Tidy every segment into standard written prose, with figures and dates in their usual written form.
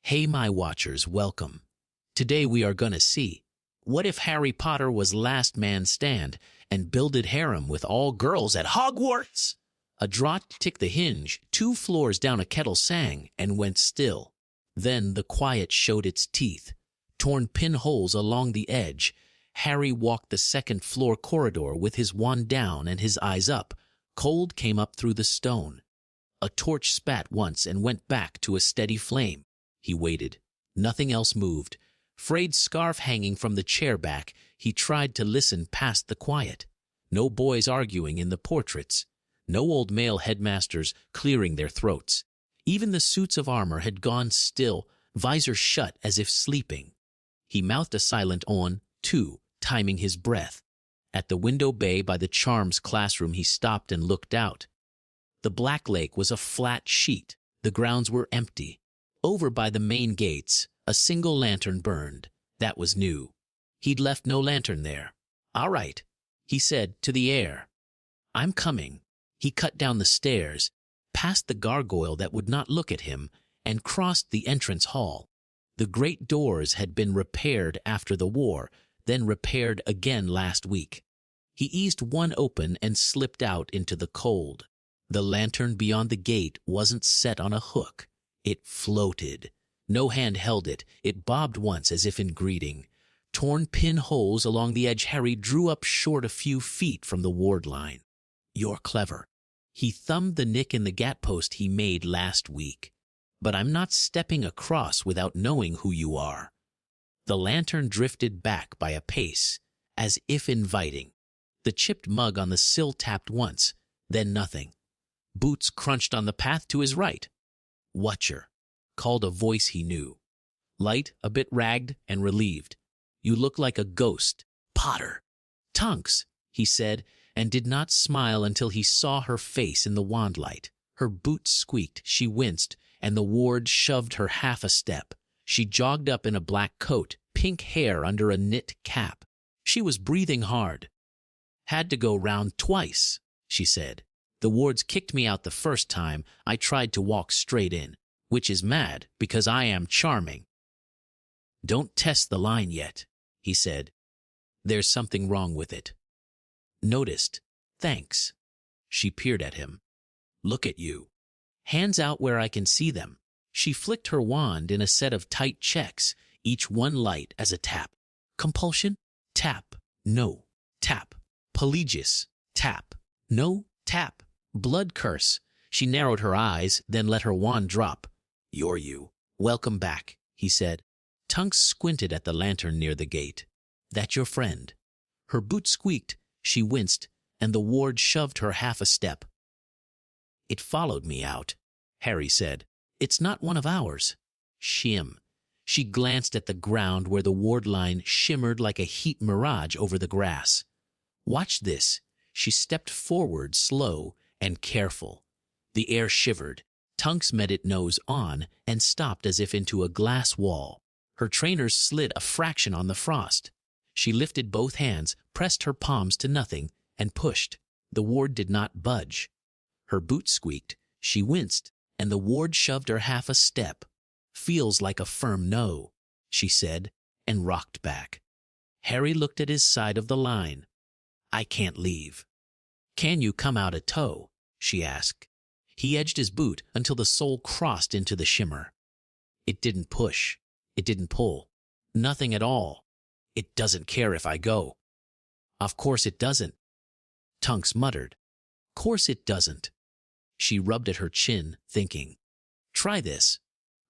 Hey, my watchers, welcome. Today we are gonna see, what if Harry Potter was last man stand and builded harem with all girls at Hogwarts? A draught ticked the hinge, 2 floors down a kettle sang and went still. Then the quiet showed its teeth, torn pinholes along the edge. Harry walked the 2nd floor corridor with his wand down and his eyes up. Cold came up through the stone. A torch spat once and went back to a steady flame. He waited. Nothing else moved. Frayed scarf hanging from the chair back, he tried to listen past the quiet. No boys arguing in the portraits. No old male headmasters clearing their throats. Even the suits of armor had gone still, visors shut as if sleeping. He mouthed a silent on, too, timing his breath. At the window bay by the charms classroom he stopped and looked out. The Black Lake was a flat sheet. The grounds were empty. Over by the main gates, a single lantern burned. That was new. He'd left no lantern there. "All right," he said to the air. "I'm coming." He cut down the stairs, past the gargoyle that would not look at him, and crossed the entrance hall. The great doors had been repaired after the war, then repaired again last week. He eased one open and slipped out into the cold. The lantern beyond the gate wasn't set on a hook. It floated. No hand held it. It bobbed once as if in greeting. Torn pinholes along the edge. Harry drew up short a few feet from the ward line. "You're clever." He thumbed the nick in the gatpost he made last week. "But I'm not stepping across without knowing who you are." The lantern drifted back by a pace, as if inviting. The chipped mug on the sill tapped once, then nothing. Boots crunched on the path to his right. "Watcher," called a voice he knew. Light, a bit ragged and relieved. "You look like a ghost." "Potter." "Tonks," he said, and did not smile until he saw her face in the wand light. Her boots squeaked, she winced, and the ward shoved her half a step. She jogged up in a black coat, pink hair under a knit cap. She was breathing hard. "Had to go round twice," she said. "The wards kicked me out the first time. I tried to walk straight in, which is mad because I am charming." "Don't test the line yet," he said. "There's something wrong with it." "Noticed. Thanks." She peered at him. "Look at you. Hands out where I can see them." She flicked her wand in a set of tight checks, each one light as a tap. "Compulsion? Tap. No. Tap. Pelagius. Tap. No. Tap. Blood curse." She narrowed her eyes, then let her wand drop. "You're you. Welcome back," he said. Tonks squinted at the lantern near the gate. "That your friend?" Her boot squeaked. She winced, and the ward shoved her half a step. "It followed me out," Harry said. "It's not one of ours." "Shim." She glanced at the ground where the ward line shimmered like a heat mirage over the grass. "Watch this." She stepped forward, slow and careful. The air shivered. Tonks met it nose on and stopped as if into a glass wall. Her trainers slid a fraction on the frost. She lifted both hands, pressed her palms to nothing, and pushed. The ward did not budge. Her boot squeaked. She winced, and the ward shoved her half a step. "Feels like a firm no," she said, and rocked back. Harry looked at his side of the line. "I can't leave." "Can you come out a toe?" she asked. He edged his boot until the sole crossed into the shimmer. It didn't push. It didn't pull. Nothing at all. "It doesn't care if I go." "Of course it doesn't." Tonks muttered. "Course it doesn't." She rubbed at her chin, thinking. "Try this."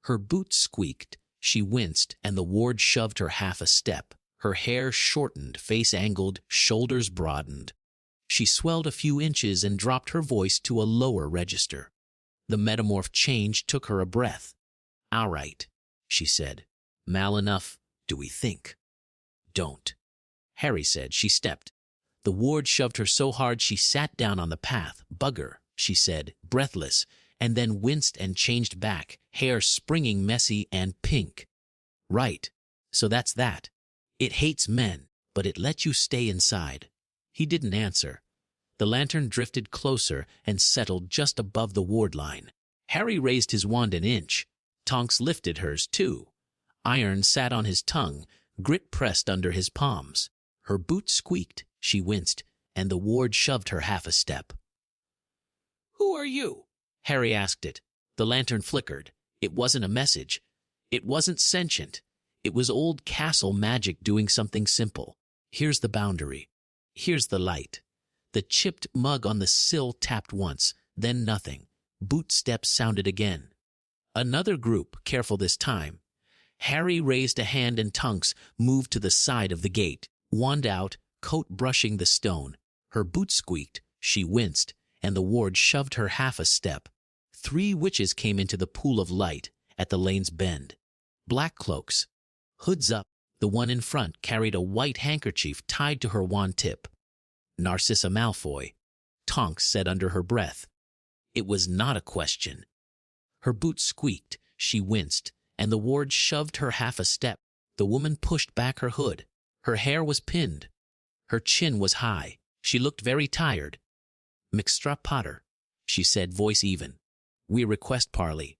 Her boot squeaked. She winced, and the ward shoved her half a step. Her hair shortened, face angled, shoulders broadened. She swelled a few inches and dropped her voice to a lower register. The metamorph change took her a breath. "All right," she said. "Mal enough, do we think?" "Don't," Harry said. She stepped. The ward shoved her so hard she sat down on the path. "Bugger," she said, breathless, and then winced and changed back, hair springing messy and pink. "Right. So that's that. It hates men, but it lets you stay inside." He didn't answer. The lantern drifted closer and settled just above the ward line. Harry raised his wand an inch. Tonks lifted hers, too. Iron sat on his tongue, grit pressed under his palms. Her boot squeaked, she winced, and the ward shoved her half a step. "Who are you?" Harry asked it. The lantern flickered. It wasn't a message. It wasn't sentient. It was old castle magic doing something simple. Here's the boundary. Here's the light. The chipped mug on the sill tapped once, then nothing. Boot steps sounded again. Another group, careful this time. Harry raised a hand and Tonks moved to the side of the gate. Wand out, coat brushing the stone. Her boot squeaked, she winced, and the ward shoved her half a step. 3 witches came into the pool of light at the lane's bend. Black cloaks, hoods up. The one in front carried a white handkerchief tied to her wand tip. Narcissa Malfoy, Tonks said under her breath. It was not a question. Her boot squeaked, she winced, and the ward shoved her half a step. The woman pushed back her hood. Her hair was pinned. Her chin was high. She looked very tired. "Mixtra Potter," she said, voice even. "We request parley."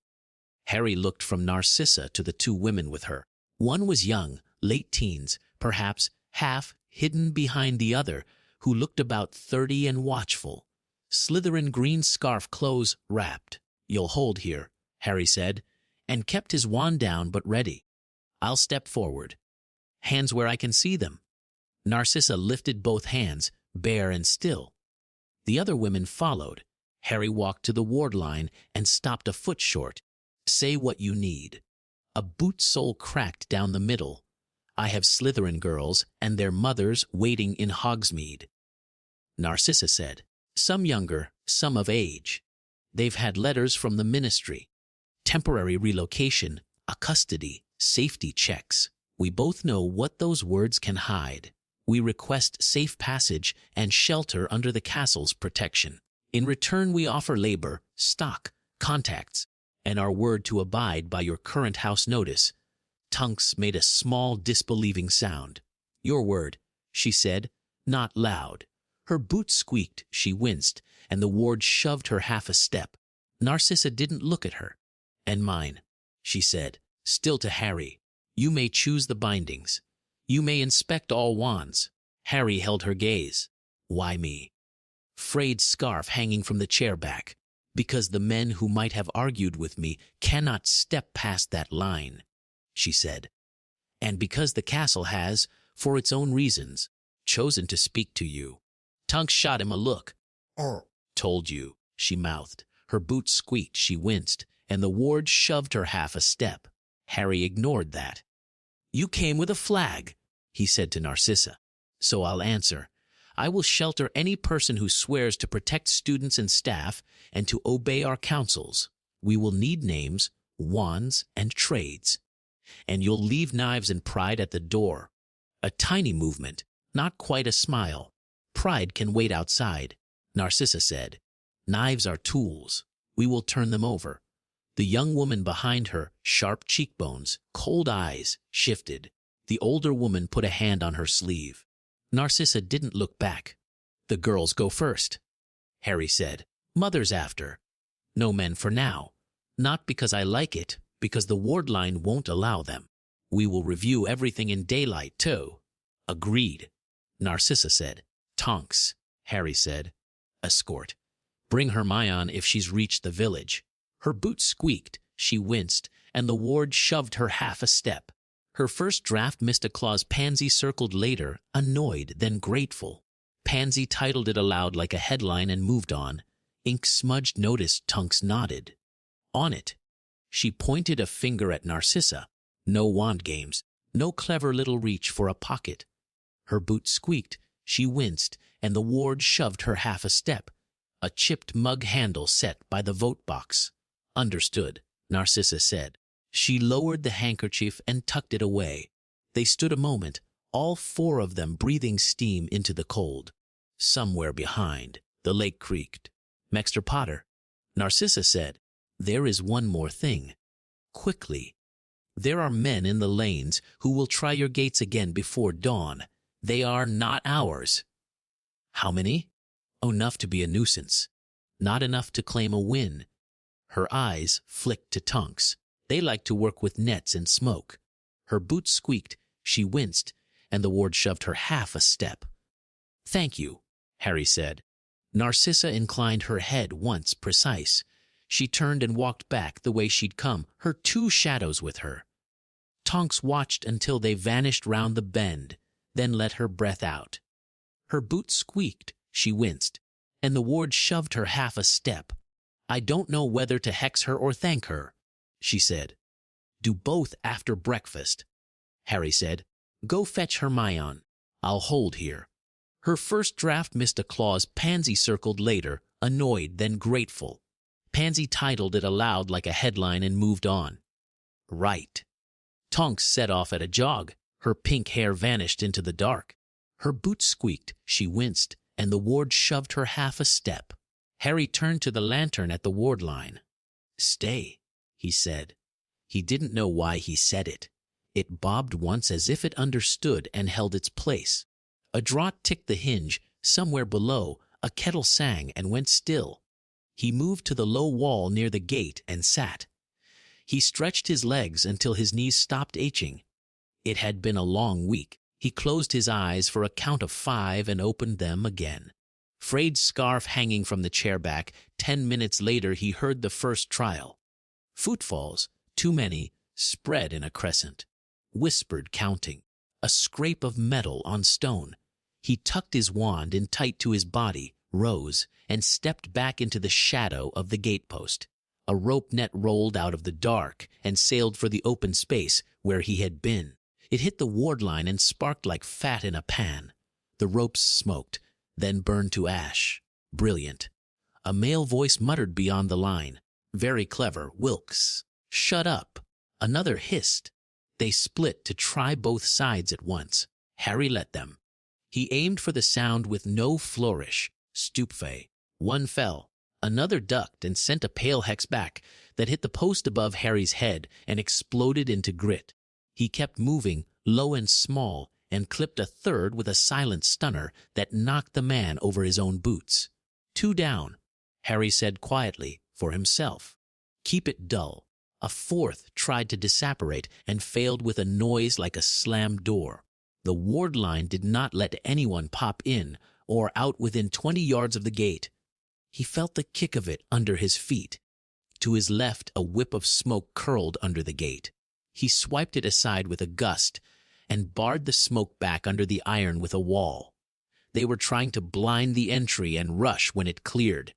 Harry looked from Narcissa to the 2 women with her. One was young, late teens, perhaps half hidden behind the other, who looked about 30 and watchful. Slytherin green scarf clothes wrapped. "You'll hold here," Harry said, and kept his wand down but ready. "I'll step forward. Hands where I can see them." Narcissa lifted both hands, bare and still. The other women followed. Harry walked to the ward line and stopped a foot short. "Say what you need." A boot sole cracked down the middle. "I have Slytherin girls and their mothers waiting in Hogsmeade," Narcissa said. "Some younger, some of age. They've had letters from the ministry. Temporary relocation, a custody, safety checks. We both know what those words can hide. We request safe passage and shelter under the castle's protection. In return, we offer labor, stock, contacts, and our word to abide by your current house notice." Tonks made a small, disbelieving sound. "Your word," she said, not loud. Her boot squeaked, she winced, and the ward shoved her half a step. Narcissa didn't look at her. "And mine," she said, still to Harry. "You may choose the bindings. You may inspect all wands." Harry held her gaze. "Why me?" Frayed scarf hanging from the chair back. "Because the men who might have argued with me cannot step past that line," she said. "And because the castle has, for its own reasons, chosen to speak to you." Tonks shot him a look. "Told you," she mouthed. Her boots squeaked, she winced, and the ward shoved her half a step. Harry ignored that. "You came with a flag," he said to Narcissa. "So I'll answer. I will shelter any person who swears to protect students and staff and to obey our counsels. We will need names, wands, and trades. And you'll leave knives and pride at the door." A tiny movement, not quite a smile. "Pride can wait outside," Narcissa said. "Knives are tools. We will turn them over." The young woman behind her, sharp cheekbones, cold eyes, shifted. The older woman put a hand on her sleeve. Narcissa didn't look back. "The girls go first," Harry said. "Mothers after. No men for now. Not because I like it, because the ward line won't allow them. We will review everything in daylight, too." "Agreed," Narcissa said. "Tonks," Harry said. "Escort. Bring Hermione if she's reached the village." Her boots squeaked, she winced, and the ward shoved her half a step. Her first draft missed a clause. Pansy circled later, annoyed, then grateful. Pansy titled it aloud like a headline and moved on. Ink-smudged notice. Tonks nodded. On it, she pointed a finger at Narcissa. No wand games, no clever little reach for a pocket. Her boot squeaked, she winced, and the ward shoved her half a step. A chipped mug handle set by the vote box. "Understood," Narcissa said. She lowered the handkerchief and tucked it away. They stood a moment, all 4 of them breathing steam into the cold. Somewhere behind, the lake creaked. "Mexter Potter," Narcissa said, "there is one more thing. Quickly. There are men in the lanes who will try your gates again before dawn. They are not ours." "How many?" "Enough to be a nuisance. Not enough to claim a win." Her eyes flicked to Tonks. They like to work with nets and smoke. Her boots squeaked, she winced, and the ward shoved her half a step. "Thank you," Harry said. Narcissa inclined her head once precise. She turned and walked back the way she'd come, her two shadows with her. Tonks watched until they vanished round the bend, then let her breath out. Her boots squeaked, she winced, and the ward shoved her half a step. "I don't know whether to hex her or thank her," she said. "Do both after breakfast," Harry said. "Go fetch Hermione. I'll hold here." Her first draft missed a clause Pansy circled later, annoyed then grateful. Pansy titled it aloud like a headline and moved on. Right. Tonks set off at a jog. Her pink hair vanished into the dark. Her boots squeaked, she winced, and the ward shoved her half a step. Harry turned to the lantern at the ward line. "Stay," he said. He didn't know why he said it. It bobbed once as if it understood and held its place. A draught ticked the hinge. Somewhere below, a kettle sang and went still. He moved to the low wall near the gate and sat. He stretched his legs until his knees stopped aching. It had been a long week. He closed his eyes for a count of 5 and opened them again. Frayed scarf hanging from the chair back. 10 minutes later he heard the first trial. Footfalls, too many, spread in a crescent. Whispered counting. A scrape of metal on stone. He tucked his wand in tight to his body, rose, and stepped back into the shadow of the gatepost. A rope net rolled out of the dark and sailed for the open space where he had been. It hit the ward line and sparked like fat in a pan. The ropes smoked, then burned to ash. Brilliant. A male voice muttered beyond the line. "Very clever, Wilkes." "Shut up." Another hissed. They split to try both sides at once. Harry let them. He aimed for the sound with no flourish. Stupefy. One fell. Another ducked and sent a pale hex back that hit the post above Harry's head and exploded into grit. He kept moving, low and small, and clipped a third with a silent stunner that knocked the man over his own boots. 2 down, Harry said quietly, for himself. Keep it dull. A fourth tried to disapparate and failed with a noise like a slammed door. The ward line did not let anyone pop in or out within 20 yards of the gate. He felt the kick of it under his feet. To his left, a whip of smoke curled under the gate. He swiped it aside with a gust and barred the smoke back under the iron with a wall. They were trying to blind the entry and rush when it cleared.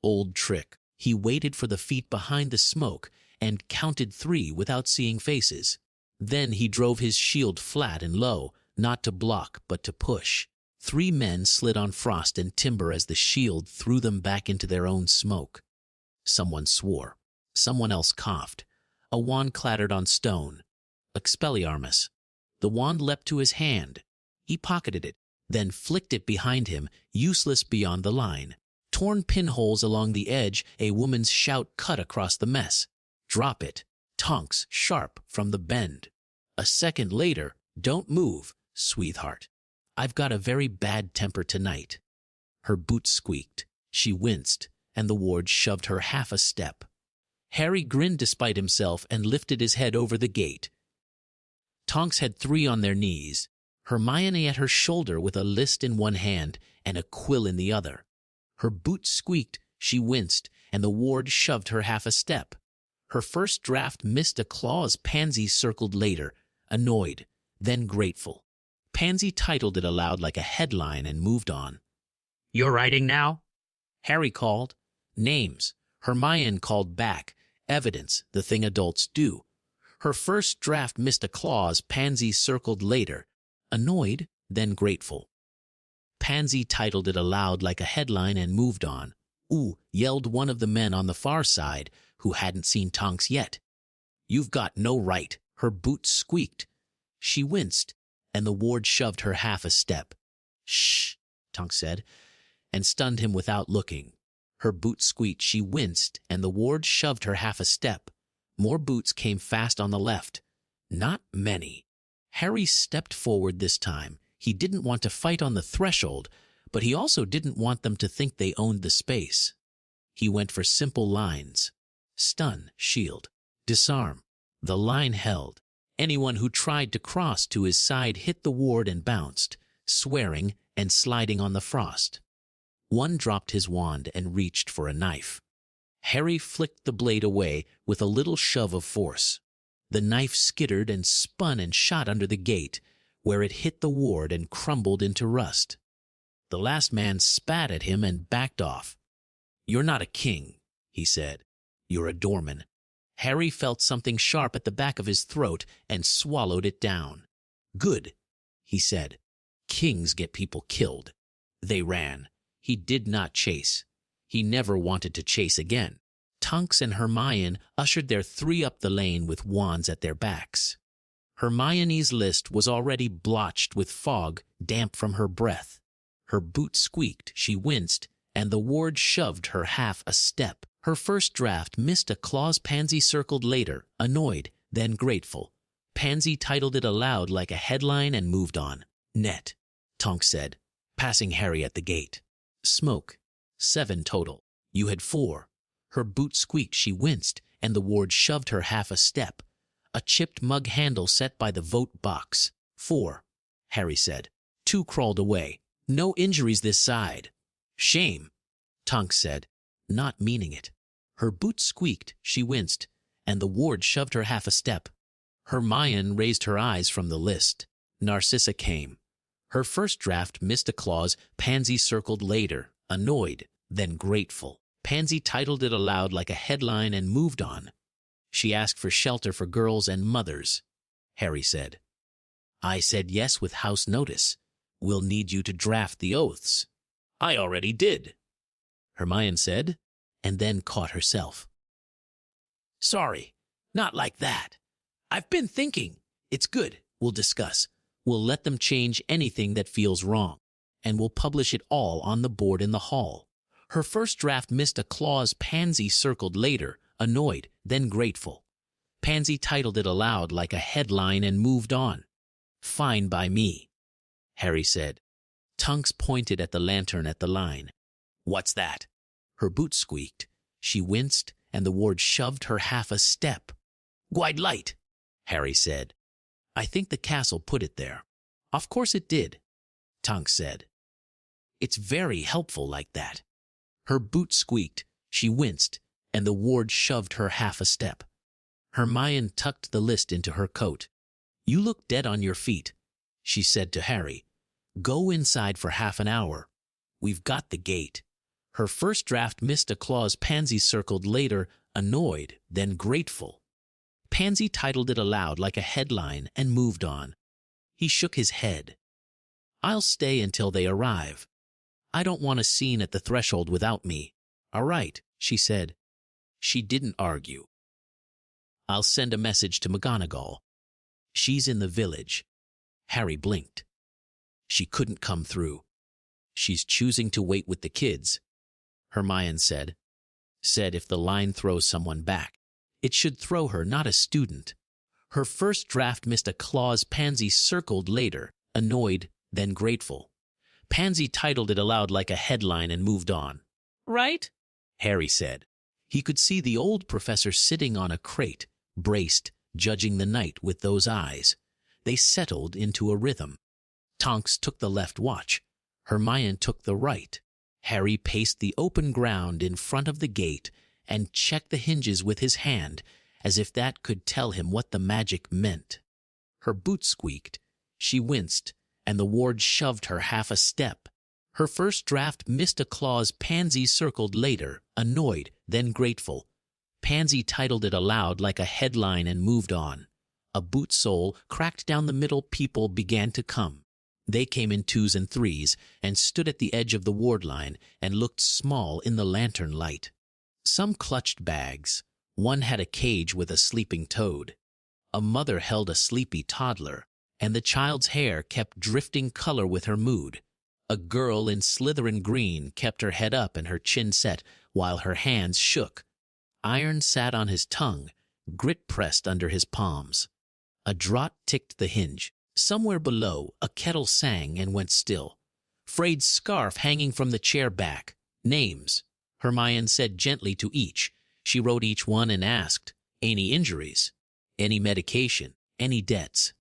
Old trick. He waited for the feet behind the smoke and counted 3 without seeing faces. Then he drove his shield flat and low, not to block but to push. 3 men slid on frost and timber as the shield threw them back into their own smoke. Someone swore. Someone else coughed. A wand clattered on stone. Expelliarmus. The wand leapt to his hand. He pocketed it, then flicked it behind him, useless beyond the line. Torn pinholes along the edge, a woman's shout cut across the mess. Drop it. Tonks, sharp, from the bend. A second later, don't move, sweetheart. I've got a very bad temper tonight. Her boots squeaked. She winced, and the ward shoved her half a step. Harry grinned despite himself and lifted his head over the gate. Tonks had 3 on their knees, Hermione at her shoulder with a list in one hand and a quill in the other. Her boots squeaked, she winced, and the ward shoved her half a step. Her first draft missed a clause Pansy circled later, annoyed, then grateful. Pansy titled it aloud like a headline and moved on. "You're writing now?" Harry called. Names. Hermione called back. Evidence, the thing adults do. Her first draft missed a clause Pansy circled later, annoyed, then grateful. Pansy titled it aloud like a headline and moved on. "Ooh," yelled one of the men on the far side, who hadn't seen Tonks yet. "You've got no right." Her boots squeaked. She winced, and the ward shoved her half a step. "Shh," Tonks said, and stunned him without looking. Her boots squeaked. She winced, and the ward shoved her half a step. More boots came fast on the left. Not many. Harry stepped forward this time. He didn't want to fight on the threshold, but he also didn't want them to think they owned the space. He went for simple lines. Stun, shield, disarm. The line held. Anyone who tried to cross to his side hit the ward and bounced, swearing and sliding on the frost. One dropped his wand and reached for a knife. Harry flicked the blade away with a little shove of force. The knife skittered and spun and shot under the gate, where it hit the ward and crumbled into rust. The last man spat at him and backed off. "You're not a king," he said. "You're a doorman." Harry felt something sharp at the back of his throat and swallowed it down. "Good," he said. "Kings get people killed." They ran. He did not chase. He never wanted to chase again. Tonks and Hermione ushered their three up the lane with wands at their backs. Hermione's list was already blotched with fog, damp from her breath. Her boot squeaked, she winced, and the ward shoved her half a step. Her first draft missed a clause. Pansy circled later, annoyed, then grateful. Pansy titled it aloud like a headline and moved on. "Net," Tonks said, passing Harry at the gate. "Smoke. 7 total. You had 4. Her boot squeaked, she winced, and the ward shoved her half a step. A chipped mug handle set by the vote box. 4, Harry said. 2 crawled away. No injuries this side. "Shame," Tonks said, not meaning it. Her boot squeaked, she winced, and the ward shoved her half a step. Hermione raised her eyes from the list. Narcissa came. Her first draft missed a clause. Pansy circled later, annoyed, then grateful. Pansy titled it aloud like a headline and moved on. She asked for shelter for girls and mothers, Harry said. "I said yes with house notice. We'll need you to draft the oaths." "I already did," Hermione said, and then caught herself. "Sorry, not like that. I've been thinking. It's good. We'll discuss. We'll let them change anything that feels wrong, and we'll publish it all on the board in the hall." Her first draft missed a clause. Pansy circled later, annoyed, then grateful. Pansy titled it aloud like a headline and moved on. "Fine by me," Harry said. Tonks pointed at the lantern at the line. "What's that?" Her boot squeaked. She winced, and the ward shoved her half a step. "Guide light," Harry said. "I think the castle put it there." "Of course it did," Tonks said. "It's very helpful like that." Her boot squeaked, she winced, and the ward shoved her half a step. Hermione tucked the list into her coat. "You look dead on your feet," she said to Harry. "Go inside for half an hour. We've got the gate." Her first draft missed a clause. Pansy circled later, annoyed, then grateful. Pansy titled it aloud like a headline and moved on. He shook his head. "I'll stay until they arrive. I don't want a scene at the threshold without me." "All right," she said. She didn't argue. "I'll send a message to McGonagall. She's in the village." Harry blinked. "She couldn't come through. She's choosing to wait with the kids," Hermione said. "Said if the line throws someone back, it should throw her, not a student." Her first draft missed a clause. Pansy circled later, annoyed, then grateful. Pansy titled it aloud like a headline and moved on. "Right?" Harry said. He could see the old professor sitting on a crate, braced, judging the night with those eyes. They settled into a rhythm. Tonks took the left watch. Hermione took the right. Harry paced the open ground in front of the gate and checked the hinges with his hand, as if that could tell him what the magic meant. Her boot squeaked. She winced, and the ward shoved her half a step. Her first draft missed a clause. Pansy circled later, annoyed, then grateful. Pansy titled it aloud like a headline and moved on. A boot sole cracked down the middle. People began to come. They came in 2s and 3s and stood at the edge of the ward line and looked small in the lantern light. Some clutched bags. One had a cage with a sleeping toad. A mother held a sleepy toddler, and the child's hair kept drifting color with her mood. A girl in Slytherin green kept her head up and her chin set while her hands shook. Iron sat on his tongue, grit pressed under his palms. A draught ticked the hinge. Somewhere below, a kettle sang and went still. Frayed scarf hanging from the chair back. "Names," Hermione said gently to each. She wrote each one and asked, "Any injuries?" any medication, any debts.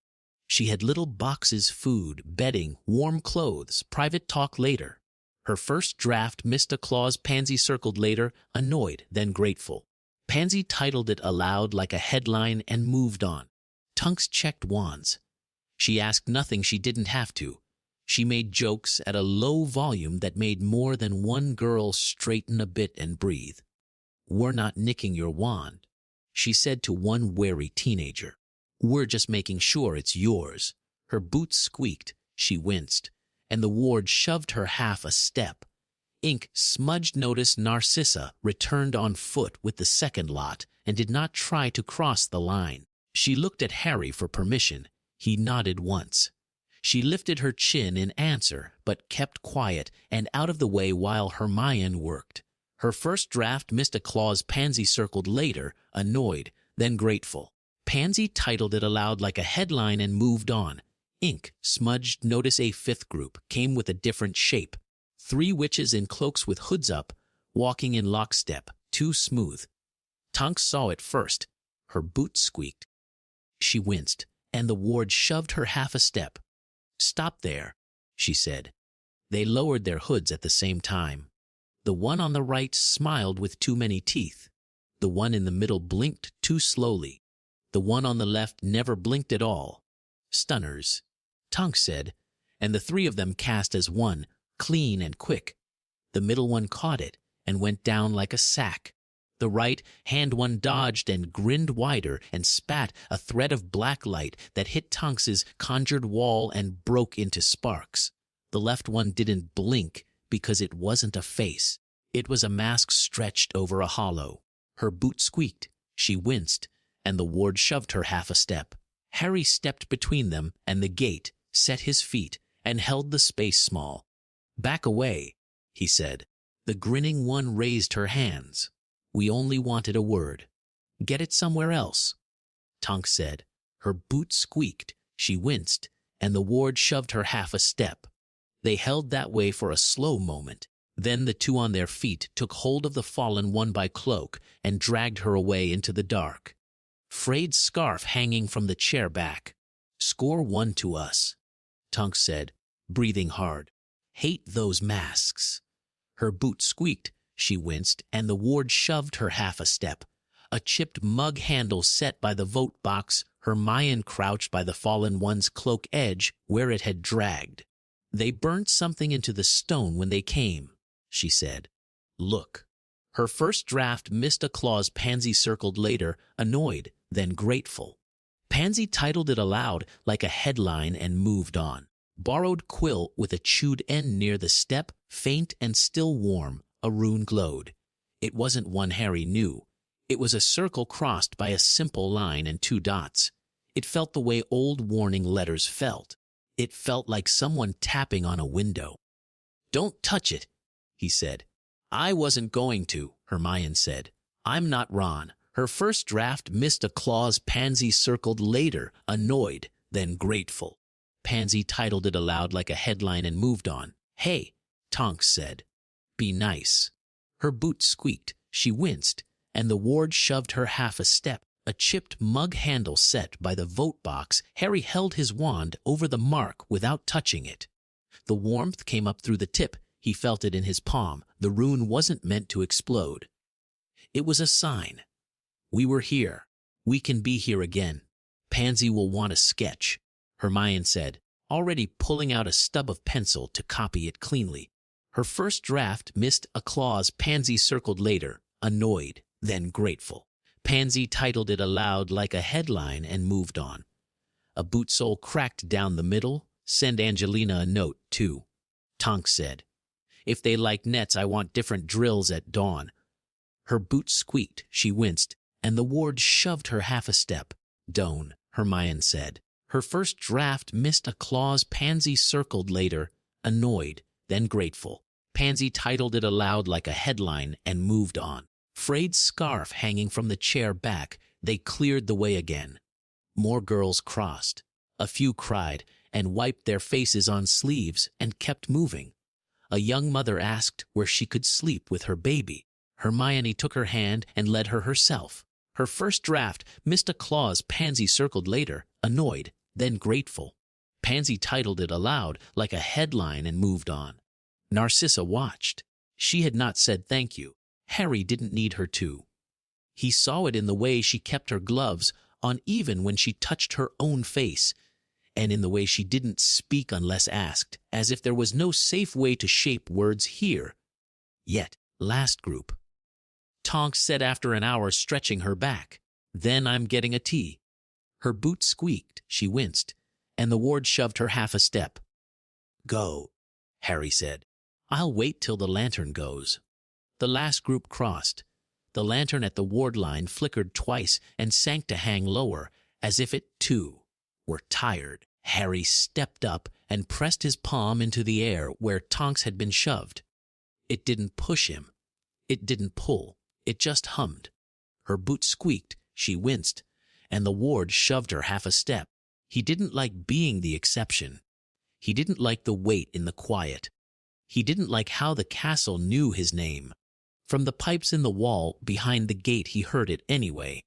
She had little boxes, food, bedding, warm clothes, private talk later. Her first draft missed a clause. Pansy circled later, annoyed, then grateful. Pansy titled it aloud like a headline and moved on. Tunks checked wands. She asked nothing she didn't have to. She made jokes at a low volume that made more than one girl straighten a bit and breathe. "We're not nicking your wand," she said to one wary teenager. "We're just making sure it's yours." Her boots squeaked, she winced, and the ward shoved her half a step. Ink smudged. Notice Narcissa returned on foot with the second lot and did not try to cross the line. She looked at Harry for permission. He nodded once. She lifted her chin in answer, but kept quiet and out of the way while Hermione worked. Her first draft missed a clause. Pansy circled later, annoyed, then grateful. Pansy titled it aloud like a headline and moved on. Ink smudged. Notice a fifth group came with a different shape. 3 witches in cloaks with hoods up, walking in lockstep, too smooth. Tonks saw it first. Her boots squeaked. She winced, and the ward shoved her half a step. "Stop there," she said. They lowered their hoods at the same time. The one on the right smiled with too many teeth. The one in the middle blinked too slowly. The one on the left never blinked at all. "Stunners," Tonks said, and the 3 of them cast as one, clean and quick. The middle one caught it and went down like a sack. The right hand one dodged and grinned wider and spat a thread of black light that hit Tonks's conjured wall and broke into sparks. The left one didn't blink because it wasn't a face. It was a mask stretched over a hollow. Her boot squeaked, she winced, and the ward shoved her half a step. Harry stepped between them and the gate, set his feet, and held the space small. "Back away," he said. The grinning one raised her hands. "We only wanted a word." "Get it somewhere else," Tonks said. Her boot squeaked, she winced, and the ward shoved her half a step. They held that way for a slow moment. Then the 2 on their feet took hold of the fallen one by cloak and dragged her away into the dark. Frayed scarf hanging from the chair back. "Score 1 to us," Tonks said, breathing hard. "Hate those masks." Her boot squeaked, she winced, and the ward shoved her half a step. A chipped mug handle set by the vote box. Hermione crouched by the fallen one's cloak edge where it had dragged. "They burnt something into the stone when they came," she said. "Look." Her first draft missed a clause. Pansy circled later, annoyed, then grateful. Pansy titled it aloud like a headline and moved on. Borrowed quill with a chewed end near the step, faint and still warm, a rune glowed. It wasn't one Harry knew. It was a circle crossed by a simple line and 2 dots. It felt the way old warning letters felt. It felt like someone tapping on a window. "Don't touch it," he said. "I wasn't going to," Hermione said. "I'm not Ron." Her first draft missed a clause. Pansy circled later, annoyed, then grateful. Pansy titled it aloud like a headline and moved on. "Hey," Tonks said. "Be nice." Her boot squeaked, she winced, and the ward shoved her half a step. A chipped mug handle set by the vote box. Harry held his wand over the mark without touching it. The warmth came up through the tip. He felt it in his palm. The rune wasn't meant to explode. It was a sign. "We were here. We can be here again. Pansy will want a sketch," Hermione said, already pulling out a stub of pencil to copy it cleanly. Her first draft missed a clause. Pansy circled later, annoyed, then grateful. Pansy titled it aloud like a headline and moved on. A boot sole cracked down the middle. "Send Angelina a note, too," Tonks said. "If they like nets, I want different drills at dawn." Her boot squeaked, she winced, and the ward shoved her half a step. "Don't," Hermione said. Her first draft missed a clause. Pansy circled later, annoyed, then grateful. Pansy titled it aloud like a headline and moved on. Frayed scarf hanging from the chair back, they cleared the way again. More girls crossed. A few cried and wiped their faces on sleeves and kept moving. A young mother asked where she could sleep with her baby. Hermione took her hand and led her herself. Her first draft missed a clause Pansy circled later, annoyed, then grateful. Pansy titled it aloud like a headline and moved on. Narcissa watched. She had not said thank you. Harry didn't need her to. He saw it in the way she kept her gloves on even when she touched her own face, and in the way she didn't speak unless asked, as if there was no safe way to shape words here. Yet, last group. Tonks said after an hour, stretching her back. Then I'm getting a tea. Her boot squeaked, she winced, and the ward shoved her half a step. Go, Harry said. I'll wait till the lantern goes. The last group crossed. The lantern at the ward line flickered twice and sank to hang lower, as if it, too, were tired. Harry stepped up and pressed his palm into the air where Tonks had been shoved. It didn't push him. It didn't pull. It just hummed. Her boot squeaked, she winced, and the ward shoved her half a step. He didn't like being the exception. He didn't like the wait in the quiet. He didn't like how the castle knew his name. From the pipes in the wall behind the gate he heard it anyway.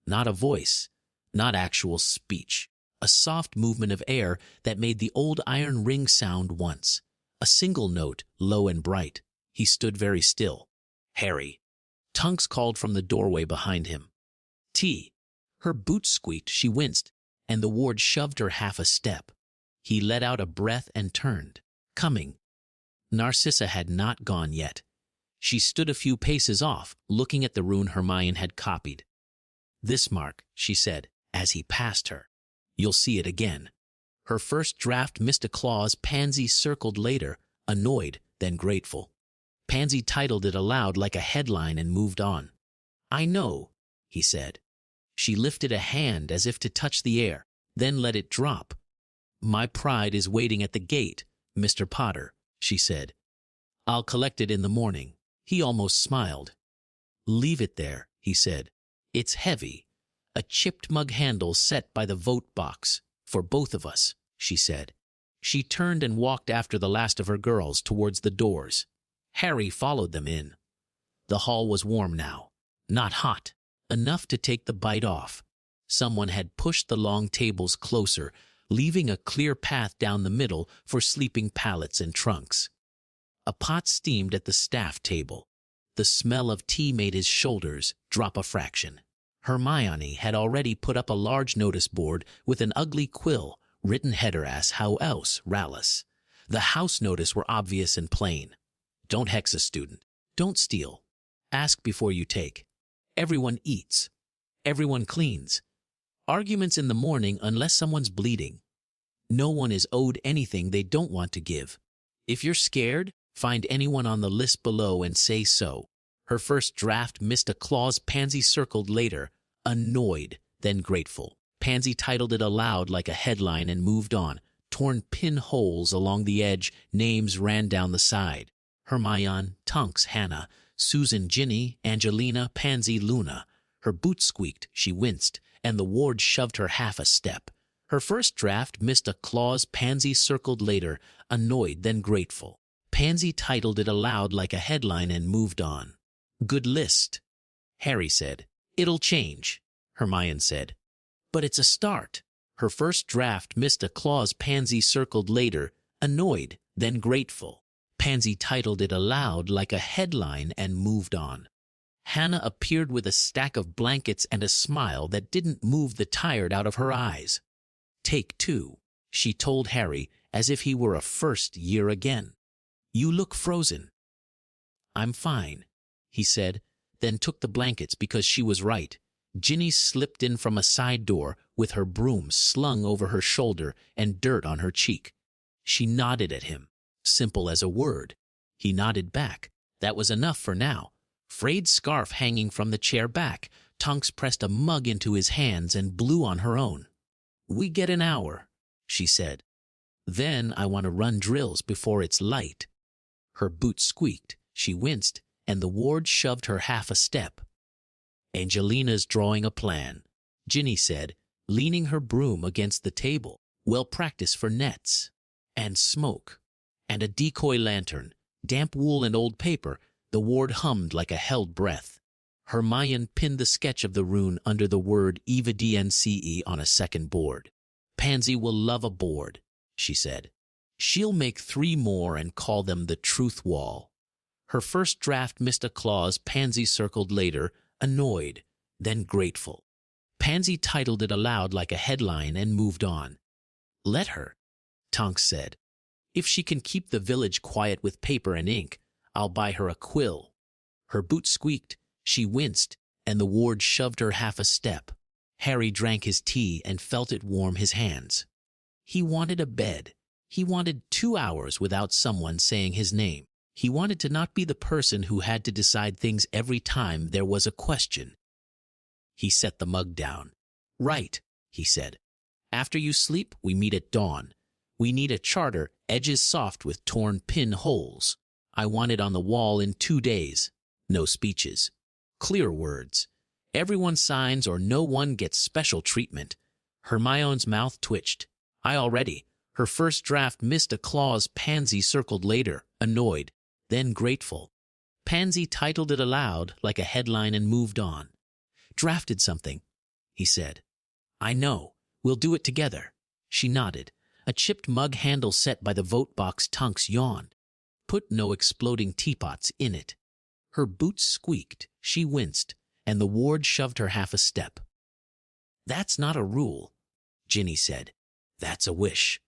Not a voice, not actual speech. A soft movement of air that made the old iron ring sound once. A single note, low and bright. He stood very still. Harry. Tonks called from the doorway behind him. Tea. Her boots squeaked, she winced, and the ward shoved her half a step. He let out a breath and turned. Coming. Narcissa had not gone yet. She stood a few paces off, looking at the rune Hermione had copied. This mark, she said, as he passed her. You'll see it again. Her first draft missed a clause Pansy circled later, annoyed, then grateful. Pansy titled it aloud like a headline and moved on. I know, he said. She lifted a hand as if to touch the air, then let it drop. My pride is waiting at the gate, Mr. Potter, she said. I'll collect it in the morning. He almost smiled. Leave it there, he said. It's heavy. A chipped mug handle set by the vote box. For both of us, she said. She turned and walked after the last of her girls towards the doors. Harry followed them in. The hall was warm now. Not hot. Enough to take the bite off. Someone had pushed the long tables closer, leaving a clear path down the middle for sleeping pallets and trunks. A pot steamed at the staff table. The smell of tea made his shoulders drop a fraction. Hermione had already put up a large notice board with an ugly quill, written header as how else, Rallis. The house notice were obvious and plain. Don't hex a student. Don't steal. Ask before you take. Everyone eats. Everyone cleans. Arguments in the morning unless someone's bleeding. No one is owed anything they don't want to give. If you're scared, find anyone on the list below and say so. Her first draft missed a clause Pansy circled later, annoyed, then grateful. Pansy titled it aloud like a headline and moved on. Torn pinholes along the edge, names ran down the side. Hermione, Tonks, Hannah, Susan, Ginny, Angelina, Pansy, Luna. Her boot squeaked, she winced, and the ward shoved her half a step. Her first draft missed a clause Pansy circled later, annoyed then grateful. Pansy titled it aloud like a headline and moved on. Good list, Harry said. It'll change, Hermione said. But it's a start. Her first draft missed a clause Pansy circled later, annoyed, then grateful. Pansy titled it aloud like a headline and moved on. Hannah appeared with a stack of blankets and a smile that didn't move the tired out of her eyes. Take two, she told Harry as if he were a first year again. You look frozen. I'm fine, he said, then took the blankets because she was right. Ginny slipped in from a side door with her broom slung over her shoulder and dirt on her cheek. She nodded at him, simple as a word. He nodded back. That was enough for now. Frayed scarf hanging from the chair back, Tonks pressed a mug into his hands and blew on her own. We get an hour, she said. Then I want to run drills before it's light. Her boot squeaked, she winced, and the ward shoved her half a step. Angelina's drawing a plan, Ginny said, leaning her broom against the table. Well practiced for nets. And smoke. And a decoy lantern, damp wool and old paper. The ward hummed like a held breath. Hermione pinned the sketch of the rune under the word EVADNCE on a second board. Pansy will love a board, she said. She'll make 3 more and call them the Truth Wall. Her first draft missed a clause Pansy circled later, annoyed, then grateful. Pansy titled it aloud like a headline and moved on. Let her, Tonks said. If she can keep the village quiet with paper and ink, I'll buy her a quill. Her boots squeaked, she winced, and the ward shoved her half a step. Harry drank his tea and felt it warm his hands. He wanted a bed. He wanted 2 hours without someone saying his name. He wanted to not be the person who had to decide things every time there was a question. He set the mug down. Right, he said. After you sleep, we meet at dawn. We need a charter, edges soft with torn pin holes. I want it on the wall in 2 days. No speeches. Clear words. Everyone signs or no one gets special treatment. Hermione's mouth twitched. I already. Her first draft missed a clause Pansy circled later, annoyed, then grateful. Pansy titled it aloud like a headline and moved on. Drafted something, he said. I know. We'll do it together. She nodded. A chipped mug handle set by the vote box. Tonks yawned. Put no exploding teapots in it. Her boots squeaked. She winced, and the ward shoved her half a step. That's not a rule, Ginny said. That's a wish.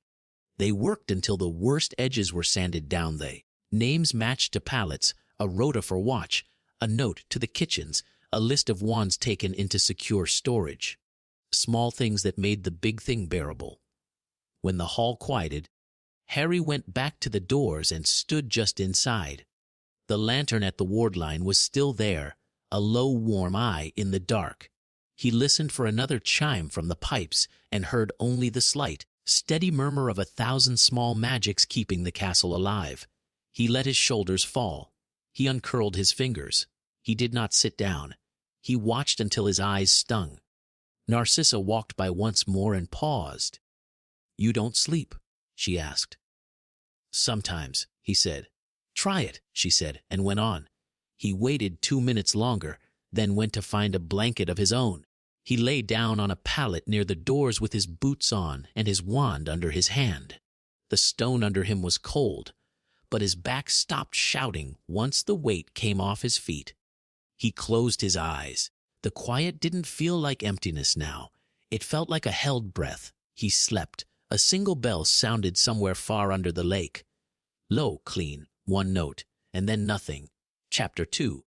They worked until the worst edges were sanded down. Names matched to pallets, a rota for watch, a note to the kitchens, a list of wands taken into secure storage. Small things that made the big thing bearable. When the hall quieted, Harry went back to the doors and stood just inside. The lantern at the ward line was still there, a low, warm eye in the dark. He listened for another chime from the pipes and heard only the slight, steady murmur of 1,000 small magics keeping the castle alive. He let his shoulders fall. He uncurled his fingers. He did not sit down. He watched until his eyes stung. Narcissa walked by once more and paused. You don't sleep? She asked. Sometimes, he said. Try it, she said, and went on. He waited 2 minutes longer, then went to find a blanket of his own. He lay down on a pallet near the doors with his boots on and his wand under his hand. The stone under him was cold, but his back stopped shouting once the weight came off his feet. He closed his eyes. The quiet didn't feel like emptiness now. It felt like a held breath. He slept. A single bell sounded somewhere far under the lake. Low, clean, 1 note, and then nothing. Chapter 2.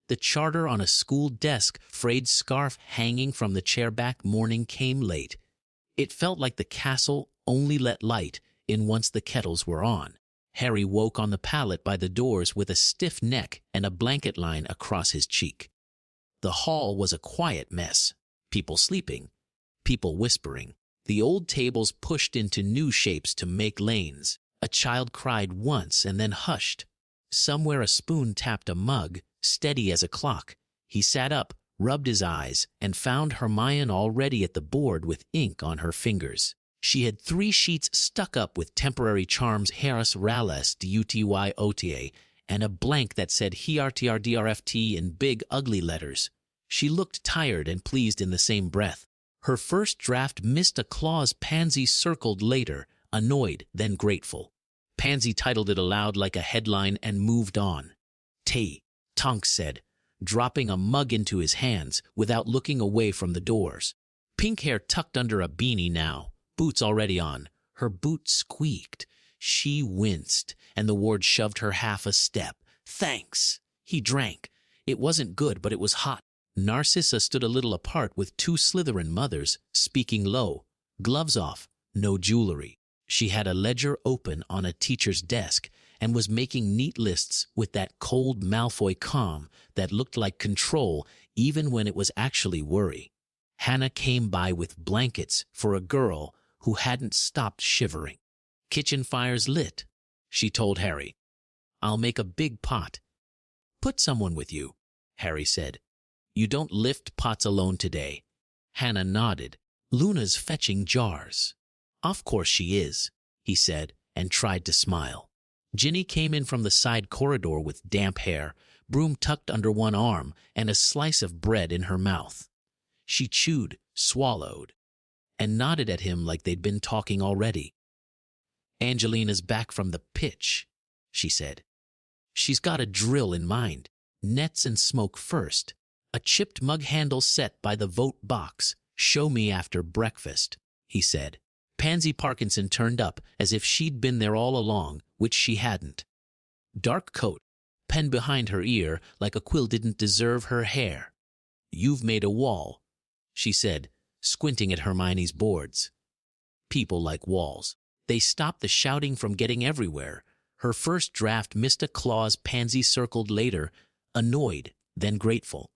The charter on a school desk, frayed scarf hanging from the chair back. Morning came late. It felt like the castle only let light in once the kettles were on. Harry woke on the pallet by the doors with a stiff neck and a blanket line across his cheek. The hall was a quiet mess. People sleeping, people whispering. The old tables pushed into new shapes to make lanes. A child cried once and then hushed. Somewhere a spoon tapped a mug, steady as a clock. He sat up, rubbed his eyes, and found Hermione already at the board with ink on her fingers. She had 3 sheets stuck up with temporary charms Harris Rales Dutyota and a blank that said HRTRDRFT in big ugly letters. She looked tired and pleased in the same breath. Her first draft missed a clause Pansy circled later, annoyed, then grateful. Pansy titled it aloud like a headline and moved on. Tea, Tonks said, dropping a mug into his hands without looking away from the doors. Pink hair tucked under a beanie now, boots already on. Her boot squeaked. She winced, and the ward shoved her half a step. Thanks. He drank. It wasn't good, but it was hot. Narcissa stood a little apart with 2 Slytherin mothers, speaking low, gloves off, no jewelry. She had a ledger open on a teacher's desk and was making neat lists with that cold Malfoy calm that looked like control even when it was actually worry. Hannah came by with blankets for a girl who hadn't stopped shivering. Kitchen fire's lit, she told Harry. I'll make a big pot. Put someone with you, Harry said. You don't lift pots alone today. Hannah nodded. Luna's fetching jars. Of course she is, he said, and tried to smile. Ginny came in from the side corridor with damp hair, broom tucked under one arm and a slice of bread in her mouth. She chewed, swallowed, and nodded at him like they'd been talking already. "Angelina's back from the pitch," she said. "She's got a drill in mind. Nets and smoke first. A chipped mug handle set by the vote box. Show me after breakfast," he said. Pansy Parkinson turned up as if she'd been there all along, which she hadn't. Dark coat, pen behind her ear like a quill didn't deserve her hair. "You've made a wall," she said, squinting at Hermione's boards. People like walls. They stop the shouting from getting everywhere. Her first draft missed a clause Pansy circled later, annoyed, then grateful.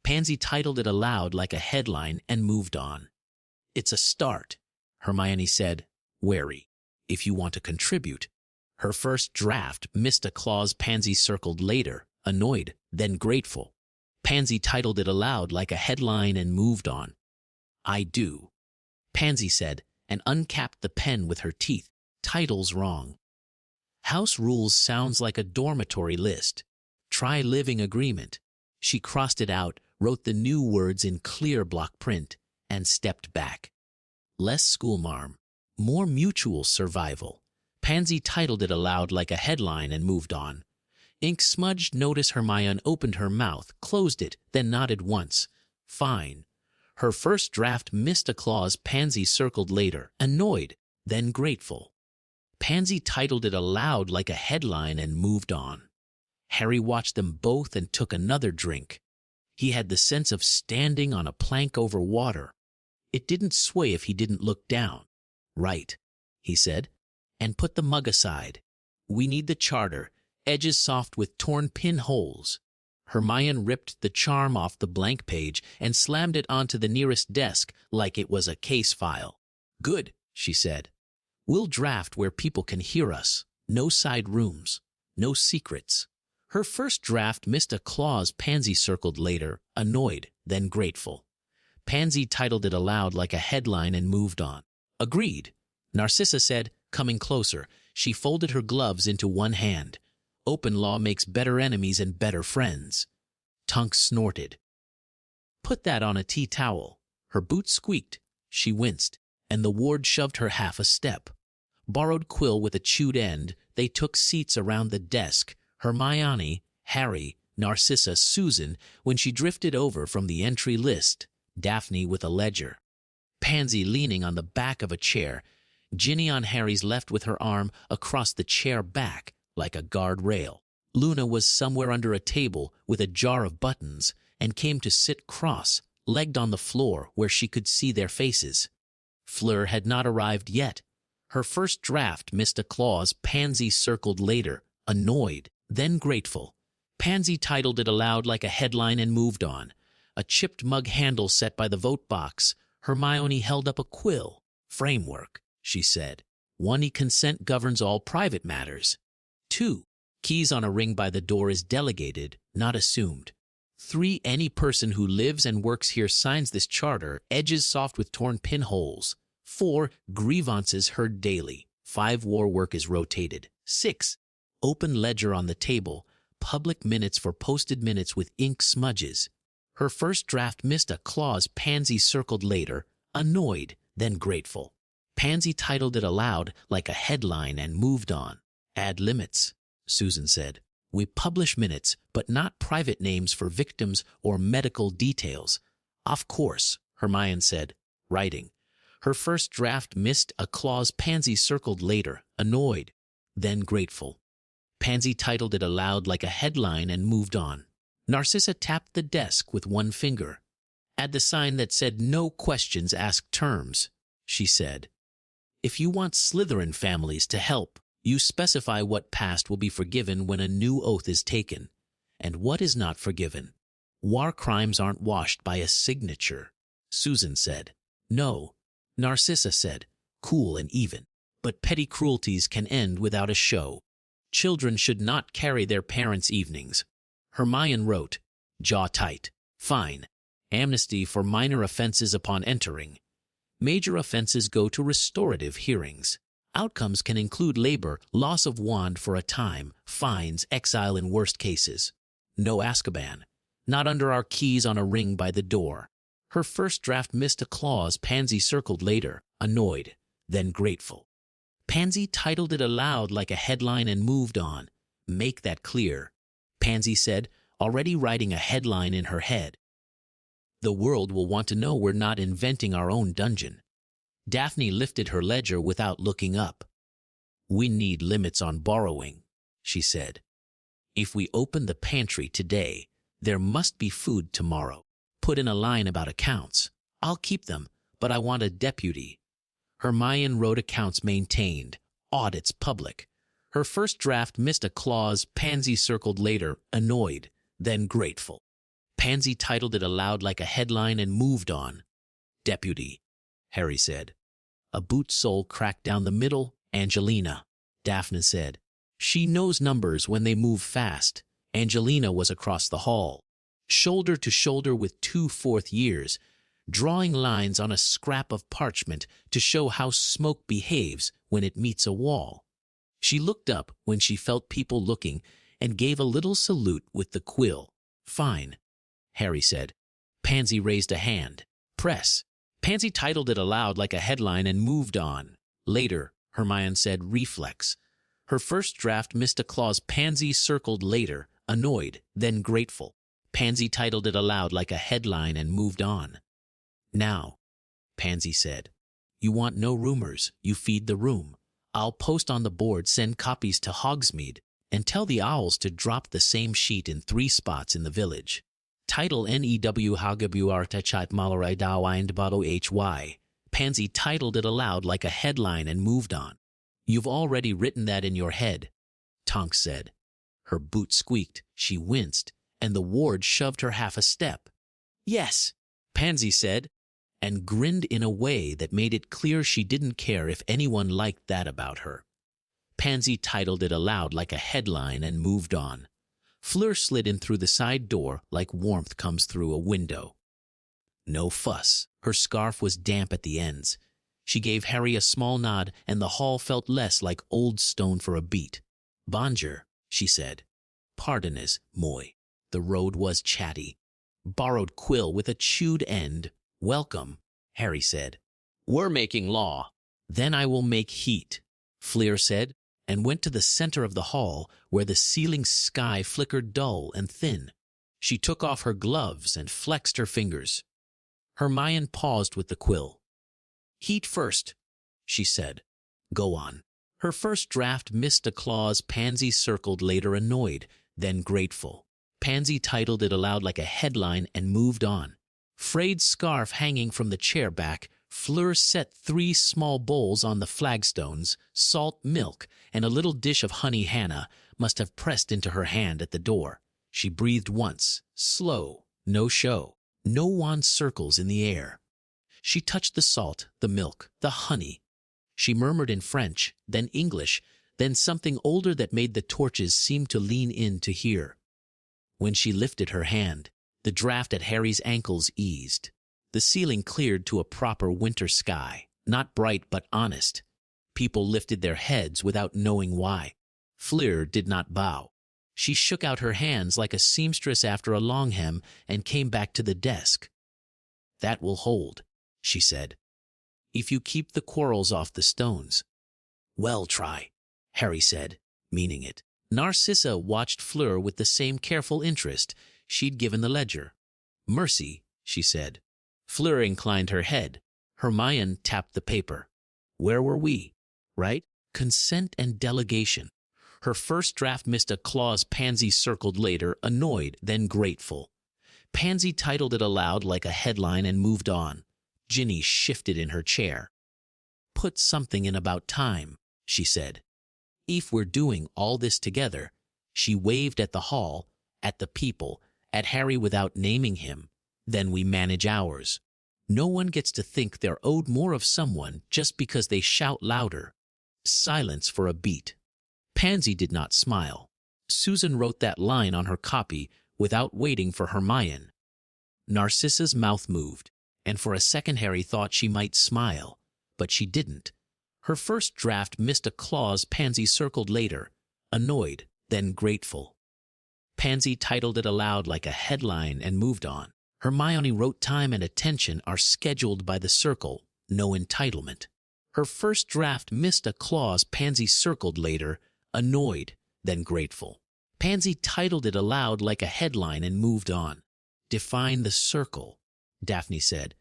Pansy titled it aloud like a headline and moved on. "It's a start," Hermione said, wary. "If you want to contribute." Her first draft missed a clause Pansy circled later, annoyed, then grateful. Pansy titled it aloud like a headline and moved on. "I do," Pansy said, and uncapped the pen with her teeth. "Title's wrong. House rules sounds like a dormitory list. Try living agreement." She crossed it out, wrote the new words in clear block print, and stepped back. "Less schoolmarm, more mutual survival." Pansy titled it aloud like a headline and moved on. Ink smudged. Notice Hermione opened her mouth, closed it, then nodded once. "Fine." Her first draft missed a clause Pansy circled later, annoyed, then grateful. Pansy titled it aloud like a headline and moved on. Harry watched them both and took another drink. He had the sense of standing on a plank over water. It didn't sway if he didn't look down. "Right," he said, and put the mug aside. "We need the charter, edges soft with torn pinholes." Hermione ripped the charm off the blank page and slammed it onto the nearest desk like it was a case file. "Good," she said. "We'll draft where people can hear us. No side rooms, no secrets." Her first draft missed a clause Pansy circled later, annoyed, then grateful. Pansy titled it aloud like a headline and moved on. "Agreed," Narcissa said, coming closer. She folded her gloves into one hand. "Open law makes better enemies and better friends." Tonks snorted. "Put that on a tea towel." Her boots squeaked. She winced, and the ward shoved her half a step. Borrowed quill with a chewed end, they took seats around the desk. Hermione, Harry, Narcissa, Susan, when she drifted over from the entry list, Daphne with a ledger. Pansy leaning on the back of a chair, Ginny on Harry's left with her arm across the chair back like a guard rail. Luna was somewhere under a table with a jar of buttons and came to sit cross-legged on the floor where she could see their faces. Fleur had not arrived yet. Her first draft missed a clause Pansy circled later, annoyed, then grateful. Pansy titled it aloud like a headline and moved on. A chipped mug handle set by the vote box. Hermione held up a quill. "Framework," she said. 1. Consent governs all private matters. 2. Keys on a ring by the door is delegated, not assumed. 3. Any person who lives and works here signs this charter, edges soft with torn pinholes. 4. Grievances heard daily. 5. War work is rotated. 6. Open ledger on the table. Public minutes for posted minutes with ink smudges. Her first draft missed a clause Pansy circled later, annoyed, then grateful. Pansy titled it aloud like a headline and moved on. "Add limits," Susan said. "We publish minutes, but not private names for victims or medical details." "Of course," Hermione said, writing. Her first draft missed a clause Pansy circled later, annoyed, then grateful. Pansy titled it aloud like a headline and moved on. Narcissa tapped the desk with one finger. "Add the sign that said no questions asked terms," she said. "If you want Slytherin families to help, you specify what past will be forgiven when a new oath is taken, and what is not forgiven. War crimes aren't washed by a signature," Susan said. "No," Narcissa said, cool and even. "But petty cruelties can end without a show. Children should not carry their parents' evenings." Hermione wrote, jaw tight. "Fine. Amnesty for minor offenses upon entering. Major offenses go to restorative hearings. Outcomes can include labor, loss of wand for a time, fines, exile in worst cases." No Azkaban. Not under our keys on a ring by the door. Her first draft missed a clause Pansy circled later, annoyed, then grateful. Pansy titled it aloud like a headline and moved on. Make that clear, Pansy said, already writing a headline in her head. The world will want to know we're not inventing our own dungeon. Daphne lifted her ledger without looking up. We need limits on borrowing, she said. If we open the pantry today, there must be food tomorrow. Put in a line about accounts. I'll keep them, but I want a deputy. Hermione wrote accounts maintained, audits public. Her first draft missed a clause Pansy circled later, annoyed, then grateful. Pansy titled it aloud like a headline and moved on. Deputy, Harry said. A boot sole cracked down the middle. Angelina, Daphne said. She knows numbers when they move fast. Angelina was across the hall, shoulder to shoulder with 2 fourth years, drawing lines on a scrap of parchment to show how smoke behaves when it meets a wall. She looked up when she felt people looking and gave a little salute with the quill. Fine, Harry said. Pansy raised a hand. Press. Pansy titled it aloud like a headline and moved on. Later, Hermione said, reflex. Her first draft missed a clause Pansy circled later, annoyed, then grateful. Pansy titled it aloud like a headline and moved on. Now, Pansy said, you want no rumors, you feed the room. I'll post on the board, send copies to Hogsmeade, and tell the owls to drop the same sheet in 3 spots in the village. Title NEW Hagabuarta Chat Malarai Dawind Bado HY. Pansy titled it aloud like a headline and moved on. You've already written that in your head, Tonks said. Her boot squeaked, she winced, and the ward shoved her half a step. Yes, Pansy said, and grinned in a way that made it clear she didn't care if anyone liked that about her. Pansy titled it aloud like a headline and moved on. Fleur slid in through the side door like warmth comes through a window. No fuss. Her scarf was damp at the ends. She gave Harry a small nod, and the hall felt less like Old Stone for a beat. Bonjour, she said. Pardonnez, moi. The road was chatty. Borrowed quill with a chewed end. Welcome, Harry said. We're making law. Then I will make heat, Fleur said, and went to the center of the hall where the ceiling sky flickered dull and thin. She took off her gloves and flexed her fingers. Hermione paused with the quill. Heat first, she said. Go on. Her first draft missed a clause Pansy circled later, annoyed, then grateful. Pansy titled it aloud like a headline and moved on. Frayed scarf hanging from the chair back, Fleur set 3 small bowls on the flagstones, salt milk, and a little dish of honey Hannah must have pressed into her hand at the door. She breathed once, slow, no show, no wand circles in the air. She touched the salt, the milk, the honey. She murmured in French, then English, then something older that made the torches seem to lean in to hear. When she lifted her hand, the draft at Harry's ankles eased. The ceiling cleared to a proper winter sky, not bright but honest. People lifted their heads without knowing why. Fleur did not bow. She shook out her hands like a seamstress after a long hem and came back to the desk. That will hold, she said, if you keep the quarrels off the stones. Well, try, Harry said, meaning it. Narcissa watched Fleur with the same careful interest she'd given the ledger. Mercy, she said. Fleur inclined her head. Hermione tapped the paper. Where were we? Right? Consent and delegation. Her first draft missed a clause Pansy circled later, annoyed, then grateful. Pansy titled it aloud like a headline and moved on. Ginny shifted in her chair. Put something in about time, she said. If we're doing all this together, she waved at the hall, at the people, at Harry without naming him, then we manage ours. No one gets to think they're owed more of someone just because they shout louder. Silence for a beat. Pansy did not smile. Susan wrote that line on her copy without waiting for Hermione. Narcissa's mouth moved, and for a second Harry thought she might smile, but she didn't. Her first draft missed a clause Pansy circled later, annoyed, then grateful. Pansy titled it aloud like a headline and moved on. Hermione wrote time and attention are scheduled by the circle, no entitlement. Her first draft missed a clause Pansy circled later, annoyed, then grateful. Pansy titled it aloud like a headline and moved on. Define the circle, Daphne said.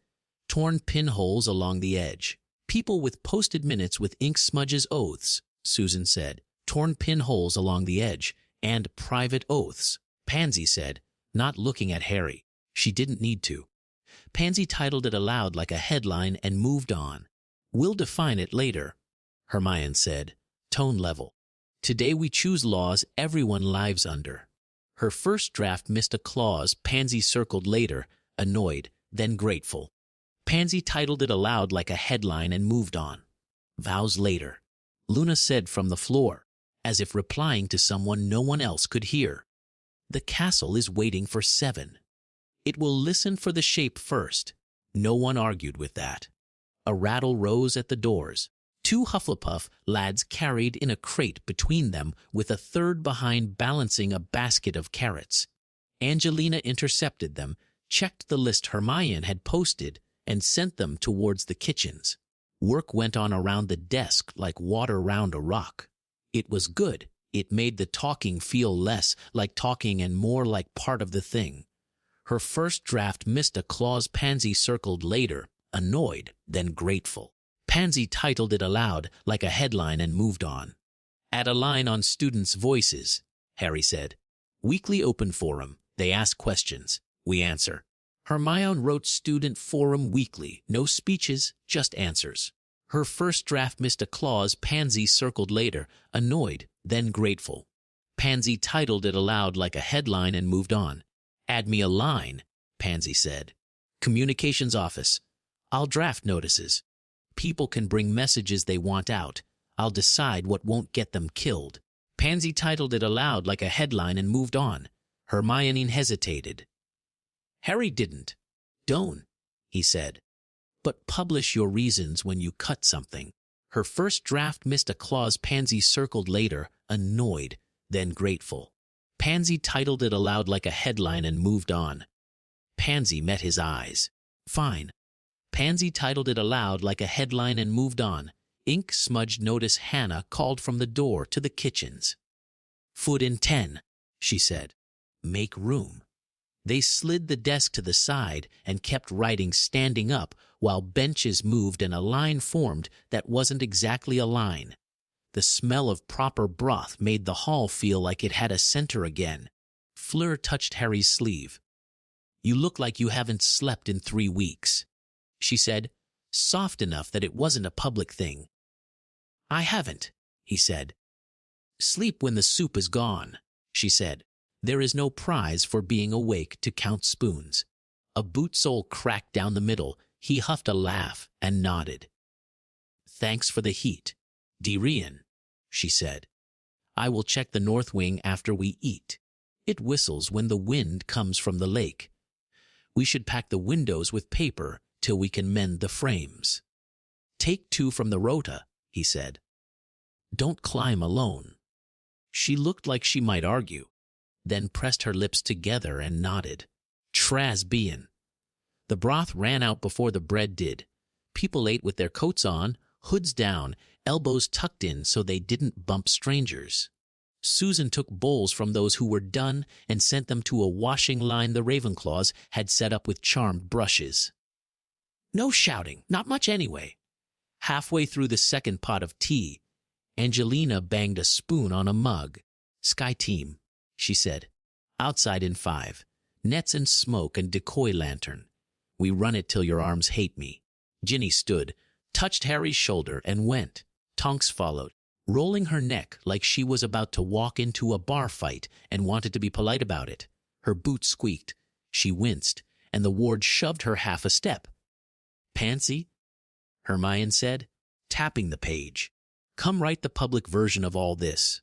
Torn pinholes along the edge. People with posted minutes with ink smudges oaths, Susan said. Torn pinholes along the edge, and private oaths, Pansy said, not looking at Harry. She didn't need to. Pansy titled it aloud like a headline and moved on. We'll define it later, Hermione said, tone level. Today we choose laws everyone lives under. Her first draft missed a clause Pansy circled later, annoyed, then grateful. Pansy titled it aloud like a headline and moved on. Vows later, Luna said from the floor, as if replying to someone no one else could hear. The castle is waiting for 7. It will listen for the shape first. No one argued with that. A rattle rose at the doors. 2 Hufflepuff lads carried in a crate between them with a third behind balancing a basket of carrots. Angelina intercepted them, checked the list Hermione had posted, and sent them towards the kitchens. Work went on around the desk like water round a rock. It was good. It made the talking feel less like talking and more like part of the thing. Her first draft missed a clause Pansy circled later, annoyed, then grateful. Pansy titled it aloud like a headline and moved on. Add a line on students' voices, Harry said. Weekly open forum. They ask questions. We answer. Hermione wrote Student Forum Weekly. No speeches, just answers. Her first draft missed a clause Pansy circled later, annoyed, then grateful. Pansy titled it aloud like a headline and moved on. Add me a line, Pansy said. Communications office. I'll draft notices. People can bring messages they want out. I'll decide what won't get them killed. Pansy titled it aloud like a headline and moved on. Hermione hesitated. Harry didn't. Don't, he said. But publish your reasons when you cut something. Her first draft missed a clause Pansy circled later, annoyed, then grateful. Pansy titled it aloud like a headline and moved on. Pansy met his eyes. Fine. Pansy titled it aloud like a headline and moved on. Ink smudged notice Hannah called from the door to the kitchens. Foot in 10, she said. Make room. They slid the desk to the side and kept writing standing up while benches moved and a line formed that wasn't exactly a line. The smell of proper broth made the hall feel like it had a center again. Fleur touched Harry's sleeve. You look like you haven't slept in 3 weeks, she said, soft enough that it wasn't a public thing. I haven't, he said. Sleep when the soup is gone, she said. There is no prize for being awake to count spoons. A boot sole cracked down the middle. He huffed a laugh and nodded. Thanks for the heat, Deepening, she said. I will check the north wing after we eat. It whistles when the wind comes from the lake. We should pack the windows with paper till we can mend the frames. Take 2 from the rota, he said. Don't climb alone. She looked like she might argue, then pressed her lips together and nodded. Traz bein'. The broth ran out before the bread did. People ate with their coats on, hoods down, elbows tucked in so they didn't bump strangers. Susan took bowls from those who were done and sent them to a washing line the Ravenclaws had set up with charmed brushes. No shouting, not much anyway. Halfway through the second pot of tea, Angelina banged a spoon on a mug. Sky team, she said. Outside in 5. Nets and smoke and decoy lantern. We run it till your arms hate me. Ginny stood, touched Harry's shoulder, and went. Tonks followed, rolling her neck like she was about to walk into a bar fight and wanted to be polite about it. Her boots squeaked. She winced, and the ward shoved her half a step. Pansy, Hermione said, tapping the page. Come write the public version of all this.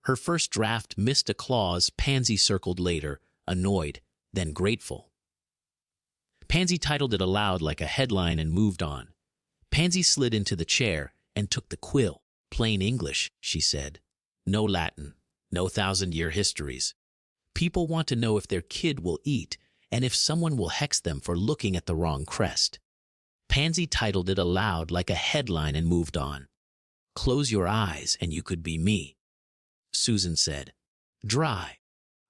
Her first draft missed a clause Pansy circled later, annoyed, then grateful. Pansy titled it aloud like a headline and moved on. Pansy slid into the chair and took the quill. Plain English, she said. No Latin, no 1,000-year histories. People want to know if their kid will eat and if someone will hex them for looking at the wrong crest. Pansy titled it aloud like a headline and moved on. Close your eyes and you could be me. Susan said, dry.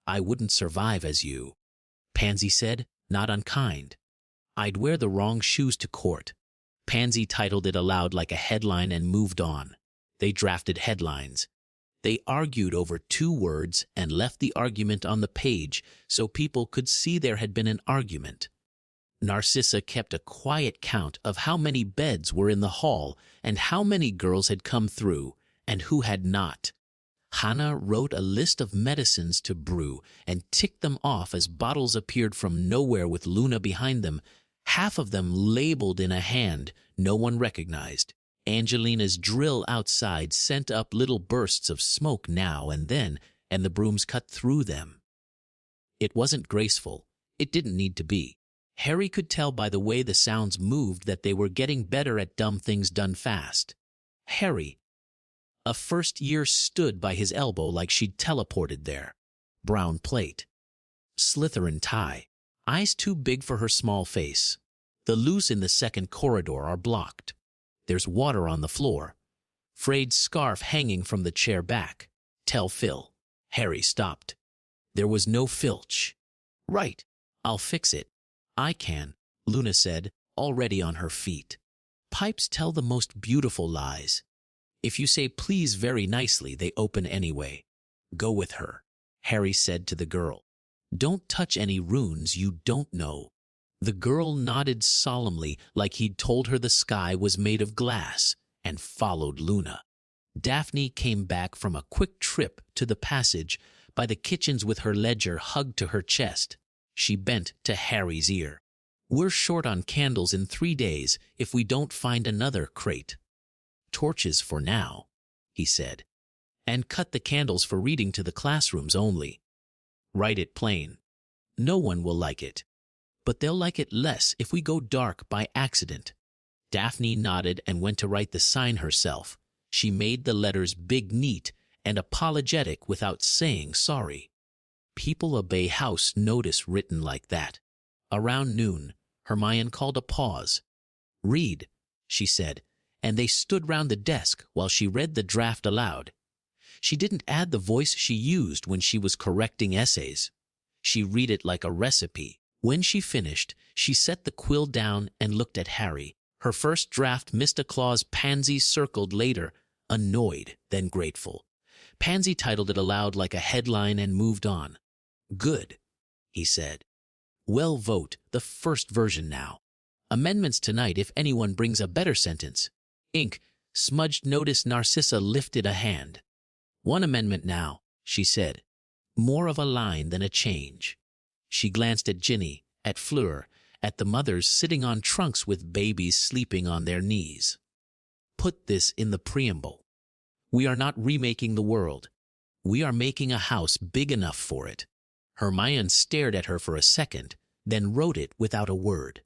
I wouldn't survive as you. Pansy said, not unkind. I'd wear the wrong shoes to court. Pansy titled it aloud like a headline and moved on. They drafted headlines. They argued over 2 words and left the argument on the page so people could see there had been an argument. Narcissa kept a quiet count of how many beds were in the hall and how many girls had come through and who had not. Hannah wrote a list of medicines to brew and ticked them off as bottles appeared from nowhere with Luna behind them, half of them labeled in a hand no one recognized. Angelina's drill outside sent up little bursts of smoke now and then, and the brooms cut through them. It wasn't graceful. It didn't need to be. Harry could tell by the way the sounds moved that they were getting better at dumb things done fast. Harry, a first year, stood by his elbow like she'd teleported there. Brown plate. Slytherin tie. Eyes too big for her small face. The loos in the second corridor are blocked. There's water on the floor. Frayed scarf hanging from the chair back. Tell Phil. Harry stopped. There was no Filch. Right. I'll fix it. I can, Luna said, already on her feet. Pipes tell the most beautiful lies. If you say please very nicely, they open anyway. Go with her, Harry said to the girl. Don't touch any runes you don't know. The girl nodded solemnly like he'd told her the sky was made of glass and followed Luna. Daphne came back from a quick trip to the passage by the kitchens with her ledger hugged to her chest. She bent to Harry's ear. We're short on candles in 3 days if we don't find another crate. Torches for now, he said, and cut the candles for reading to the classrooms only. Write it plain. No one will like it, but they'll like it less if we go dark by accident. Daphne nodded and went to write the sign herself. She made the letters big, neat, and apologetic without saying sorry. People obey house notice written like that. Around noon, Hermione called a pause. Read, she said, and they stood round the desk while she read the draft aloud. She didn't add the voice she used when she was correcting essays. She read it like a recipe. When she finished, she set the quill down and looked at Harry. Her first draft missed a clause Pansy circled later, annoyed, then grateful. Pansy titled it aloud like a headline and moved on. Good, he said. Well, vote the first version now. Amendments tonight if anyone brings a better sentence. Ink, smudged notice. Narcissa lifted a hand. One amendment now, she said. More of a line than a change. She glanced at Ginny, at Fleur, at the mothers sitting on trunks with babies sleeping on their knees. Put this in the preamble. We are not remaking the world. We are making a house big enough for it. Hermione stared at her for a second, then wrote it without a word.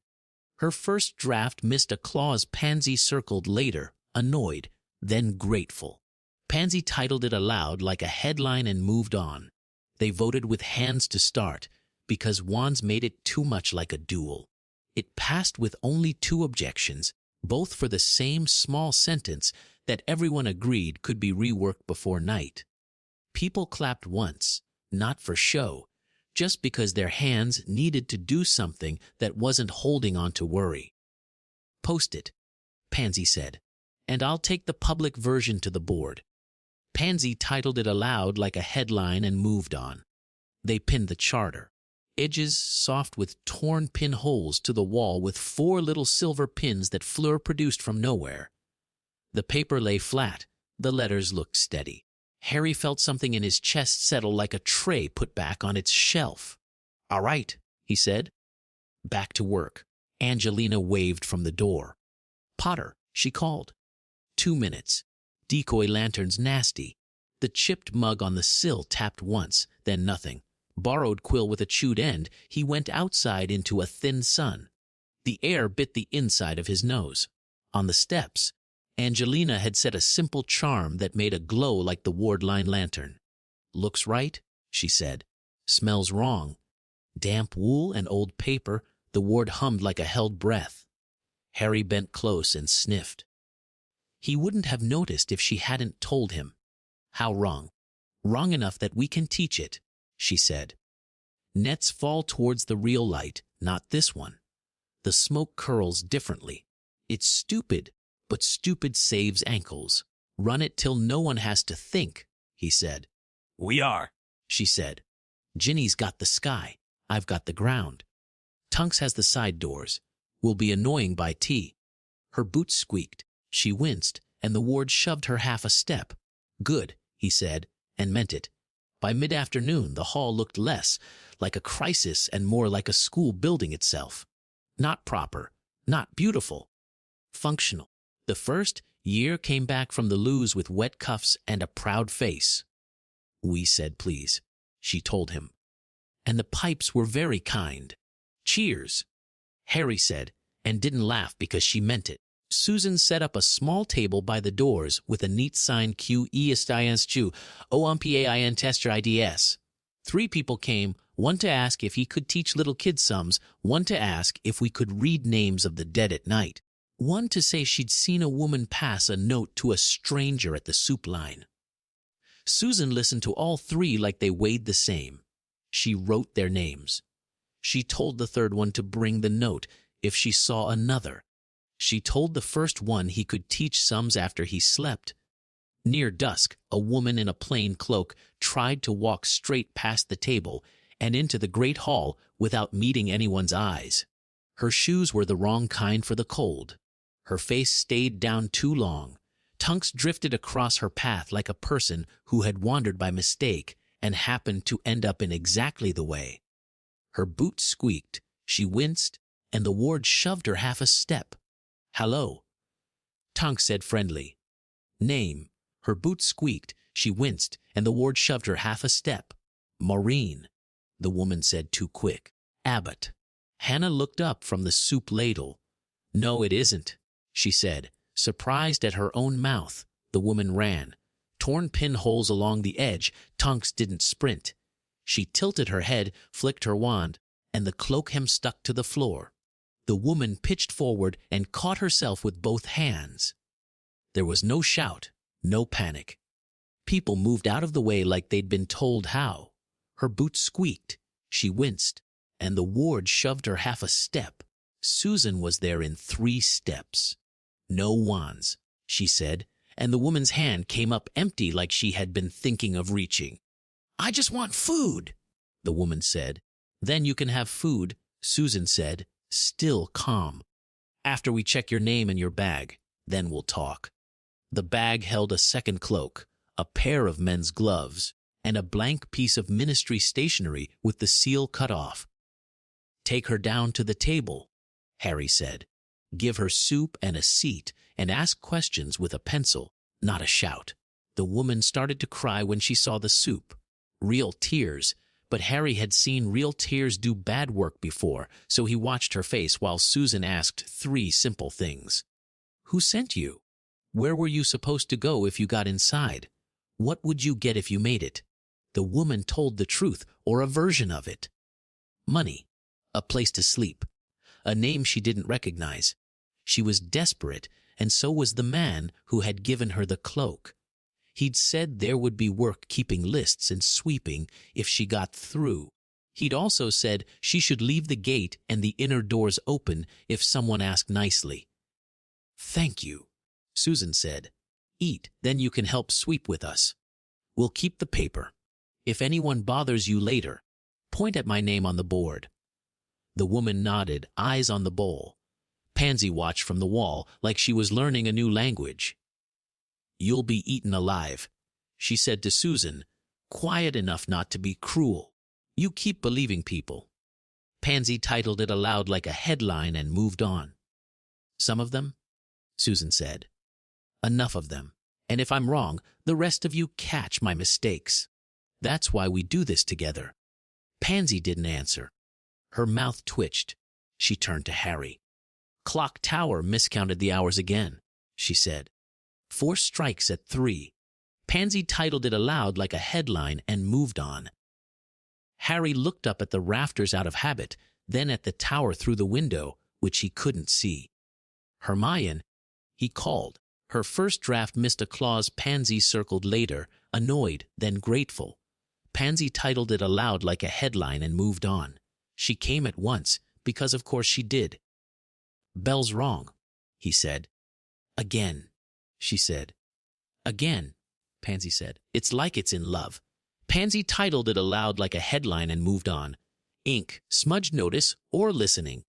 Her first draft missed a clause Pansy circled later, annoyed, then grateful. Pansy titled it aloud like a headline and moved on. They voted with hands to start, because wands made it too much like a duel. It passed with only 2 objections, both for the same small sentence that everyone agreed could be reworked before night. People clapped once, not for show, just because their hands needed to do something that wasn't holding on to worry. Post it, Pansy said, and I'll take the public version to the board. Pansy titled it aloud like a headline and moved on. They pinned the charter. Edges soft with torn pinholes to the wall with 4 little silver pins that Fleur produced from nowhere. The paper lay flat. The letters looked steady. Harry felt something in his chest settle like a tray put back on its shelf. All right, he said. Back to work. Angelina waved from the door. Potter, she called. 2 minutes. Decoy lanterns nasty. The chipped mug on the sill tapped once, then nothing. Borrowed quill with a chewed end, he went outside into a thin sun. The air bit the inside of his nose. On the steps, Angelina had set a simple charm that made a glow like the ward line lantern. Looks right, she said. Smells wrong. Damp wool and old paper, the ward hummed like a held breath. Harry bent close and sniffed. He wouldn't have noticed if she hadn't told him. How wrong? Wrong enough that we can teach it, she said. Nets fall towards the real light, not this one. The smoke curls differently. It's stupid, but stupid saves ankles. Run it till no one has to think, he said. We are, She said. Ginny's got the sky. I've got the ground. Tunks has the side doors. Will be annoying by tea. Her boots squeaked. She winced, and the ward shoved her half a step. Good, he said, and meant it. By mid-afternoon, the hall looked less like a crisis and more like a school building itself. Not proper, not beautiful. Functional. The first year came back from the loos with wet cuffs and a proud face. We said please, she told him. And the pipes were very kind. Cheers, Harry said, and didn't laugh because she meant it. Susan set up a small table by the doors with a neat sign QESTINSCHU OMPAIN Tester IDS. 3 people came, one to ask if he could teach little kids sums, one to ask if we could read names of the dead at night, one to say she'd seen a woman pass a note to a stranger at the soup line. Susan listened to all 3 like they weighed the same. She wrote their names. She told the third one to bring the note if she saw another. She told the first one he could teach sums after he slept. Near dusk, a woman in a plain cloak tried to walk straight past the table and into the great hall without meeting anyone's eyes. Her shoes were the wrong kind for the cold. Her face stayed down too long. Tunks drifted across her path like a person who had wandered by mistake and happened to end up in exactly the way. Her boots squeaked, she winced, and the ward shoved her half a step. Hello, Tunks said friendly. Name. Her boots squeaked, she winced, and the ward shoved her half a step. Maureen, the woman said too quick. Abbott. Hannah looked up from the soup ladle. No, it isn't, she said, surprised at her own mouth. The woman ran. Torn pinholes along the edge. Tunks didn't sprint. She tilted her head, flicked her wand, and the cloak hem stuck to the floor. The woman pitched forward and caught herself with both hands. There was no shout, no panic. People moved out of the way like they'd been told how. Her boots squeaked, she winced, and the ward shoved her half a step. Susan was there in 3 steps. No wands, she said, and the woman's hand came up empty like she had been thinking of reaching. I just want food, the woman said. Then you can have food, Susan said, still calm. After we check your name and your bag, then we'll talk. The bag held a second cloak, a pair of men's gloves, and a blank piece of ministry stationery with the seal cut off. Take her down to the table, Harry said. Give her soup and a seat, and ask questions with a pencil, not a shout. The woman started to cry when she saw the soup. Real tears, but Harry had seen real tears do bad work before, so he watched her face while Susan asked 3 simple things. Who sent you? Where were you supposed to go if you got inside? What would you get if you made it? The woman told the truth, or a version of it. Money, a place to sleep, a name she didn't recognize. She was desperate, and so was the man who had given her the cloak. He'd said there would be work keeping lists and sweeping if she got through. He'd also said she should leave the gate and the inner doors open if someone asked nicely. Thank you, Susan said. Eat, then you can help sweep with us. We'll keep the paper. If anyone bothers you later, point at my name on the board. The woman nodded, eyes on the bowl. Pansy watched from the wall like she was learning a new language. You'll be eaten alive, she said to Susan, quiet enough not to be cruel. You keep believing people. Pansy titled it aloud like a headline and moved on. Some of them, Susan said. Enough of them. And if I'm wrong, the rest of you catch my mistakes. That's why we do this together. Pansy didn't answer. Her mouth twitched. She turned to Harry. Clock tower miscounted the hours again, she said. 4 strikes at 3. Pansy titled it aloud like a headline and moved on. Harry looked up at the rafters out of habit, then at the tower through the window, which he couldn't see. Hermione, he called. Her first draft missed a clause Pansy circled later, annoyed, then grateful. Pansy titled it aloud like a headline and moved on. She came at once, because of course she did. "Bell's wrong," he said. "Again," she said. "Again," Pansy said. "It's like it's in love." Pansy titled it aloud like a headline and moved on. "Ink, smudge notice, or listening,"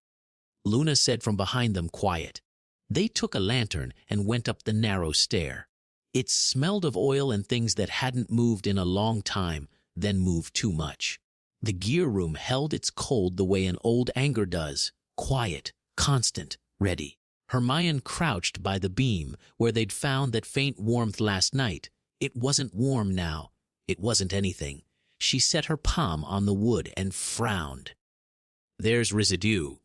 Luna said from behind them, quiet. They took a lantern and went up the narrow stair. It smelled of oil and things that hadn't moved in a long time, then moved too much. The gear room held its cold the way an old anger does, quiet, constant, ready. Hermione crouched by the beam where they'd found that faint warmth last night. It wasn't warm now. It wasn't anything. She set her palm on the wood and frowned. "There's residue,"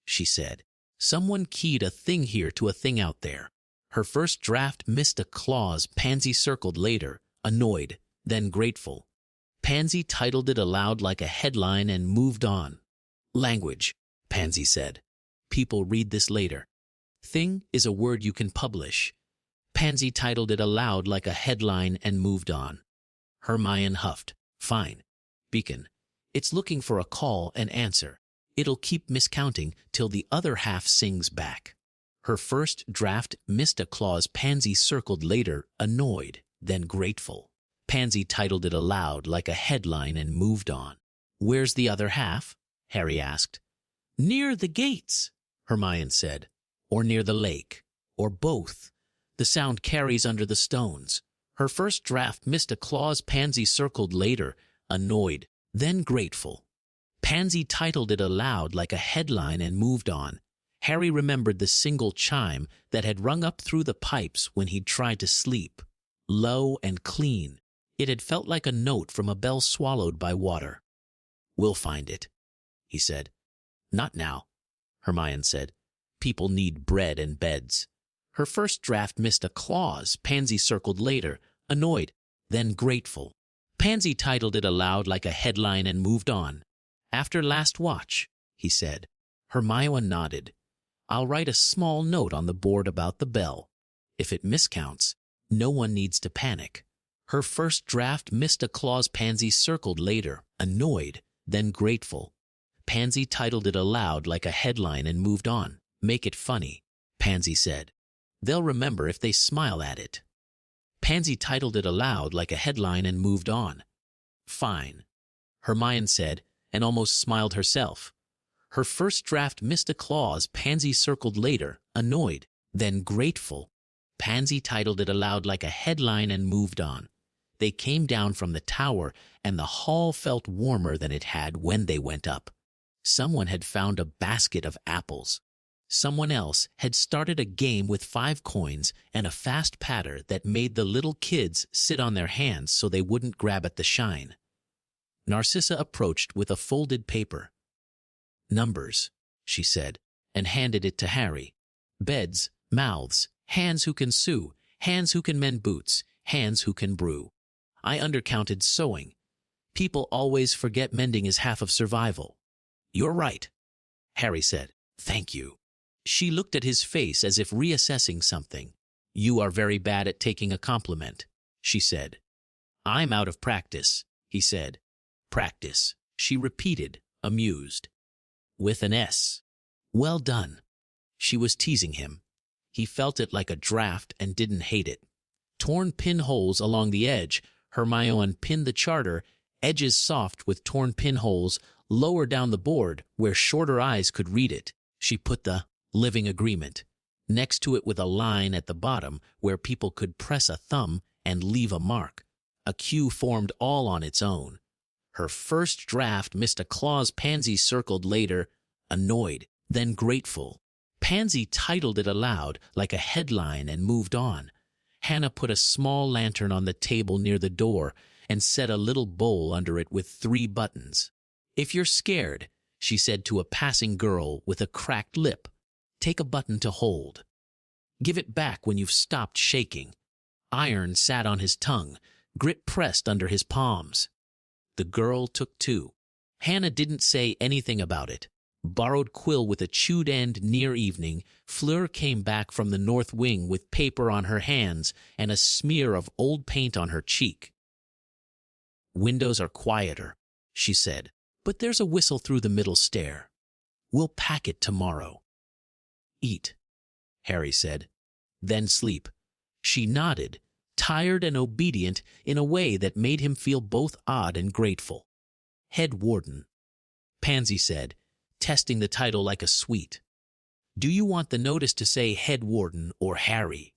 she said. "Someone keyed a thing here to a thing out there." Her first draft missed a clause Pansy circled later, annoyed, then grateful. Pansy titled it aloud like a headline and moved on. "Language," Pansy said. "People read this later." "Thing is a word you can publish." Pansy titled it aloud like a headline and moved on. Hermione huffed. "Fine. Beacon. It's looking for a call and answer. It'll keep miscounting till the other half sings back." Her first draft missed a clause Pansy circled later, annoyed, then grateful. Pansy titled it aloud like a headline and moved on. "Where's the other half?" Harry asked. "Near the gates," Hermione said. "Or near the lake. Or both. The sound carries under the stones." Her first draft missed a clause Pansy circled later, annoyed, then grateful. Pansy titled it aloud like a headline and moved on. Harry remembered the single chime that had rung up through the pipes when he'd tried to sleep. Low and clean. It had felt like a note from a bell swallowed by water. "We'll find it," he said. "Not now," Hermione said. "People need bread and beds." Her first draft missed a clause Pansy circled later, annoyed, then grateful. Pansy titled it aloud like a headline and moved on. "After last watch," he said. Hermione nodded. "I'll write a small note on the board about the bell. If it miscounts, no one needs to panic." Her first draft missed a clause Pansy circled later, annoyed, then grateful. Pansy titled it aloud like a headline and moved on. "Make it funny," Pansy said. "They'll remember if they smile at it." Pansy titled it aloud like a headline and moved on. "Fine," Hermione said, and almost smiled herself. Her first draft missed a clause Pansy circled later, annoyed, then grateful. Pansy titled it aloud like a headline and moved on. They came down from the tower, and the hall felt warmer than it had when they went up. Someone had found a basket of apples. Someone else had started a game with 5 coins and a fast patter that made the little kids sit on their hands so they wouldn't grab at the shine. Narcissa approached with a folded paper. "Numbers," she said, and handed it to Harry. "Beds, mouths, hands who can sew, hands who can mend boots, hands who can brew. I undercounted sewing. People always forget mending is half of survival." "You're right," Harry said. "Thank you." She looked at his face as if reassessing something. "You are very bad at taking a compliment," she said. "I'm out of practice," he said. "Practice," she repeated, amused. "With an S." "Well done." She was teasing him. He felt it like a draft and didn't hate it. Torn pinholes along the edge, Hermione pinned the charter, edges soft with torn pinholes, lower down the board where shorter eyes could read it. She put the living agreement next to it with a line at the bottom where people could press a thumb and leave a mark. A queue formed all on its own. Her first draft missed a clause Pansy circled later, annoyed, then grateful. Pansy titled it aloud like a headline and moved on. Hannah put a small lantern on the table near the door and set a little bowl under it with 3 buttons. "If you're scared," she said to a passing girl with a cracked lip, "take a button to hold. Give it back when you've stopped shaking." Iron sat on his tongue, grit pressed under his palms. The girl took 2. Hannah didn't say anything about it. Borrowed quill with a chewed end near evening, Fleur came back from the north wing with paper on her hands and a smear of old paint on her cheek. Windows are quieter, she said, but there's a whistle through the middle stair. We'll pack it tomorrow. Eat, Harry said, then sleep. She nodded, tired and obedient in a way that made him feel both odd and grateful. Head Warden, Pansy said, testing the title like a sweet. Do you want the notice to say Head Warden or Harry?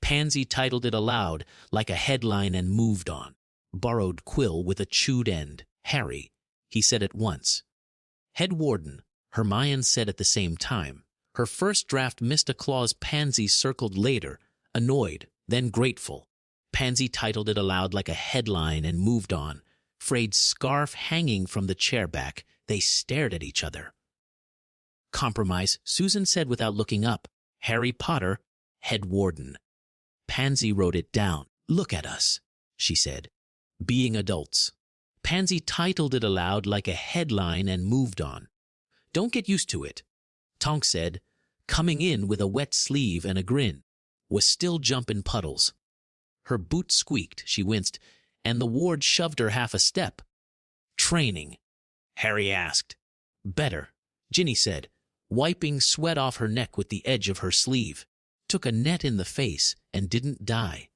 Pansy titled it aloud like a headline and moved on. Borrowed quill with a chewed end. Harry, he said at once. Head Warden, Hermione said at the same time. Her first draft missed a clause Pansy circled later, annoyed, then grateful. Pansy titled it aloud like a headline and moved on. Frayed scarf hanging from the chair back, they stared at each other. Compromise, Susan said without looking up. Harry Potter, Head Warden. Pansy wrote it down. Look at us, she said. Being adults. Pansy titled it aloud like a headline and moved on. Don't get used to it, Tonk said, coming in with a wet sleeve and a grin. Was still jumpin' puddles. Her boot squeaked, she winced, and the ward shoved her half a step. Training, Harry asked. Better, Ginny said, wiping sweat off her neck with the edge of her sleeve. Took a net in the face and didn't die.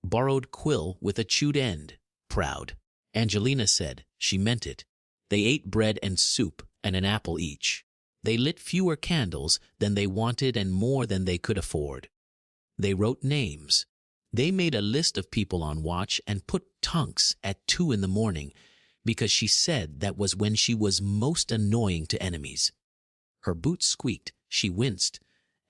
Borrowed quill with a chewed end. Proud. Angelina said. She meant it. They ate bread and soup and an apple each. They lit fewer candles than they wanted and more than they could afford. They wrote names. They made a list of people on watch and put Tonks at 2 in the morning because she said that was when she was most annoying to enemies. Her boots squeaked, she winced,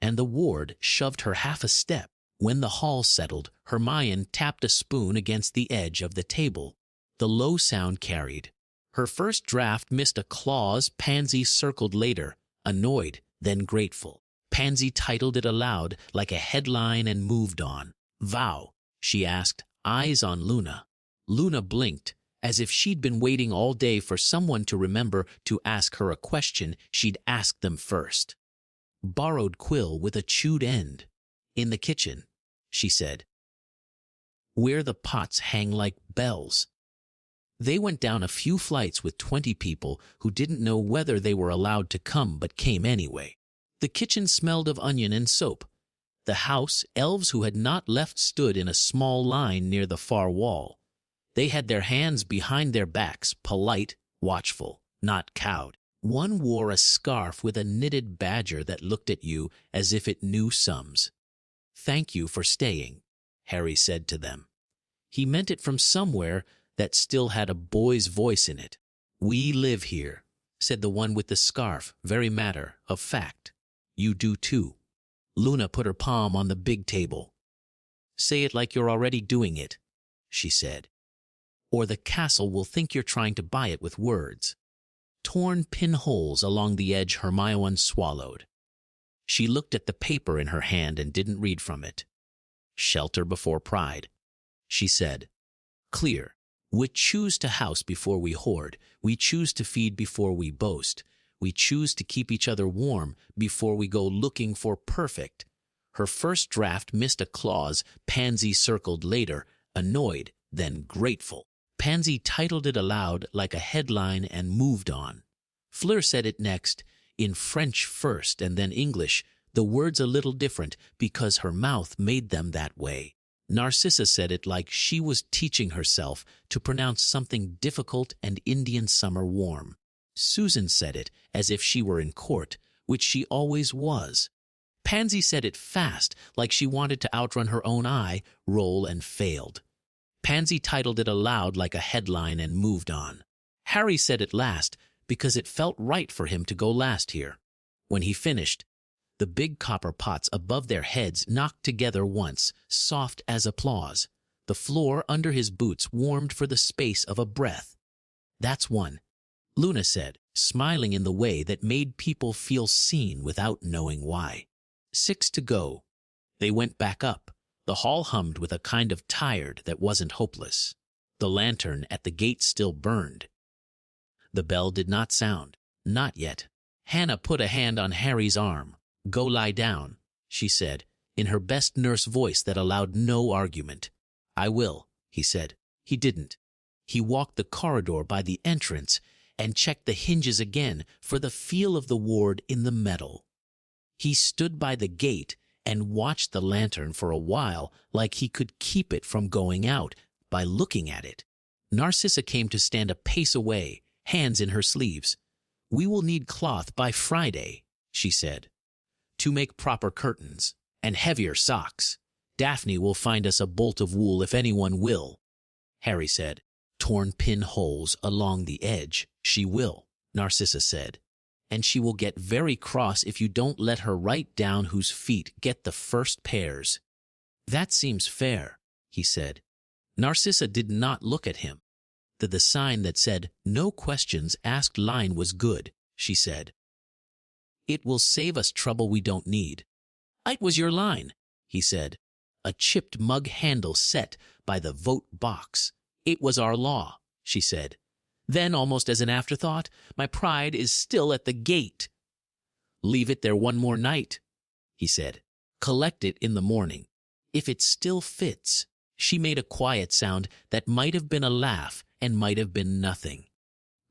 and the ward shoved her half a step. When the hall settled, Hermione tapped a spoon against the edge of the table. The low sound carried. Her first draft missed a clause Pansy circled later, annoyed, then grateful. Pansy titled it aloud like a headline and moved on. Vow, she asked, eyes on Luna. Luna blinked, as if she'd been waiting all day for someone to remember to ask her a question she'd asked them first. Borrowed quill with a chewed end. In the kitchen, she said. Where the pots hang like bells. They went down a few flights with 20 people who didn't know whether they were allowed to come but came anyway. The kitchen smelled of onion and soap. The house, elves who had not left stood in a small line near the far wall. They had their hands behind their backs, polite, watchful, not cowed. One wore a scarf with a knitted badger that looked at you as if it knew sums. Thank you for staying, Harry said to them. He meant it from somewhere that still had a boy's voice in it. We live here, said the one with the scarf, very matter of fact. You do too. Luna put her palm on the big table. Say it like you're already doing it, she said. Or the castle will think you're trying to buy it with words. Torn pinholes along the edge Hermione swallowed. She looked at the paper in her hand and didn't read from it. Shelter before pride, she said. Clear. We choose to house before we hoard. We choose to feed before we boast. We choose to keep each other warm before we go looking for perfect. Her first draft missed a clause Pansy circled later, annoyed, then grateful. Pansy titled it aloud like a headline and moved on. Fleur said it next, in French first and then English, the words a little different because her mouth made them that way. Narcissa said it like she was teaching herself to pronounce something difficult and Indian summer warm. Susan said it as if she were in court, which she always was. Pansy said it fast, like she wanted to outrun her own eye, roll and failed. Pansy titled it aloud like a headline and moved on. Harry said it last because it felt right for him to go last here. When he finished, the big copper pots above their heads knocked together once, soft as applause. The floor under his boots warmed for the space of a breath. That's one, Luna said, smiling in the way that made people feel seen without knowing why. 6 to go. They went back up. The hall hummed with a kind of tired that wasn't hopeless. The lantern at the gate still burned. The bell did not sound. Not yet. Hannah put a hand on Harry's arm. "Go lie down," she said, in her best nurse voice that allowed no argument. "I will," he said. He didn't. He walked the corridor by the entrance and checked the hinges again for the feel of the ward in the metal. He stood by the gate and watched the lantern for a while, like he could keep it from going out by looking at it. Narcissa came to stand a pace away, hands in her sleeves. "We will need cloth by Friday," she said, "to make proper curtains, and heavier socks. Daphne will find us a bolt of wool if anyone will." Harry said, "Torn pinholes along the edge." "She will," Narcissa said, "and she will get very cross if you don't let her write down whose feet get the first pairs." "That seems fair," he said. Narcissa did not look at him. The sign that said, "No questions asked" line was good, she said. "It will save us trouble we don't need." "It was your line," he said. "A chipped mug handle set by the vote box." "It was our law," she said. Then, almost as an afterthought, "My pride is still at the gate." "Leave it there one more night," he said. "Collect it in the morning. If it still fits." She made a quiet sound that might have been a laugh and might have been nothing.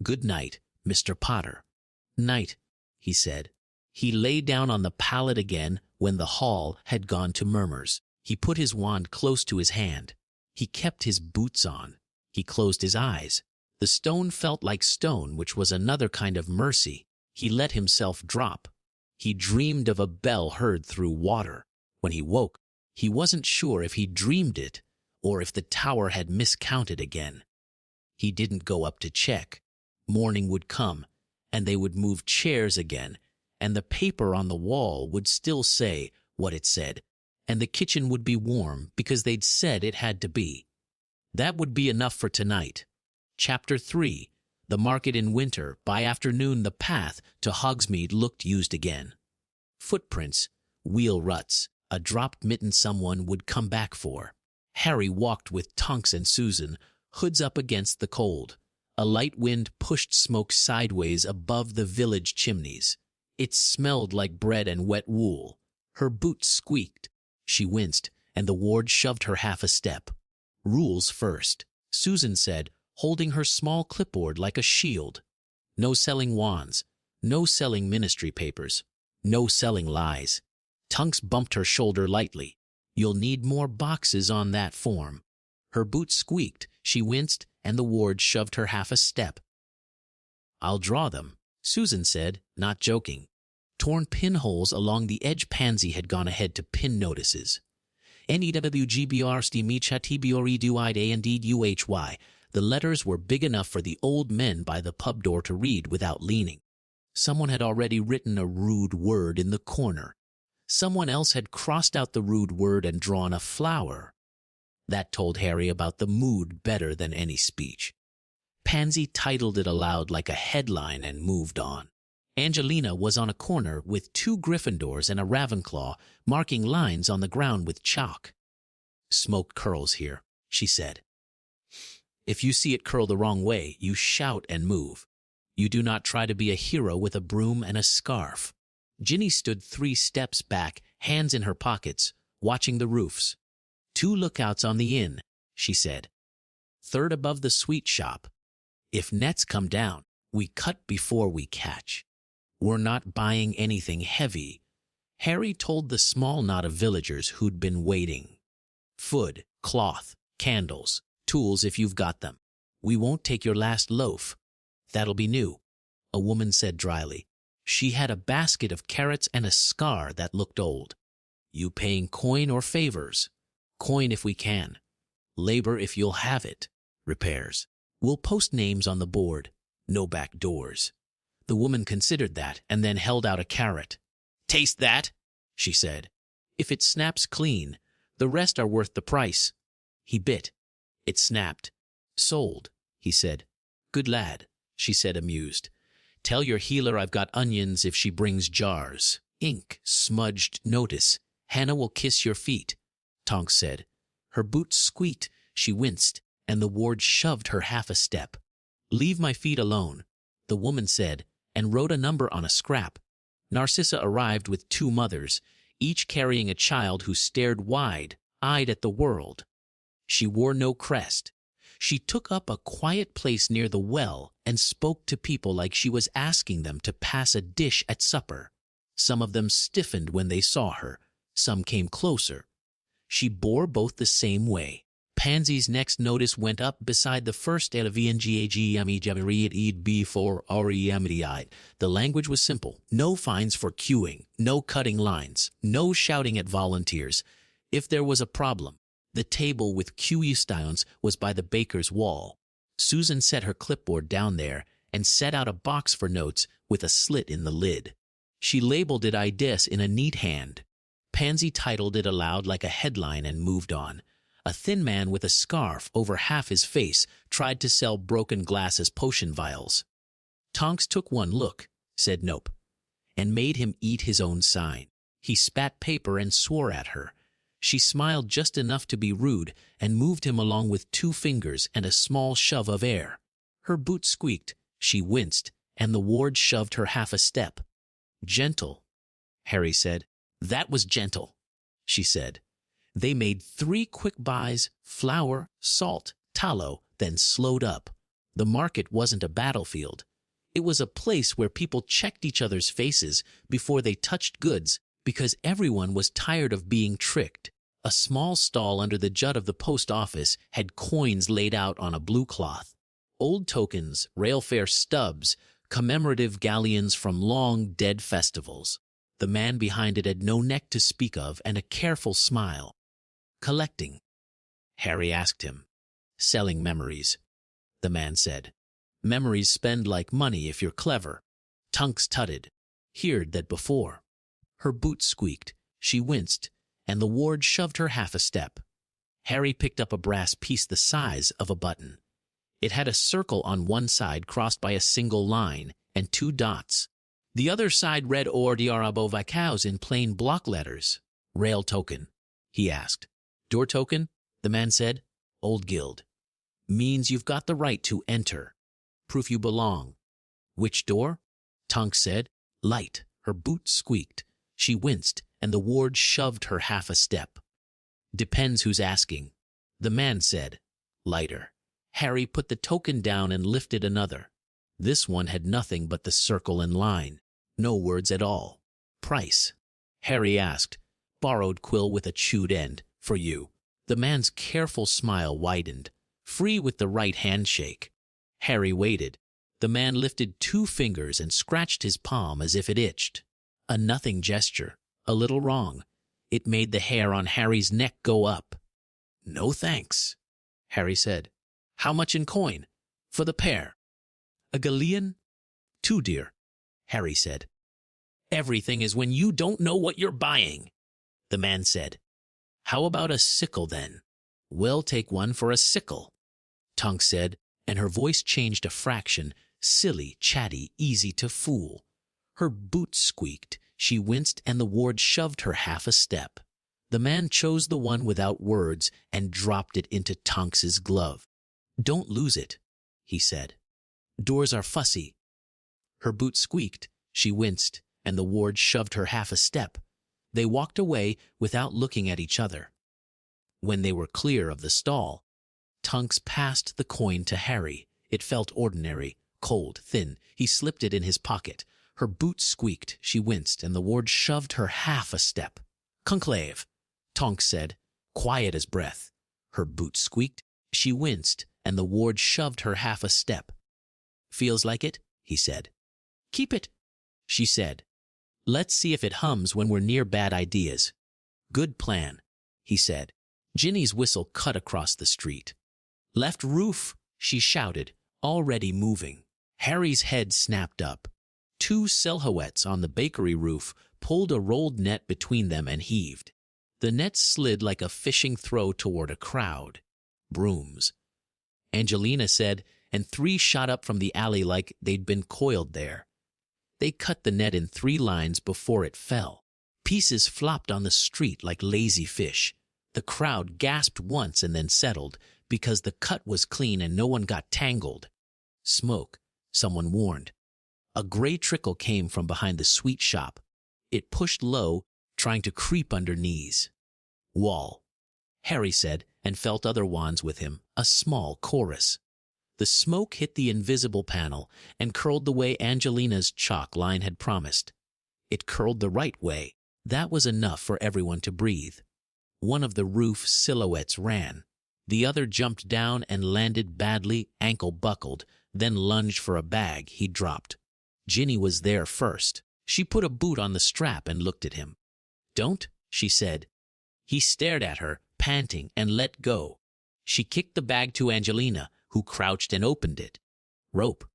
"Good night, Mr. Potter." "Night," he said. He lay down on the pallet again when the hall had gone to murmurs. He put his wand close to his hand. He kept his boots on. He closed his eyes. The stone felt like stone, which was another kind of mercy. He let himself drop. He dreamed of a bell heard through water. When he woke, he wasn't sure if he dreamed it or if the tower had miscounted again. He didn't go up to check. Morning would come, and they would move chairs again, and the paper on the wall would still say what it said, and the kitchen would be warm because they'd said it had to be. That would be enough for tonight. Chapter 3. The market in winter. By afternoon the path to Hogsmeade looked used again. Footprints, wheel ruts, a dropped mitten someone would come back for. Harry walked with Tonks and Susan, hoods up against the cold. A light wind pushed smoke sideways above the village chimneys. It smelled like bread and wet wool. Her boots squeaked. She winced, and the ward shoved her half a step. "Rules first," Susan said, holding her small clipboard like a shield. "No selling wands. No selling ministry papers. No selling lies." Tonks bumped her shoulder lightly. "You'll need more boxes on that form." Her boots squeaked. She winced, and the ward shoved her half a step. "I'll draw them," Susan said, not joking. Torn pinholes along the edge. Pansy had gone ahead to pin notices. NEWGBRSTMECHATBOREDUIDANDUHY. The letters were big enough for the old men by the pub door to read without leaning. Someone had already written a rude word in the corner. Someone else had crossed out the rude word and drawn a flower. That told Harry about the mood better than any speech. Pansy titled it aloud like a headline and moved on. Angelina was on a corner with 2 Gryffindors and a Ravenclaw, marking lines on the ground with chalk. "Smoke curls here," she said. "If you see it curl the wrong way, you shout and move. You do not try to be a hero with a broom and a scarf." Ginny stood 3 steps back, hands in her pockets, watching the roofs. "2 lookouts on the inn," she said. "3rd above the sweet shop. If nets come down, we cut before we catch. We're not buying anything heavy." Harry told the small knot of villagers who'd been waiting. "Food, cloth, candles, tools if you've got them. We won't take your last loaf. That'll be new," a woman said dryly. She had a basket of carrots and a scar that looked old. "You paying coin or favors?" "Coin if we can. Labor if you'll have it. Repairs. We'll post names on the board. No back doors." The woman considered that and then held out a carrot. "Taste that," she said. "If it snaps clean, the rest are worth the price." He bit. It snapped. "Sold," he said. "Good lad," she said, amused. "Tell your healer I've got onions if she brings jars." Ink smudged notice. "Hannah will kiss your feet," Tonks said. Her boots squeaked. She winced, and the ward shoved her half a step. "Leave my feet alone. the woman said, and wrote a number on a scrap. Narcissa arrived with two mothers, each carrying a child who stared wide-eyed at the world. She wore no crest. She took up a quiet place near the well and spoke to people like she was asking them to pass a dish at supper. Some of them stiffened when they saw her. Some came closer. She bore both the same way. Pansy's next notice went up beside the first before REMDI. The language was simple. No fines for queuing, no cutting lines, no shouting at volunteers. If there was a problem, the table with queue stones was by the baker's wall. Susan set her clipboard down there and set out a box for notes with a slit in the lid. She labeled it IDES in a neat hand. Pansy titled it aloud like a headline and moved on. A thin man with a scarf over half his face tried to sell broken glass as potion vials. Tonks took one look, said nope, and made him eat his own sign. He spat paper and swore at her. She smiled just enough to be rude and moved him along with 2 fingers and a small shove of air. Her boot squeaked, she winced, and the ward shoved her half a step. Gentle, Harry said. That was gentle, she said. They made 3 quick buys, flour, salt, tallow, then slowed up. The market wasn't a battlefield. It was a place where people checked each other's faces before they touched goods because everyone was tired of being tricked. A small stall under the jut of the post office had coins laid out on a blue cloth. Old tokens, railfare stubs, commemorative galleons from long dead festivals. The man behind it had no neck to speak of and a careful smile. Collecting? Harry asked him. Selling memories, the man said. Memories spend like money if you're clever. Tunks tutted. Heard that before. Her boot squeaked. She winced, and the ward shoved her half a step. Harry picked up a brass piece the size of a button. It had a circle on one side crossed by a single line and 2 dots. The other side read Ordiarabo Vacaus in plain block letters. Rail token, he asked. Door token, the man said. Old guild. Means you've got the right to enter. Proof you belong. Which door? Tonks said. Light. Her boot squeaked. She winced, and the ward shoved her half a step. Depends who's asking, the man said. Lighter. Harry put the token down and lifted another. This one had nothing but the circle and line. No words at all. Price? Harry asked. Borrowed quill with a chewed end. For you. The man's careful smile widened. Free with the right handshake. Harry waited. The man lifted 2 fingers and scratched his palm as if it itched. A nothing gesture. A little wrong. It made the hair on Harry's neck go up. No thanks, Harry said. How much in coin? For the pair? A galleon? 2, dear, Harry said. Everything is when you don't know what you're buying, the man said. How about a sickle, then? We'll take one for a sickle, Tonks said, and her voice changed a fraction, silly, chatty, easy to fool. Her boot squeaked, she winced, and the ward shoved her half a step. The man chose the one without words and dropped it into Tonks's glove. Don't lose it, he said. Doors are fussy. Her boot squeaked, she winced, and the ward shoved her half a step. They walked away without looking at each other. When they were clear of the stall, Tonks passed the coin to Harry. It felt ordinary, cold, thin. He slipped it in his pocket. Her boot squeaked, she winced, and the ward shoved her half a step. Conclave, Tonks said, quiet as breath. Her boot squeaked, she winced, and the ward shoved her half a step. Feels like it, he said. Keep it, she said. Let's see if it hums when we're near bad ideas. Good plan, he said. Ginny's whistle cut across the street. Left roof, she shouted, already moving. Harry's head snapped up. 2 silhouettes on the bakery roof pulled a rolled net between them and heaved. The net slid like a fishing throw toward a crowd. Brooms, Angelina said, and 3 shot up from the alley like they'd been coiled there. They cut the net in 3 lines before it fell. Pieces flopped on the street like lazy fish. The crowd gasped once and then settled because the cut was clean and no one got tangled. Smoke, someone warned. A gray trickle came from behind the sweet shop. It pushed low, trying to creep under knees. Wall, Harry said, and felt other wands with him, a small chorus. The smoke hit the invisible panel and curled the way Angelina's chalk line had promised. It curled the right way. That was enough for everyone to breathe. One of the roof silhouettes ran. The other jumped down and landed badly, ankle buckled, then lunged for a bag he dropped. Ginny was there first. She put a boot on the strap and looked at him. "Don't," she said. He stared at her, panting, and let go. She kicked the bag to Angelina, who crouched and opened it. Rope.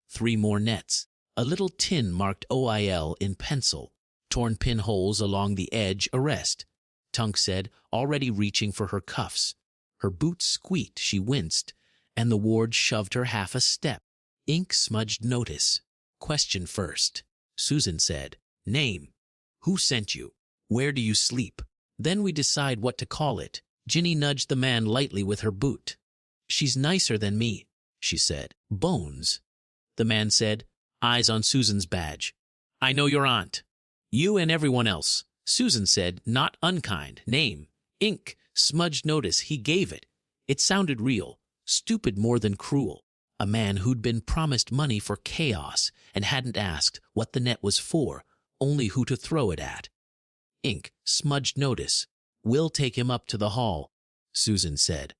3 more nets. A little tin marked OIL in pencil. Torn pinholes along the edge. Arrest, Tunk said, already reaching for her cuffs. Her boots squeaked, she winced, and the ward shoved her half a step. Ink smudged notice. Question first, Susan said. Name. Who sent you? Where do you sleep? Then we decide what to call it. Ginny nudged the man lightly with her boot. She's nicer than me, she said. Bones. The man said, eyes on Susan's badge. I know your aunt. You and everyone else. Susan said, not unkind. Name. Ink. Smudged notice. He gave it. It sounded real. Stupid more than cruel. A man who'd been promised money for chaos and hadn't asked what the net was for, only who to throw it at. Ink. Smudged notice. We'll take him up to the hall, Susan said.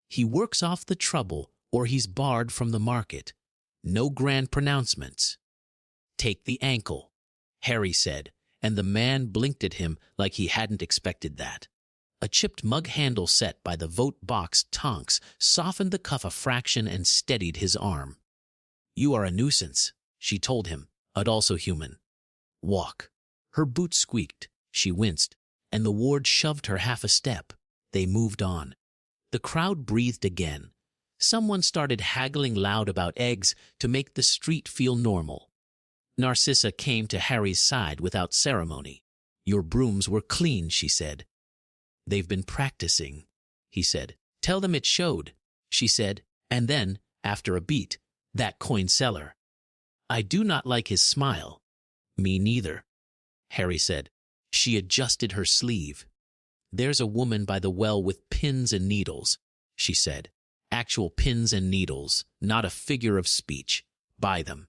He works off the trouble or he's barred from the market. No grand pronouncements. Take the ankle, Harry said, and the man blinked at him like he hadn't expected that. A chipped mug handle set by the vote box Tonks softened the cuff a fraction and steadied his arm. You are a nuisance, she told him, but also human. Walk. Her boots squeaked. She winced, and the ward shoved her half a step. They moved on. The crowd breathed again. Someone started haggling loud about eggs to make the street feel normal. Narcissa came to Harry's side without ceremony. Your brooms were clean, she said. They've been practicing, he said. Tell them it showed, she said, and then, after a beat, that coin seller. I do not like his smile. Me neither, Harry said. She adjusted her sleeve. There's a woman by the well with pins and needles, she said. Actual pins and needles, not a figure of speech. Buy them.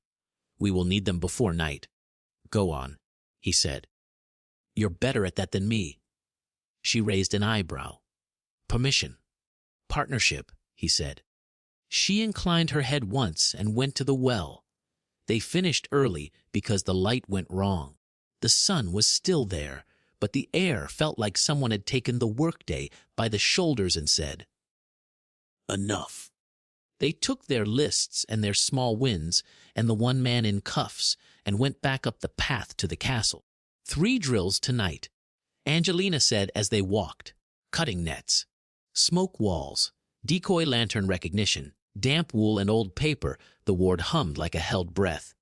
We will need them before night. Go on, he said. You're better at that than me. She raised an eyebrow. Permission. Partnership, he said. She inclined her head once and went to the well. They finished early because the light went wrong. The sun was still there, but the air felt like someone had taken the workday by the shoulders and said, Enough. They took their lists and their small wins and the one man in cuffs and went back up the path to the castle. 3 drills tonight, Angelina said as they walked. Cutting nets, smoke walls, decoy lantern recognition, damp wool and old paper. The ward hummed like a held breath.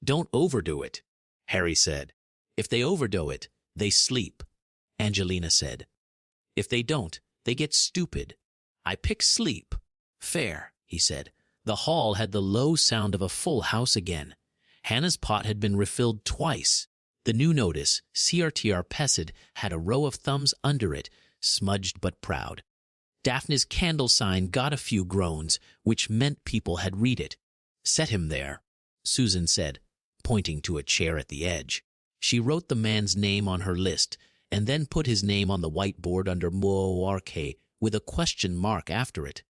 Don't overdo it, Harry said. If they overdo it, they sleep, Angelina said. If they don't, they get stupid. I pick sleep. Fair, he said. The hall had the low sound of a full house again. Hannah's pot had been refilled twice. The new notice, CRTR Pessid, had a row of thumbs under it, smudged but proud. Daphne's candle sign got a few groans, which meant people had read it. Set him there, Susan said, pointing to a chair at the edge. She wrote the man's name on her list, and then put his name on the whiteboard under Moark with a question mark after it.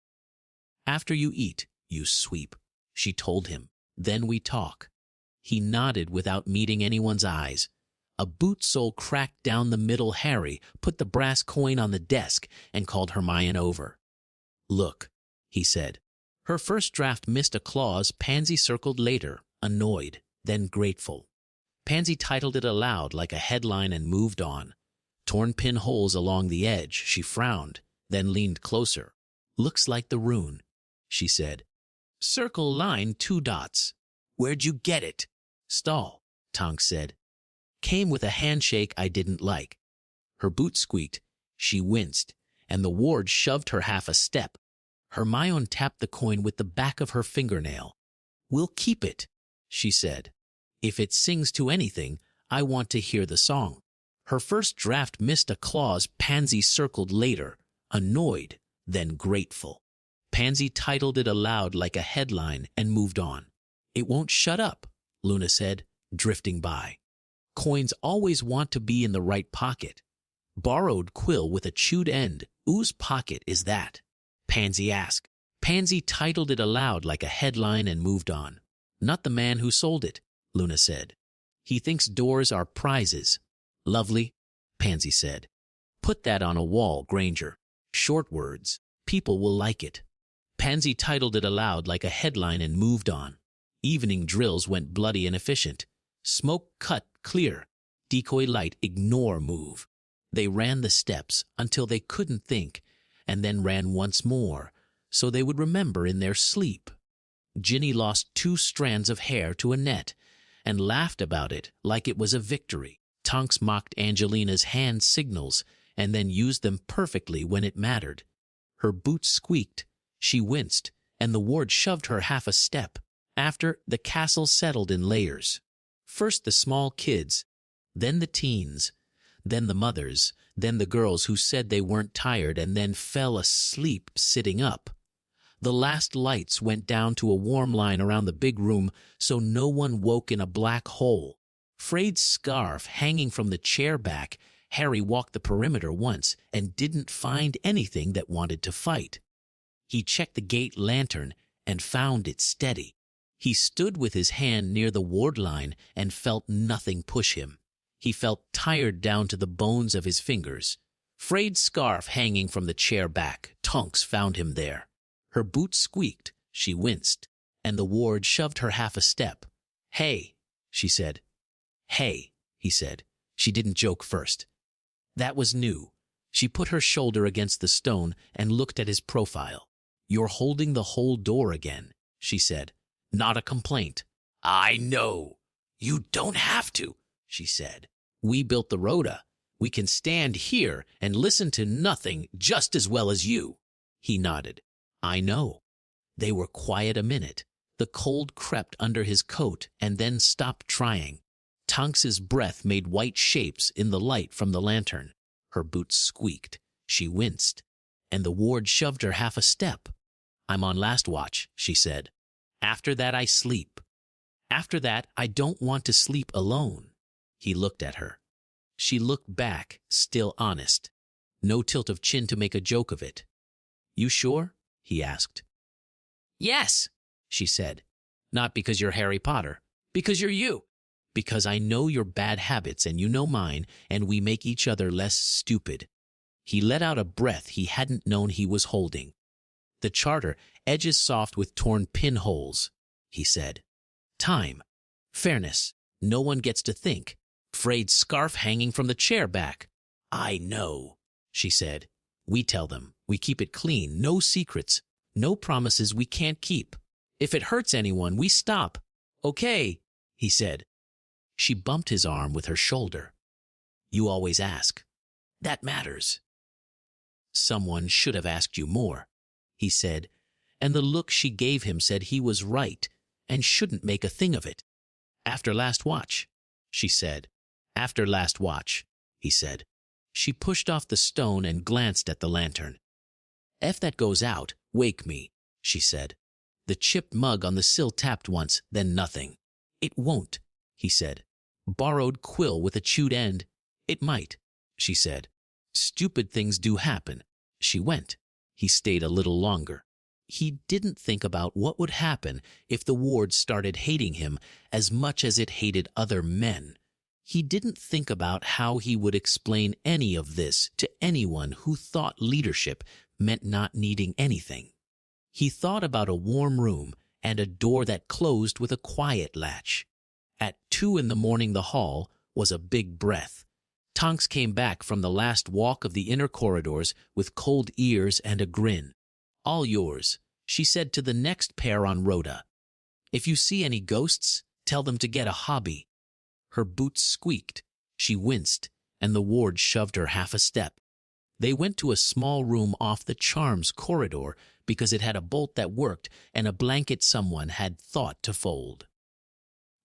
After you eat, you sweep, she told him. Then we talk. He nodded without meeting anyone's eyes. A boot sole cracked down the middle. Harry put the brass coin on the desk and called Hermione over. Look, he said. Her first draft missed a clause. Pansy circled later, annoyed, then grateful. Pansy titled it aloud like a headline and moved on. Torn pinholes along the edge. She frowned, then leaned closer. Looks like the rune, she said. Circle line 2 dots. Where'd you get it? Stall, Tonks said. Came with a handshake I didn't like. Her boot squeaked. She winced, and the ward shoved her half a step. Hermione tapped the coin with the back of her fingernail. We'll keep it, she said. If it sings to anything, I want to hear the song. Her first draft missed a clause Pansy circled later, annoyed, then grateful. Pansy titled it aloud like a headline and moved on. It won't shut up, Luna said, drifting by. Coins always want to be in the right pocket. Borrowed quill with a chewed end. Whose pocket is that? Pansy asked. Pansy titled it aloud like a headline and moved on. Not the man who sold it, Luna said. He thinks doors are prizes. Lovely, Pansy said. Put that on a wall, Granger. Short words. People will like it. Pansy titled it aloud like a headline and moved on. Evening drills went bloody and efficient. Smoke cut clear. Decoy light ignore move. They ran the steps until they couldn't think, and then ran once more, so they would remember in their sleep. Ginny lost 2 strands of hair to a net, and laughed about it like it was a victory. Tonks mocked Angelina's hand signals, and then used them perfectly when it mattered. Her boots squeaked, she winced, and the ward shoved her half a step. After, the castle settled in layers. First the small kids, then the teens, then the mothers, then the girls who said they weren't tired and then fell asleep sitting up. The last lights went down to a warm line around the big room so no one woke in a black hole. Frayed scarf hanging from the chair back, Harry walked the perimeter once and didn't find anything that wanted to fight. He checked the gate lantern and found it steady. He stood with his hand near the ward line and felt nothing push him. He felt tired down to the bones of his fingers. Frayed scarf hanging from the chair back, Tonks found him there. Her boots squeaked, she winced, and the ward shoved her half a step. Hey, she said. Hey, he said. She didn't joke first. That was new. She put her shoulder against the stone and looked at his profile. You're holding the whole door again, she said. Not a complaint. I know. You don't have to, she said. We built the rota. We can stand here and listen to nothing just as well as you. He nodded. I know. They were quiet a minute. The cold crept under his coat and then stopped trying. Tonks's breath made white shapes in the light from the lantern. Her boots squeaked. She winced, and the ward shoved her half a step. I'm on last watch, she said. After that I sleep. After that I don't want to sleep alone. He looked at her. She looked back, still honest. No tilt of chin to make a joke of it. You sure? He asked. Yes, she said. Not because you're Harry Potter. Because you're you. Because I know your bad habits and you know mine, and we make each other less stupid. He let out a breath he hadn't known he was holding. The charter, edges soft with torn pinholes, he said. Time. Fairness. No one gets to think. Frayed scarf hanging from the chair back. I know, she said. We tell them. We keep it clean. No secrets. No promises we can't keep. If it hurts anyone, we stop. Okay, he said. She bumped his arm with her shoulder. You always ask. That matters. Someone should have asked you more, he said, and the look she gave him said he was right and shouldn't make a thing of it. After last watch, she said. After last watch, he said. She pushed off the stone and glanced at the lantern. If that goes out, wake me, she said. The chipped mug on the sill tapped once, then nothing. It won't, he said. Borrowed quill with a chewed end. It might, she said. Stupid things do happen. She went. He stayed a little longer. He didn't think about what would happen if the ward started hating him as much as it hated other men. He didn't think about how he would explain any of this to anyone who thought leadership meant not needing anything. He thought about a warm room and a door that closed with a quiet latch. At 2 in the morning the hall was a big breath. Tonks came back from the last walk of the inner corridors with cold ears and a grin. All yours, she said to the next pair on rota. If you see any ghosts, tell them to get a hobby. Her boots squeaked. She winced, and the ward shoved her half a step. They went to a small room off the charms corridor because it had a bolt that worked and a blanket someone had thought to fold.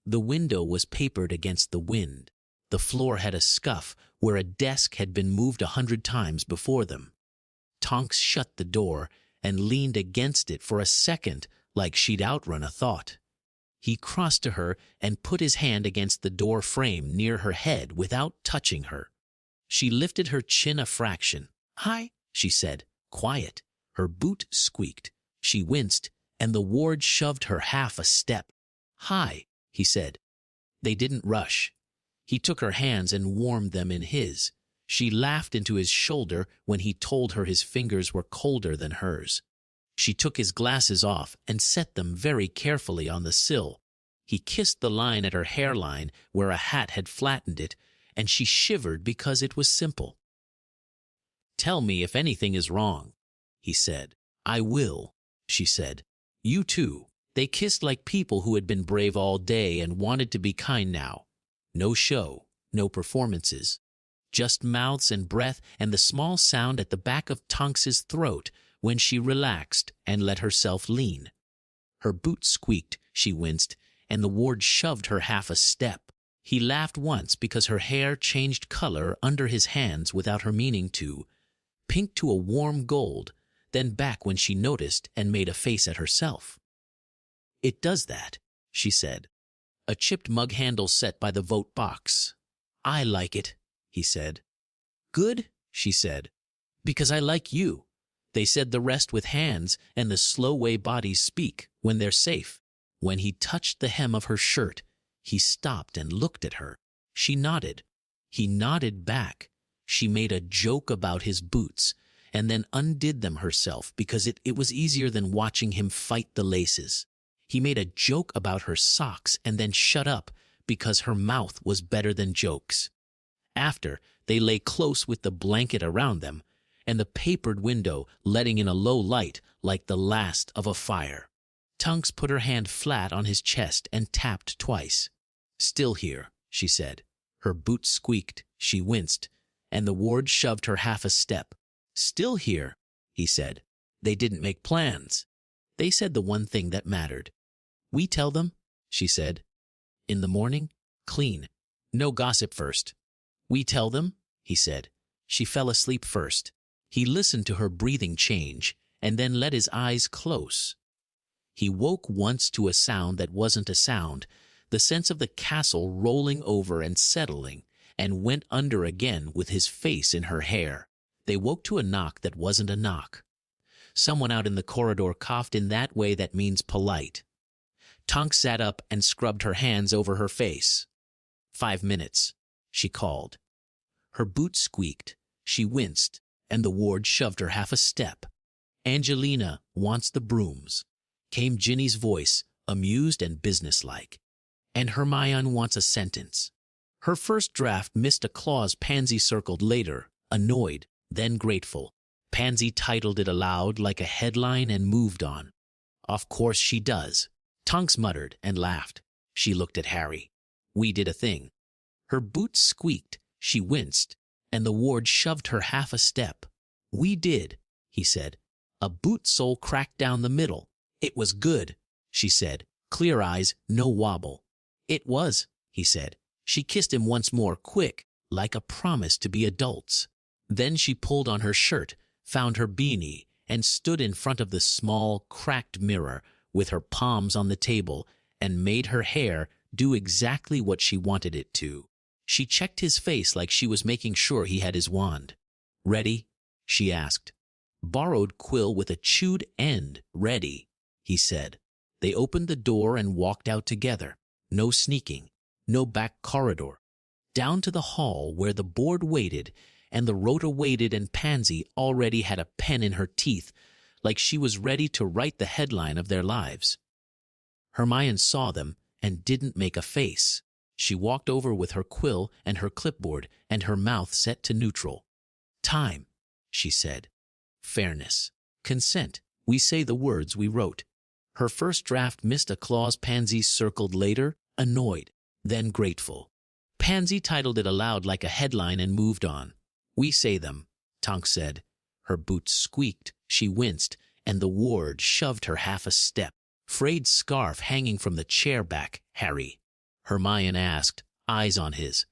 The window was papered against the wind. The floor had a scuff where a desk had been moved 100 times before them. Tonks shut the door and leaned against it for a second like she'd outrun a thought. He crossed to her and put his hand against the door frame near her head without touching her. She lifted her chin a fraction. "Hi," she said. "Quiet." Her boot squeaked. She winced, and the ward shoved her half a step. "Hi," he said. They didn't rush. He took her hands and warmed them in his. She laughed into his shoulder when he told her his fingers were colder than hers. She took his glasses off and set them very carefully on the sill. He kissed the line at her hairline where a hat had flattened it, and she shivered because it was simple. "Tell me if anything is wrong," he said. "I will," she said. "You too." They kissed like people who had been brave all day and wanted to be kind now. No show, no performances. Just mouths and breath and the small sound at the back of Tonks's throat when she relaxed and let herself lean. Her boot squeaked, she winced, and the ward shoved her half a step. He laughed once because her hair changed color under his hands without her meaning to, pink to a warm gold, then back when she noticed and made a face at herself. "It does that," she said. A chipped mug handle set by the vote box. "I like it," he said. "Good," she said. "Because I like you." They said the rest with hands and the slow way bodies speak when they're safe. When he touched the hem of her shirt, he stopped and looked at her. She nodded. He nodded back. She made a joke about his boots and then undid them herself because it was easier than watching him fight the laces. He made a joke about her socks and then shut up because her mouth was better than jokes. After, they lay close with the blanket around them and the papered window letting in a low light like the last of a fire. Tonks put her hand flat on his chest and tapped twice. "Still here," she said. Her boots squeaked, she winced, and the ward shoved her half a step. "Still here," he said. They didn't make plans. They said the one thing that mattered. "We tell them," she said. "In the morning, clean. No gossip first." "We tell them," he said. She fell asleep first. He listened to her breathing change and then let his eyes close. He woke once to a sound that wasn't a sound, the sense of the castle rolling over and settling, and went under again with his face in her hair. They woke to a knock that wasn't a knock. Someone out in the corridor coughed in that way that means polite. Tonks sat up and scrubbed her hands over her face. 5 minutes, she called. Her boots squeaked, she winced, and the ward shoved her half a step. "Angelina wants the brooms," came Ginny's voice, amused and businesslike. "And Hermione wants a sentence." Her first draft missed a clause Pansy circled later, annoyed, then grateful. Pansy titled it aloud like a headline and moved on. "Of course she does." Tonks muttered and laughed. She looked at Harry. "We did a thing." Her boots squeaked, she winced, and the ward shoved her half a step. "We did," he said. A boot sole cracked down the middle. "It was good," she said. Clear eyes, no wobble. "It was," he said. She kissed him once more, quick, like a promise to be adults. Then she pulled on her shirt, found her beanie, and stood in front of the small, cracked mirror with her palms on the table and made her hair do exactly what she wanted it to. She checked his face like she was making sure he had his wand. "Ready?" she asked. Borrowed quill with a chewed end. "Ready," he said. They opened the door and walked out together. No sneaking, no back corridor. Down to the hall where the board waited, and the Rhoda waited, and Pansy already had a pen in her teeth, like she was ready to write the headline of their lives. Hermione saw them and didn't make a face. She walked over with her quill and her clipboard and her mouth set to neutral. "Time," she said. "Fairness. Consent. We say the words we wrote." Her first draft missed a clause Pansy circled later, annoyed, then grateful. Pansy titled it aloud like a headline and moved on. "We say them," Tonks said. Her boots squeaked, she winced, and the ward shoved her half a step. "Frayed scarf hanging from the chair back, Harry." Hermione asked, eyes on his.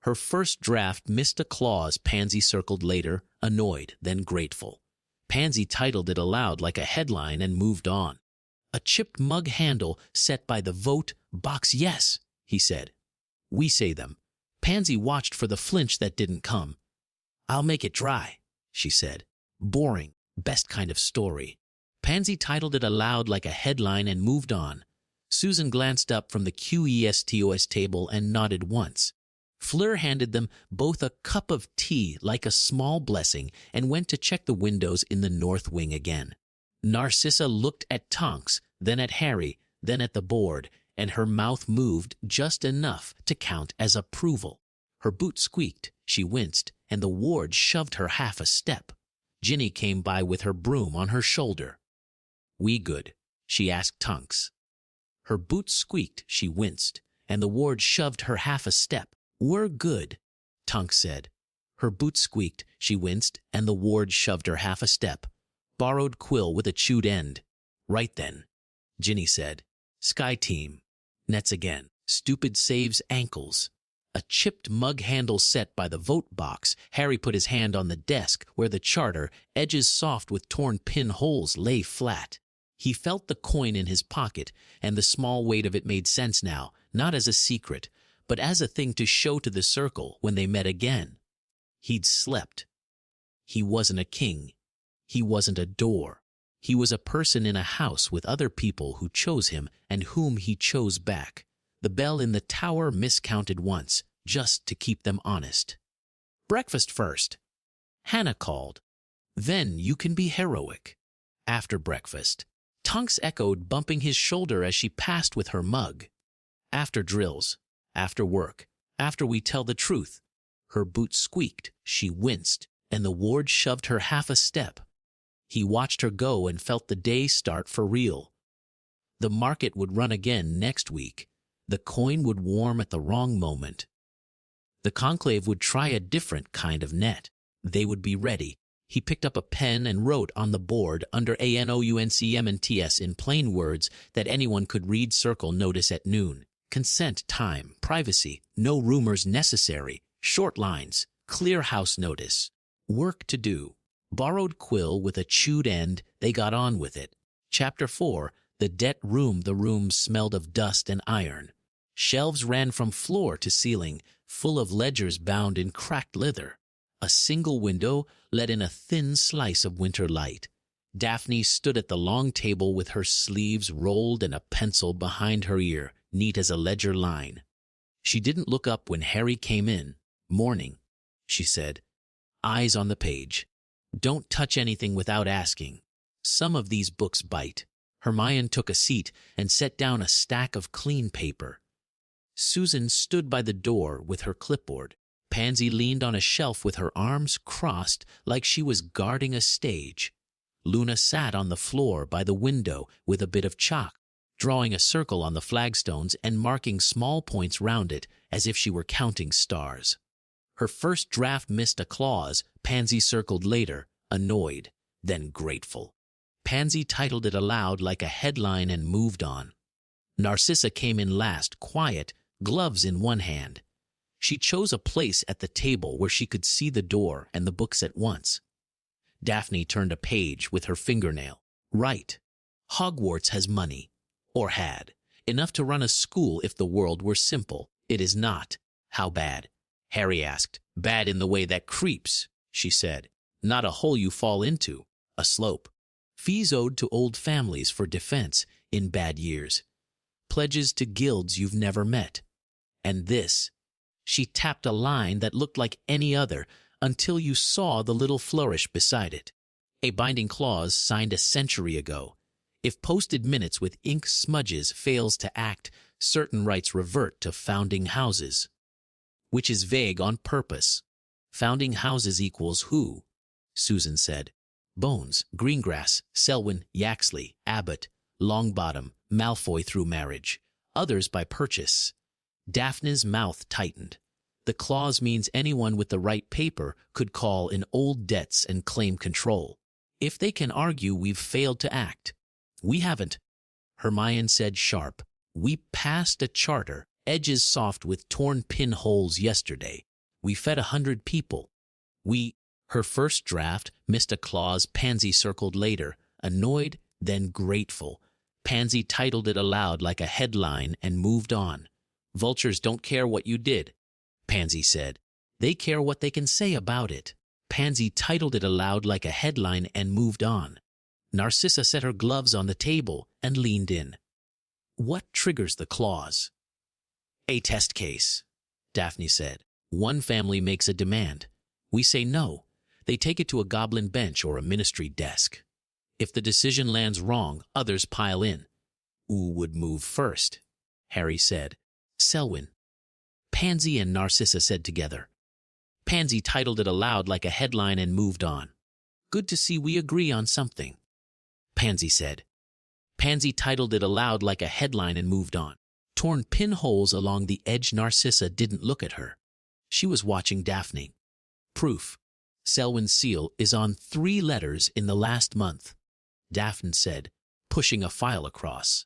Her first draft missed a clause Pansy circled later, annoyed, then grateful. Pansy titled it aloud like a headline and moved on. A chipped mug handle set by the vote box. Yes, he said. We say them. Pansy watched for the flinch that didn't come. I'll make it dry, she said. Boring, best kind of story. Pansy titled it aloud like a headline and moved on. Susan glanced up from the QESTOS table and nodded once. Fleur handed them both a cup of tea like a small blessing and went to check the windows in the north wing again. Narcissa looked at Tonks, then at Harry, then at the board, and her mouth moved just enough to count as approval. Her boot squeaked, she winced, and the ward shoved her half a step. Ginny came by with her broom on her shoulder. We good? She asked Tonks. Her boot squeaked, she winced, and the ward shoved her half a step. We're good, Tonks said. Her boot squeaked, she winced, and the ward shoved her half a step. Borrowed quill with a chewed end. Right then, Ginny said. Sky team. Nets again. Stupid saves ankles. A chipped mug handle set by the vote box. Harry put his hand on the desk where the charter, edges soft with torn pinholes, lay flat. He felt the coin in his pocket, and the small weight of it made sense now, not as a secret, but as a thing to show to the circle when they met again. He'd slept. He wasn't a king. He wasn't a door. He was a person in a house with other people who chose him and whom he chose back. The bell in the tower miscounted once, just to keep them honest. Breakfast first. Hannah called. Then you can be heroic. After breakfast. Tonks echoed, bumping his shoulder as she passed with her mug. After drills. After work. After we tell the truth. Her boot squeaked, she winced, and the ward shoved her half a step. He watched her go and felt the day start for real. The market would run again next week. The coin would warm at the wrong moment. The conclave would try a different kind of net. They would be ready. He picked up a pen and wrote on the board under ANOUNCMNTS in plain words that anyone could read. Circle notice at noon. Consent time, privacy, no rumors necessary, short lines, clear house notice. Work to do. Borrowed quill with a chewed end, they got on with it. Chapter 4, the debt room. The room smelled of dust and iron. Shelves ran from floor to ceiling, full of ledgers bound in cracked leather. A single window let in a thin slice of winter light. Daphne stood at the long table with her sleeves rolled and a pencil behind her ear, neat as a ledger line. She didn't look up when Harry came in. Morning, she said. Eyes on the page. Don't touch anything without asking. Some of these books bite. Hermione took a seat and set down a stack of clean paper. Susan stood by the door with her clipboard. Pansy leaned on a shelf with her arms crossed like she was guarding a stage. Luna sat on the floor by the window with a bit of chalk, drawing a circle on the flagstones and marking small points round it as if she were counting stars. Her first draft missed a clause. Pansy circled later, annoyed, then grateful. Pansy titled it aloud like a headline and moved on. Narcissa came in last, quiet, gloves in one hand. She chose a place at the table where she could see the door and the books at once. Daphne turned a page with her fingernail. Right. Hogwarts has money. Or had. Enough to run a school if the world were simple. It is not. How bad? Harry asked. Bad in the way that creeps, she said. Not a hole you fall into. A slope. Fees owed to old families for defense in bad years. Pledges to guilds you've never met. And this. She tapped a line that looked like any other until you saw the little flourish beside it. A binding clause signed a century ago. If posted minutes with ink smudges fails to act, certain rights revert to founding houses. Which is vague on purpose. Founding houses equals who? Susan said. Bones, Greengrass, Selwyn, Yaxley, Abbott, Longbottom, Malfoy through marriage. Others by purchase. Daphne's mouth tightened. The clause means anyone with the right paper could call in old debts and claim control. If they can argue we've failed to act. We haven't. Hermione said sharp. We passed a charter, edges soft with torn pinholes yesterday. We fed 100 people. Her first draft missed a clause Pansy circled later, annoyed, then grateful. Pansy titled it aloud like a headline and moved on. Vultures don't care what you did, Pansy said. They care what they can say about it. Pansy titled it aloud like a headline and moved on. Narcissa set her gloves on the table and leaned in. What triggers the clause? A test case, Daphne said. One family makes a demand. We say no. They take it to a goblin bench or a ministry desk. If the decision lands wrong, others pile in. Who would move first? Harry said. Selwyn. Pansy and Narcissa said together. Pansy titled it aloud like a headline and moved on. Good to see we agree on something, Pansy said. Pansy titled it aloud like a headline and moved on. Torn pinholes along the edge. Narcissa didn't look at her. She was watching Daphne. Proof. Selwyn's seal is on 3 letters in the last month, Daphne said, pushing a file across.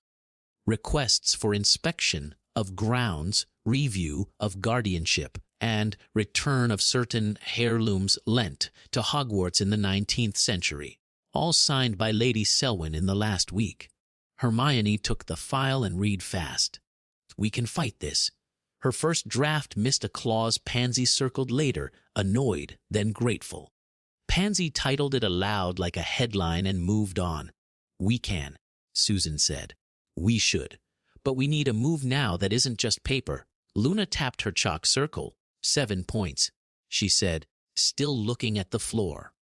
Requests for inspection of grounds, review of guardianship, and return of certain heirlooms lent to Hogwarts in the 19th century, all signed by Lady Selwyn in the last week. Hermione took the file and read fast. We can fight this. Her first draft missed a clause Pansy circled later, annoyed, then grateful. Pansy titled it aloud like a headline and moved on. We can, Susan said. We should. But we need a move now that isn't just paper. Luna tapped her chalk circle. 7 points, she said, still looking at the floor.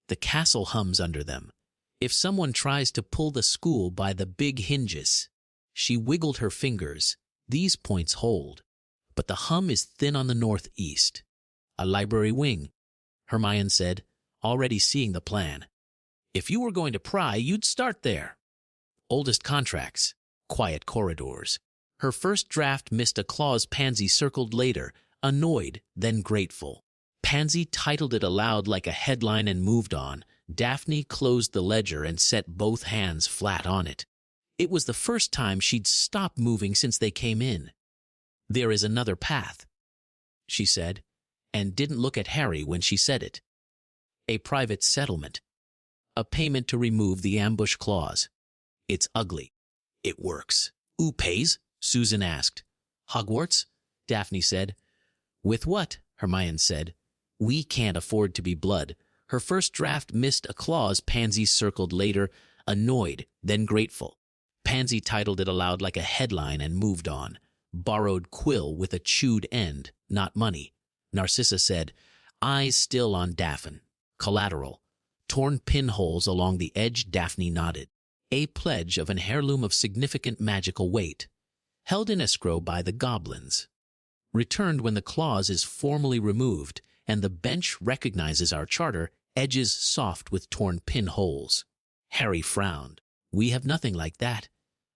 The castle hums under them. If someone tries to pull the school by the big hinges. She wiggled her fingers. These points hold. But the hum is thin on the northeast. A library wing, Hermione said, already seeing the plan. If you were going to pry, you'd start there. Oldest contracts, quiet corridors. Her first draft missed a clause Pansy circled later, annoyed, then grateful. Pansy titled it aloud like a headline and moved on. Daphne closed the ledger and set both hands flat on it. It was the first time she'd stopped moving since they came in. There is another path, she said, and didn't look at Harry when she said it. A private settlement. A payment to remove the ambush clause. It's ugly. It works. Who pays? Susan asked. Hogwarts, Daphne said. With what? Hermione said. We can't afford to be blood. Her first draft missed a clause Pansy circled later, annoyed, then grateful. Pansy titled it aloud like a headline and moved on. Borrowed quill with a chewed end, not money. Narcissa said, eyes still on Daphne. Collateral. Torn pinholes along the edge. Daphne nodded. A pledge of an heirloom of significant magical weight. Held in escrow by the goblins. Returned when the clause is formally removed and the bench recognizes our charter, edges soft with torn pinholes. Harry frowned. We have nothing like that.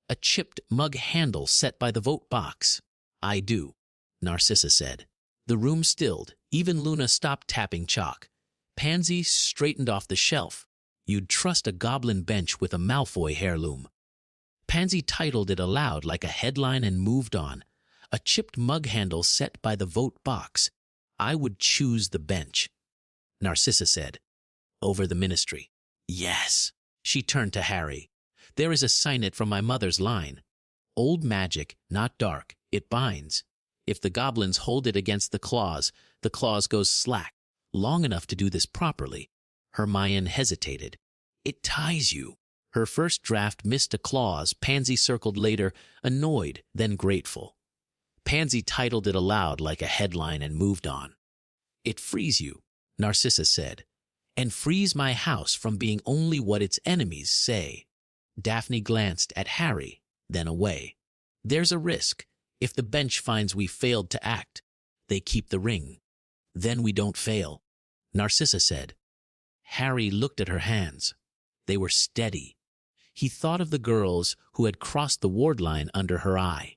A chipped mug handle set by the vote box. I do, Narcissa said. The room stilled. Even Luna stopped tapping chalk. Pansy straightened off the shelf. You'd trust a goblin bench with a Malfoy heirloom. Pansy titled it aloud like a headline and moved on. A chipped mug handle set by the vote box. I would choose the bench, Narcissa said. Over the ministry. Yes. She turned to Harry. There is a signet from my mother's line. Old magic, not dark. It binds. If the goblins hold it against the claws goes slack. Long enough to do this properly. Hermione hesitated. It ties you. Her first draft missed a clause Pansy circled later, annoyed, then grateful. Pansy titled it aloud like a headline and moved on. It frees you, Narcissa said, and frees my house from being only what its enemies say. Daphne glanced at Harry, then away. There's a risk. If the bench finds we failed to act, they keep the ring. Then we don't fail, Narcissa said. Harry looked at her hands. They were steady. He thought of the girls who had crossed the ward line under her eye.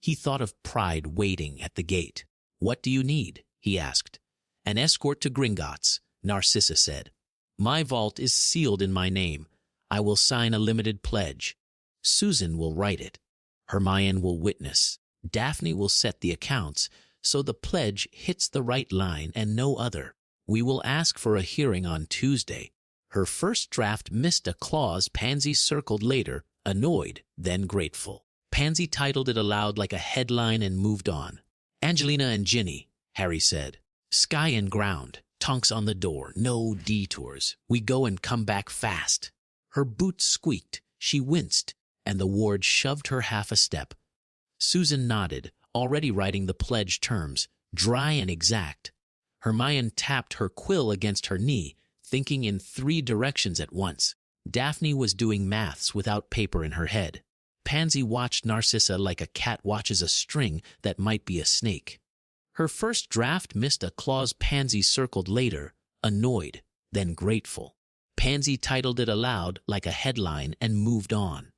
He thought of Pride waiting at the gate. What do you need? He asked. An escort to Gringotts, Narcissa said. My vault is sealed in my name. I will sign a limited pledge. Susan will write it. Hermione will witness. Daphne will set the accounts, so the pledge hits the right line and no other. We will ask for a hearing on Tuesday. Her first draft missed a clause Pansy circled later, annoyed, then grateful. Pansy titled it aloud like a headline and moved on. Angelina and Ginny, Harry said. Sky and ground, Tonks on the door, no detours. We go and come back fast. Her boots squeaked, she winced, and the ward shoved her half a step. Susan nodded, already writing the pledge terms, dry and exact. Hermione tapped her quill against her knee, thinking in 3 directions at once. Daphne was doing maths without paper in her head. Pansy watched Narcissa like a cat watches a string that might be a snake. Her first draft missed a clause Pansy circled later, annoyed, then grateful. Pansy titled it aloud like a headline and moved on.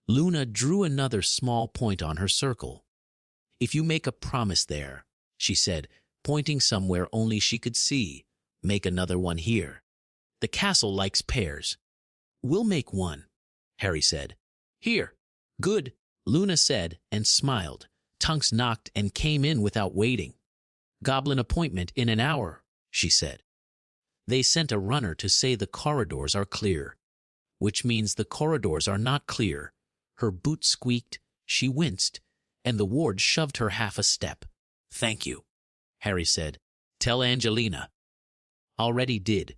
Luna drew another small point on her circle. If you make a promise there, she said, pointing somewhere only she could see, make another one here. The castle likes pairs. We'll make one, Harry said. Here. Good, Luna said and smiled. Tonks knocked and came in without waiting. Goblin appointment in an hour, she said. They sent a runner to say the corridors are clear, which means the corridors are not clear. Her boot squeaked, she winced, and the ward shoved her half a step. Thank you, Harry said. Tell Angelina. Already did,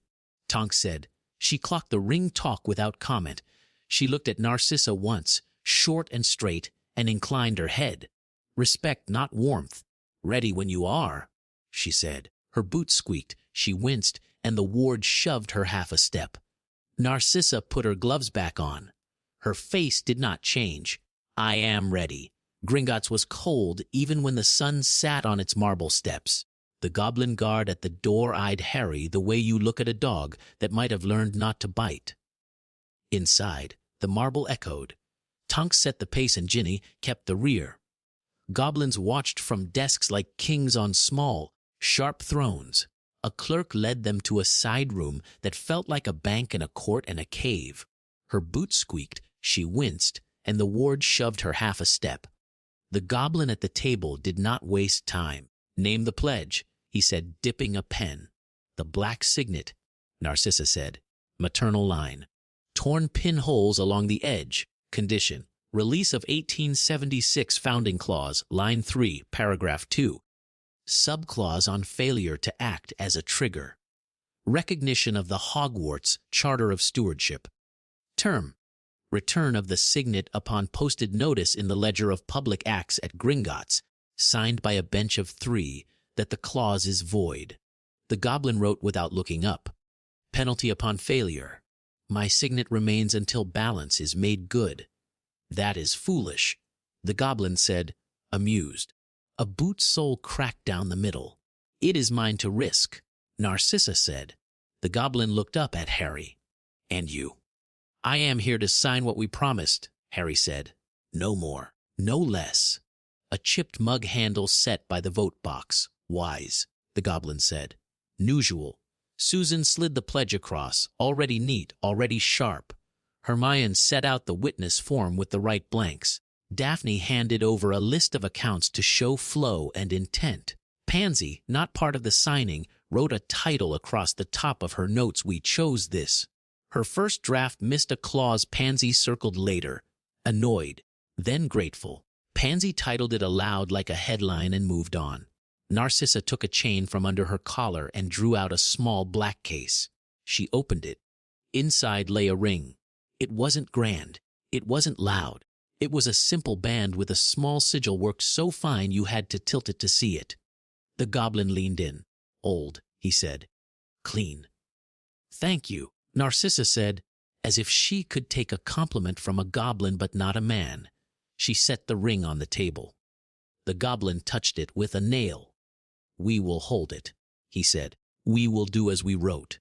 Tonks said. She clocked the ring talk without comment. She looked at Narcissa once, short and straight, and inclined her head. Respect, not warmth. Ready when you are, she said. Her boot squeaked, she winced, and the ward shoved her half a step. Narcissa put her gloves back on. Her face did not change. I am ready. Gringotts was cold even when the sun sat on its marble steps. The goblin guard at the door eyed Harry the way you look at a dog that might have learned not to bite. Inside, the marble echoed. Tonks set the pace and Ginny kept the rear. Goblins watched from desks like kings on small, sharp thrones. A clerk led them to a side room that felt like a bank and a court and a cave. Her boot squeaked, she winced, and the ward shoved her half a step. The goblin at the table did not waste time. Name the pledge, he said, dipping a pen. The black signet, Narcissa said. Maternal line. Torn pinholes along the edge. Condition. Release of 1876 founding clause, line 3, paragraph 2. Subclause on failure to act as a trigger. Recognition of the Hogwarts Charter of Stewardship. Term. Return of the signet upon posted notice in the Ledger of Public Acts at Gringotts, signed by a bench of 3, that the clause is void. The goblin wrote without looking up. Penalty upon failure. My signet remains until balance is made good. That is foolish, the goblin said, amused. A boot sole cracked down the middle. It is mine to risk, Narcissa said. The goblin looked up at Harry. And you? I am here to sign what we promised, Harry said. No more, no less. A chipped mug handle set by the vote box. Wise, the goblin said. Usual. Susan slid the pledge across, already neat, already sharp. Hermione set out the witness form with the right blanks. Daphne handed over a list of accounts to show flow and intent. Pansy, not part of the signing, wrote a title across the top of her notes. We chose this. Her first draft missed a clause Pansy circled later. Annoyed, then grateful. Pansy titled it aloud like a headline and moved on. Narcissa took a chain from under her collar and drew out a small black case. She opened it. Inside lay a ring. It wasn't grand. It wasn't loud. It was a simple band with a small sigil worked so fine you had to tilt it to see it. The goblin leaned in. Old, he said. Clean. Thank you, Narcissa said, as if she could take a compliment from a goblin but not a man. She set the ring on the table. The goblin touched it with a nail. We will hold it, he said. We will do as we wrote.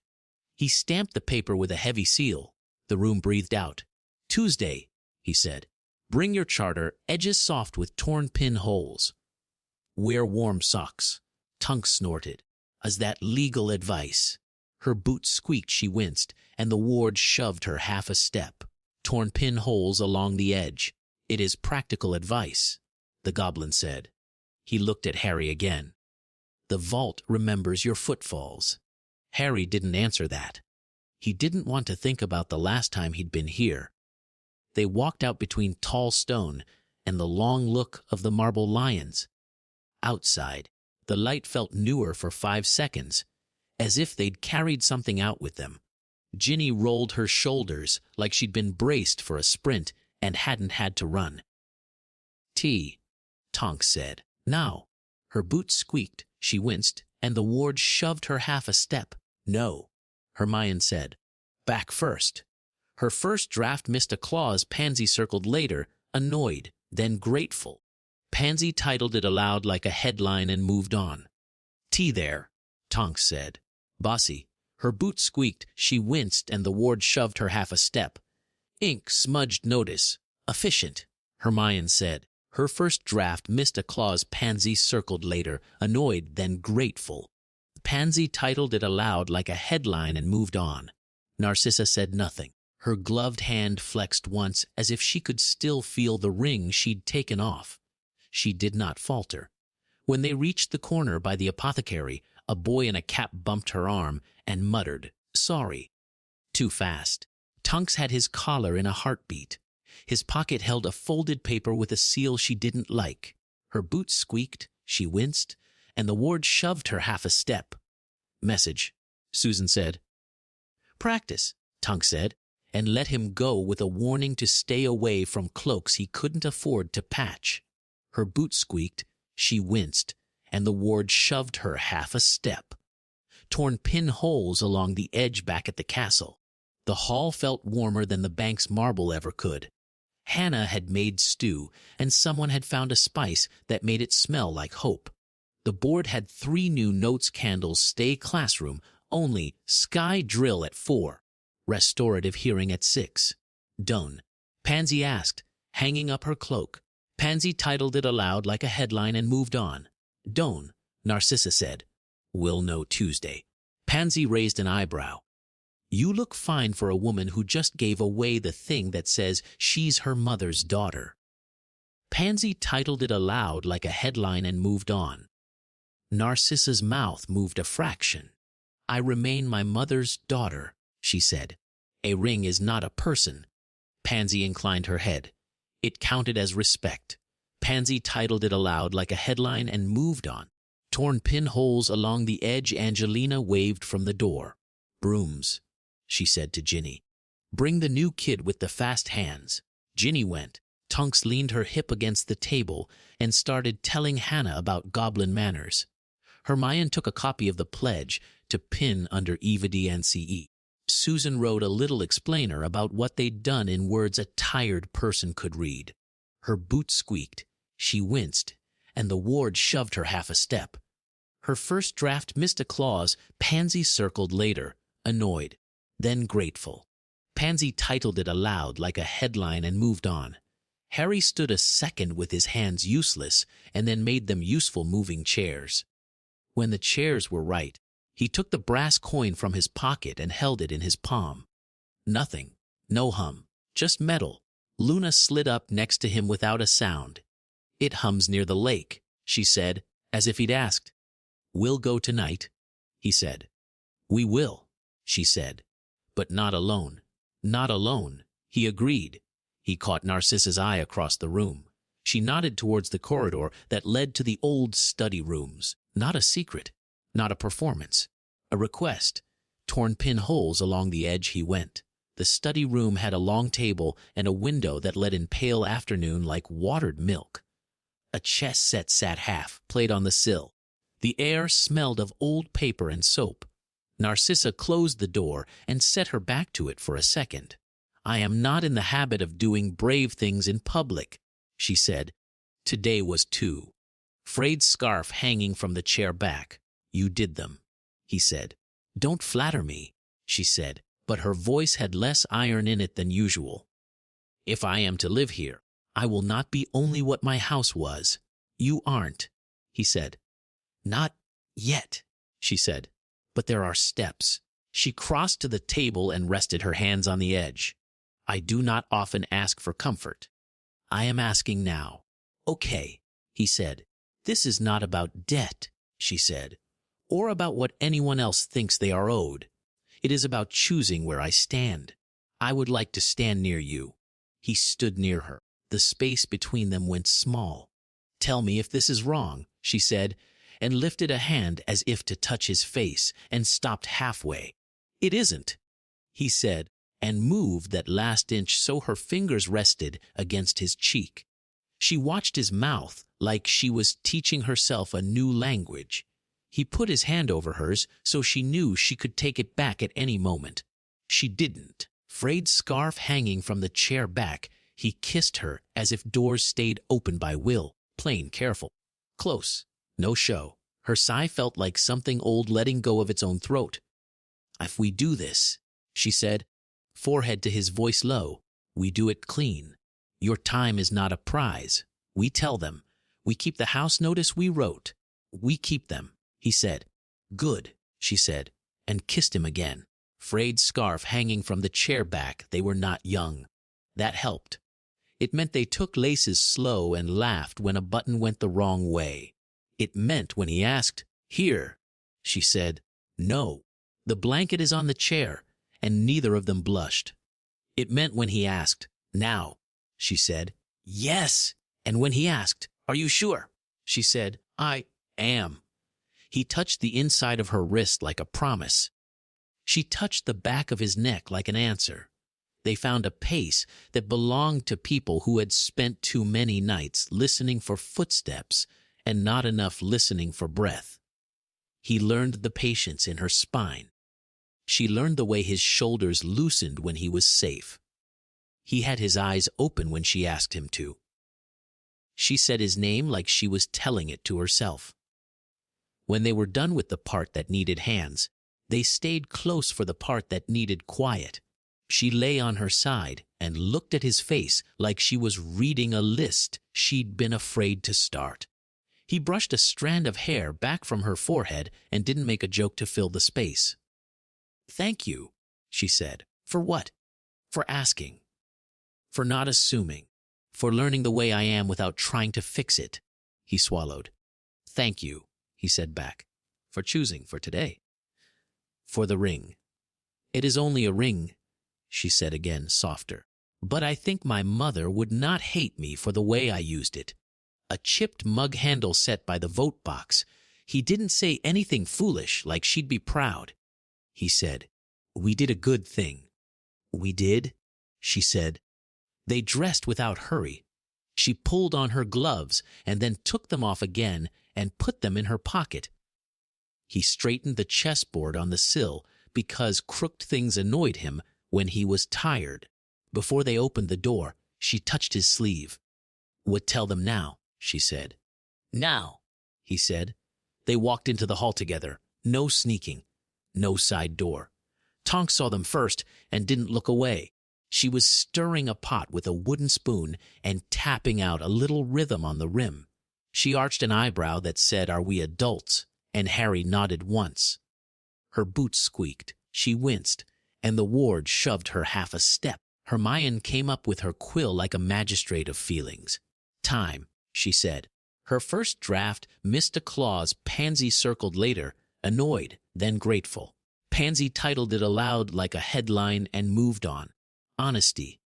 He stamped the paper with a heavy seal. The room breathed out. Tuesday, he said. Bring your charter, edges soft with torn pinholes. Wear warm socks. Tonks snorted. Is that legal advice? Her boots squeaked, she winced, and the ward shoved her half a step. Torn pinholes along the edge. It is practical advice. the goblin said. He looked at Harry again. The vault remembers your footfalls. Harry didn't answer that. He didn't want to think about the last time he'd been here. They walked out between tall stone and the long look of the marble lions. Outside, the light felt newer for 5 seconds, as if they'd carried something out with them. Ginny rolled her shoulders like she'd been braced for a sprint and hadn't had to run. "Tea," Tonks said. "Now." Her boots squeaked, she winced, and the ward shoved her half a step. "No," Hermione said. "Back first." Her first draft missed a clause Pansy circled later, annoyed, then grateful. Pansy titled it aloud like a headline and moved on. "Tea there," Tonks said. "Bossy." Her boots squeaked, she winced, and the ward shoved her half a step. "Ink smudged notice. Efficient," Hermione said. Her first draft missed a clause Pansy circled later, annoyed, then grateful. Pansy titled it aloud like a headline and moved on. Narcissa said nothing. Her gloved hand flexed once as if she could still feel the ring she'd taken off. She did not falter. When they reached the corner by the apothecary, a boy in a cap bumped her arm and muttered, "Sorry." Too fast. Tonks had his collar in a heartbeat. His pocket held a folded paper with a seal she didn't like. Her boots squeaked, she winced, and the ward shoved her half a step. "Message," Susan said. "Practice," Tonks said, and let him go with a warning to stay away from cloaks he couldn't afford to patch. Her boots squeaked, she winced, and the ward shoved her half a step. Torn pinholes along the edge back at the castle. The hall felt warmer than the bank's marble ever could. Hannah had made stew, and someone had found a spice that made it smell like hope. The board had 3 new notes candles, stay classroom, only, sky drill at 4, restorative hearing at 6. Done. Pansy asked, hanging up her cloak. Pansy titled it aloud like a headline and moved on. "Don't," Narcissa said. "We'll know Tuesday." Pansy raised an eyebrow. "You look fine for a woman who just gave away the thing that says she's her mother's daughter." Pansy titled it aloud like a headline and moved on. Narcissa's mouth moved a fraction. "I remain my mother's daughter," she said. "A ring is not a person." Pansy inclined her head. It counted as respect. Pansy titled it aloud like a headline and moved on. Torn pinholes along the edge. Angelina waved from the door. "Brooms," she said to Ginny. "Bring the new kid with the fast hands." Ginny went. Tonks leaned her hip against the table and started telling Hannah about goblin manners. Hermione took a copy of the pledge to pin under EVD-NCE. Susan wrote a little explainer about what they'd done in words a tired person could read. Her boots squeaked, she winced, and the ward shoved her half a step. Her first draft missed a clause Pansy circled later, annoyed, then grateful. Pansy titled it aloud like a headline and moved on. Harry stood a second with his hands useless and then made them useful moving chairs. When the chairs were right, he took the brass coin from his pocket and held it in his palm. Nothing, no hum, just metal. Luna slid up next to him without a sound. "It hums near the lake," she said, as if he'd asked. "We'll go tonight," he said. "We will," she said. "But not alone." "Not alone," he agreed. He caught Narcissa's eye across the room. She nodded towards the corridor that led to the old study rooms. Not a secret, not a performance, a request. Torn pinholes along the edge he went. The study room had a long table and a window that let in pale afternoon like watered milk. A chess set sat half, played on the sill. The air smelled of old paper and soap. Narcissa closed the door and set her back to it for a second. "I am not in the habit of doing brave things in public," she said. Today was too. Frayed scarf hanging from the chair back. "You did them," he said. "Don't flatter me," she said, but her voice had less iron in it than usual. "If I am to live here, I will not be only what my house was." "You aren't," he said. "Not yet," she said. "But there are steps." She crossed to the table and rested her hands on the edge. "I do not often ask for comfort. I am asking now." "Okay," he said. This is not about debt, she said, or about what anyone else thinks they are owed. It is about choosing where I stand. I would like to stand near you. He stood near her. The space between them went small. Tell me if this is wrong, she said, and lifted a hand as if to touch his face and stopped halfway. It isn't, he said, and moved that last inch so her fingers rested against his cheek. She watched his mouth like she was teaching herself a new language. He put his hand over hers so she knew she could take it back at any moment. She didn't. Frayed scarf hanging from the chair back, he kissed her as if doors stayed open by will, plain careful. Close, no show. Her sigh felt like something old letting go of its own throat. If we do this, she said, forehead to his voice low, we do it clean. Your time is not a prize. We tell them. We keep the house notice we wrote. We keep them, he said. Good, she said, and kissed him again. Frayed scarf hanging from the chair back, they were not young. That helped. It meant they took laces slow and laughed when a button went the wrong way. It meant when he asked, here, she said, no. The blanket is on the chair, and neither of them blushed. It meant when he asked, now, she said, yes. And when he asked, are you sure? She said, I am. He touched the inside of her wrist like a promise. She touched the back of his neck like an answer. They found a pace that belonged to people who had spent too many nights listening for footsteps and not enough listening for breath. He learned the patience in her spine. She learned the way his shoulders loosened when he was safe. He had his eyes open when she asked him to. She said his name like she was telling it to herself. When they were done with the part that needed hands, they stayed close for the part that needed quiet. She lay on her side and looked at his face like she was reading a list she'd been afraid to start. He brushed a strand of hair back from her forehead and didn't make a joke to fill the space. Thank you, she said. For what? For asking. For not assuming. For learning the way I am without trying to fix it. He swallowed. Thank you, he said back. For choosing for today. For the ring. It is only a ring, she said again, softer. But I think my mother would not hate me for the way I used it. A chipped mug handle set by the vote box. He didn't say anything foolish like she'd be proud. He said, we did a good thing. We did, she said. They dressed without hurry. She pulled on her gloves and then took them off again and put them in her pocket. He straightened the chessboard on the sill because crooked things annoyed him when he was tired. Before they opened the door, she touched his sleeve. Would tell them now, she said. Now, he said. They walked into the hall together. No sneaking. No side door. Tonks saw them first and didn't look away. She was stirring a pot with a wooden spoon and tapping out a little rhythm on the rim. She arched an eyebrow that said, are we adults? And Harry nodded once. Her boots squeaked. She winced, and the ward shoved her half a step. Hermione came up with her quill like a magistrate of feelings. Time, she said. Her first draft missed a clause Pansy circled later, annoyed, then grateful. Pansy titled it aloud like a headline and moved on. Honesty.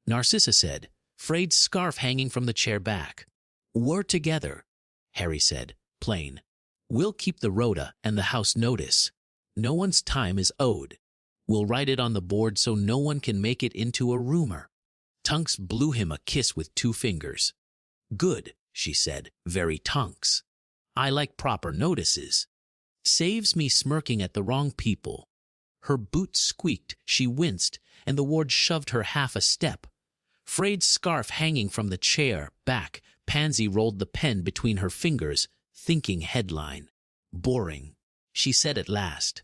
Narcissa said, frayed scarf hanging from the chair back. We're together, Harry said, plain. We'll keep the rota and the house notice. No one's time is owed. We'll write it on the board so no one can make it into a rumor. Tonks blew him a kiss with 2 fingers. Good, she said, very Tonks. I like proper notices. Saves me smirking at the wrong people. Her boots squeaked, she winced, and the ward shoved her half a step. Frayed scarf hanging from the chair, back, Pansy rolled the pen between her fingers, thinking headline. Boring, she said at last.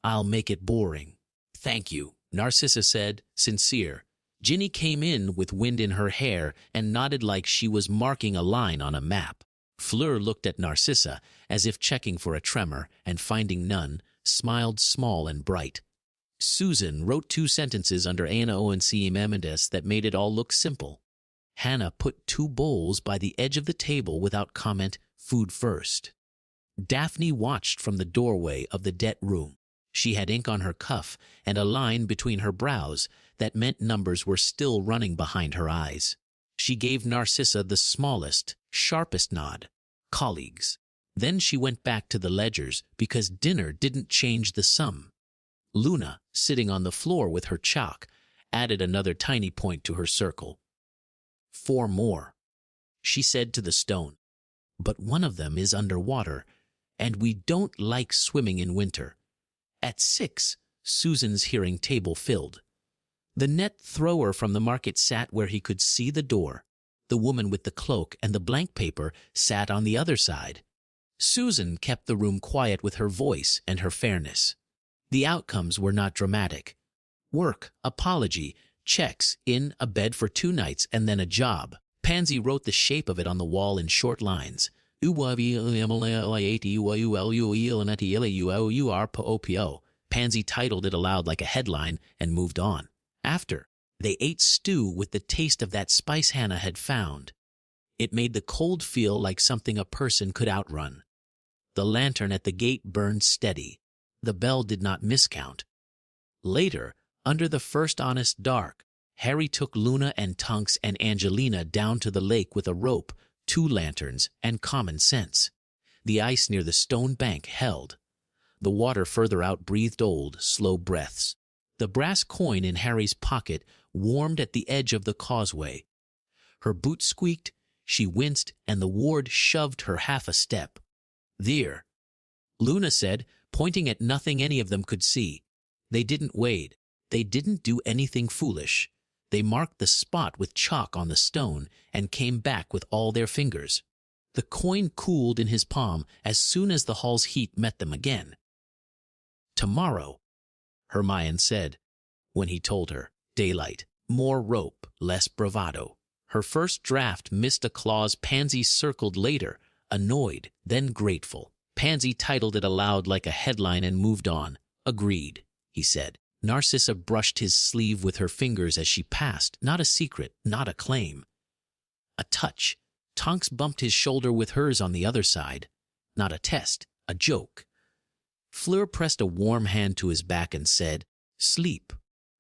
I'll make it boring. Thank you, Narcissa said, sincere. Ginny came in with wind in her hair and nodded like she was marking a line on a map. Fleur looked at Narcissa as if checking for a tremor and finding none, smiled small and bright. Susan wrote 2 sentences under Ana Owen C. Mendes that made it all look simple. Hannah put 2 bowls by the edge of the table without comment, food first. Daphne watched from the doorway of the det room. She had ink on her cuff and a line between her brows that meant numbers were still running behind her eyes. She gave Narcissa the smallest, sharpest nod. Colleagues. Then she went back to the ledgers because dinner didn't change the sum. Luna, sitting on the floor with her chalk, added another tiny point to her circle. 4 more, she said to the stone. But one of them is underwater, and we don't like swimming in winter. At 6, Susan's hearing table filled. The net thrower from the market sat where he could see the door. The woman with the cloak and the blank paper sat on the other side. Susan kept the room quiet with her voice and her fairness. The outcomes were not dramatic. Work, apology, checks, in, a bed for 2 nights, and then a job. Pansy wrote the shape of it on the wall in short lines. Pansy titled it aloud like a headline and moved on. After, they ate stew with the taste of that spice Hannah had found. It made the cold feel like something a person could outrun. The lantern at the gate burned steady. The bell did not miscount. Later, under the first honest dark, Harry took Luna and Tonks and Angelina down to the lake with a rope, 2 lanterns, and common sense. The ice near the stone bank held. The water further out breathed old, slow breaths. The brass coin in Harry's pocket warmed at the edge of the causeway. Her boot squeaked, she winced, and the ward shoved her half a step. "There," Luna said, pointing at nothing any of them could see. They didn't wade. They didn't do anything foolish. They marked the spot with chalk on the stone and came back with all their fingers. The coin cooled in his palm as soon as the hall's heat met them again. "Tomorrow," Hermione said, when he told her. Daylight. More rope, less bravado. Her first draft missed a clause Pansy circled later, annoyed, then grateful. Pansy titled it aloud like a headline and moved on. "Agreed," he said. Narcissa brushed his sleeve with her fingers as she passed, not a secret, not a claim. A touch. Tonks bumped his shoulder with hers on the other side. Not a test, a joke. Fleur pressed a warm hand to his back and said, "Sleep."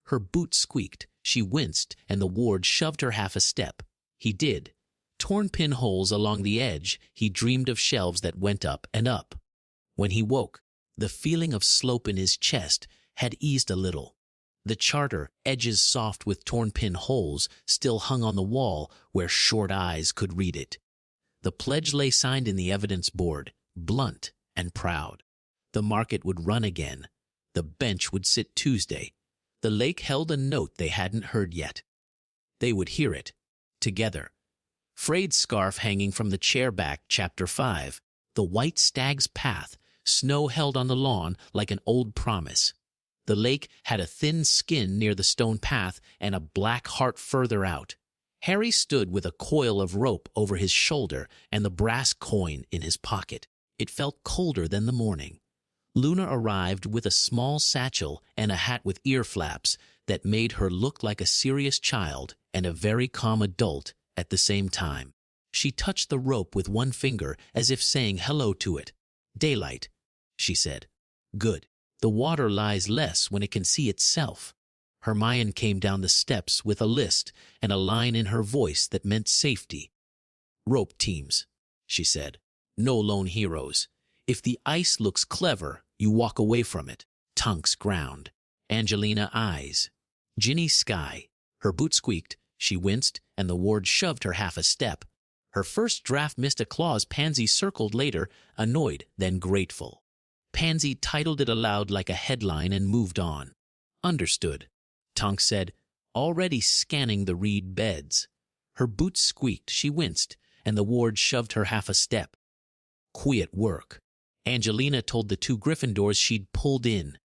Her boot squeaked, she winced, and the ward shoved her half a step. He did. Torn pinholes along the edge, he dreamed of shelves that went up and up. When he woke, the feeling of slope in his chest had eased a little. The charter, edges soft with torn pinholes, still hung on the wall where short eyes could read it. The pledge lay signed in the evidence board, blunt and proud. The market would run again. The bench would sit Tuesday. The lake held a note they hadn't heard yet. They would hear it, together. Frayed scarf hanging from the chair back, Chapter 5. The white stag's path, snow held on the lawn like an old promise. The lake had a thin skin near the stone path and a black heart further out. Harry stood with a coil of rope over his shoulder and the brass coin in his pocket. It felt colder than the morning. Luna arrived with a small satchel and a hat with ear flaps that made her look like a serious child and a very calm adult at the same time. She touched the rope with one finger as if saying hello to it. "Daylight," she said. "Good. The water lies less when it can see itself." Hermione came down the steps with a list and a line in her voice that meant safety. "Rope teams," she said. "No lone heroes. If the ice looks clever, you walk away from it." Tonks ground. Angelina eyes. Ginny sky. Her boot squeaked, she winced, and the ward shoved her half a step. Her first draft missed a clause Pansy circled later, annoyed, then grateful. Pansy titled it aloud like a headline and moved on. "Understood," Tonks said, already scanning the reed beds. Her boots squeaked, she winced, and the ward shoved her half a step. "Quiet work." Angelina told the 2 Gryffindors she'd pulled in.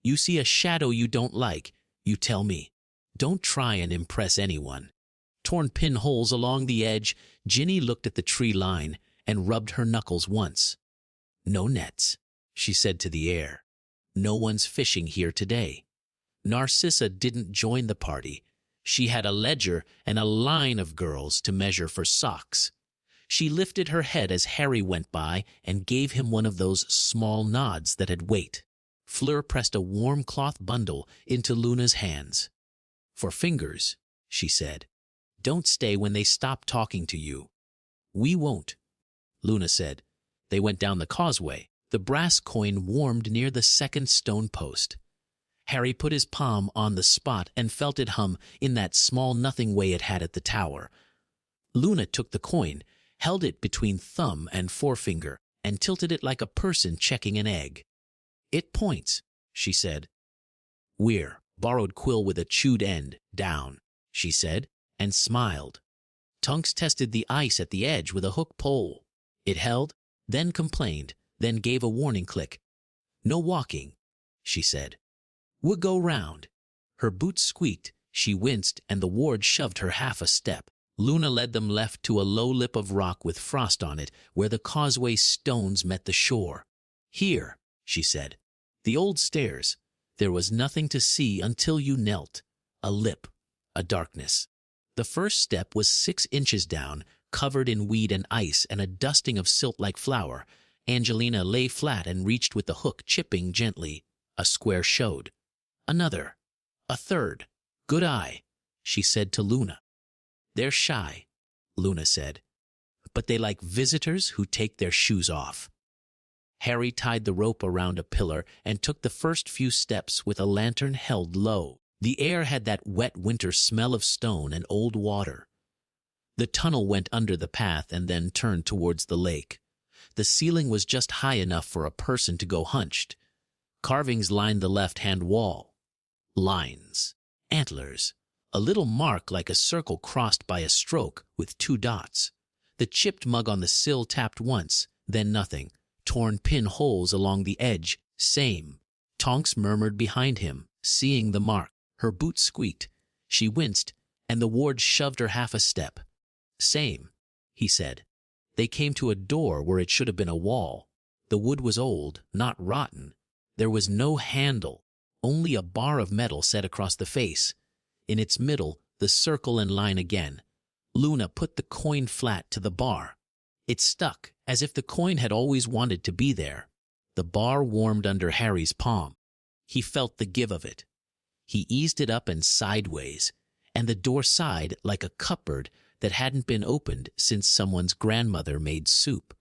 "You see a shadow you don't like, you tell me. Don't try and impress anyone." Torn pinholes along the edge, Ginny looked at the tree line and rubbed her knuckles once. "No nets," she said to the air. "No one's fishing here today." Narcissa didn't join the party. She had a ledger and a line of girls to measure for socks. She lifted her head as Harry went by and gave him one of those small nods that had weight. Fleur pressed a warm cloth bundle into Luna's hands. "For fingers," she said. "Don't stay when they stop talking to you." "We won't," Luna said. They went down the causeway. The brass coin warmed near the second stone post. Harry put his palm on the spot and felt it hum in that small nothing way it had at the tower. Luna took the coin, held it between thumb and forefinger, and tilted it like a person checking an egg. "It points," she said. "We're borrowed quill with a chewed end down," she said, and smiled. Tonks tested the ice at the edge with a hook pole. It held, then complained, then gave a warning click. "No walking," she said. "We'll go round." Her boots squeaked, she winced, and the ward shoved her half a step. Luna led them left to a low lip of rock with frost on it, where the causeway stones met the shore. "Here," she said. "The old stairs. There was nothing to see until you knelt. A lip, a darkness." The first step was 6 inches down, covered in weed and ice and a dusting of silt-like flour. Angelina lay flat and reached with the hook, chipping gently. A square showed. Another. A third. "Good eye," she said to Luna. "They're shy," Luna said, "but they like visitors who take their shoes off." Harry tied the rope around a pillar and took the first few steps with a lantern held low. The air had that wet winter smell of stone and old water. The tunnel went under the path and then turned towards the lake. The ceiling was just high enough for a person to go hunched. Carvings lined the left-hand wall. Lines. Antlers. A little mark like a circle crossed by a stroke with 2 dots. The chipped mug on the sill tapped once, then nothing. Torn pinholes along the edge. Same. Tonks murmured behind him, seeing the mark. Her boots squeaked. She winced, and the ward shoved her half a step. "Same," he said. They came to a door where it should have been a wall. The wood was old, not rotten. There was no handle, only a bar of metal set across the face. In its middle, the circle and line again. Luna put the coin flat to the bar. It stuck, as if the coin had always wanted to be there. The bar warmed under Harry's palm. He felt the give of it. He eased it up and sideways, and the door sighed like a cupboard that hadn't been opened since someone's grandmother made soup.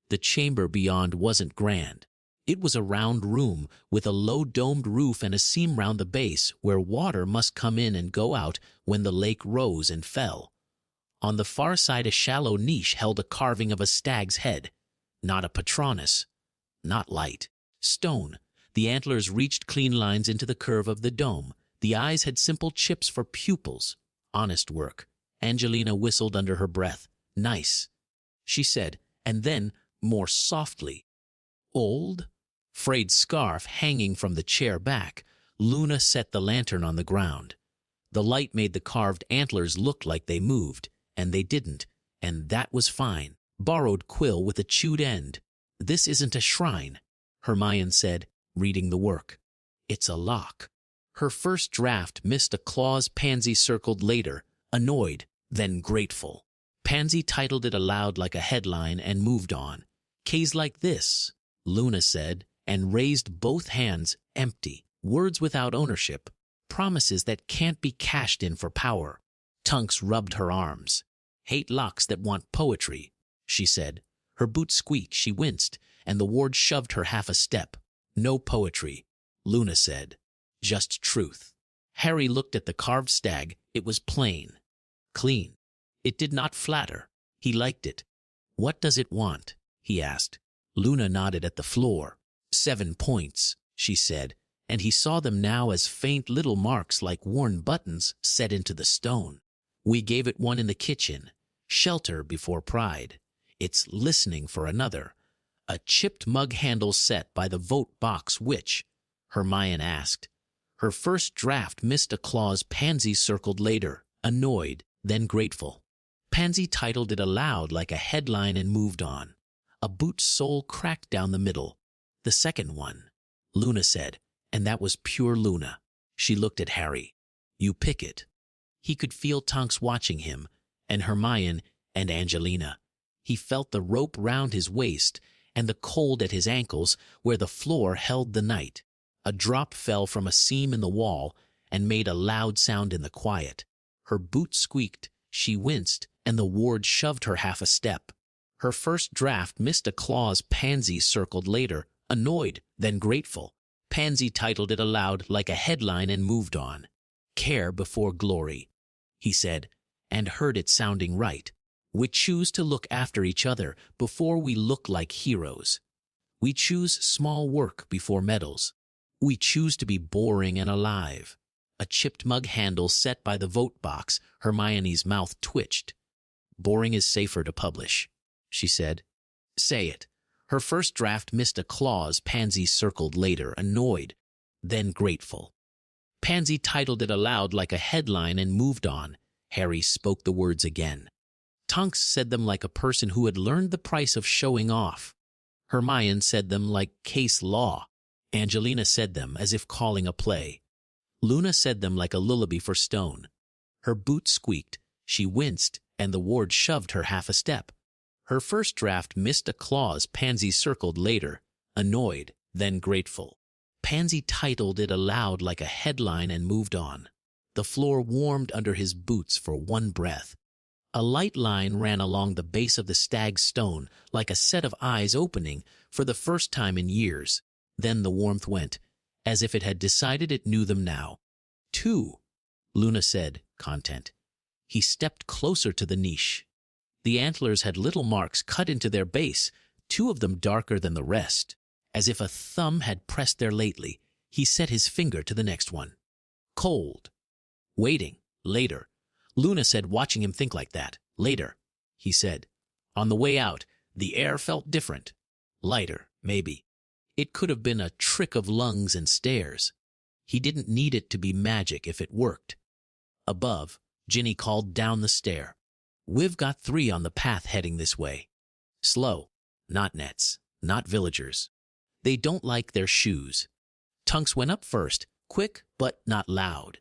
The chamber beyond wasn't grand. It was a round room with a low domed roof and a seam round the base where water must come in and go out when the lake rose and fell. On the far side a shallow niche held a carving of a stag's head. Not a Patronus. Not light. Stone. The antlers reached clean lines into the curve of the dome. The eyes had simple chips for pupils. Honest work. Angelina whistled under her breath. "Nice," she said, and then, more softly, "Old?" Frayed scarf hanging from the chair back. Luna set the lantern on the ground. The light made the carved antlers look like they moved, and they didn't, and that was fine. Borrowed quill with a chewed end. "This isn't a shrine," Hermione said, reading the work. "It's a lock." Her first draft missed a clause Pansy circled later, annoyed, then grateful. Pansy titled it aloud like a headline and moved on. "Case like this," Luna said, and raised both hands, empty. Words without ownership. Promises that can't be cashed in for power. Tonks rubbed her arms. "Hate locks that want poetry," she said. Her boots squeaked, she winced, and the ward shoved her half a step. "No poetry," Luna said. "Just truth." Harry looked at the carved stag. It was plain. Clean. It did not flatter. He liked it. "What does it want?" he asked. Luna nodded at the floor. 7 points, she said, and he saw them now as faint little marks like worn buttons set into the stone. "We gave it one in the kitchen. Shelter before pride. It's listening for another." "A chipped mug handle set by the vote box which?" Hermione asked. Her first draft missed a clause Pansy circled later, annoyed, then grateful. Pansy titled it aloud like a headline and moved on. A boot sole cracked down the middle. "The second one," Luna said, and that was pure Luna. She looked at Harry. "You pick it." He could feel Tonks watching him, and Hermione and Angelina. He felt the rope round his waist and the cold at his ankles where the floor held the night. A drop fell from a seam in the wall and made a loud sound in the quiet. Her boot squeaked, she winced, and the ward shoved her half a step. Her first draft missed a clause Pansy circled later, annoyed, then grateful. Pansy titled it aloud like a headline and moved on. "Care before glory," he said, and heard it sounding right. "We choose to look after each other before we look like heroes. We choose small work before medals. We choose to be boring and alive." A chipped mug handle set by the vote box, Hermione's mouth twitched. "Boring is safer to publish," she said. "Say it." Her first draft missed a clause Pansy circled later, annoyed, then grateful. Pansy titled it aloud like a headline and moved on. Harry spoke the words again. Tonks said them like a person who had learned the price of showing off. Hermione said them like case law. Angelina said them as if calling a play. Luna said them like a lullaby for Stone. Her boot squeaked, she winced, and the ward shoved her half a step. Her first draft missed a clause Pansy circled later, annoyed, then grateful. Pansy titled it aloud like a headline and moved on. The floor warmed under his boots for one breath. A light line ran along the base of the stag's stone like a set of eyes opening for the first time in years. Then the warmth went, as if it had decided it knew them now. "Two," Luna said, content. He stepped closer to the niche. The antlers had little marks cut into their base, 2 of them darker than the rest. As if a thumb had pressed there lately, he set his finger to the next one. "Cold." "Waiting. Later." Luna said, watching him think like that. "Later," he said. On the way out, the air felt different. Lighter, maybe. It could have been a trick of lungs and stairs. He didn't need it to be magic if it worked. Above, Ginny called down the stair. "We've got 3 on the path heading this way. Slow. Not nets. Not villagers. They don't like their shoes." Tonks went up first, quick but not loud.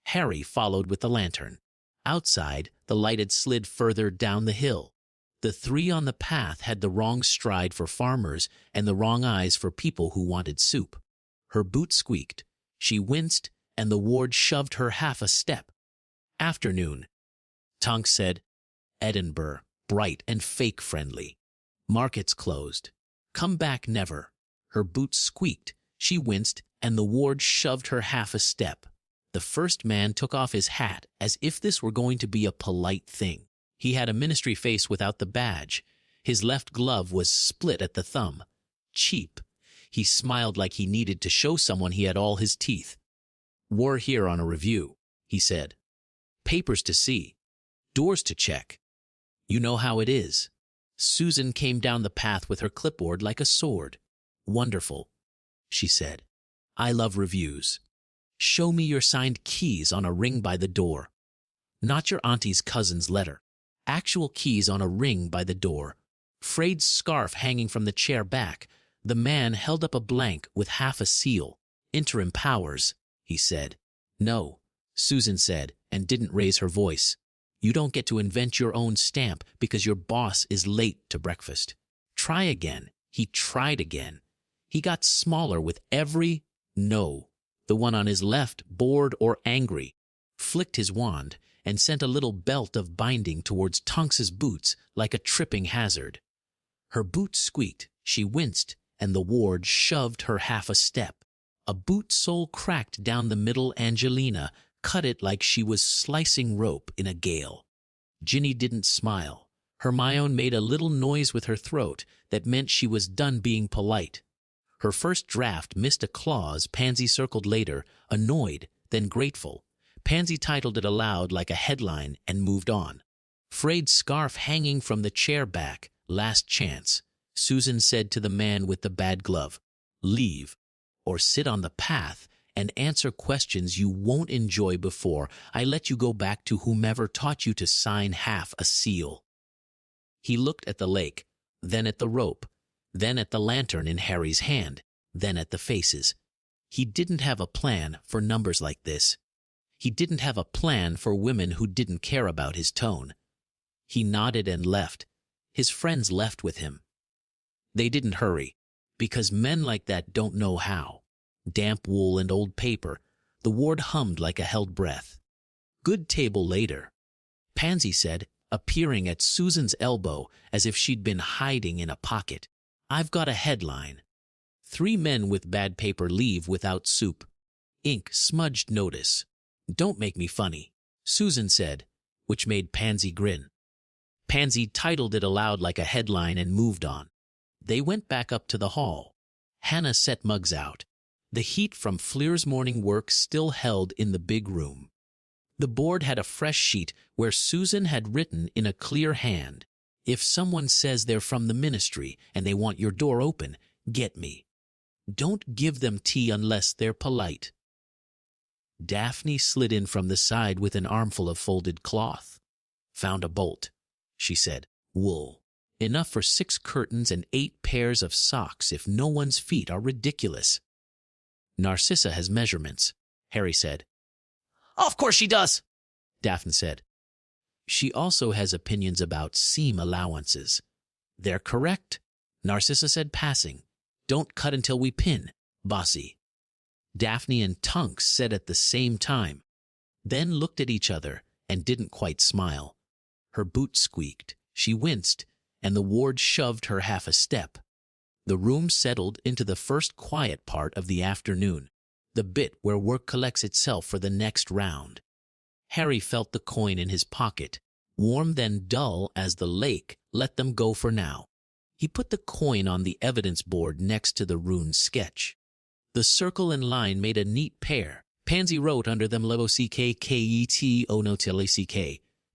Harry followed with the lantern. Outside, the light had slid further down the hill. The 3 on the path had the wrong stride for farmers and the wrong eyes for people who wanted soup. Her boot squeaked. She winced, and the ward shoved her half a step. "Afternoon," Tonks said. "Edinburgh, bright and fake friendly. Market's closed. Come back never." Her boots squeaked. She winced, and the ward shoved her half a step. The first man took off his hat as if this were going to be a polite thing. He had a ministry face without the badge. His left glove was split at the thumb. Cheap. He smiled like he needed to show someone he had all his teeth. "We're here on a review," he said. "Papers to see. Doors to check. You know how it is." Susan came down the path with her clipboard like a sword. "Wonderful," she said. "I love reviews. Show me your signed keys on a ring by the door. Not your auntie's cousin's letter. Actual keys on a ring by the door. Frayed scarf hanging from the chair back." The man held up a blank with half a seal. "Interim powers," he said. "No," Susan said, and didn't raise her voice. "You don't get to invent your own stamp because your boss is late to breakfast. Try again." He tried again. He got smaller with every no. The one on his left, bored or angry, flicked his wand and sent a little belt of binding towards Tonks's boots like a tripping hazard. Her boots squeaked, she winced, and the ward shoved her half a step. A boot sole cracked down the middle. Angelina cut it like she was slicing rope in a gale. Ginny didn't smile. Hermione made a little noise with her throat that meant she was done being polite. Her first draft missed a clause Pansy circled later, annoyed, then grateful. Pansy titled it aloud like a headline and moved on. "Frayed scarf hanging from the chair back, last chance," Susan said to the man with the bad glove. "Leave, or sit on the path and answer questions you won't enjoy before I let you go back to whomever taught you to sign half a seal." He looked at the lake, then at the rope, then at the lantern in Harry's hand, then at the faces. He didn't have a plan for numbers like this. He didn't have a plan for women who didn't care about his tone. He nodded and left. His friends left with him. They didn't hurry, because men like that don't know how. Damp wool and old paper. The ward hummed like a held breath. Good table later, Pansy said, appearing at Susan's elbow as if she'd been hiding in a pocket. I've got a headline. 3 men with bad paper leave without soup. Ink smudged notice. Don't make me funny, Susan said, which made Pansy grin. Pansy titled it aloud like a headline and moved on. They went back up to the hall. Hannah set mugs out. The heat from Fleur's morning work still held in the big room. The board had a fresh sheet where Susan had written in a clear hand, "If someone says they're from the ministry and they want your door open, get me. Don't give them tea unless they're polite." Daphne slid in from the side with an armful of folded cloth. "Found a bolt," she said. "Wool. Enough for 6 curtains and 8 pairs of socks if no one's feet are ridiculous." "Narcissa has measurements," Harry said. "Of course she does," Daphne said. "She also has opinions about seam allowances." "They're correct," Narcissa said, passing. "Don't cut until we pin, bossy." Daphne and Tunks said at the same time, then looked at each other and didn't quite smile. Her boot squeaked, she winced, and the ward shoved her half a step. The room settled into the first quiet part of the afternoon, the bit where work collects itself for the next round. Harry felt the coin in his pocket, warm then dull as the lake let them go for now. He put the coin on the evidence board next to the rune sketch. The circle and line made a neat pair. Pansy wrote under them LOCKKET.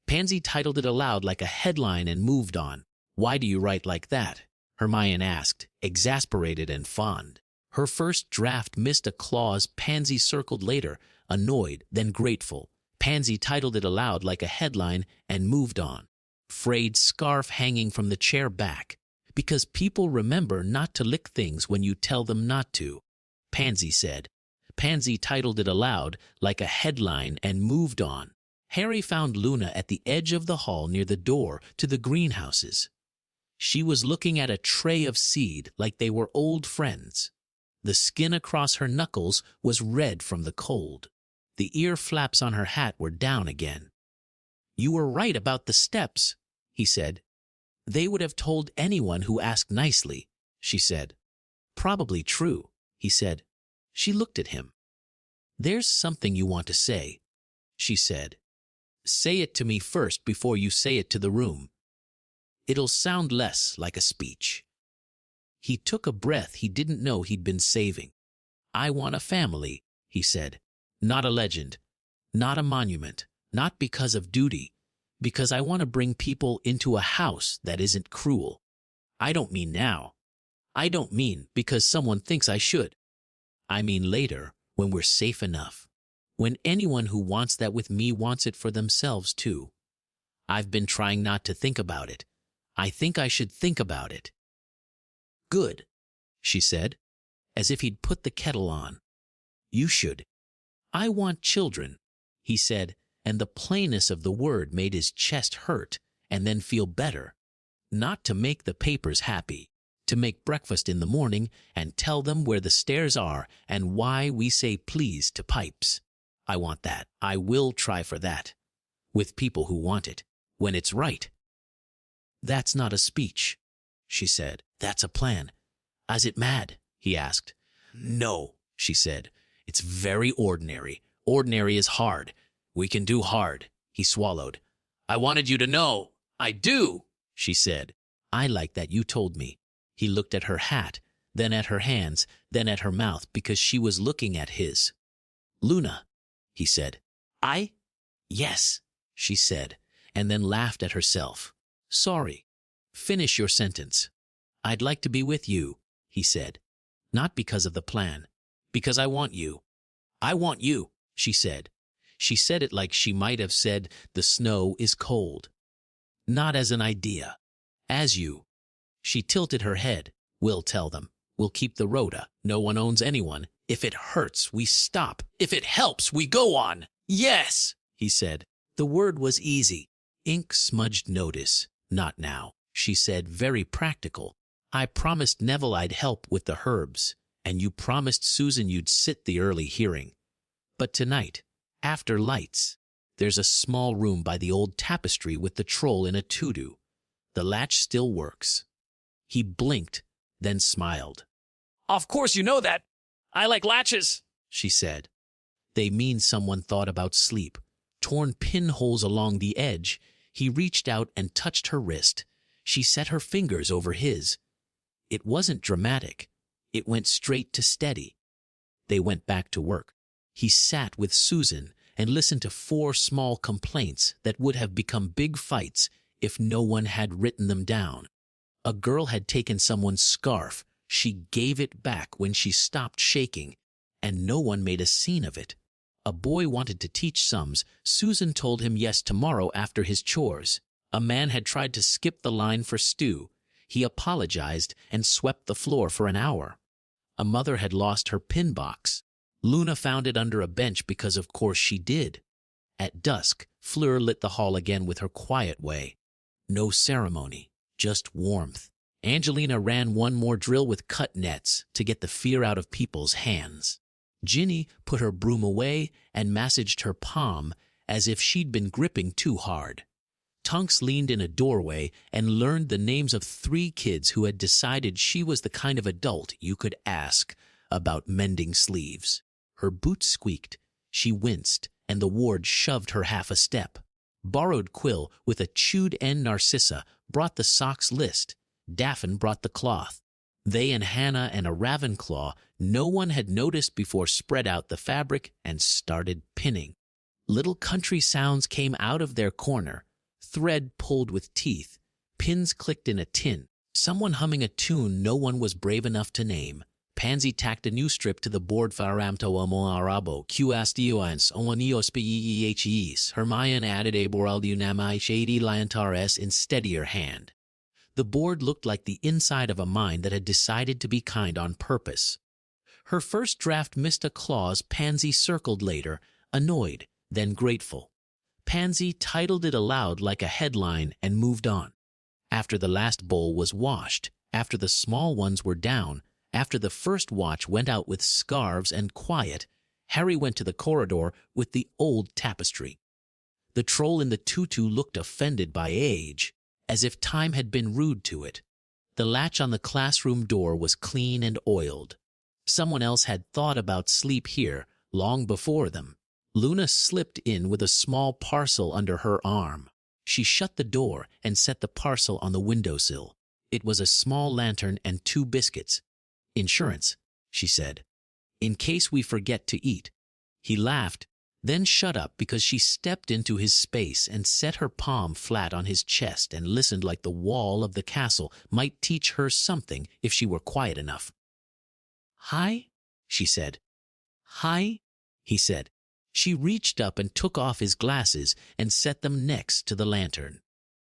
Pansy titled it aloud like a headline and moved on. "Why do you write like that?" Hermione asked, exasperated and fond. Her first draft missed a clause Pansy circled later, annoyed, then grateful. Pansy titled it aloud like a headline and moved on. "Frayed scarf hanging from the chair back, because people remember not to lick things when you tell them not to," Pansy said. Pansy titled it aloud like a headline and moved on. Harry found Luna at the edge of the hall near the door to the greenhouses. She was looking at a tray of seed like they were old friends. The skin across her knuckles was red from the cold. The ear flaps on her hat were down again. "You were right about the steps," he said. "They would have told anyone who asked nicely," she said. "Probably true," he said. She looked at him. "There's something you want to say," she said. "Say it to me first before you say it to the room. It'll sound less like a speech." He took a breath he didn't know he'd been saving. "I want a family," he said. "Not a legend, not a monument, not because of duty, because I want to bring people into a house that isn't cruel. I don't mean now. I don't mean because someone thinks I should. I mean later, when we're safe enough. When anyone who wants that with me wants it for themselves too. I've been trying not to think about it. I think I should think about it." "Good," she said, as if he'd put the kettle on. "You should." "I want children," he said, and the plainness of the word made his chest hurt and then feel better. "Not to make the papers happy, to make breakfast in the morning and tell them where the stairs are and why we say please to pipes. I want that. I will try for that. With people who want it, when it's right." "That's not a speech," she said. "That's a plan." "Is it mad?" he asked. "No," she said. "It's very ordinary. Ordinary is hard. We can do hard." He swallowed. "I wanted you to know. I do," she said. "I like that you told me." He looked at her hat, then at her hands, then at her mouth because she was looking at his. "Luna," he said. "I?" "Yes," she said, and then laughed at herself. "Sorry. Finish your sentence." "I'd like to be with you," he said. "Not because of the plan. Because I want you." "I want you," she said. She said it like she might have said the snow is cold. "Not as an idea. As you." She tilted her head. "We'll tell them. We'll keep the rota. No one owns anyone. If it hurts, we stop. If it helps, we go on. Yes, he said. The word was easy. Ink smudged notice. Not now, she said, very practical. I promised Neville I'd help with the herbs, and you promised Susan you'd sit the early hearing. But tonight, after lights, there's a small room by the old tapestry with the troll in a tutu. The latch still works. He blinked, then smiled. Of course you know that. I like latches, she said. They mean someone thought about sleep. Torn pinholes along the edge. He reached out and touched her wrist. She set her fingers over his. It wasn't dramatic. It went straight to steady. They went back to work. He sat with Susan and listened to 4 small complaints that would have become big fights if no one had written them down. A girl had taken someone's scarf. She gave it back when she stopped shaking, and no one made a scene of it. A boy wanted to teach sums. Susan told him yes tomorrow after his chores. A man had tried to skip the line for stew. He apologized and swept the floor for an hour. A mother had lost her pin box. Luna found it under a bench because of course she did. At dusk, Fleur lit the hall again with her quiet way. No ceremony, just warmth. Angelina ran one more drill with cut nets to get the fear out of people's hands. Ginny put her broom away and massaged her palm as if she'd been gripping too hard. Tonks leaned in a doorway and learned the names of 3 kids who had decided she was the kind of adult you could ask about mending sleeves. Her boots squeaked. She winced, and the ward shoved her half a step. Borrowed Quill, with a chewed-end Narcissa, brought the socks list. Daffin brought the cloth. They and Hannah and a Ravenclaw no one had noticed before spread out the fabric and started pinning. Little country sounds came out of their corner. Thread pulled with teeth. Pins clicked in a tin. Someone humming a tune no one was brave enough to name. Pansy tacked a new strip to the board Faramto Amo Arabo, Qastioans, Omonios Pees. Hermione added a Boraldiunamai Shady Liantares in steadier hand. The board looked like the inside of a mind that had decided to be kind on purpose. Her first draft missed a clause Pansy circled later, annoyed, then grateful. Pansy titled it aloud like a headline and moved on. After the last bowl was washed, after the small ones were down, after the first watch went out with scarves and quiet, Harry went to the corridor with the old tapestry. The troll in the tutu looked offended by age, as if time had been rude to it. The latch on the classroom door was clean and oiled. Someone else had thought about sleep here long before them. Luna slipped in with a small parcel under her arm. She shut the door and set the parcel on the windowsill. It was a small lantern and 2 biscuits. Insurance, she said, in case we forget to eat. He laughed, then shut up because she stepped into his space and set her palm flat on his chest and listened like the wall of the castle might teach her something if she were quiet enough. Hi, she said. Hi, he said. She reached up and took off his glasses and set them next to the lantern.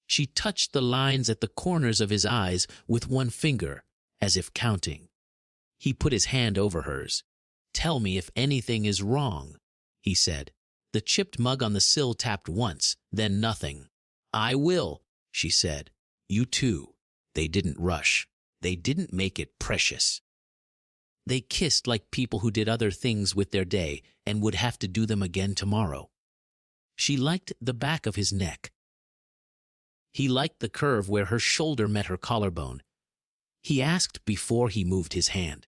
She touched the lines at the corners of his eyes with one finger, as if counting. He put his hand over hers. Tell me if anything is wrong, he said. The chipped mug on the sill tapped once, then nothing. I will, she said. You too. They didn't rush. They didn't make it precious. They kissed like people who did other things with their day and would have to do them again tomorrow. She liked the back of his neck. He liked the curve where her shoulder met her collarbone. He asked before he moved his hand.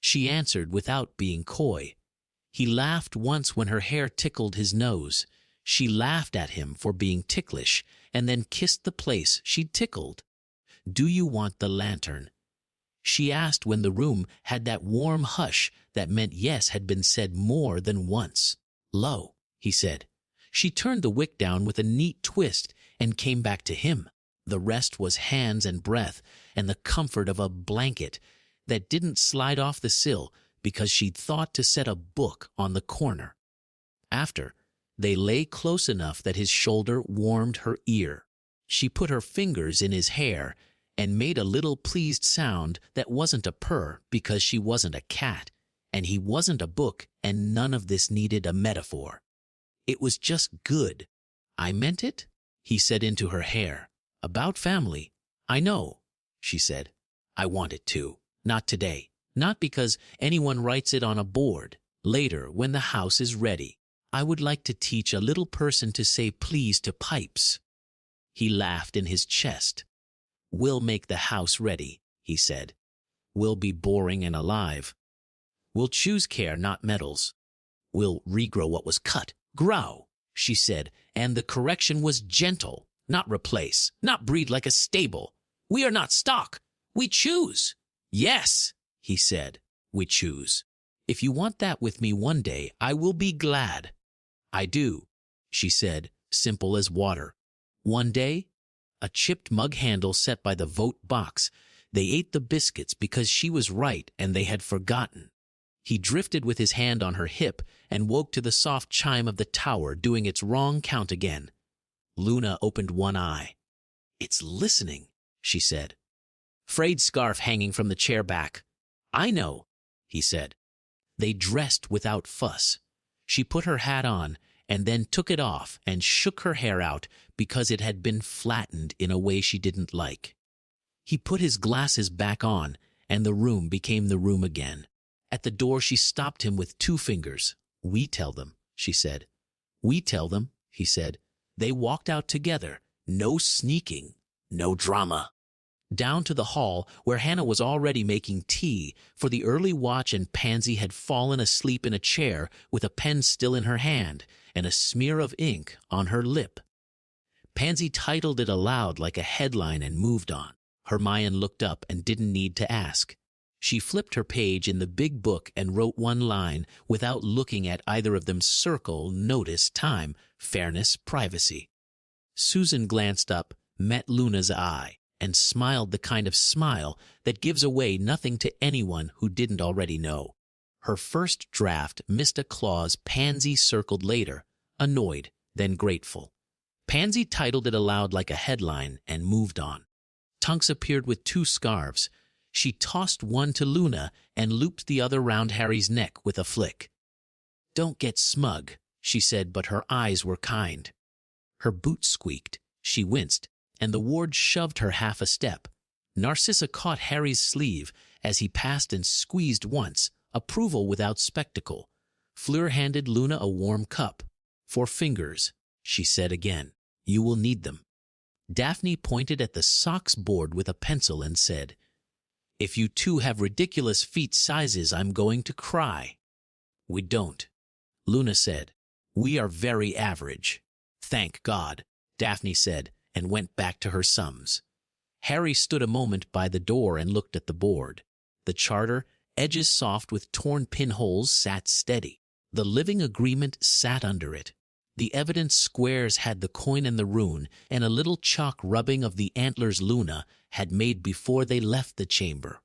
She answered without being coy. He laughed once when her hair tickled his nose. She laughed at him for being ticklish and then kissed the place she'd tickled. Do you want the lantern? She asked when the room had that warm hush that meant yes had been said more than once. Lo, he said. She turned the wick down with a neat twist and came back to him. The rest was hands and breath and the comfort of a blanket that didn't slide off the sill because she'd thought to set a book on the corner. After, they lay close enough that his shoulder warmed her ear. She put her fingers in his hair and made a little pleased sound that wasn't a purr because she wasn't a cat, and he wasn't a book, and none of this needed a metaphor. It was just good. I meant it, he said into her hair. About family. I know, she said. I want it to. Not today. Not because anyone writes it on a board. Later, when the house is ready. I would like to teach a little person to say please to pipes. He laughed in his chest. We'll make the house ready, he said. We'll be boring and alive. We'll choose care, not medals. We'll regrow what was cut. Grow, she said, and the correction was gentle. Not replace, not breed like a stable. We are not stock. We choose. Yes, he said, we choose. If you want that with me one day, I will be glad. I do, she said, simple as water. One day, a chipped mug handle set by the vote box. They ate the biscuits because she was right and they had forgotten. He drifted with his hand on her hip and woke to the soft chime of the tower doing its wrong count again. Luna opened one eye. It's listening, she said. Frayed scarf hanging from the chair back. I know, he said. They dressed without fuss. She put her hat on and then took it off and shook her hair out because it had been flattened in a way she didn't like. He put his glasses back on and the room became the room again. At the door she stopped him with 2 fingers. We tell them, she said. We tell them, he said. They walked out together. No sneaking, no drama. Down to the hall where Hannah was already making tea for the early watch and Pansy had fallen asleep in a chair with a pen still in her hand and a smear of ink on her lip. Pansy titled it aloud like a headline and moved on. Hermione looked up and didn't need to ask. She flipped her page in the big book and wrote one line without looking at either of them. Circle, notice, time, fairness, privacy. Susan glanced up, met Luna's eye, and smiled the kind of smile that gives away nothing to anyone who didn't already know. Her first draft missed a clause Pansy circled later, annoyed, then grateful. Pansy titled it aloud like a headline and moved on. Tunks appeared with 2 scarves. She tossed one to Luna and looped the other round Harry's neck with a flick. Don't get smug, she said, but her eyes were kind. Her boot squeaked. She winced, and the ward shoved her half a step. Narcissa caught Harry's sleeve as he passed and squeezed once, approval without spectacle. Fleur handed Luna a warm cup. 4 fingers, she said again. You will need them. Daphne pointed at the socks board with a pencil and said, If you 2 have ridiculous feet sizes, I'm going to cry. We don't, Luna said. We are very average. Thank God, Daphne said, and went back to her sums. Harry stood a moment by the door and looked at the board. The charter, edges soft with torn pinholes, sat steady. The living agreement sat under it. The evidence squares had the coin and the rune, and a little chalk rubbing of the antlers Luna had made before they left the chamber.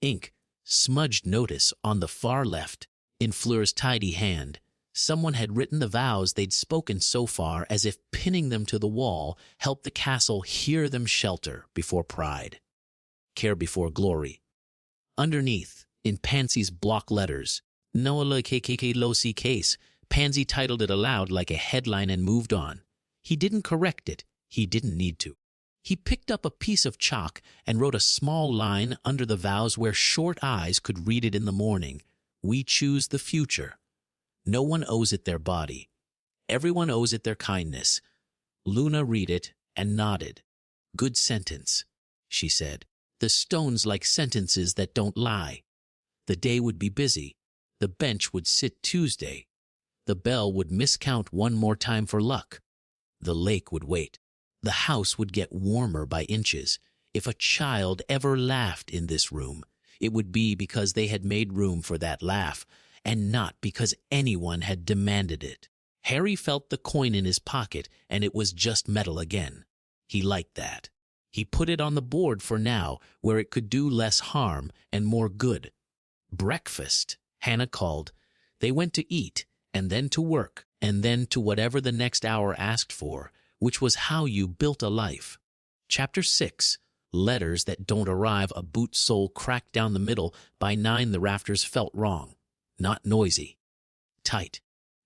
Ink, smudged notice on the far left, in Fleur's tidy hand. Someone had written the vows they'd spoken so far as if pinning them to the wall helped the castle hear them shelter before pride. Care before glory. Underneath, in Pansy's block letters, Noala KKK Losi case, Pansy titled it aloud like a headline and moved on. He didn't correct it. He didn't need to. He picked up a piece of chalk and wrote a small line under the vows where short eyes could read it in the morning. We choose the future. No one owes it their body. Everyone owes it their kindness. Luna read it and nodded. Good sentence, she said. The stones like sentences that don't lie. The day would be busy. The bench would sit Tuesday. The bell would miscount one more time for luck. The lake would wait. The house would get warmer by inches. If a child ever laughed in this room, it would be because they had made room for that laugh, and not because anyone had demanded it. Harry felt the coin in his pocket, and it was just metal again. He liked that. He put it on the board for now, where it could do less harm and more good. Breakfast, Hannah called. They went to eat, and then to work, and then to whatever the next hour asked for, which was how you built a life. Chapter 6. Letters that don't arrive. A boot sole cracked down the middle. By 9 the rafters felt wrong. Not noisy. Tight.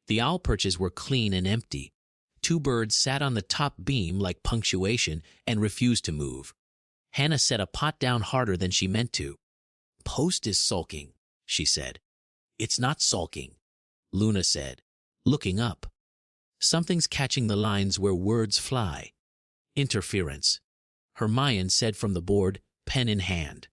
The owl perches were clean and empty. 2 birds sat on the top beam like punctuation and refused to move. Hannah set a pot down harder than she meant to. "Post is sulking," she said. "It's not sulking," Luna said, looking up. "Something's catching the lines where words fly." "Interference," Hermione said from the board, pen in hand.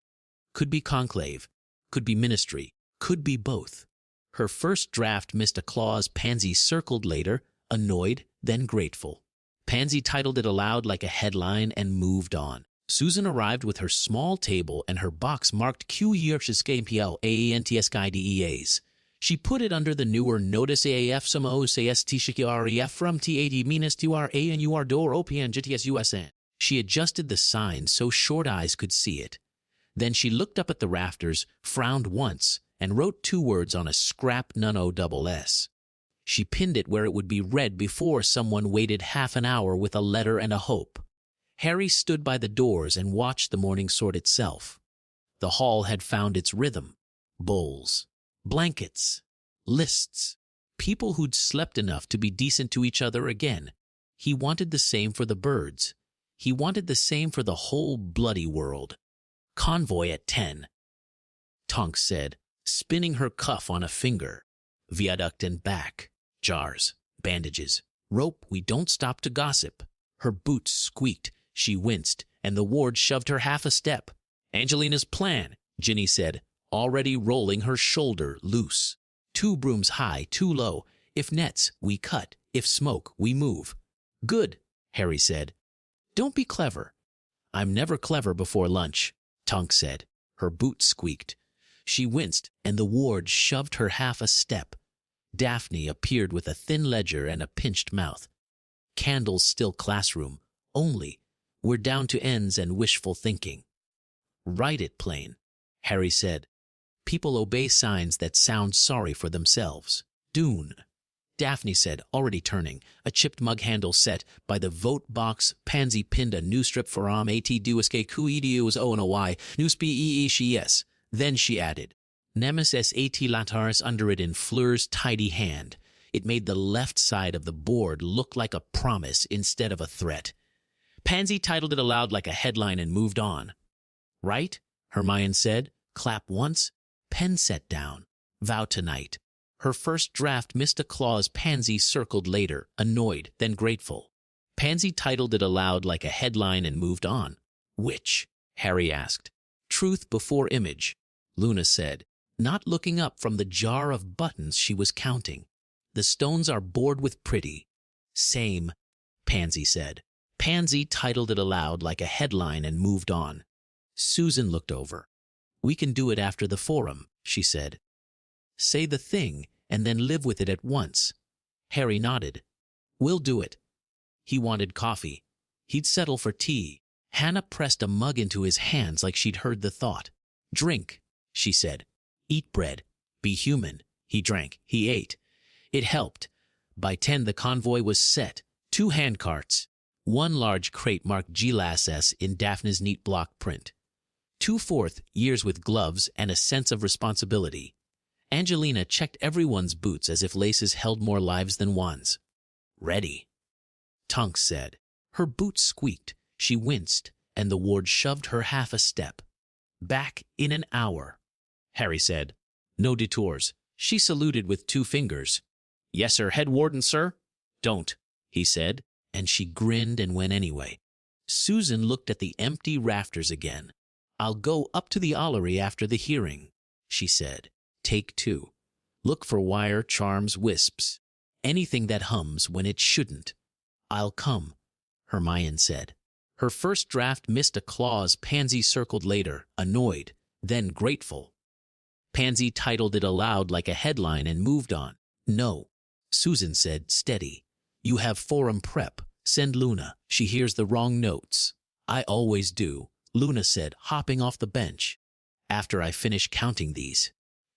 "Could be conclave, could be ministry, could be both." Her first draft missed a clause. Pansy circled later, annoyed, then grateful. Pansy titled it aloud like a headline and moved on. Susan arrived with her small table and her box marked QERSHSKPL-AENTSKIDEAs. She put it under the newer Notice AAF some OCSTSHKREF from TAD-TUR ANUR door OPN She adjusted the sign so short eyes could see it. Then she looked up at the rafters, frowned once, and wrote 2 words on a scrap none-o-double-S. She pinned it where it would be read before someone waited half an hour with a letter and a hope. Harry stood by the doors and watched the morning sort itself. The hall had found its rhythm. Bowls, blankets, lists, people who'd slept enough to be decent to each other again. He wanted the same for the birds. He wanted the same for the whole bloody world. "Convoy at 10, Tonks said, spinning her cuff on a finger. "Viaduct and back. Jars, bandages, rope. We don't stop to gossip." Her boots squeaked. She winced, and the ward shoved her half a step. "Angelina's plan," Ginny said, already rolling her shoulder loose. 2 brooms high, 2 low. If nets, we cut. If smoke, we move." "Good," Harry said. "Don't be clever." "I'm never clever before lunch," Tonks said. Her boots squeaked. She winced, and the ward shoved her half a step. Daphne appeared with a thin ledger and a pinched mouth. "Candles still classroom. Only, we're down to ends and wishful thinking." "Write it plain," Harry said. "People obey signs that sound sorry for themselves." "Dune," Daphne said, already turning. A chipped mug handle set by the vote box. Pansy pinned a new strip for AT-DUSKQEDUS ONOY, NewsPEESHES. Then she added, "Nemesis AT Lataris" under it in Fleur's tidy hand. It made the left side of the board look like a promise instead of a threat. Pansy titled it aloud like a headline and moved on. "Right?" Hermione said. "Clap once. Pen set down. Vow tonight." Her first draft missed a clause. Pansy circled later, annoyed, then grateful. Pansy titled it aloud like a headline and moved on. "Which?" Harry asked. "Truth before image," Luna said, not looking up from the jar of buttons she was counting. "The stones are bored with pretty." "Same," Pansy said. Pansy titled it aloud like a headline and moved on. Susan looked over. "We can do it after the forum," she said. "Say the thing and then live with it at once." Harry nodded. "We'll do it." He wanted coffee. He'd settle for tea. Hannah pressed a mug into his hands like she'd heard the thought. "Drink," she said. "Eat bread. Be human." He drank. He ate. It helped. By 10 the convoy was set. 2 handcarts. 1 large crate marked GLASS in Daphne's neat block print. 2 fourth years with gloves and a sense of responsibility. Angelina checked everyone's boots as if laces held more lives than wands. "Ready," Tonks said. Her boots squeaked. She winced, and the ward shoved her half a step. "Back in an hour," Harry said. "No detours." She saluted with 2 fingers. "Yes, sir. Head warden, sir." "Don't," he said, and she grinned and went anyway. Susan looked at the empty rafters again. "I'll go up to the Ollery after the hearing," she said. "Take 2. Look for wire, charms, wisps. Anything that hums when it shouldn't." "I'll come," Hermione said. Her first draft missed a clause. Pansy circled later, annoyed, then grateful. Pansy titled it aloud like a headline and moved on. "No," Susan said, steady. "You have forum prep. Send Luna. She hears the wrong notes." "I always do," Luna said, hopping off the bench. "After I finish counting these."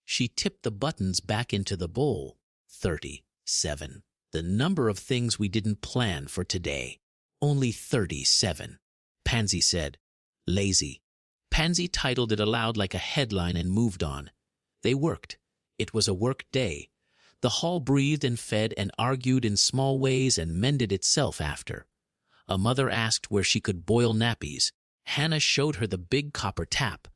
She tipped the buttons back into the bowl. 37. The number of things we didn't plan for today. Only 37. Pansy said. "Lazy." Pansy titled it aloud like a headline and moved on. They worked. It was a work day. The hall breathed and fed and argued in small ways and mended itself after. A mother asked where she could boil nappies. Hannah showed her the big copper tap.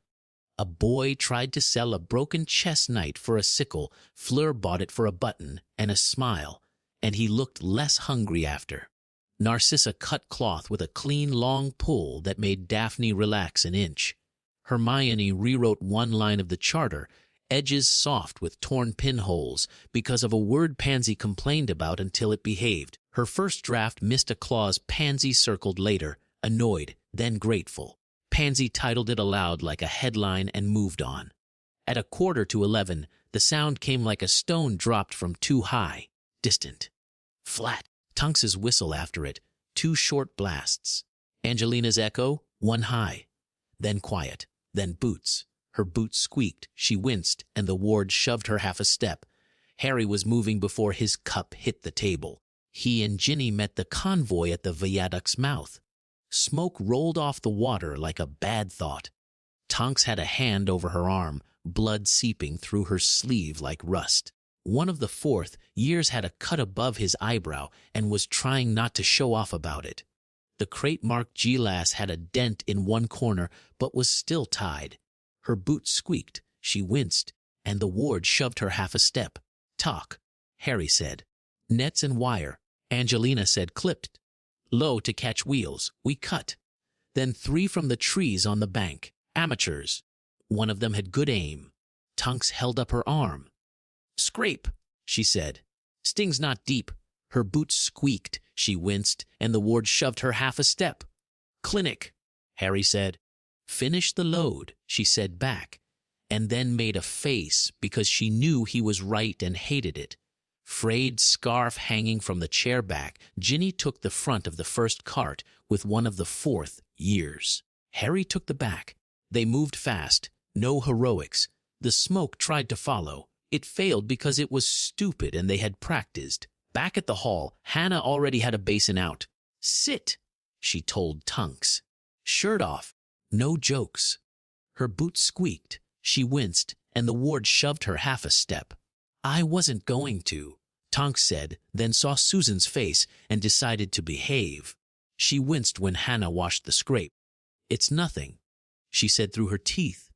A boy tried to sell a broken chess knight for a sickle. Fleur bought it for a button and a smile, and he looked less hungry after. Narcissa cut cloth with a clean long pull that made Daphne relax an inch. Hermione rewrote one line of the charter, edges soft with torn pinholes, because of a word Pansy complained about until it behaved. Her first draft missed a clause Pansy circled later, annoyed, then grateful. Pansy titled it aloud like a headline and moved on. At 11:15, the sound came like a stone dropped from too high, distant. Flat, Tonks's whistle after it, 2 short blasts. Angelina's echo, 1 high. Then quiet, then boots. Her boots squeaked, she winced, and the ward shoved her half a step. Harry was moving before his cup hit the table. He and Ginny met the convoy at the viaduct's mouth. Smoke rolled off the water like a bad thought. Tonks had a hand over her arm, blood seeping through her sleeve like rust. One of the fourth years had a cut above his eyebrow and was trying not to show off about it. The crate-marked G-Lass had a dent in one corner but was still tied. Her boot squeaked, she winced, and the ward shoved her half a step. "Talk," Harry said. "Nets and wire," Angelina said, clipped. "Low to catch wheels, we cut." Then 3 from the trees on the bank, amateurs. One of them had good aim. Tonks held up her arm. "Scrape," she said. "Sting's not deep." Her boots squeaked, she winced, and the ward shoved her half a step. "Clinic," Harry said. "Finish the load," she said back, and then made a face because she knew he was right and hated it. Frayed scarf hanging from the chair back, Ginny took the front of the first cart with one of the fourth years. Harry took the back. They moved fast, no heroics. The smoke tried to follow. It failed because it was stupid and they had practiced. Back at the hall, Hannah already had a basin out. "Sit," she told Tonks. "Shirt off. No jokes." Her boots squeaked, she winced, and the ward shoved her half a step. "I wasn't going to," Tonks said, then saw Susan's face and decided to behave. She winced when Hannah washed the scrape. "It's nothing," she said through her teeth.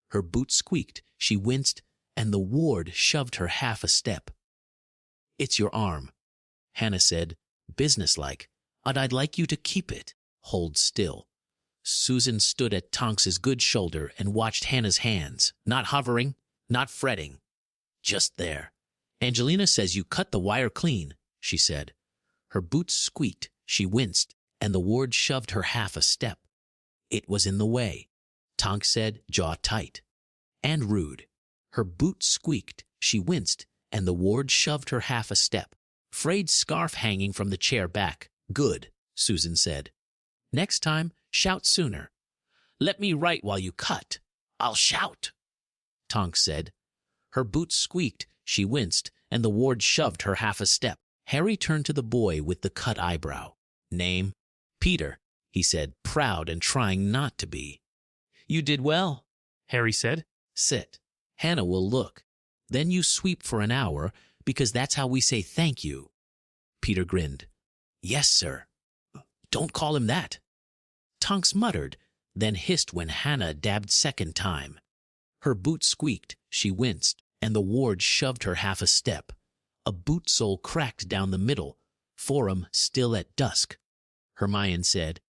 Her boots squeaked, she winced, and the ward shoved her half a step. "It's your arm," Hannah said, businesslike, "and I'd like you to keep it. Hold still." Susan stood at Tonks's good shoulder and watched Hannah's hands, not hovering, not fretting, just there. "Angelina says you cut the wire clean," she said. Her boots squeaked, she winced, and the ward shoved her half a step. It was in the way, Tonks said, jaw tight. And rude. Her boots squeaked, she winced, and the ward shoved her half a step. Frayed scarf hanging from the chair back. "Good," Susan said. "Next time, shout sooner." "Let me write while you cut." "I'll shout," Tonks said. Her boots squeaked, she winced, and the ward shoved her half a step. Harry turned to the boy with the cut eyebrow. "Name?" "Peter," he said, proud and trying not to be. "You did well," Harry said. "Sit. Hannah will look. Then you sweep for an hour, because that's how we say thank you." Peter grinned. "Yes, sir." "Don't call him that." Tonks muttered, then hissed when Hannah dabbed second time. Her boot squeaked, she winced, and the ward shoved her half a step. A boot sole cracked down the middle. Forum still at dusk. Hermione said,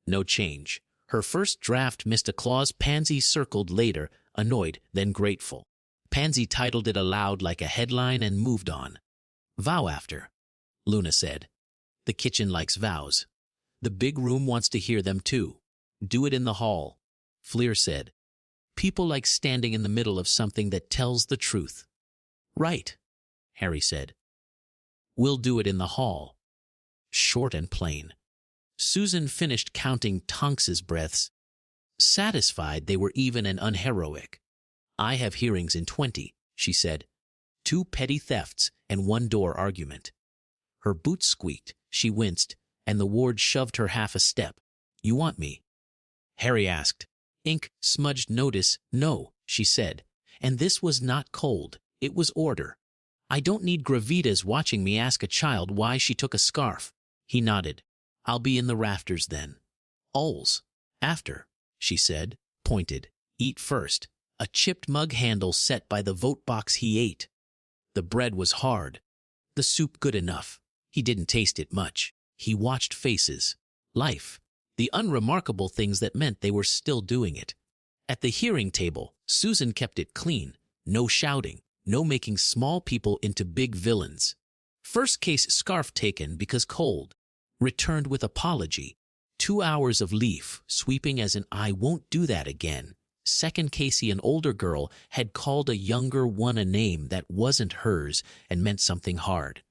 "No change." Her first draft missed a clause Pansy circled later, annoyed, then grateful. Pansy titled it aloud like a headline and moved on. "Vow after," Luna said. "The kitchen likes vows. The big room wants to hear them too. Do it in the hall," Fleer said. "People like standing in the middle of something that tells the truth." "Right," Harry said. "We'll do it in the hall." Short and plain. Susan finished counting Tonks's breaths. Satisfied they were even and unheroic. "I have hearings in 20, she said. 2 petty thefts and 1 door argument." Her boots squeaked, she winced, and the ward shoved her half a step. "You want me?" Harry asked. Ink smudged notice. "No," she said. And this was not cold. It was order. I don't need gravitas watching me ask a child why she took a scarf. He nodded. I'll be in the rafters then. Oles. After, she said, pointed. Eat first. A chipped mug handle set by the vote box he ate. The bread was hard. The soup good enough. He didn't taste it much. He watched faces. Life. The unremarkable things that meant they were still doing it. At the hearing table, Susan kept it clean. No shouting. No making small people into big villains. First case scarf taken because cold. Returned with apology. 2 hours of leaf, sweeping as an I won't do that again. Second case, an older girl had called a younger one a name that wasn't hers and meant something hard.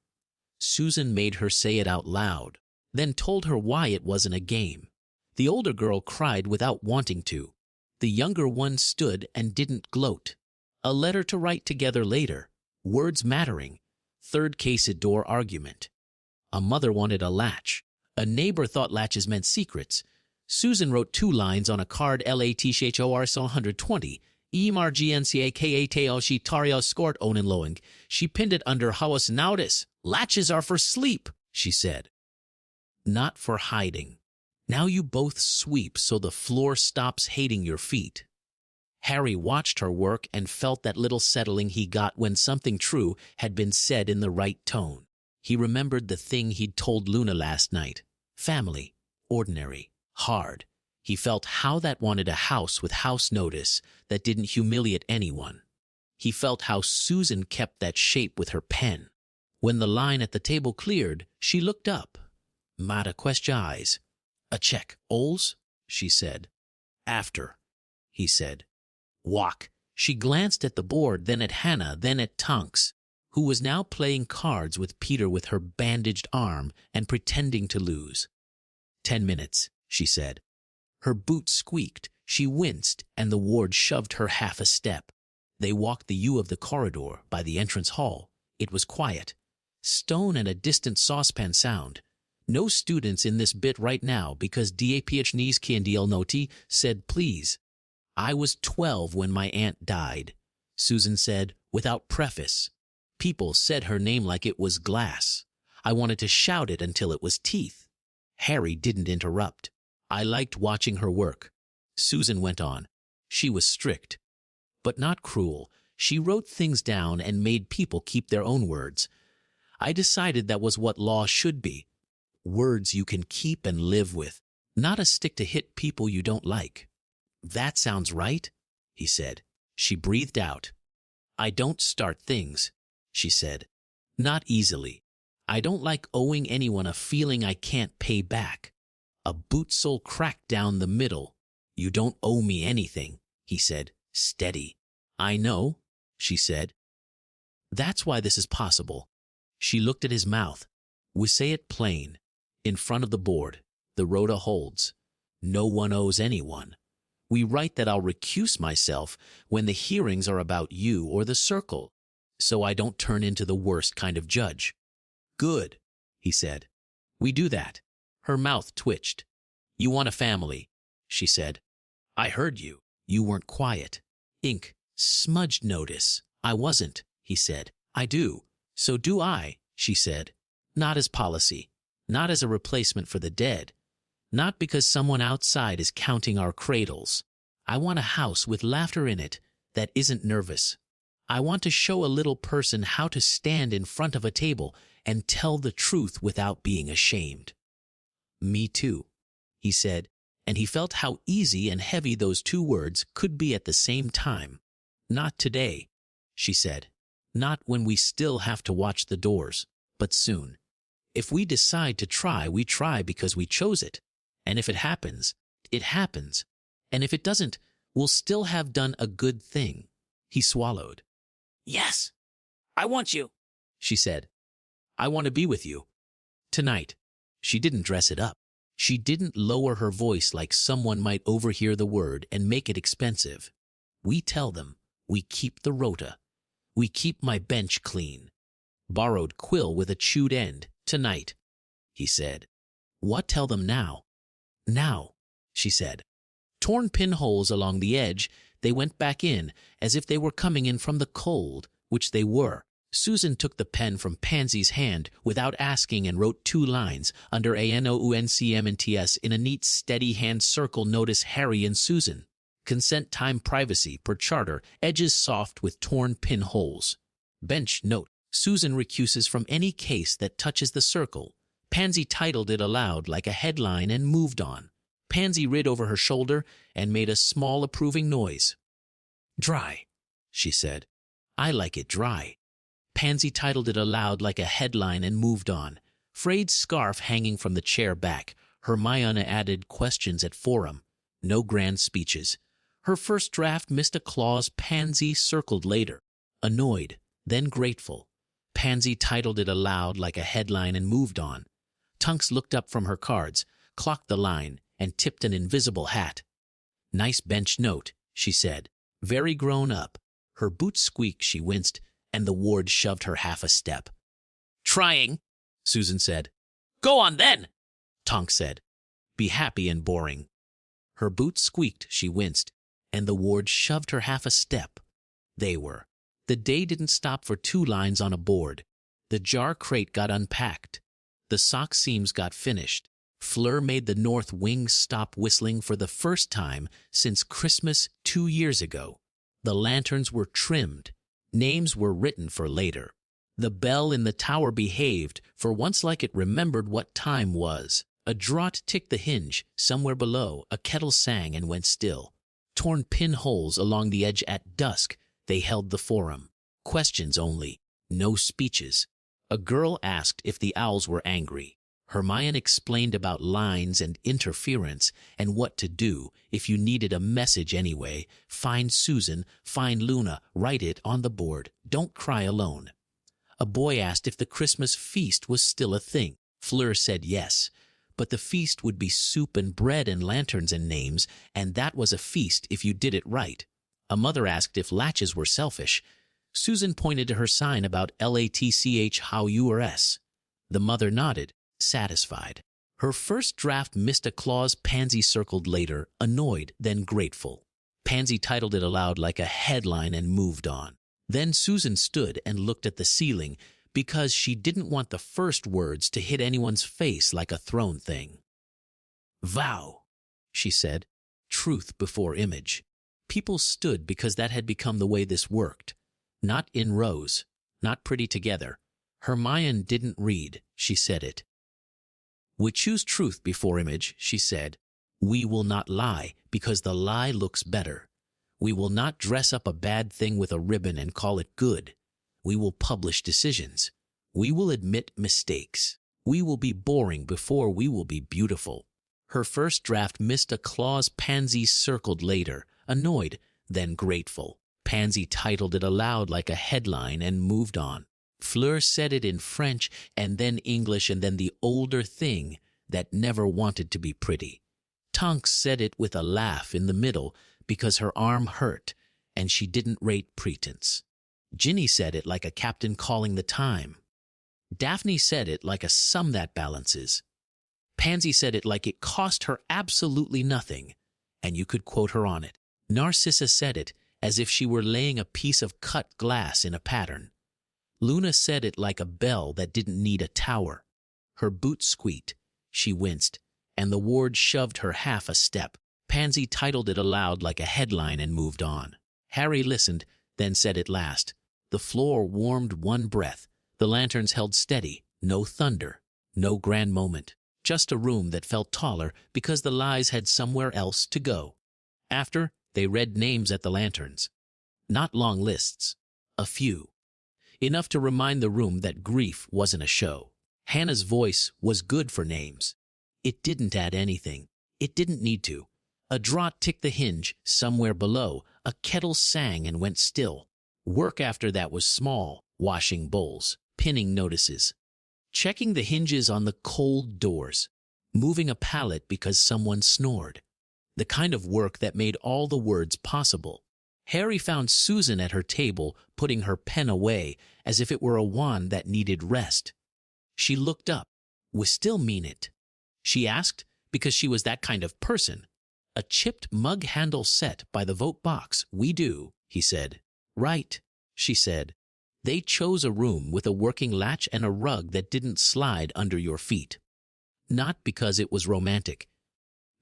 Susan made her say it out loud, then told her why it wasn't a game. The older girl cried without wanting to. The younger one stood and didn't gloat. A letter to write together later. Words mattering. Third case, a door argument. A mother wanted a latch. A neighbor thought latches meant secrets. Susan wrote 2 lines on a card LATCHOR 120. EMRGNCAKATL she tario skort onenloing. She pinned it under Haus Naudis. Latches are for sleep, she said. Not for hiding. Now you both sweep so the floor stops hating your feet. Harry watched her work and felt that little settling he got when something true had been said in the right tone. He remembered the thing he'd told Luna last night. Family. Ordinary. Hard. He felt how that wanted a house with house notice that didn't humiliate anyone. He felt how Susan kept that shape with her pen. When the line at the table cleared, she looked up. Mata question eyes. A check, Oles? She said. After, he said. Walk. She glanced at the board, then at Hannah, then at Tonks, who was now playing cards with Peter with her bandaged arm and pretending to lose. 10 minutes, she said. Her boot squeaked, she winced, and the ward shoved her half a step. They walked the U of the corridor by the entrance hall. It was quiet. Stone and a distant saucepan sound. No students in this bit right now because DAPHNES Kiandiel Noti said please. I was 12 when my aunt died, Susan said without preface. People said her name like it was glass. I wanted to shout it until it was teeth. Harry didn't interrupt. I liked watching her work. Susan went on. She was strict, but not cruel. She wrote things down and made people keep their own words. I decided that was what law should be. Words you can keep and live with, not a stick to hit people you don't like. That sounds right, he said. She breathed out. I don't start things, she said. Not easily. I don't like owing anyone a feeling I can't pay back. A boot sole cracked down the middle. You don't owe me anything, he said, steady. I know, she said. That's why this is possible. She looked at his mouth. We say it plain. In front of the board, the rota holds. No one owes anyone. We write that I'll recuse myself when the hearings are about you or the circle, so I don't turn into the worst kind of judge. Good, he said. We do that. Her mouth twitched. You want a family, she said. I heard you. You weren't quiet. Ink. Smudged notice. I wasn't, he said. I do. So do I, she said. Not as policy. Not as a replacement for the dead. Not because someone outside is counting our cradles. I want a house with laughter in it that isn't nervous. I want to show a little person how to stand in front of a table and tell the truth without being ashamed. Me too, he said, and he felt how easy and heavy those 2 words could be at the same time. Not today, she said. Not when we still have to watch the doors, but soon. If we decide to try, we try because we chose it. And if it happens, it happens. And if it doesn't, we'll still have done a good thing. He swallowed. Yes, I want you, she said. I want to be with you. Tonight. She didn't dress it up. She didn't lower her voice like someone might overhear the word and make it expensive. We tell them. We keep the rota. We keep my bench clean. Borrowed quill with a chewed end. Tonight, he said. What tell them now? Now, she said. Torn pinholes along the edge, they went back in, as if they were coming in from the cold, which they were. Susan took the pen from Pansy's hand without asking and wrote 2 lines under ANOUNCMNTS in a neat, steady hand circle. Notice Harry and Susan. Consent time privacy per charter, edges soft with torn pinholes. Bench note. Susan recuses from any case that touches the circle. Pansy titled it aloud like a headline and moved on. Pansy read over her shoulder and made a small approving noise. Dry, she said. I like it dry. Pansy titled it aloud like a headline and moved on. Frayed scarf hanging from the chair back. Hermione added questions at forum. No grand speeches. Her first draft missed a clause. Pansy circled later. Annoyed, then grateful. Pansy titled it aloud like a headline and moved on. Tunks looked up from her cards, clocked the line, and tipped an invisible hat. Nice bench note, she said. Very grown up. Her boots squeaked, she winced, and the ward shoved her half a step. Trying, Susan said. Go on then, Tonks said. Be happy and boring. Her boots squeaked, she winced, and the ward shoved her half a step. They were. The day didn't stop for 2 lines on a board. The jar crate got unpacked. The sock seams got finished. Fleur made the north wing stop whistling for the first time since Christmas 2 years ago. The lanterns were trimmed. Names were written for later. The bell in the tower behaved, for once like it remembered what time was. A draught ticked the hinge. Somewhere below, a kettle sang and went still. Torn pinholes along the edge at dusk. They held the forum. Questions only. No speeches. A girl asked if the owls were angry. Hermione explained about lines and interference and what to do if you needed a message anyway. Find Susan, find Luna, write it on the board. Don't cry alone. A boy asked if the Christmas feast was still a thing. Fleur said yes, but the feast would be soup and bread and lanterns and names, and that was a feast if you did it right. A mother asked if latches were selfish. Susan pointed to her sign about LATCH how URS. The mother nodded, satisfied. Her first draft missed a clause. Pansy circled later, annoyed, then grateful. Pansy titled it aloud like a headline and moved on. Then Susan stood and looked at the ceiling because she didn't want the first words to hit anyone's face like a thrown thing. Vow, she said, truth before image. People stood because that had become the way this worked. Not in rows, not pretty together. Hermione didn't read, she said it. We choose truth before image, she said. We will not lie because the lie looks better. We will not dress up a bad thing with a ribbon and call it good. We will publish decisions. We will admit mistakes. We will be boring before we will be beautiful. Her first draft missed a clause. Pansy circled later, annoyed, then grateful. Pansy titled it aloud like a headline and moved on. Fleur said it in French and then English and then the older thing that never wanted to be pretty. Tonks said it with a laugh in the middle because her arm hurt and she didn't rate pretense. Ginny said it like a captain calling the time. Daphne said it like a sum that balances. Pansy said it like it cost her absolutely nothing, and you could quote her on it. Narcissa said it as if she were laying a piece of cut glass in a pattern. Luna said it like a bell that didn't need a tower. Her boots squeaked, she winced, and the ward shoved her half a step. Pansy titled it aloud like a headline and moved on. Harry listened, then said it last. The floor warmed one breath. The lanterns held steady. No thunder, no grand moment. Just a room that felt taller because the lies had somewhere else to go. After, they read names at the lanterns. Not long lists. A few. Enough to remind the room that grief wasn't a show. Hannah's voice was good for names. It didn't add anything. It didn't need to. A draught ticked the hinge somewhere below. A kettle sang and went still. Work after that was small. Washing bowls, pinning notices, checking the hinges on the cold doors, moving a pallet because someone snored. The kind of work that made all the words possible. Harry found Susan at her table, putting her pen away as if it were a wand that needed rest. She looked up. We still mean it? She asked because she was that kind of person. A chipped mug handle set by the vote box. We do, he said. Right, she said. They chose a room with a working latch and a rug that didn't slide under your feet. Not because it was romantic,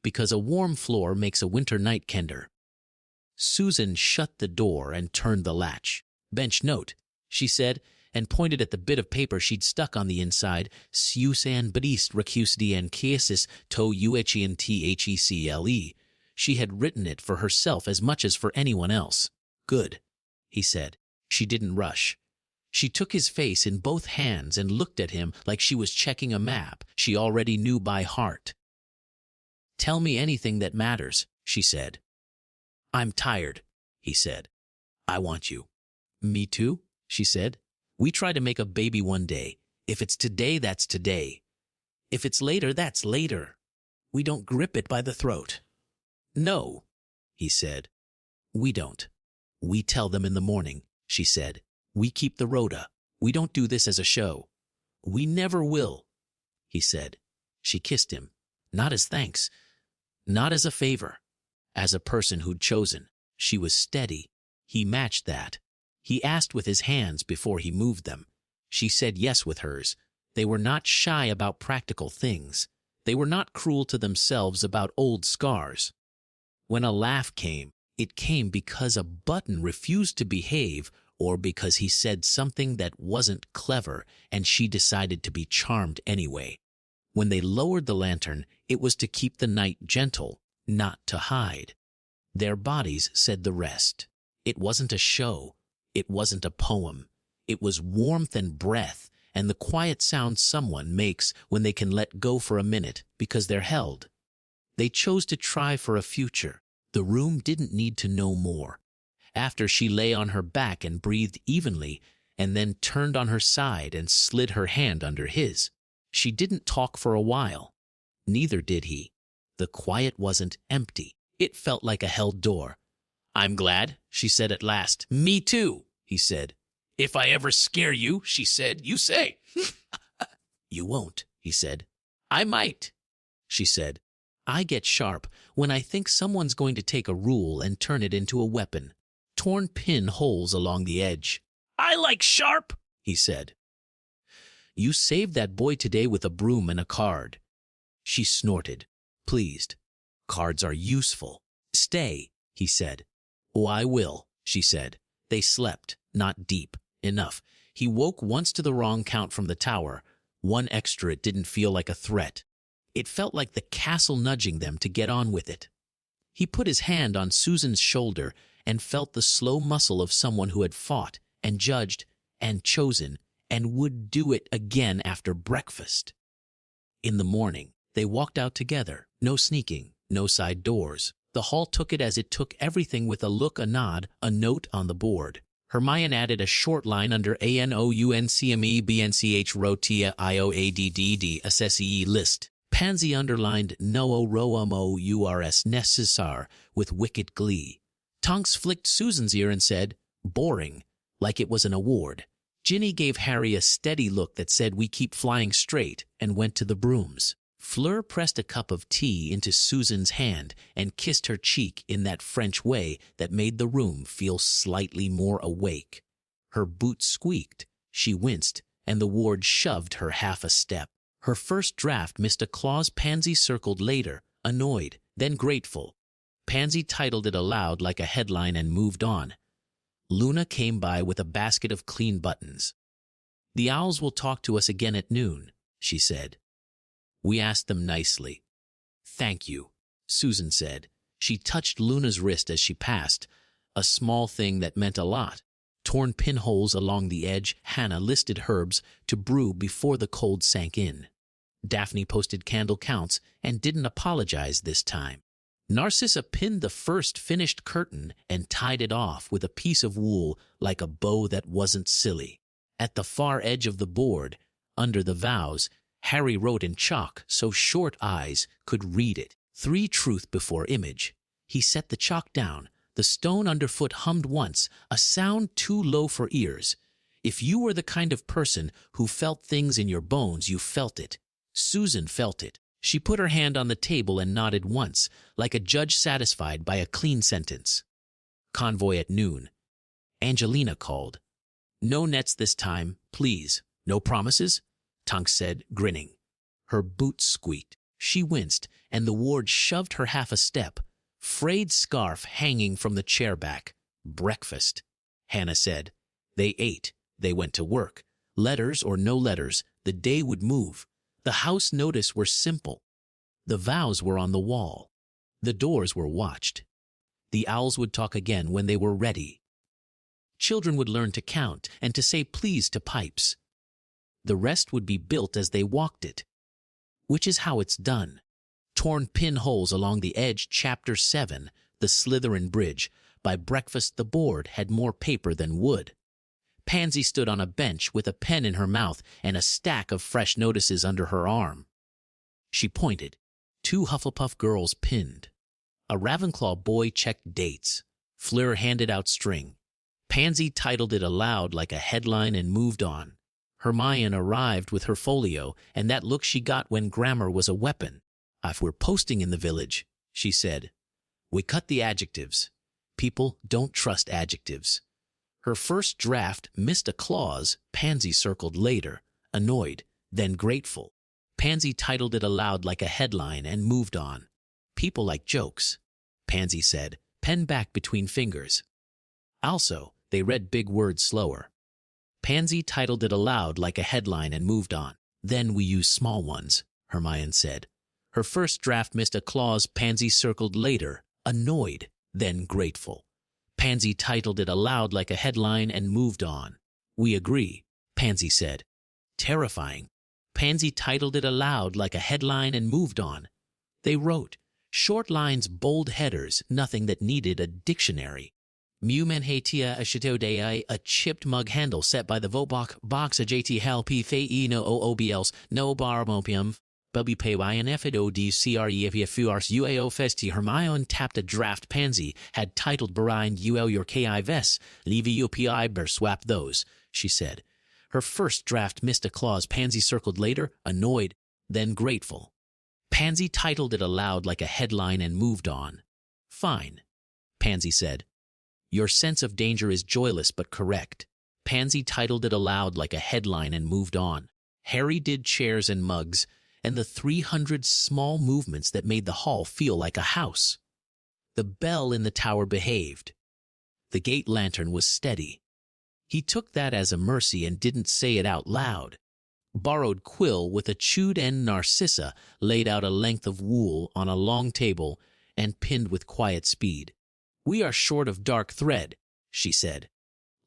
because a warm floor makes a winter night tender. Susan shut the door and turned the latch. "Bench note," she said, and pointed at the bit of paper she'd stuck on the inside. "Susan Brist Recusdien Casis to Uhnthecle." She had written it for herself as much as for anyone else. "Good," he said. She didn't rush. She took his face in both hands and looked at him like she was checking a map she already knew by heart. "Tell me anything that matters," she said. "I'm tired," he said. "I want you." "Me too," she said. "We try to make a baby one day. If it's today, that's today. If it's later, that's later. We don't grip it by the throat." "No," he said. "We don't. We tell them in the morning," she said. "We keep the rota. We don't do this as a show. We never will," he said. She kissed him, not as thanks, not as a favor, as a person who'd chosen. She was steady. He matched that. He asked with his hands before he moved them. She said yes with hers. They were not shy about practical things. They were not cruel to themselves about old scars. When a laugh came, it came because a button refused to behave or because he said something that wasn't clever and she decided to be charmed anyway. When they lowered the lantern, it was to keep the night gentle, not to hide. Their bodies said the rest. It wasn't a show. It wasn't a poem. It was warmth and breath and the quiet sound someone makes when they can let go for a minute because they're held. They chose to try for a future. The room didn't need to know more. After she lay on her back and breathed evenly, and then turned on her side and slid her hand under his. She didn't talk for a while. Neither did he. The quiet wasn't empty. It felt like a held door. "I'm glad," she said at last. "Me too," he said. "If I ever scare you," she said, "you say." "You won't," he said. "I might," she said. "I get sharp when I think someone's going to take a rule and turn it into a weapon. Torn pin holes along the edge." "I like sharp," he said. "You saved that boy today with a broom and a card." She snorted, pleased. "Cards are useful." "Stay," he said. "Oh, I will," she said. They slept, not deep, enough. He woke once to the wrong count from the tower. One extra, it didn't feel like a threat. It felt like the castle nudging them to get on with it. He put his hand on Susan's shoulder and felt the slow muscle of someone who had fought and judged and chosen and would do it again after breakfast. In the morning, they walked out together. No sneaking, no side doors. The hall took it as it took everything, with a look, a nod, a note on the board. Hermione added a short line under ANOUNCME BNCH ROTIA IOADDD SSEE list. Pansy underlined "No Romo URS Necessar" with wicked glee. Tonks flicked Susan's ear and said, "Boring," like it was an award. Ginny gave Harry a steady look that said, "We keep flying straight," and went to the brooms. Fleur pressed a cup of tea into Susan's hand and kissed her cheek in that French way that made the room feel slightly more awake. Her boots squeaked, she winced, and the ward shoved her half a step. Her first draft missed a clause Pansy circled later, annoyed, then grateful. Pansy titled it aloud like a headline and moved on. Luna came by with a basket of clean buttons. "The owls will talk to us again at noon," she said. "We asked them nicely." "Thank you," Susan said. She touched Luna's wrist as she passed, a small thing that meant a lot. Torn pinholes along the edge. Hannah listed herbs to brew before the cold sank in. Daphne posted candle counts and didn't apologize this time. Narcissa pinned the first finished curtain and tied it off with a piece of wool like a bow that wasn't silly. At the far edge of the board, under the vows, Harry wrote in chalk so Short Eyes could read it. 3 truth before image. He set the chalk down. The stone underfoot hummed once, a sound too low for ears. If you were the kind of person who felt things in your bones, you felt it. Susan felt it. She put her hand on the table and nodded once, like a judge satisfied by a clean sentence. Convoy at noon. Angelina called. No nets this time, please. No promises? Tonks said, grinning. Her boots squeaked. She winced, and the ward shoved her half a step. Frayed scarf hanging from the chair back. Breakfast, Hannah said. They ate. They went to work. Letters or no letters, the day would move. The house notice were simple. The vows were on the wall. The doors were watched. The owls would talk again when they were ready. Children would learn to count and to say please to pipes. The rest would be built as they walked it. Which is how it's done. Torn pinholes along the edge. Chapter 7, The Slytherin Bridge. By breakfast the board had more paper than wood. Pansy stood on a bench with a pen in her mouth and a stack of fresh notices under her arm. She pointed. 2 Hufflepuff girls pinned. A Ravenclaw boy checked dates. Fleur handed out string. Pansy titled it aloud like a headline and moved on. Hermione arrived with her folio and that look she got when grammar was a weapon. If we're posting in the village, she said. We cut the adjectives. People don't trust adjectives. Her first draft missed a clause. Pansy circled later, annoyed, then grateful. Pansy titled it aloud like a headline and moved on. People like jokes, Pansy said, pen back between fingers. Also, they read big words slower. Pansy titled it aloud like a headline and moved on. Then we use small ones, Hermione said. Her first draft missed a clause. Pansy circled later, annoyed, then grateful. Pansy titled it aloud like a headline and moved on. We agree, Pansy said. Terrifying. Pansy titled it aloud like a headline and moved on. They wrote, short lines, bold headers, nothing that needed a dictionary. Mu menhatia a chateau de a chipped mug handle set by the Vobok box a JT hal p fe no oobls no barmopium. Bubby PYNFIDODCREFURS UAO Festi. Hermione tapped a draft. Pansy had titled Barind UL your KI Ves, Levi UPI ber swap those, she said. Her first draft missed a clause. Pansy circled later, annoyed, then grateful. Pansy titled it aloud like a headline and moved on. Fine, Pansy said. Your sense of danger is joyless but correct. Pansy titled it aloud like a headline and moved on. Harry did chairs and mugs, and the 300 small movements that made the hall feel like a house. The bell in the tower behaved. The gate lantern was steady. He took that as a mercy and didn't say it out loud. Borrowed quill with a chewed end. Narcissa laid out a length of wool on a long table and pinned with quiet speed. We are short of dark thread, she said.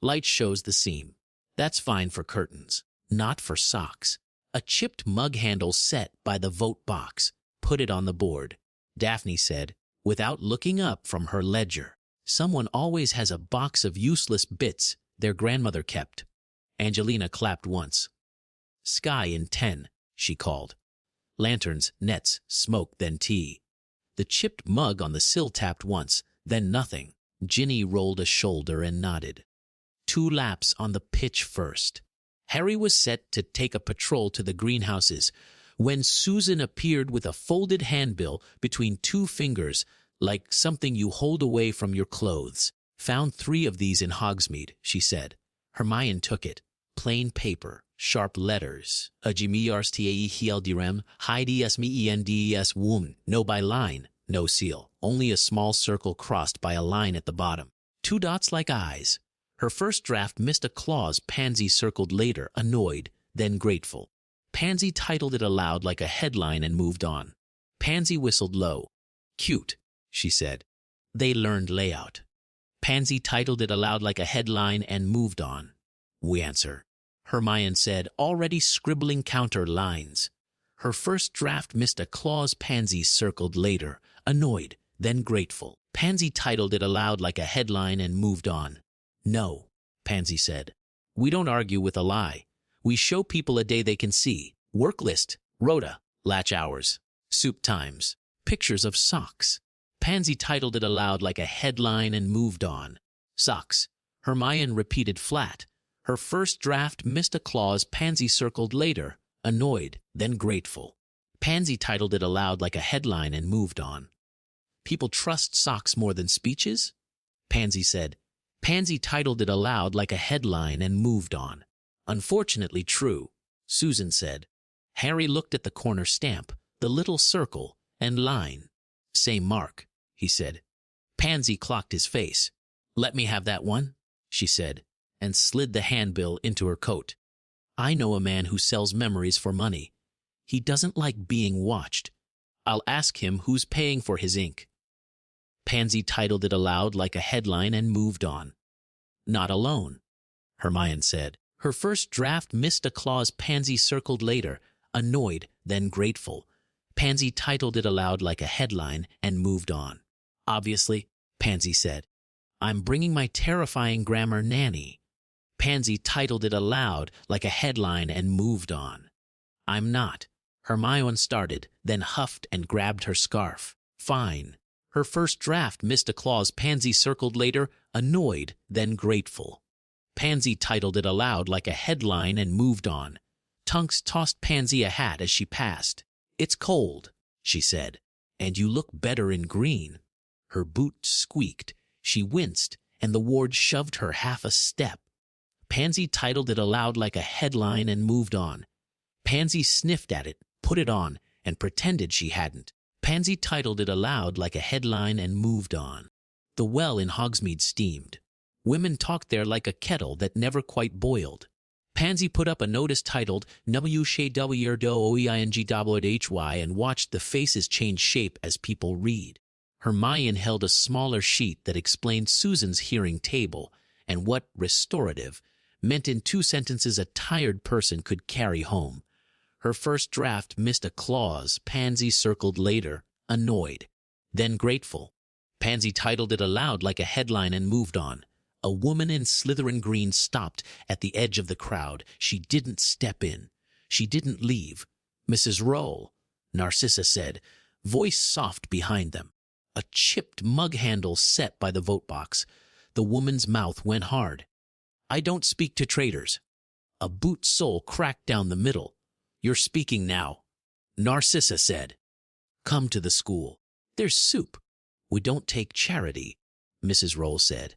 Light shows the seam. That's fine for curtains, not for socks. A chipped mug handle set by the vote box. Put it on the board, Daphne said, without looking up from her ledger. Someone always has a box of useless bits their grandmother kept. Angelina clapped once. Sky in 10, she called. Lanterns, nets, smoke, then tea. The chipped mug on the sill tapped once, then nothing. Ginny rolled a shoulder and nodded. 2 laps on the pitch first. Harry was set to take a patrol to the greenhouses when Susan appeared with a folded handbill between 2 fingers, like something you hold away from your clothes. Found 3 of these in Hogsmeade, she said. Hermione took it. Plain paper, sharp letters. Ajimiarstaeheldirem, Heidi Smendes woman. No by line, no seal. Only a small circle crossed by a line at the bottom. 2 dots like eyes. Her first draft missed a clause. Pansy circled later, annoyed, then grateful. Pansy titled it aloud like a headline and moved on. Pansy whistled low. Cute, she said. They learned layout. Pansy titled it aloud like a headline and moved on. We answer, Hermione said, already scribbling counter lines. Her first draft missed a clause. Pansy circled later, annoyed, then grateful. Pansy titled it aloud like a headline and moved on. No, Pansy said. We don't argue with a lie. We show people a day they can see. Work list, rota, latch hours, soup times, pictures of socks. Pansy titled it aloud like a headline and moved on. Socks. Hermione repeated flat. Her first draft missed a clause. Pansy circled later, annoyed, then grateful. Pansy titled it aloud like a headline and moved on. People trust socks more than speeches? Pansy said. Pansy titled it aloud like a headline and moved on. Unfortunately true, Susan said. Harry looked at the corner stamp, the little circle and line. Same mark, he said. Pansy clocked his face. Let me have that one, she said, and slid the handbill into her coat. I know a man who sells memories for money. He doesn't like being watched. I'll ask him who's paying for his ink. Pansy titled it aloud like a headline and moved on. Not alone, Hermione said. Her first draft missed a clause Pansy circled later, annoyed, then grateful. Pansy titled it aloud like a headline and moved on. Obviously, Pansy said. I'm bringing my terrifying grammar nanny. Pansy titled it aloud like a headline and moved on. I'm not. Hermione started, then huffed and grabbed her scarf. Fine. Her first draft missed a clause Pansy circled later, annoyed, then grateful. Pansy titled it aloud like a headline and moved on. Tonks tossed Pansy a hat as she passed. It's cold, she said, and you look better in green. Her boot squeaked. She winced, and the ward shoved her half a step. Pansy titled it aloud like a headline and moved on. Pansy sniffed at it, put it on, and pretended she hadn't. Pansy titled it aloud like a headline and moved on. The well in Hogsmeade steamed. Women talked there like a kettle that never quite boiled. Pansy put up a notice titled WSHWRDOEINGWHY and watched the faces change shape as people read. Hermione held a smaller sheet that explained Susan's hearing table and what restorative meant in 2 sentences a tired person could carry home. Her first draft missed a clause Pansy circled later, annoyed, then grateful. Pansy titled it aloud like a headline and moved on. A woman in Slytherin green stopped at the edge of the crowd. She didn't step in. She didn't leave. Mrs. Roll, Narcissa said, voice soft behind them. A chipped mug handle set by the vote box. The woman's mouth went hard. I don't speak to traitors. A boot sole cracked down the middle. You're speaking now, Narcissa said. Come to the school. There's soup. We don't take charity, Mrs. Roll said.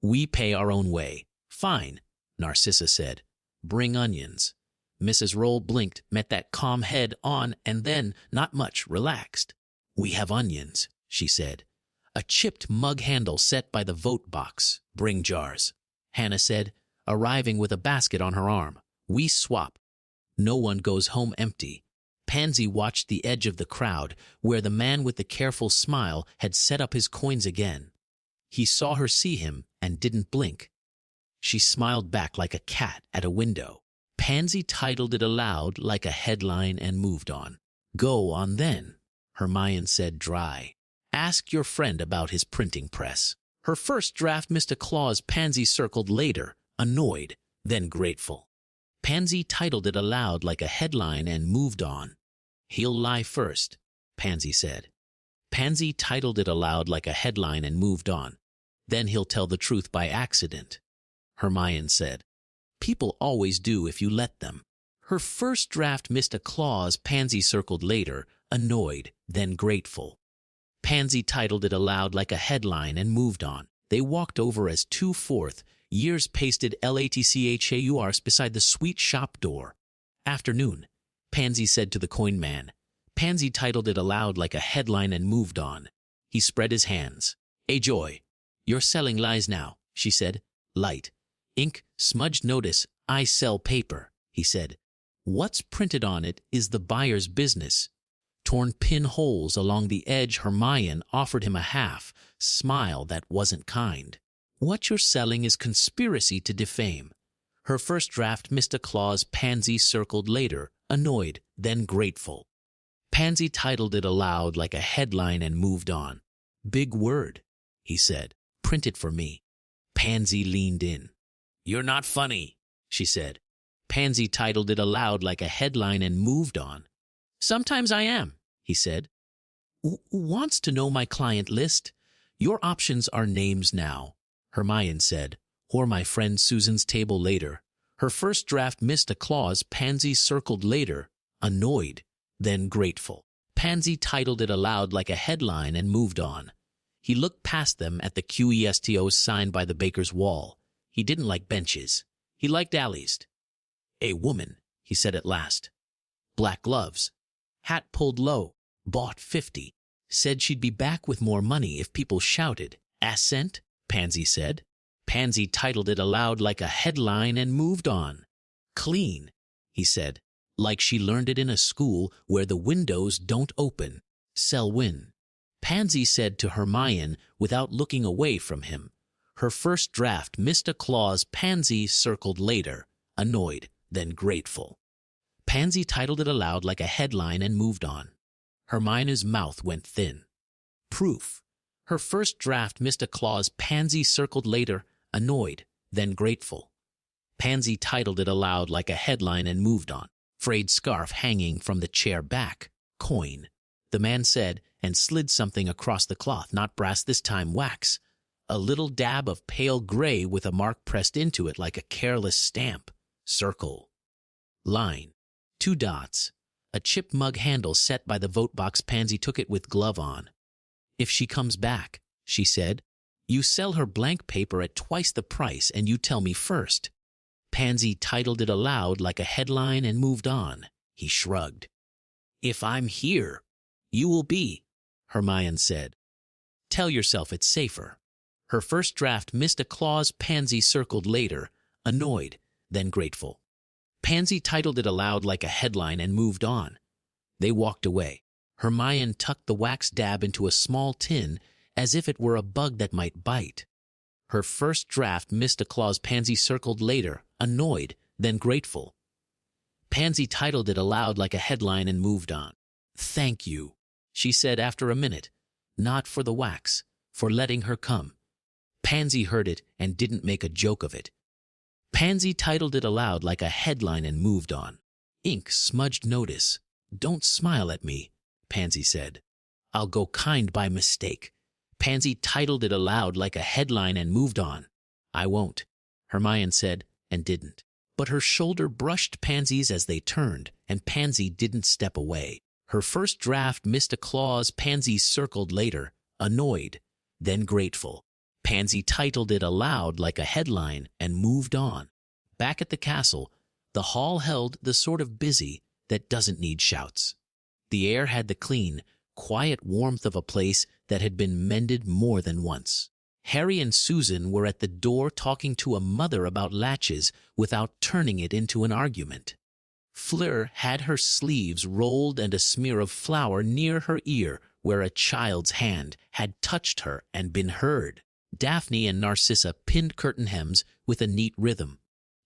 We pay our own way. Fine, Narcissa said. Bring onions. Mrs. Roll blinked, met that calm head on, and then, not much, relaxed. We have onions, she said. A chipped mug handle set by the vote box. Bring jars, Hannah said, arriving with a basket on her arm. We swap. No one goes home empty. Pansy watched the edge of the crowd, where the man with the careful smile had set up his coins again. He saw her see him and didn't blink. She smiled back like a cat at a window. Pansy titled it aloud like a headline and moved on. Go on then, Hermione said dry. Ask your friend about his printing press. Her first draft missed a clause Pansy circled later, annoyed, then grateful. Pansy titled it aloud like a headline and moved on. He'll lie first, Pansy said. Pansy titled it aloud like a headline and moved on. Then he'll tell the truth by accident, Hermione said. People always do if you let them. Her first draft missed a clause Pansy circled later, annoyed, then grateful. Pansy titled it aloud like a headline and moved on. They walked over as 2/4 years pasted LATCHAURS beside the sweet shop door. Afternoon, Pansy said to the coin man. Pansy titled it aloud like a headline and moved on. He spread his hands. A joy. You're selling lies now, she said. Light. Ink, smudged notice, I sell paper, he said. What's printed on it is the buyer's business. Torn pinholes along the edge, Hermione offered him a half smile that wasn't kind. What you're selling is conspiracy to defame. Her first draft missed a clause Pansy circled later, annoyed, then grateful. Pansy titled it aloud like a headline and moved on. Big word, he said. Print it for me. Pansy leaned in. You're not funny, she said. Pansy titled it aloud like a headline and moved on. Sometimes I am, he said. Wants to know my client list? Your options are names now, Hermione said, or my friend Susan's table later. Her first draft missed a clause Pansy circled later, annoyed, then grateful. Pansy titled it aloud like a headline and moved on. He looked past them at the QESTOs sign by the baker's wall. He didn't like benches. He liked alleys. "A woman," he said at last. "Black gloves. Hat pulled low. Bought 50. Said she'd be back with more money if people shouted." "Assent," Pansy said. Pansy titled it aloud like a headline and moved on. "Clean," he said, like she learned it in a school where the windows don't open. "Selwyn." Pansy said to Hermione without looking away from him. Her first draft missed a clause Pansy circled later, annoyed, then grateful. Pansy titled it aloud like a headline and moved on. Hermione's mouth went thin. Proof. Her first draft missed a clause Pansy circled later, annoyed, then grateful. Pansy titled it aloud like a headline and moved on. Frayed scarf hanging from the chair back. Coin. The man said, and slid something across the cloth, not brass this time, wax. A little dab of pale gray with a mark pressed into it like a careless stamp. Circle. Line. 2 dots. A chipped mug handle set by the vote box. Pansy took it with glove on. "If she comes back," she said, "you sell her blank paper at twice the price and you tell me first." Pansy titled it aloud like a headline and moved on. He shrugged. "If I'm here, you will be," Hermione said. "Tell yourself it's safer." Her first draft missed a clause Pansy circled later, annoyed, then grateful. Pansy titled it aloud like a headline and moved on. They walked away. Hermione tucked the wax dab into a small tin as if it were a bug that might bite. Her first draft missed a clause Pansy circled later, annoyed, then grateful. Pansy titled it aloud like a headline and moved on. "Thank you," she said after a minute. "Not for the wax, for letting her come." Pansy heard it and didn't make a joke of it. Pansy titled it aloud like a headline and moved on. Ink smudged notice. "Don't smile at me," Pansy said. "I'll go kind by mistake." Pansy titled it aloud like a headline and moved on. "I won't," Hermione said, and didn't. But her shoulder brushed Pansy's as they turned, and Pansy didn't step away. Her first draft missed a clause Pansy circled later, annoyed, then grateful. Pansy titled it aloud like a headline and moved on. Back at the castle, the hall held the sort of busy that doesn't need shouts. The air had the clean, quiet warmth of a place that had been mended more than once. Harry and Susan were at the door talking to a mother about latches without turning it into an argument. Fleur had her sleeves rolled and a smear of flour near her ear where a child's hand had touched her and been heard. Daphne and Narcissa pinned curtain hems with a neat rhythm.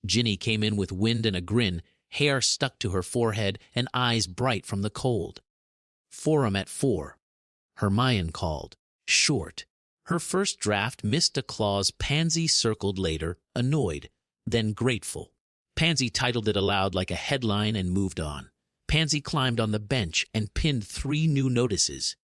Ginny came in with wind and a grin, hair stuck to her forehead and eyes bright from the cold. "Forum at 4. Hermione called. Short. Her first draft missed a clause Pansy circled later, annoyed, then grateful. Pansy titled it aloud like a headline and moved on. Pansy climbed on the bench and pinned 3 new notices.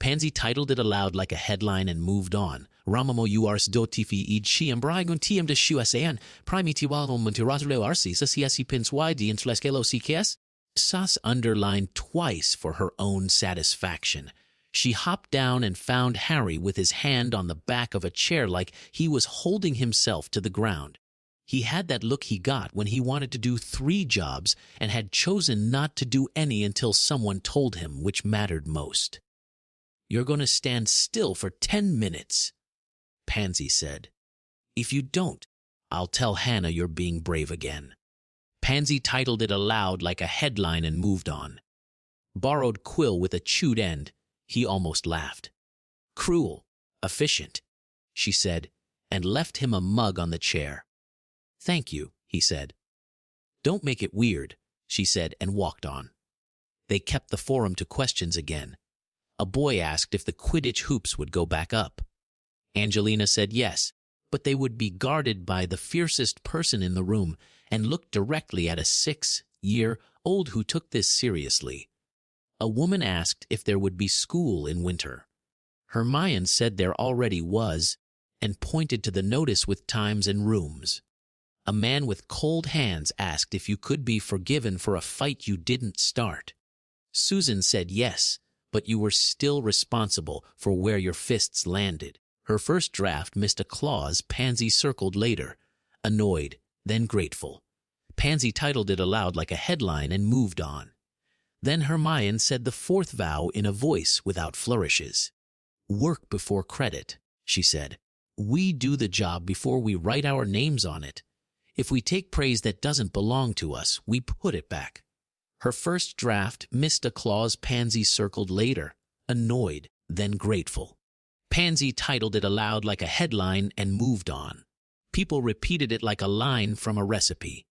Pansy titled it aloud like a headline and moved on. "Ramamo urs dotifi id ciam braigon tiam de shuasean, primitivalum montiraslo arcis, siasi pins ydi in flescelo cs." Sas underlined twice for her own satisfaction. She hopped down and found Harry with his hand on the back of a chair like he was holding himself to the ground. He had that look he got when he wanted to do 3 jobs and had chosen not to do any until someone told him which mattered most. "You're going to stand still for 10 minutes, Pansy said. "If you don't, I'll tell Hannah you're being brave again." Pansy titled it aloud like a headline and moved on. Borrowed quill with a chewed end. He almost laughed. "Cruel, efficient," she said, and left him a mug on the chair. "Thank you," he said. "Don't make it weird," she said, and walked on. They kept the forum to questions again. A boy asked if the Quidditch hoops would go back up. Angelina said yes, but they would be guarded by the fiercest person in the room and looked directly at a 6-year-old who took this seriously. A woman asked if there would be school in winter. Hermione said there already was, and pointed to the notice with times and rooms. A man with cold hands asked if you could be forgiven for a fight you didn't start. Susan said yes, but you were still responsible for where your fists landed. Her first draft missed a clause Pansy circled later, annoyed, then grateful. Pansy titled it aloud like a headline and moved on. Then Hermione said the fourth vow in a voice without flourishes. Work before credit, she said. We do the job before we write our names on it. If we take praise that doesn't belong to us, we put it back. Her first draft missed a clause Pansy circled later, annoyed, then grateful. Pansy titled it aloud like a headline and moved on. People repeated it like a line from a recipe.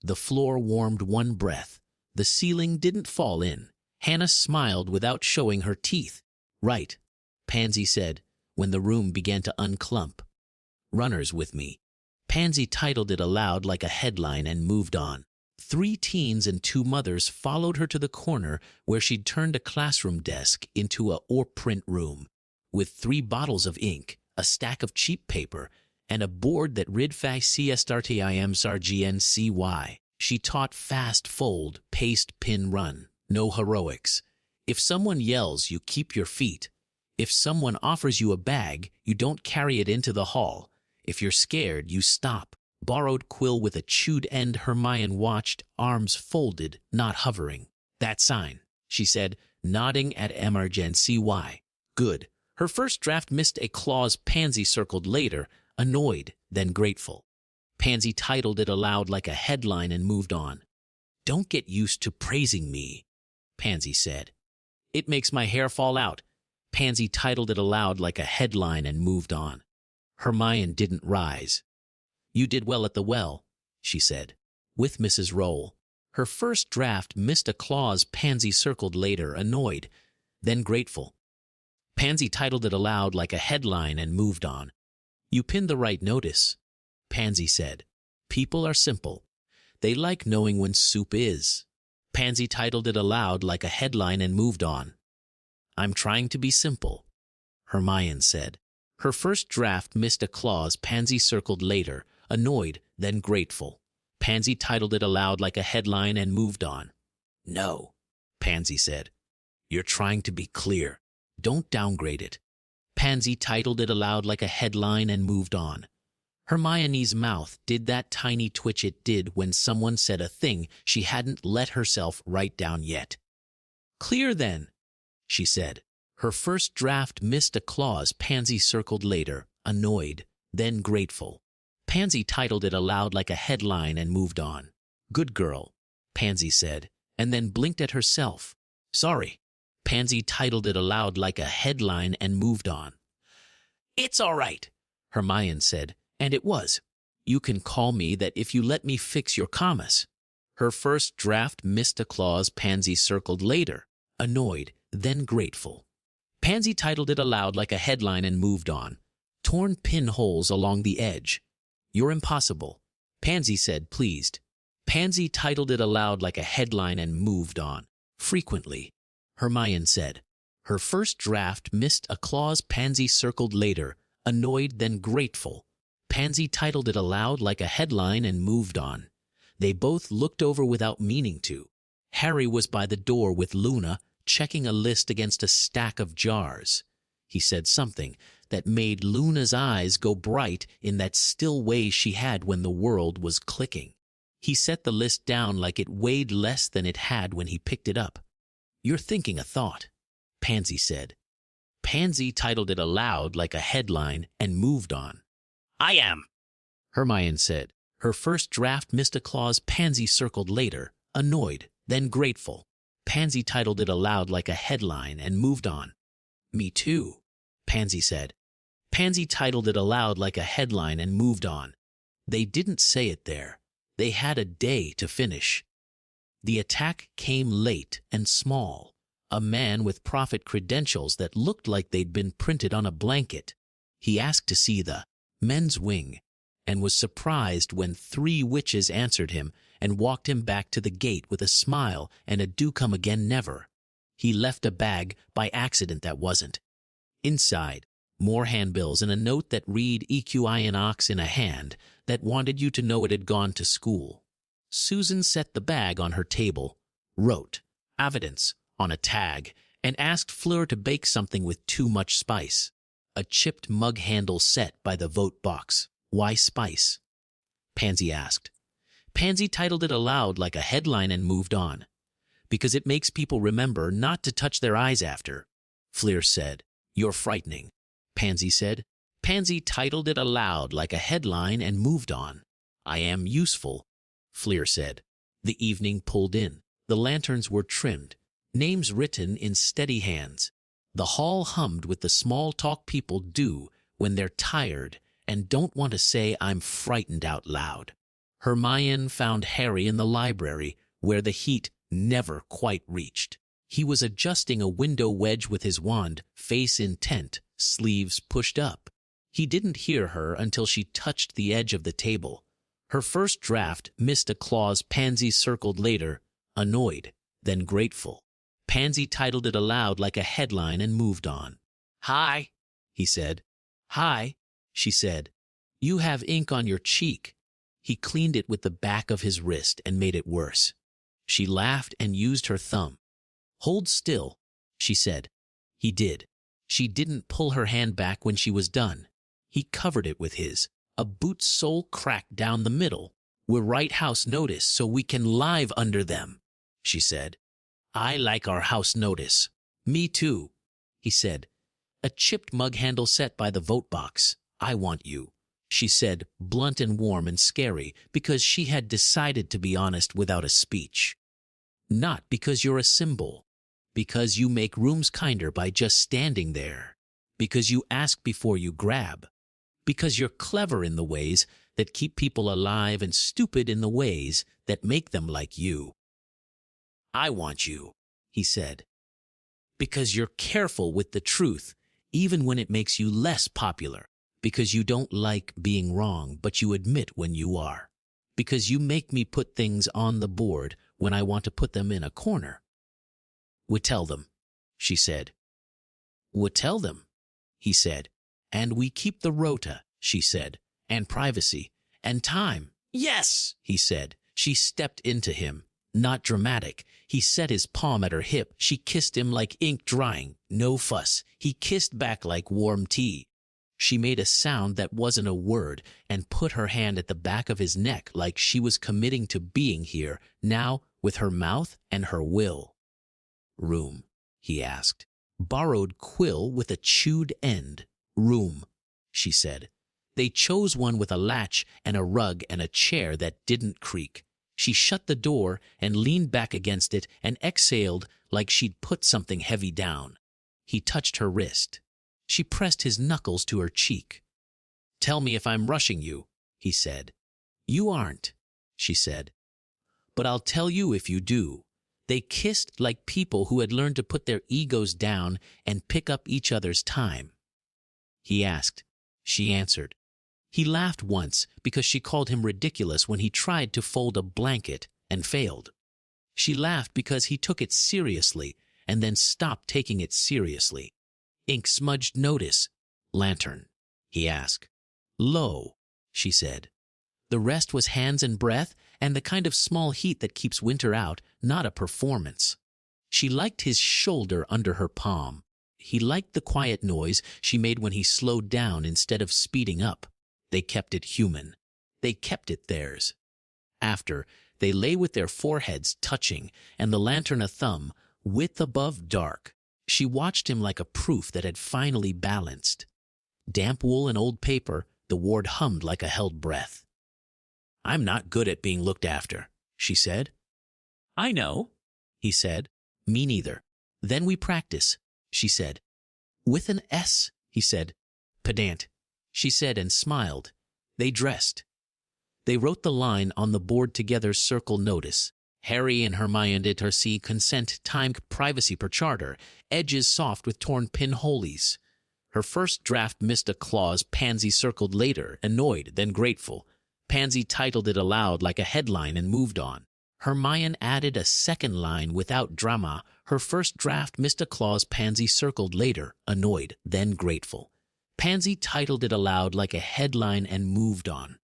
The floor warmed one breath. The ceiling didn't fall in. Hannah smiled without showing her teeth. Right, Pansy said, when the room began to unclump. Runners with me. Pansy titled it aloud like a headline and moved on. 3 teens and 2 mothers followed her to the corner where she'd turned a classroom desk into a or-print room, with 3 bottles of ink, a stack of cheap paper, and a board that read CSRTIM SARGNCY. She taught fast fold, paste, pin, run. No heroics. If someone yells, you keep your feet. If someone offers you a bag, you don't carry it into the hall. If you're scared, you stop. Borrowed quill with a chewed end. Hermione watched, arms folded, not hovering. That sign, she said, nodding at MRGNCY. Good. Her first draft missed a clause Pansy circled later, annoyed, then grateful. Pansy titled it aloud like a headline and moved on. Don't get used to praising me, Pansy said. It makes my hair fall out. Pansy titled it aloud like a headline and moved on. Hermione didn't rise. You did well at the well, she said, with Mrs. Roll. Her first draft missed a clause Pansy circled later, annoyed, then grateful. Pansy titled it aloud like a headline and moved on. You pinned the right notice, Pansy said. People are simple. They like knowing when soup is. Pansy titled it aloud like a headline and moved on. I'm trying to be simple, Hermione said. Her first draft missed a clause Pansy circled later, annoyed, then grateful. Pansy titled it aloud like a headline and moved on. No, Pansy said. You're trying to be clear. Don't downgrade it. Pansy titled it aloud like a headline and moved on. Hermione's mouth did that tiny twitch it did when someone said a thing she hadn't let herself write down yet. Clear then, she said. Her first draft missed a clause Pansy circled later, annoyed, then grateful. Pansy titled it aloud like a headline and moved on. Good girl, Pansy said, and then blinked at herself. Sorry. Pansy titled it aloud like a headline and moved on. It's all right, Hermione said, and it was. You can call me that if you let me fix your commas. Her first draft missed a clause Pansy circled later, annoyed, then grateful. Pansy titled it aloud like a headline and moved on. Torn pinholes along the edge. You're impossible, Pansy said, pleased. Pansy titled it aloud like a headline and moved on. Frequently, Hermione said. Her first draft missed a clause Pansy circled later, annoyed then grateful. Pansy titled it aloud like a headline and moved on. They both looked over without meaning to. Harry was by the door with Luna, checking a list against a stack of jars. He said something that made Luna's eyes go bright in that still way she had when the world was clicking. He set the list down like it weighed less than it had when he picked it up. You're thinking a thought, Pansy said. Pansy titled it aloud like a headline and moved on. I am, Hermione said. Her first draft missed a clause Pansy circled later, annoyed, then grateful. Pansy titled it aloud like a headline and moved on. Me too, Pansy said. Pansy titled it aloud like a headline and moved on. They didn't say it there. They had a day to finish. The attack came late and small. A man with prophet credentials that looked like they'd been printed on a blanket. He asked to see the men's wing and was surprised when 3 witches answered him and walked him back to the gate with a smile and a do come again never. He left a bag by accident that wasn't. Inside, more handbills and a note that read EQINOX in a hand that wanted you to know it had gone to school. Susan set the bag on her table, wrote, evidence, on a tag, and asked Fleur to bake something with too much spice. A chipped mug handle set by the vote box. Why spice? Pansy asked. Pansy titled it aloud like a headline and moved on. Because it makes people remember not to touch their eyes after. Fleur said. You're frightening. Pansy said. Pansy titled it aloud like a headline and moved on. I am useful, Fleur said. The evening pulled in. The lanterns were trimmed, names written in steady hands. The hall hummed with the small talk people do when they're tired and don't want to say I'm frightened out loud. Hermione found Harry in the library, where the heat never quite reached. He was adjusting a window wedge with his wand, face intent, sleeves pushed up. He didn't hear her until she touched the edge of the table. Her first draft missed a clause Pansy circled later, annoyed, then grateful. Pansy titled it aloud like a headline and moved on. Hi, he said. Hi, she said. You have ink on your cheek. He cleaned it with the back of his wrist and made it worse. She laughed and used her thumb. Hold still, she said. He did. She didn't pull her hand back when she was done. He covered it with his. A boot sole cracked down the middle. We're right house notice so we can live under them, she said. I like our house notice. Me too, he said. A chipped mug handle set by the vote box. I want you, she said, blunt and warm and scary, because she had decided to be honest without a speech. Not because you're a symbol. Because you make rooms kinder by just standing there. Because you ask before you grab. Because you're clever in the ways that keep people alive and stupid in the ways that make them like you. I want you, he said. Because you're careful with the truth, even when it makes you less popular. Because you don't like being wrong, but you admit when you are. Because you make me put things on the board when I want to put them in a corner. Would tell them, she said. Would tell them, he said. And we keep the rota, she said, and privacy, and time. Yes, he said. She stepped into him. Not dramatic. He set his palm at her hip. She kissed him like ink drying. No fuss. He kissed back like warm tea. She made a sound that wasn't a word and put her hand at the back of his neck like she was committing to being here, now with her mouth and her will. Room, he asked. Borrowed quill with a chewed end. Room, she said. They chose one with a latch and a rug and a chair that didn't creak. She shut the door and leaned back against it and exhaled like she'd put something heavy down. He touched her wrist. She pressed his knuckles to her cheek. Tell me if I'm rushing you, he said. You aren't, she said. But I'll tell you if you do. They kissed like people who had learned to put their egos down and pick up each other's time. He asked. She answered. He laughed once because she called him ridiculous when he tried to fold a blanket and failed. She laughed because he took it seriously and then stopped taking it seriously. Ink-smudged notice. Lantern, he asked. Low, she said. The rest was hands and breath and the kind of small heat that keeps winter out, not a performance. She liked his shoulder under her palm. He liked the quiet noise she made when he slowed down instead of speeding up. They kept it human. They kept it theirs. After, they lay with their foreheads touching and the lantern a thumb, width above dark. She watched him like a proof that had finally balanced. Damp wool and old paper, the ward hummed like a held breath. I'm not good at being looked after, she said. I know, he said. Me neither. Then we practice, she said. With an S, he said. Pedant, she said and smiled. They dressed. They wrote the line on the board together, circle notice. Harry and Hermione did her see consent time privacy per charter, edges soft with torn pinholes. Her first draft missed a clause Pansy circled later, annoyed, then grateful. Pansy titled it aloud like a headline and moved on. Hermione added a second line without drama. Her first draft missed a clause Pansy circled later, annoyed, then grateful. Pansy titled it aloud like a headline and moved on.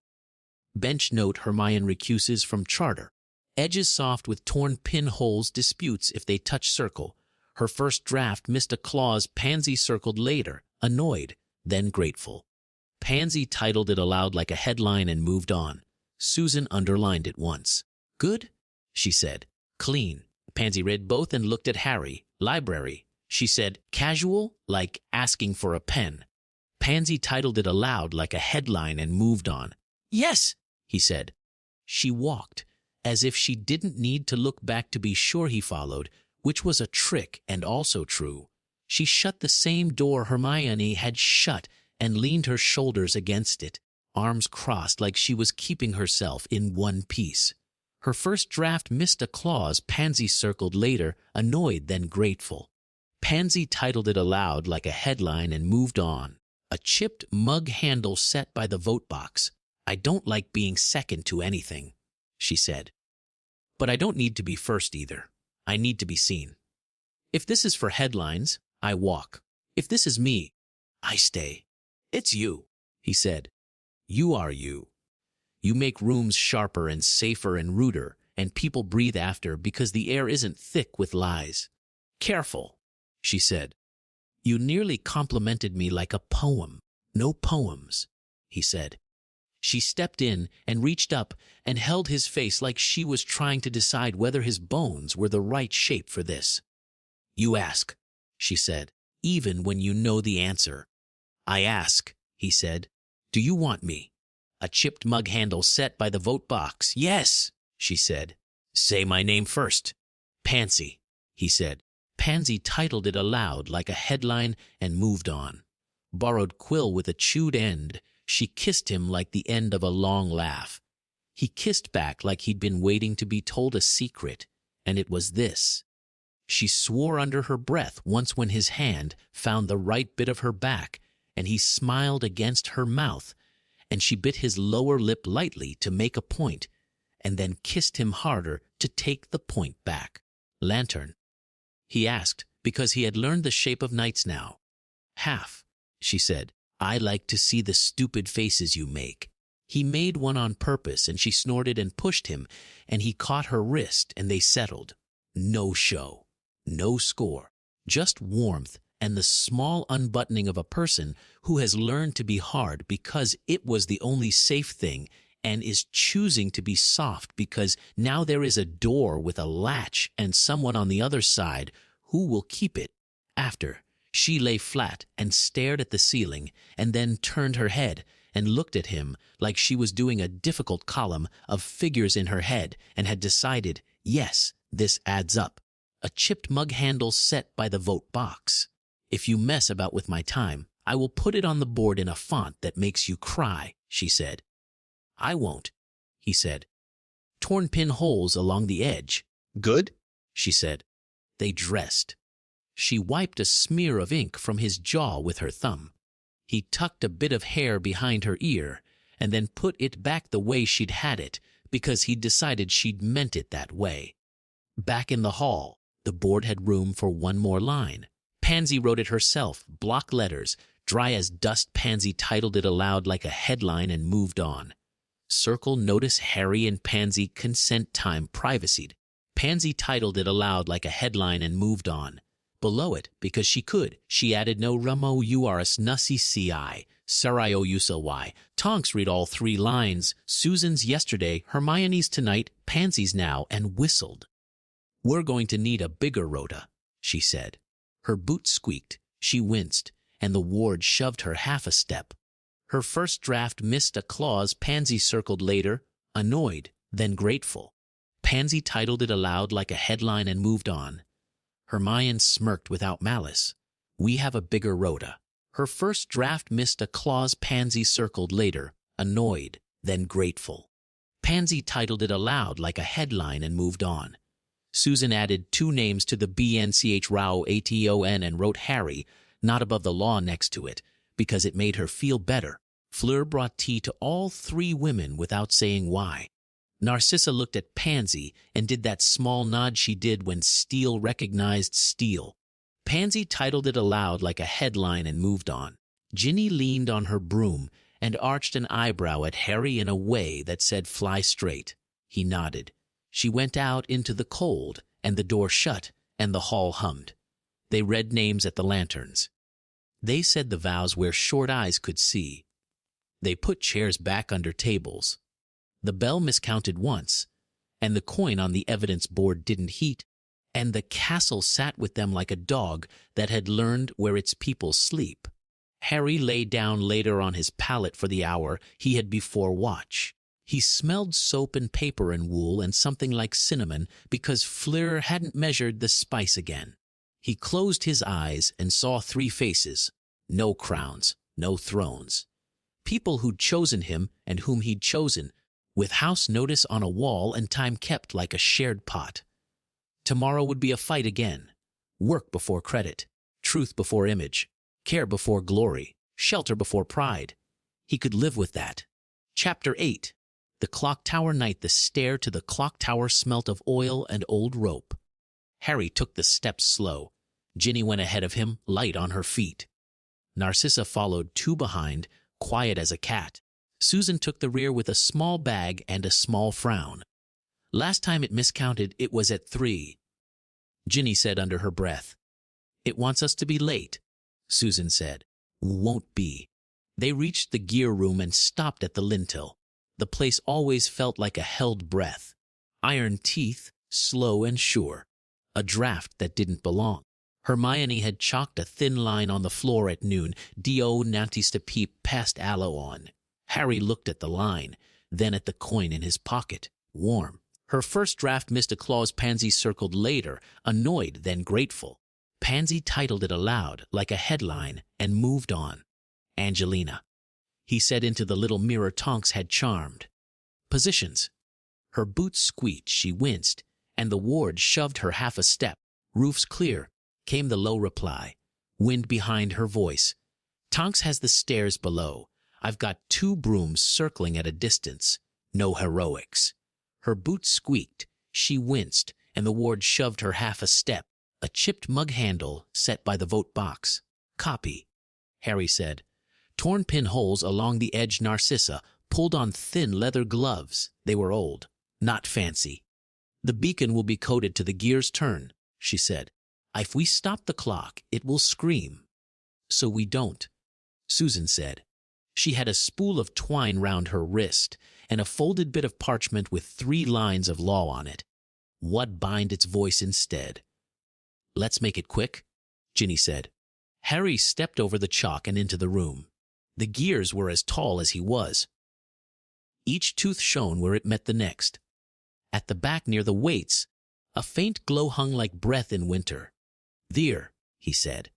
Bench note Hermione recuses from charter. Edges soft with torn pinholes disputes if they touch circle. Her first draft missed a clause Pansy circled later, annoyed, then grateful. Pansy titled it aloud like a headline and moved on. Susan underlined it once. Good? She said. Clean. Pansy read both and looked at Harry. Library. She said. Casual, like asking for a pen. Pansy titled it aloud like a headline and moved on. Yes, he said. She walked, as if she didn't need to look back to be sure he followed, which was a trick and also true. She shut the same door Hermione had shut and leaned her shoulders against it, arms crossed like she was keeping herself in one piece. Her first draft missed a clause Pansy circled later, annoyed then grateful. Pansy titled it aloud like a headline and moved on. A chipped mug handle set by the vote box. I don't like being second to anything, she said. But I don't need to be first either. I need to be seen. If this is for headlines, I walk. If this is me, I stay. It's you, he said. You are you. You make rooms sharper and safer and ruder, and people breathe after because the air isn't thick with lies. Careful, she said. You nearly complimented me like a poem. No poems, he said. She stepped in and reached up and held his face like she was trying to decide whether his bones were the right shape for this. You ask, she said, even when you know the answer. I ask, he said. Do you want me? A chipped mug handle set by the vote box. Yes, she said. Say my name first. Pansy, he said. Pansy titled it aloud like a headline and moved on. Borrowed quill with a chewed end, she kissed him like the end of a long laugh. He kissed back like he'd been waiting to be told a secret, and it was this. She swore under her breath once when his hand found the right bit of her back, and he smiled against her mouth, and she bit his lower lip lightly to make a point, and then kissed him harder to take the point back. Lantern, he asked, because he had learned the shape of nights now. Half, she said. I like to see the stupid faces you make. He made one on purpose, and she snorted and pushed him, and he caught her wrist, and they settled. No show, no score, just warmth and the small unbuttoning of a person who has learned to be hard because it was the only safe thing and is choosing to be soft because now there is a door with a latch and someone on the other side who will keep it. After, she lay flat and stared at the ceiling and then turned her head and looked at him like she was doing a difficult column of figures in her head and had decided, yes, this adds up. A chipped mug handle set by the vote box. If you mess about with my time, I will put it on the board in a font that makes you cry, she said. I won't, he said. Torn pin holes along the edge. Good, she said. They dressed. She wiped a smear of ink from his jaw with her thumb. He tucked a bit of hair behind her ear and then put it back the way she'd had it because he'd decided she'd meant it that way. Back in the hall, the board had room for one more line. Pansy wrote it herself, block letters, dry as dust. Pansy titled it aloud like a headline and moved on. Circle notice Harry and Pansy consent time privacied. Pansy titled it aloud like a headline and moved on. Below it, because she could, she added no rumo urs nussi ci, sario usa. Tonks read all 3 lines, Susan's yesterday, Hermione's tonight, Pansy's now, and whistled. We're going to need a bigger rota, she said. Her boots squeaked, she winced, and the ward shoved her half a step. Her first draft missed a clause Pansy circled later, annoyed, then grateful. Pansy titled it aloud like a headline and moved on. Hermione smirked without malice. We have a bigger rota. Her first draft missed a clause Pansy circled later, annoyed, then grateful. Pansy titled it aloud like a headline and moved on. Susan added 2 names to the BNCH Rao ATON and wrote Harry, not above the law next to it, because it made her feel better. Fleur brought tea to all 3 women without saying why. Narcissa looked at Pansy and did that small nod she did when Steele recognized Steele. Pansy titled it aloud like a headline and moved on. Ginny leaned on her broom and arched an eyebrow at Harry in a way that said fly straight. He nodded. She went out into the cold, and the door shut, and the hall hummed. They read names at the lanterns. They said the vows where short eyes could see. They put chairs back under tables. The bell miscounted once, and the coin on the evidence board didn't heat, and the castle sat with them like a dog that had learned where its people sleep. Harry lay down later on his pallet for the hour he had before watch. He smelled soap and paper and wool and something like cinnamon because Fleur hadn't measured the spice again. He closed his eyes and saw three faces, no crowns, no thrones. People who'd chosen him and whom he'd chosen, with house notice on a wall and time kept like a shared pot. Tomorrow would be a fight again. Work before credit, truth before image, care before glory, shelter before pride. He could live with that. Chapter 8. The clock tower night. The stair to the clock tower smelt of oil and old rope. Harry took the steps slow. Ginny went ahead of him, light on her feet. Narcissa followed two behind, quiet as a cat. Susan took the rear with a small bag and a small frown. Last time it miscounted, it was at 3. Ginny said under her breath. It wants us to be late, Susan said. Won't be. They reached the gear room and stopped at the lintel. The place always felt like a held breath. Iron teeth, slow and sure. A draft that didn't belong. Hermione had chalked a thin line on the floor at noon. Do nantis to peep past aloe on. Harry looked at the line, then at the coin in his pocket. Warm. Her first draft missed a clause Pansy circled later, annoyed then grateful. Pansy titled it aloud, like a headline, and moved on. Angelina. He said into the little mirror Tonks had charmed. Positions. Her boots squeaked, she winced, and the ward shoved her half a step. Roof's clear, came the low reply. Wind behind her voice. Tonks has the stairs below. I've got 2 brooms circling at a distance. No heroics. Her boots squeaked, she winced, and the ward shoved her half a step. A chipped mug handle set by the vote box. Copy, Harry said. Torn pinholes along the edge. Narcissa pulled on thin leather gloves. They were old, not fancy. The beacon will be coded to the gear's turn, she said. If we stop the clock, it will scream. So we don't, Susan said. She had a spool of twine round her wrist and a folded bit of parchment with 3 lines of law on it. What bind its voice instead? Let's make it quick, Ginny said. Harry stepped over the chalk and into the room. The gears were as tall as he was. Each tooth shone where it met the next. At the back near the weights, a faint glow hung like breath in winter. There, he said.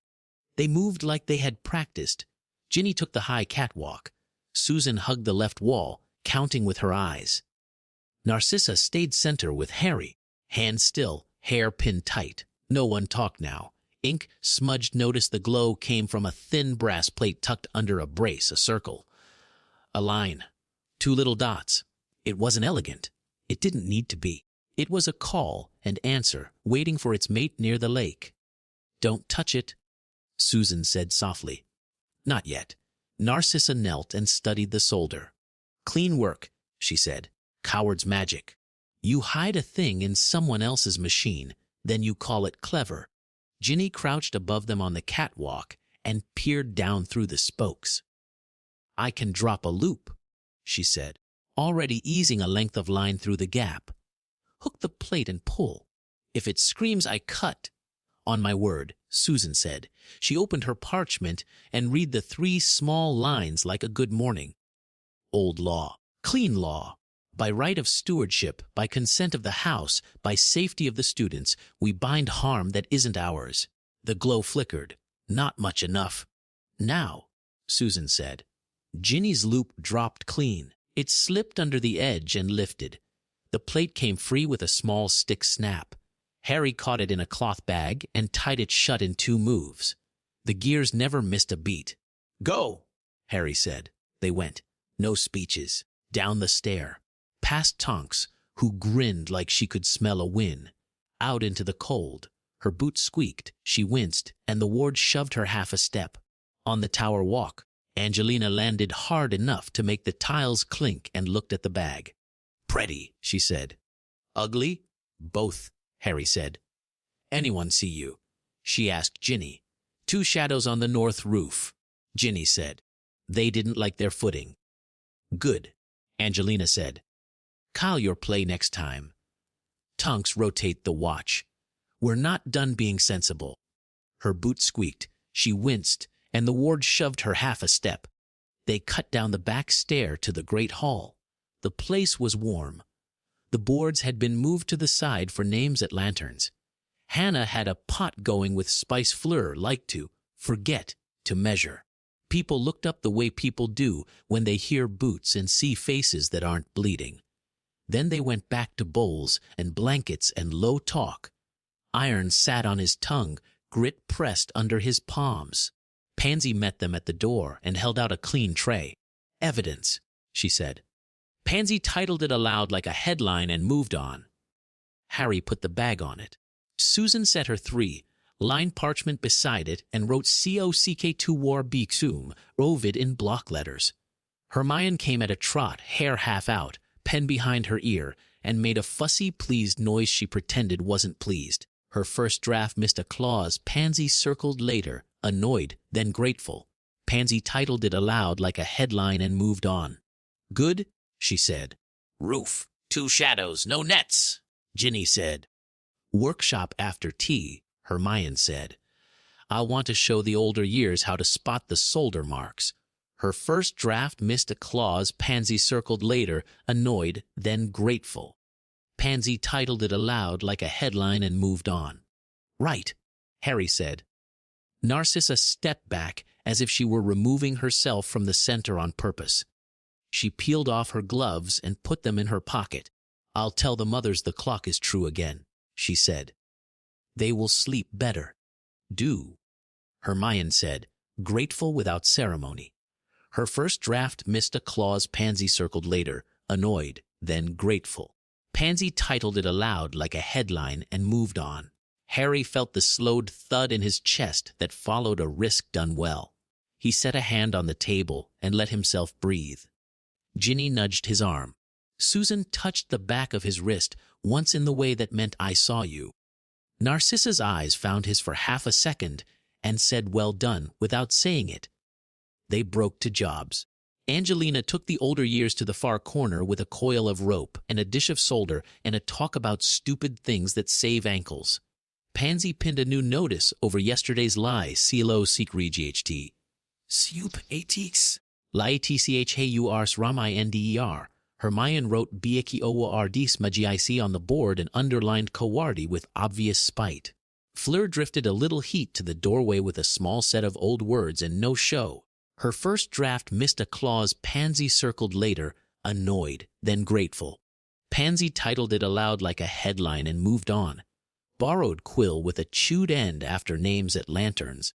They moved like they had practiced. Ginny took the high catwalk. Susan hugged the left wall, counting with her eyes. Narcissa stayed center with Harry, hands still, hair pinned tight. No one talked now. Ink smudged. Noticed the glow came from a thin brass plate tucked under a brace, a circle. A line. 2 little dots. It wasn't elegant. It didn't need to be. It was a call and answer, waiting for its mate near the lake. Don't touch it, Susan said softly. Not yet. Narcissa knelt and studied the solder. Clean work, she said. Coward's magic. You hide a thing in someone else's machine, then you call it clever. Ginny crouched above them on the catwalk and peered down through the spokes. I can drop a loop, she said, already easing a length of line through the gap. Hook the plate and pull. If it screams, I cut. On my word, Susan said. She opened her parchment and read the 3 small lines like a good morning. Old law, clean law. By right of stewardship, by consent of the house, by safety of the students, we bind harm that isn't ours. The glow flickered. Not much enough. Now, Susan said. Ginny's loop dropped clean. It slipped under the edge and lifted. The plate came free with a small stick snap. Harry caught it in a cloth bag and tied it shut in 2 moves. The gears never missed a beat. Go, Harry said. They went. No speeches. Down the stair. Past Tonks, who grinned like she could smell a win. Out into the cold. Her boots squeaked, she winced, and the ward shoved her half a step. On the tower walk, Angelina landed hard enough to make the tiles clink and looked at the bag. Pretty, she said. Ugly? Both, Harry said. Anyone see you? she asked Ginny. Two shadows on the north roof, Ginny said. They didn't like their footing. Good, Angelina said. Call your play next time. Tonks rotate the watch. We're not done being sensible. Her boot squeaked. She winced, and the ward shoved her half a step. They cut down the back stair to the great hall. The place was warm. The boards had been moved to the side for names at lanterns. Hannah had a pot going with spice fleur like to forget to measure. People looked up the way people do when they hear boots and see faces that aren't bleeding. Then they went back to bowls and blankets and low talk. Iron sat on his tongue, grit pressed under his palms. Pansy met them at the door and held out a clean tray. Evidence, she said. Pansy titled it aloud like a headline and moved on. Harry put the bag on it. Susan set her 3-line parchment beside it and wrote COCK2 war Bixum, ovid in block letters. Hermione came at a trot, hair half out, pen behind her ear, and made a fussy, pleased noise she pretended wasn't pleased. Her first draft missed a clause. Pansy circled later, annoyed, then grateful. Pansy titled it aloud like a headline and moved on. Good, she said. Roof, 2 shadows, no nets, Ginny said. Workshop after tea, Hermione said. I want to show the older years how to spot the solder marks. Her first draft missed a clause. Pansy circled later, annoyed, then grateful. Pansy titled it aloud like a headline and moved on. Right, Harry said. Narcissa stepped back as if she were removing herself from the center on purpose. She peeled off her gloves and put them in her pocket. I'll tell the mothers the clock is true again, she said. They will sleep better. Do, Hermione said, grateful without ceremony. Her first draft missed a clause. Pansy circled later, annoyed, then grateful. Pansy titled it aloud like a headline and moved on. Harry felt the slowed thud in his chest that followed a risk done well. He set a hand on the table and let himself breathe. Ginny nudged his arm. Susan touched the back of his wrist, once in the way that meant I saw you. Narcissa's eyes found his for half a second and said well done without saying it. They broke to jobs. Angelina took the older years to the far corner with a coil of rope and a dish of solder and a talk about stupid things that save ankles. Pansy pinned a new notice over yesterday's lie, CLO CGHT. Sup atix. Laitch urs ramai nder. Hermione wrote Bieki oordis magic on the board and underlined cowardi with obvious spite. Fleur drifted a little heat to the doorway with a small set of old words and no show. Her first draft missed a clause. Pansy circled later, annoyed, then grateful. Pansy titled it aloud like a headline and moved on. Borrowed quill with a chewed end after names at lanterns.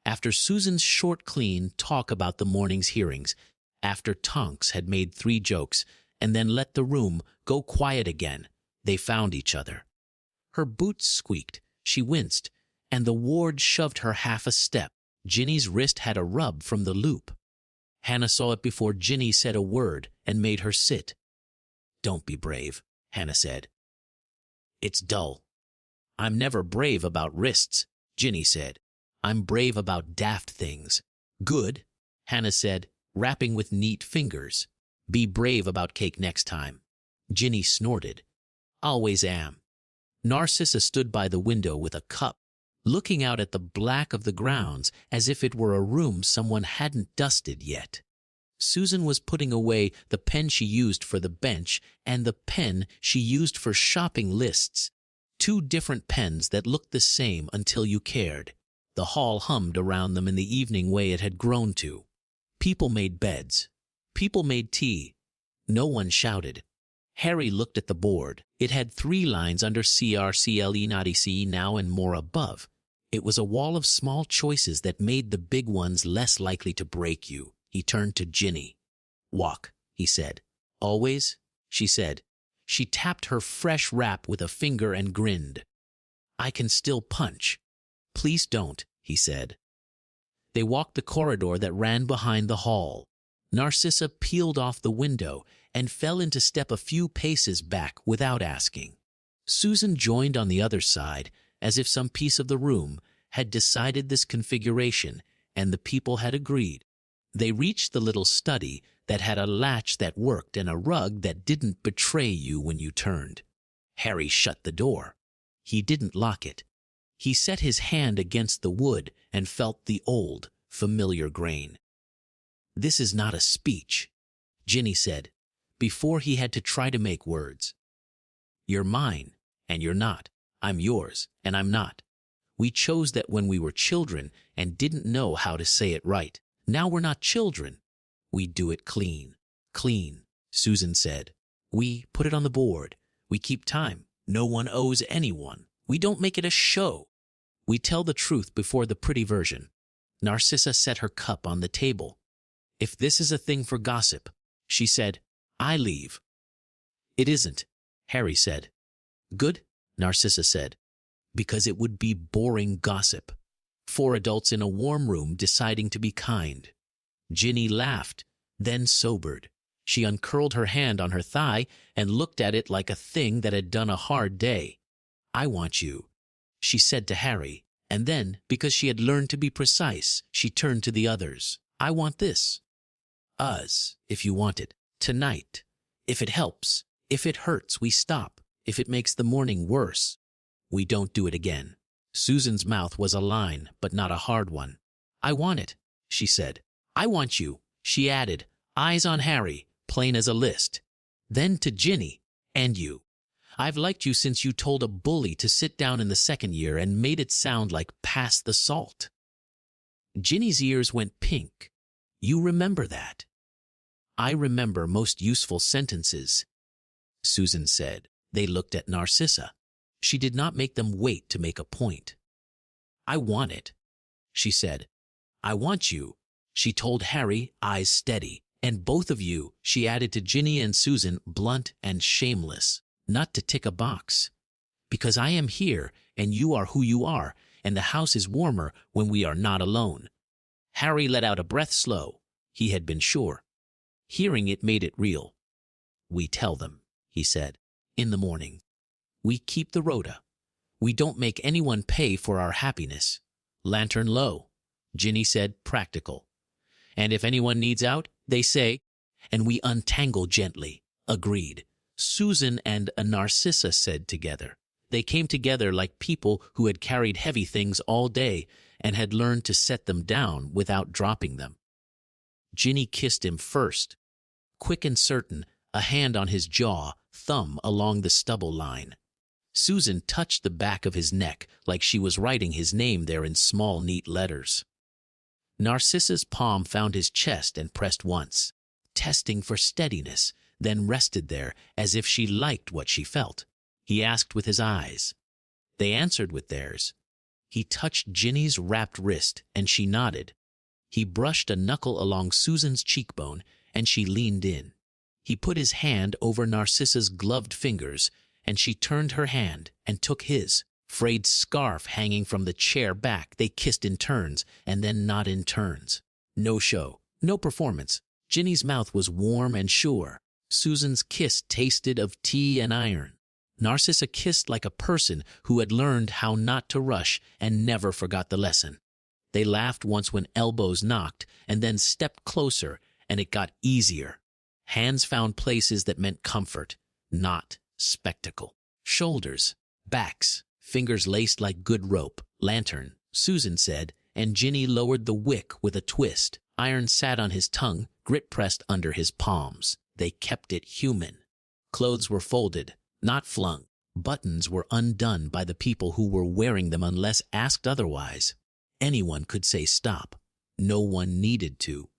After Susan's short, clean talk about the morning's hearings. After Tonks had made 3 jokes and then let the room go quiet again, they found each other. Her boots squeaked, she winced, and the ward shoved her half a step. Ginny's wrist had a rub from the loop. Hannah saw it before Ginny said a word and made her sit. Don't be brave, Hannah said. It's dull. I'm never brave about wrists, Ginny said. I'm brave about daft things. Good, Hannah said, rapping with neat fingers. Be brave about cake next time. Ginny snorted. Always am. Narcissa stood by the window with a cup, looking out at the black of the grounds as if it were a room someone hadn't dusted yet. Susan was putting away the pen she used for the bench and the pen she used for shopping lists. 2 different pens that looked the same until you cared. The hall hummed around them in the evening way it had grown to. People made beds. People made tea. No one shouted. Harry looked at the board. It had 3 lines under CRCLE naughty C now and more above. It was a wall of small choices that made the big ones less likely to break you. He turned to Ginny. Walk, he said. Always, she said. She tapped her fresh wrap with a finger and grinned. I can still punch. Please don't, he said. They walked the corridor that ran behind the hall. Narcissa peeled off the window and fell into step a few paces back without asking. Susan joined on the other side, as if some piece of the room had decided this configuration, and the people had agreed. They reached the little study that had a latch that worked and a rug that didn't betray you when you turned. Harry shut the door. He didn't lock it. He set his hand against the wood and felt the old, familiar grain. "This is not a speech," Ginny said, before he had to try to make words. "You're mine, and you're not. I'm yours, and I'm not. We chose that when we were children and didn't know how to say it right. Now we're not children. We do it clean." "Clean," Susan said. "We put it on the board. We keep time. No one owes anyone. We don't make it a show. We tell the truth before the pretty version." Narcissa set her cup on the table. "If this is a thing for gossip," she said, "I leave." "It isn't," Harry said. "Good," Narcissa said, "because it would be boring gossip. 4 adults in a warm room deciding to be kind." Ginny laughed, then sobered. She uncurled her hand on her thigh and looked at it like a thing that had done a hard day. "I want you," she said to Harry, and then, because she had learned to be precise, she turned to the others. "I want this. Us, if you want it. Tonight. If it helps. If it hurts, we stop. If it makes the morning worse, we don't do it again." Susan's mouth was a line, but not a hard one. "I want it," she said. "I want you," she added, eyes on Harry, plain as a list. Then to Ginny, "And you. I've liked you since you told a bully to sit down in the 2nd year and made it sound like pass the salt." Ginny's ears went pink. "You remember that." "I remember most useful sentences," Susan said. They looked at Narcissa. She did not make them wait to make a point. "I want it," she said. "I want you," she told Harry, eyes steady. "And both of you," she added to Ginny and Susan, blunt and shameless. "Not to tick a box. Because I am here, and you are who you are, and the house is warmer when we are not alone." Harry let out a breath slow. He had been sure. Hearing it made it real. "We tell them," he said, "in the morning. We keep the rota. We don't make anyone pay for our happiness. Lantern low," Ginny said, practical. "And if anyone needs out, they say, and we untangle gently." Agreed. Susan and Narcissa said together. They came together like people who had carried heavy things all day and had learned to set them down without dropping them. Ginny kissed him first. Quick and certain, a hand on his jaw, thumb along the stubble line. Susan touched the back of his neck like she was writing his name there in small, neat letters. Narcissa's palm found his chest and pressed once, testing for steadiness, then rested there as if she liked what she felt. He asked with his eyes. They answered with theirs. He touched Ginny's wrapped wrist, and she nodded. He brushed a knuckle along Susan's cheekbone, and she leaned in. He put his hand over Narcissa's gloved fingers, and she turned her hand and took his. Frayed scarf hanging from the chair back, they kissed in turns, and then not in turns. No show, no performance. Ginny's mouth was warm and sure. Susan's kiss tasted of tea and iron. Narcissa kissed like a person who had learned how not to rush and never forgot the lesson. They laughed once when elbows knocked, and then stepped closer, and it got easier. Hands found places that meant comfort, not spectacle. Shoulders, backs, fingers laced like good rope. Lantern, Susan said, and Ginny lowered the wick with a twist. Iron sat on his tongue, grit pressed under his palms. They kept it human. Clothes were folded, not flung. Buttons were undone by the people who were wearing them unless asked otherwise. Anyone could say stop. No one needed to.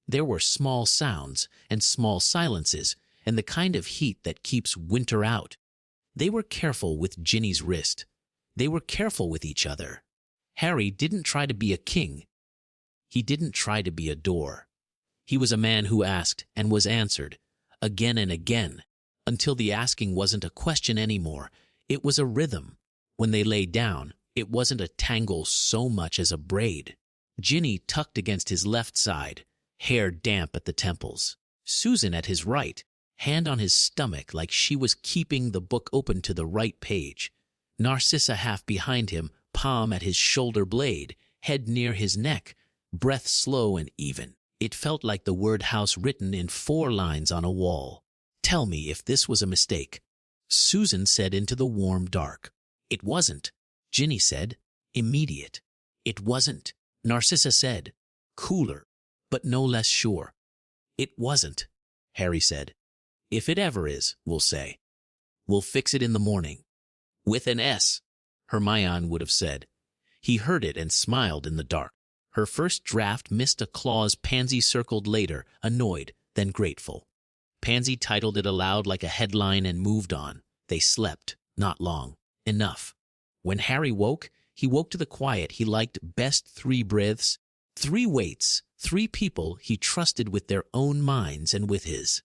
There were small sounds and small silences, and the kind of heat that keeps winter out. They were careful with Ginny's wrist. They were careful with each other. Harry didn't try to be a king. He didn't try to be a door. He was a man who asked and was answered, again and again, until the asking wasn't a question anymore. It was a rhythm. When they lay down, it wasn't a tangle so much as a braid. Ginny tucked against his left side, hair damp at the temples. Susan at his right, hand on his stomach like she was keeping the book open to the right page. Narcissa half behind him, palm at his shoulder blade, head near his neck, breath slow and even. It felt like the word house written in 4 lines on a wall. "Tell me if this was a mistake," Susan said into the warm dark. "It wasn't," Ginny said. "Immediate." "It wasn't," Narcissa said, cooler, but no less sure. "It wasn't," Harry said. "If it ever is, we'll say. We'll fix it in the morning." "With an S," Hermione would have said. He heard it and smiled in the dark. Her first draft missed a clause Pansy circled later, annoyed, then grateful. Pansy titled it aloud like a headline and moved on. They slept. Not long. Enough. When Harry woke, he woke to the quiet he liked best. 3 breaths, 3 waits, 3 people he trusted with their own minds and with his.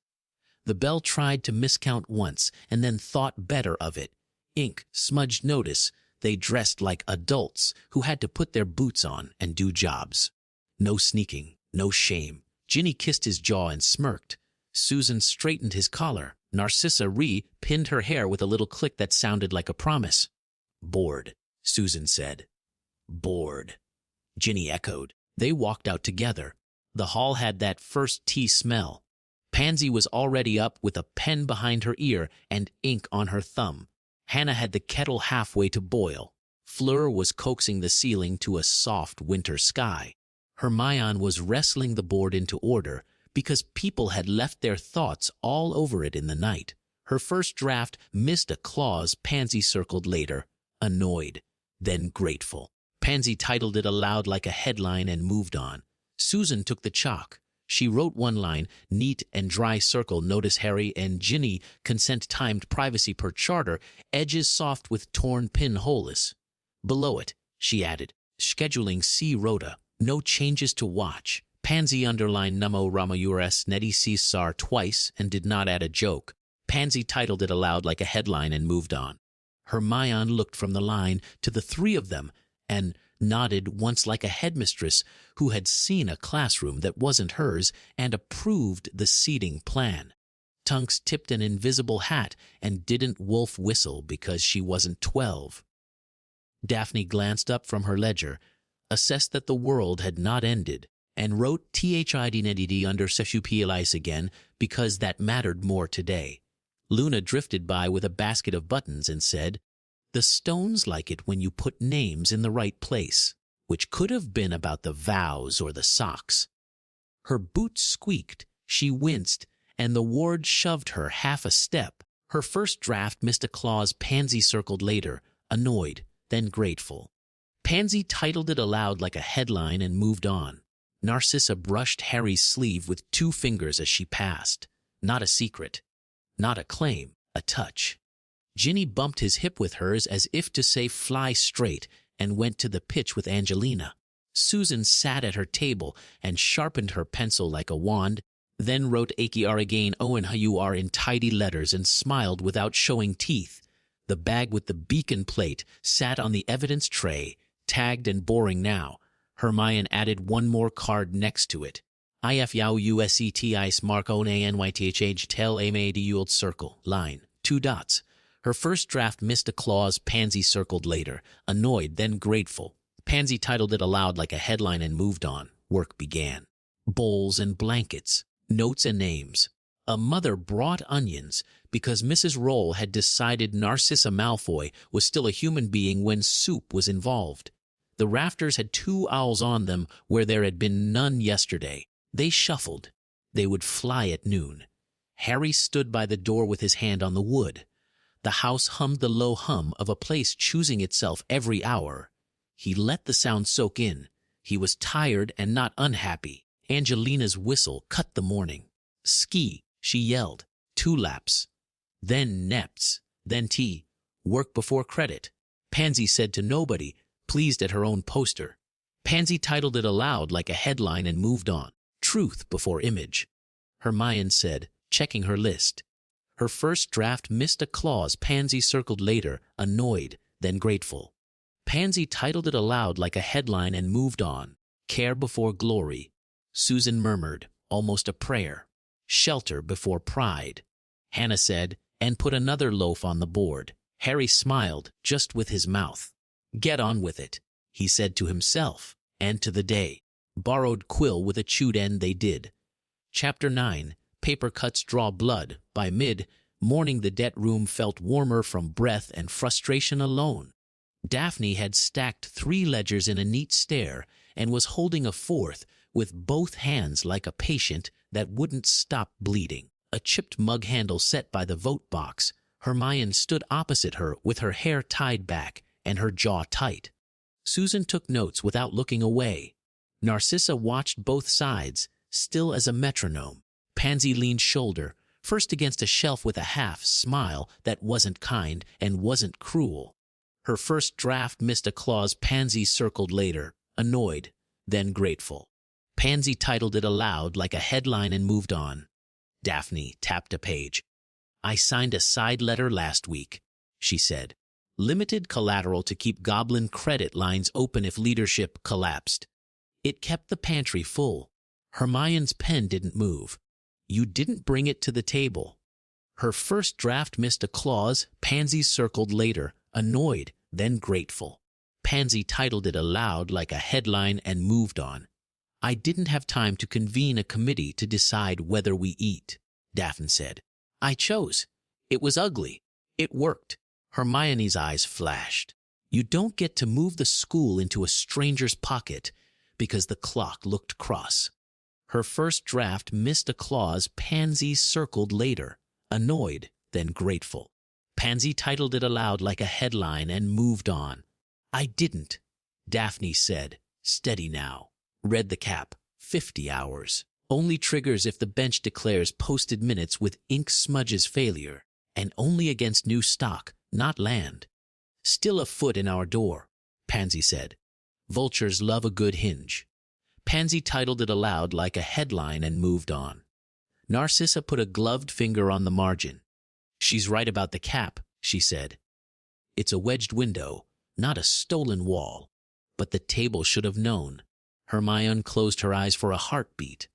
The bell tried to miscount once and then thought better of it. Ink smudged notice. They dressed like adults who had to put their boots on and do jobs. No sneaking, no shame. Ginny kissed his jaw and smirked. Susan straightened his collar. Narcissa pinned her hair with a little click that sounded like a promise. "Bored," Susan said. "Bored," Ginny echoed. They walked out together. The hall had that first tea smell. Pansy was already up with a pen behind her ear and ink on her thumb. Hannah had the kettle halfway to boil. Fleur was coaxing the ceiling to a soft winter sky. Hermione was wrestling the board into order because people had left their thoughts all over it in the night. Her first draft missed a clause Pansy circled later, annoyed, then grateful. Pansy titled it aloud like a headline and moved on. Susan took the chalk. She wrote 1 line, neat and dry circle, notice Harry and Ginny, consent timed privacy per charter, edges soft with torn pinholes. Below it, she added, scheduling C. Rhoda, no changes to watch. Pansy underlined Namo Ramayuras Neti Caesar twice and did not add a joke. Pansy titled it aloud like a headline and moved on. Hermione looked from the line to the 3 of them and nodded once like a headmistress who had seen a classroom that wasn't hers and approved the seating plan. Tunks tipped an invisible hat and didn't wolf whistle because she wasn't 12. Daphne glanced up from her ledger, assessed that the world had not ended, and wrote THIDNEDD under Seshupielais again because that mattered more today. Luna drifted by with a basket of buttons and said, "The stones like it when you put names in the right place," which could have been about the vows or the socks. Her boots squeaked, she winced, and the ward shoved her half a step. Her first draft missed a clause Pansy circled later, annoyed, then grateful. Pansy titled it aloud like a headline and moved on. Narcissa brushed Harry's sleeve with 2 fingers as she passed. Not a secret, not a claim, a touch. Ginny bumped his hip with hers as if to say fly straight and went to the pitch with Angelina. Susan sat at her table and sharpened her pencil like a wand, then wrote Aki Aragain Owen Hayur in tidy letters and smiled without showing teeth. The bag with the beacon plate sat on the evidence tray, tagged and boring now. Hermione added 1 more card next to it. IF Yau USET Mark Own ANYTHH Tel AMAD circle, line, 2 dots. Her first draft missed a clause Pansy circled later, annoyed then grateful. Pansy titled it aloud like a headline and moved on. Work began. Bowls and blankets, notes and names. A mother brought onions because Mrs. Roll had decided Narcissa Malfoy was still a human being when soup was involved. The rafters had 2 owls on them where there had been none yesterday. They shuffled. They would fly at noon. Harry stood by the door with his hand on the wood. The house hummed the low hum of a place choosing itself every hour. He let the sound soak in. He was tired and not unhappy. Angelina's whistle cut the morning. "Ski," she yelled. 2 laps. Then neps. Then tea. Work before credit. Pansy said to nobody, pleased at her own poster. Pansy titled it aloud like a headline and moved on. Truth before image. Hermione said, checking her list. Her first draft missed a clause Pansy circled later, annoyed, then grateful. Pansy titled it aloud like a headline and moved on. Care before glory. Susan murmured, almost a prayer. Shelter before pride. Hannah said, and put another loaf on the board. Harry smiled, just with his mouth. Get on with it, he said to himself and to the day. Borrowed quill with a chewed end they did. Chapter 9. Paper cuts draw blood. By mid-morning the debt room felt warmer from breath and frustration alone. Daphne had stacked 3 ledgers in a neat stare and was holding a 4th with both hands like a patient that wouldn't stop bleeding. A chipped mug handle set by the vote box. Hermione stood opposite her with her hair tied back and her jaw tight. Susan took notes without looking away. Narcissa watched both sides, still as a metronome. Pansy leaned shoulder, first against a shelf with a half-smile that wasn't kind and wasn't cruel. Her first draft missed a clause. Pansy circled later, annoyed, then grateful. Pansy titled it aloud like a headline and moved on. Daphne tapped a page. I signed a side letter last week, she said. Limited collateral to keep goblin credit lines open if leadership collapsed. It kept the pantry full. Hermione's pen didn't move. You didn't bring it to the table. Her first draft missed a clause. Pansy circled later, annoyed, then grateful. Pansy titled it aloud like a headline and moved on. I didn't have time to convene a committee to decide whether we eat, Daphne said. I chose. It was ugly. It worked. Hermione's eyes flashed. You don't get to move the school into a stranger's pocket because the clock looked cross. Her first draft missed a clause. Pansy circled later, annoyed, then grateful. Pansy titled it aloud like a headline and moved on. I didn't, Daphne said, steady now. Read the cap, 50 hours. Only triggers if the bench declares posted minutes with ink smudges failure, and only against new stock, not land. Still a foot in our door, Pansy said. Vultures love a good hinge. Pansy titled it aloud like a headline and moved on. Narcissa put a gloved finger on the margin. She's right about the cap, she said. It's a wedged window, not a stolen wall. But the table should have known. Hermione closed her eyes for a heartbeat.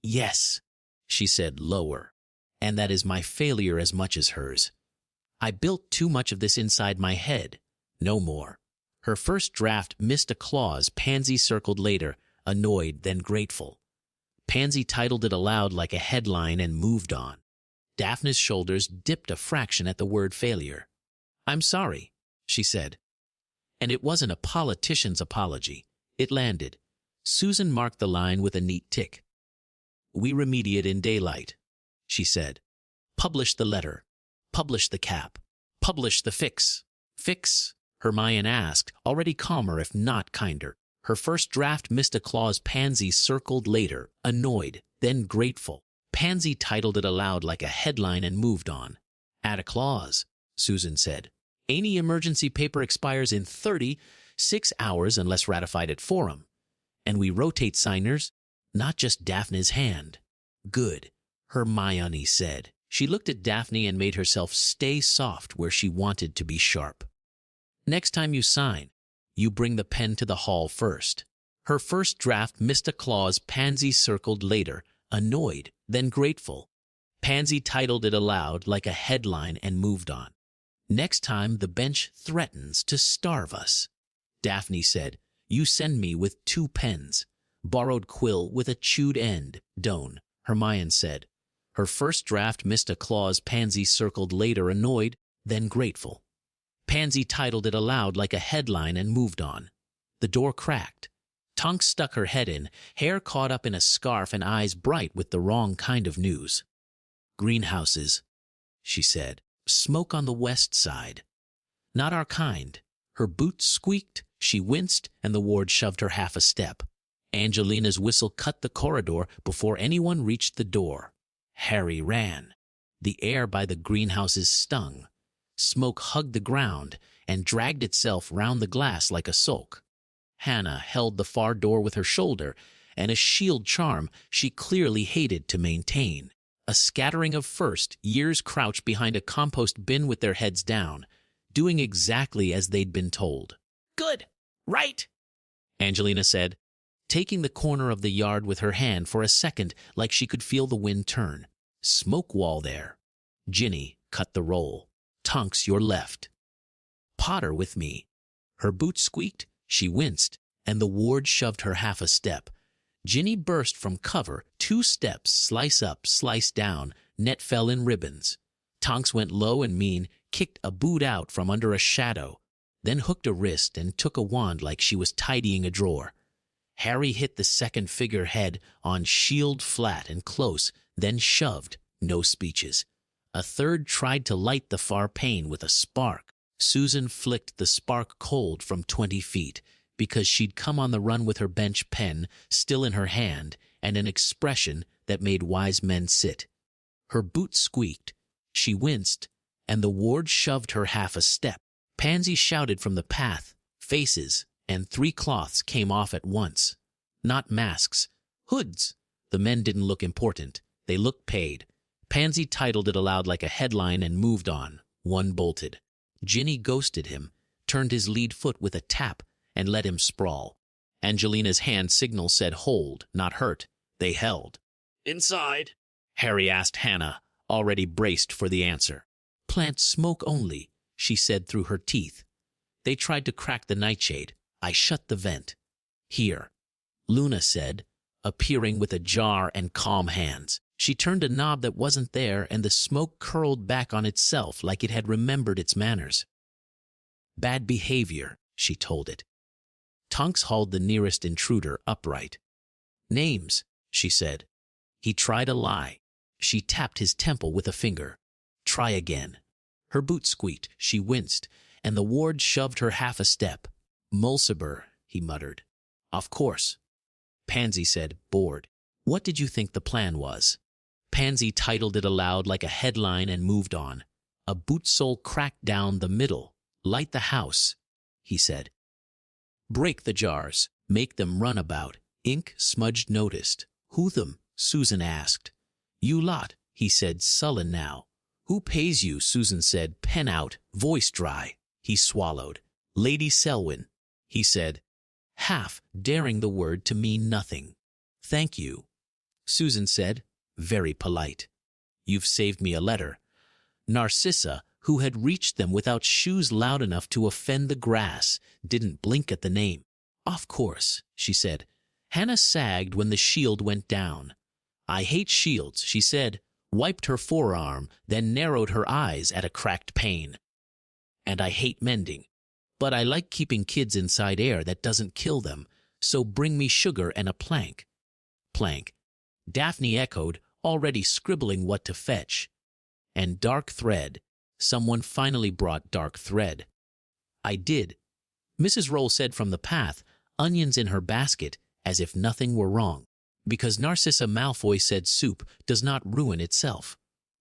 Yes, she said lower, and that is my failure as much as hers. I built too much of this inside my head. No more. Her first draft missed a clause. Pansy circled later, annoyed, then grateful. Pansy titled it aloud like a headline and moved on. Daphne's shoulders dipped a fraction at the word failure. I'm sorry, she said. And it wasn't a politician's apology. It landed. Susan marked the line with a neat tick. We remediate in daylight, she said. Publish the letter. Publish the cap. Publish the fix. Fix? Hermione asked, already calmer if not kinder. Her first draft missed a clause. Pansy circled later, annoyed, then grateful. Pansy titled it aloud like a headline and moved on. Add a clause, Susan said. Any emergency paper expires in 36 hours unless ratified at forum. And we rotate signers, not just Daphne's hand. Good, Hermione said. She looked at Daphne and made herself stay soft where she wanted to be sharp. Next time you sign, you bring the pen to the hall first. Her first draft missed a clause. Pansy circled later, annoyed, then grateful. Pansy titled it aloud like a headline and moved on. Next time the bench threatens to starve us. Daphne said, you send me with 2 pens. Borrowed quill with a chewed end, don't, Hermione said. Her first draft missed a clause. Pansy circled later, annoyed, then grateful. Pansy titled it aloud like a headline and moved on. The door cracked. Tonks stuck her head in, hair caught up in a scarf and eyes bright with the wrong kind of news. Greenhouses, she said. Smoke on the west side. Not our kind. Her boots squeaked, she winced, and the ward shoved her half a step. Angelina's whistle cut the corridor before anyone reached the door. Harry ran. The air by the greenhouses stung. Smoke hugged the ground and dragged itself round the glass like a sulk. Hannah held the far door with her shoulder, and a shield charm she clearly hated to maintain. A scattering of first-years crouched behind a compost bin with their heads down, doing exactly as they'd been told. Good, right, Angelina said, taking the corner of the yard with her hand for a second like she could feel the wind turn. Smoke wall there. Ginny cut the roll. Tonks your left. Potter with me. Her boots squeaked, she winced, and the ward shoved her half a step. Ginny burst from cover, 2 steps, slice up, slice down, net fell in ribbons. Tonks went low and mean, kicked a boot out from under a shadow, then hooked a wrist and took a wand like she was tidying a drawer. Harry hit the second figure head on shield flat and close, then shoved, no speeches. A third tried to light the far pane with a spark. Susan flicked the spark cold from 20 feet, because she'd come on the run with her bench pen still in her hand and an expression that made wise men sit. Her boot squeaked, she winced, and the ward shoved her half a step. Pansy shouted from the path, faces, and 3 cloths came off at once. Not masks, hoods. The men didn't look important, they looked paid. Pansy titled it aloud like a headline and moved on. 1 bolted. Ginny ghosted him, turned his lead foot with a tap, and let him sprawl. Angelina's hand signal said hold, not hurt. They held. "Inside?" Harry asked Hannah, already braced for the answer. "Plant smoke only," she said through her teeth. They tried to crack the nightshade. I shut the vent. "Here," Luna said, appearing with a jar and calm hands. She turned a knob that wasn't there, and the smoke curled back on itself like it had remembered its manners. "Bad behavior," she told it. Tonks hauled the nearest intruder upright. "Names," she said. He tried a lie. She tapped his temple with a finger. "Try again." Her boot squeaked, she winced, and the ward shoved her half a step. "Mulciber," he muttered. "Of course." Pansy said, bored. "What did you think the plan was?" Pansy titled it aloud like a headline and moved on. "A boot sole cracked down the middle. Light the house," he said. "Break the jars. Make them run about." Ink smudged noticed. "Who them?" Susan asked. "You lot," he said, sullen now. "Who pays you?" Susan said, pen out, voice dry. He swallowed. "Lady Selwyn," he said, half daring the word to mean nothing. "Thank you," Susan said, very polite. "You've saved me a letter." Narcissa, who had reached them without shoes loud enough to offend the grass, didn't blink at the name. "Of course," she said. Hannah sagged when the shield went down. "I hate shields," she said, wiped her forearm, then narrowed her eyes at a cracked pane. "And I hate mending. But I like keeping kids inside air that doesn't kill them, so bring me sugar and a plank." "Plank," Daphne echoed, already scribbling what to fetch. "And dark thread." Someone finally brought dark thread. "I did," Mrs. Roll said from the path, onions in her basket, as if nothing were wrong. "Because Narcissa Malfoy said soup does not ruin itself."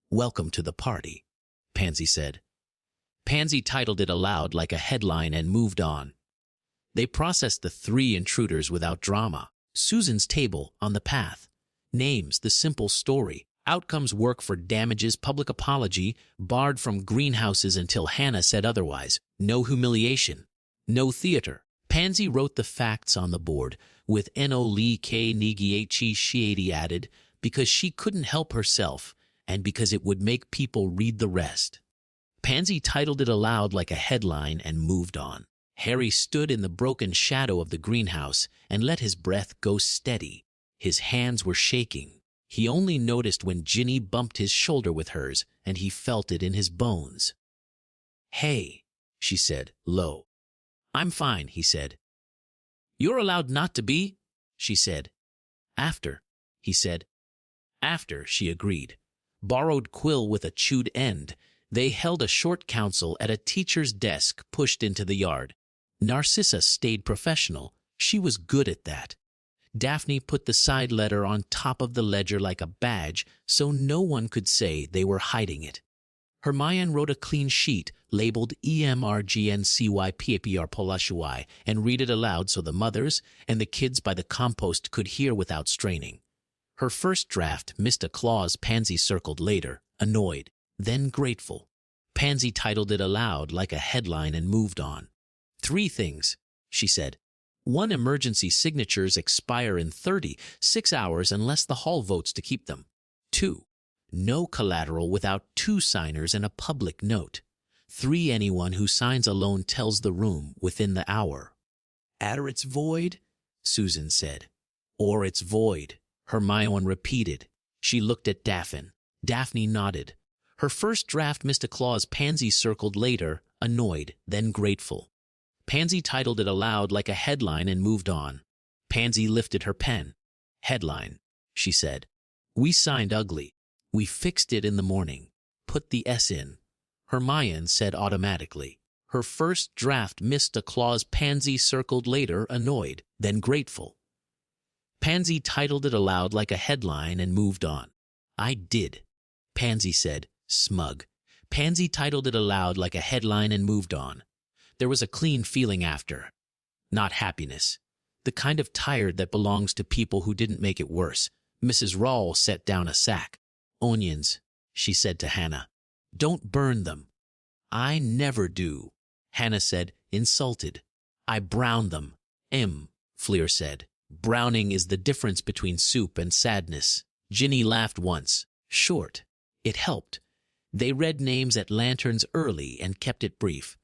"Welcome to the party," Pansy said. Pansy titled it aloud like a headline and moved on. They processed the 3 intruders without drama. Susan's table on the path. Names, the simple story. Outcomes, work for damages, public apology, barred from greenhouses until Hannah said otherwise. No humiliation. No theater. Pansy wrote the facts on the board, with NOLK added, because she couldn't help herself, and because it would make people read the rest. Pansy titled it aloud like a headline and moved on. Harry stood in the broken shadow of the greenhouse and let his breath go steady. His hands were shaking. He only noticed when Ginny bumped his shoulder with hers, and he felt it in his bones. "Hey," she said, low. "I'm fine," he said. "You're allowed not to be," she said. "After," he said. "After," she agreed. Borrowed quill with a chewed end. They held a short council at a teacher's desk pushed into the yard. Narcissa stayed professional. She was good at that. Daphne put the side letter on top of the ledger like a badge, so no one could say they were hiding it. Hermione wrote a clean sheet labeled EMRGNCYPAPR and read it aloud so the mothers and the kids by the compost could hear without straining. Her first draft missed a clause Pansy circled later, annoyed, then grateful. Pansy titled it aloud like a headline and moved on. 3 things, she said. 1, emergency signatures expire in 36 hours unless the hall votes to keep them. 2, no collateral without 2 signers and a public note. 3. Anyone who signs a loan tells the room within the hour. Or it's void, Susan said. Or it's void, Hermione repeated. She looked at Daphne. Daphne nodded. Her first draft missed a clause. Pansy circled later, annoyed, then grateful. Pansy titled it aloud like a headline and moved on. Pansy lifted her pen. Headline, she said. We signed ugly. We fixed it in the morning. Put the S in. Hermione said automatically. Her first draft missed a clause. Pansy circled later, annoyed, then grateful. Pansy titled it aloud like a headline and moved on. I did, Pansy said, smug. Pansy titled it aloud like a headline and moved on. There was a clean feeling after. Not happiness. The kind of tired that belongs to people who didn't make it worse. Mrs. Rawls set down a sack. Onions, she said to Hannah. Don't burn them. I never do, Hannah said, insulted. I brown them. Fleer said. Browning is the difference between soup and sadness. Ginny laughed once. Short. It helped. They read names at lanterns early and kept it brief.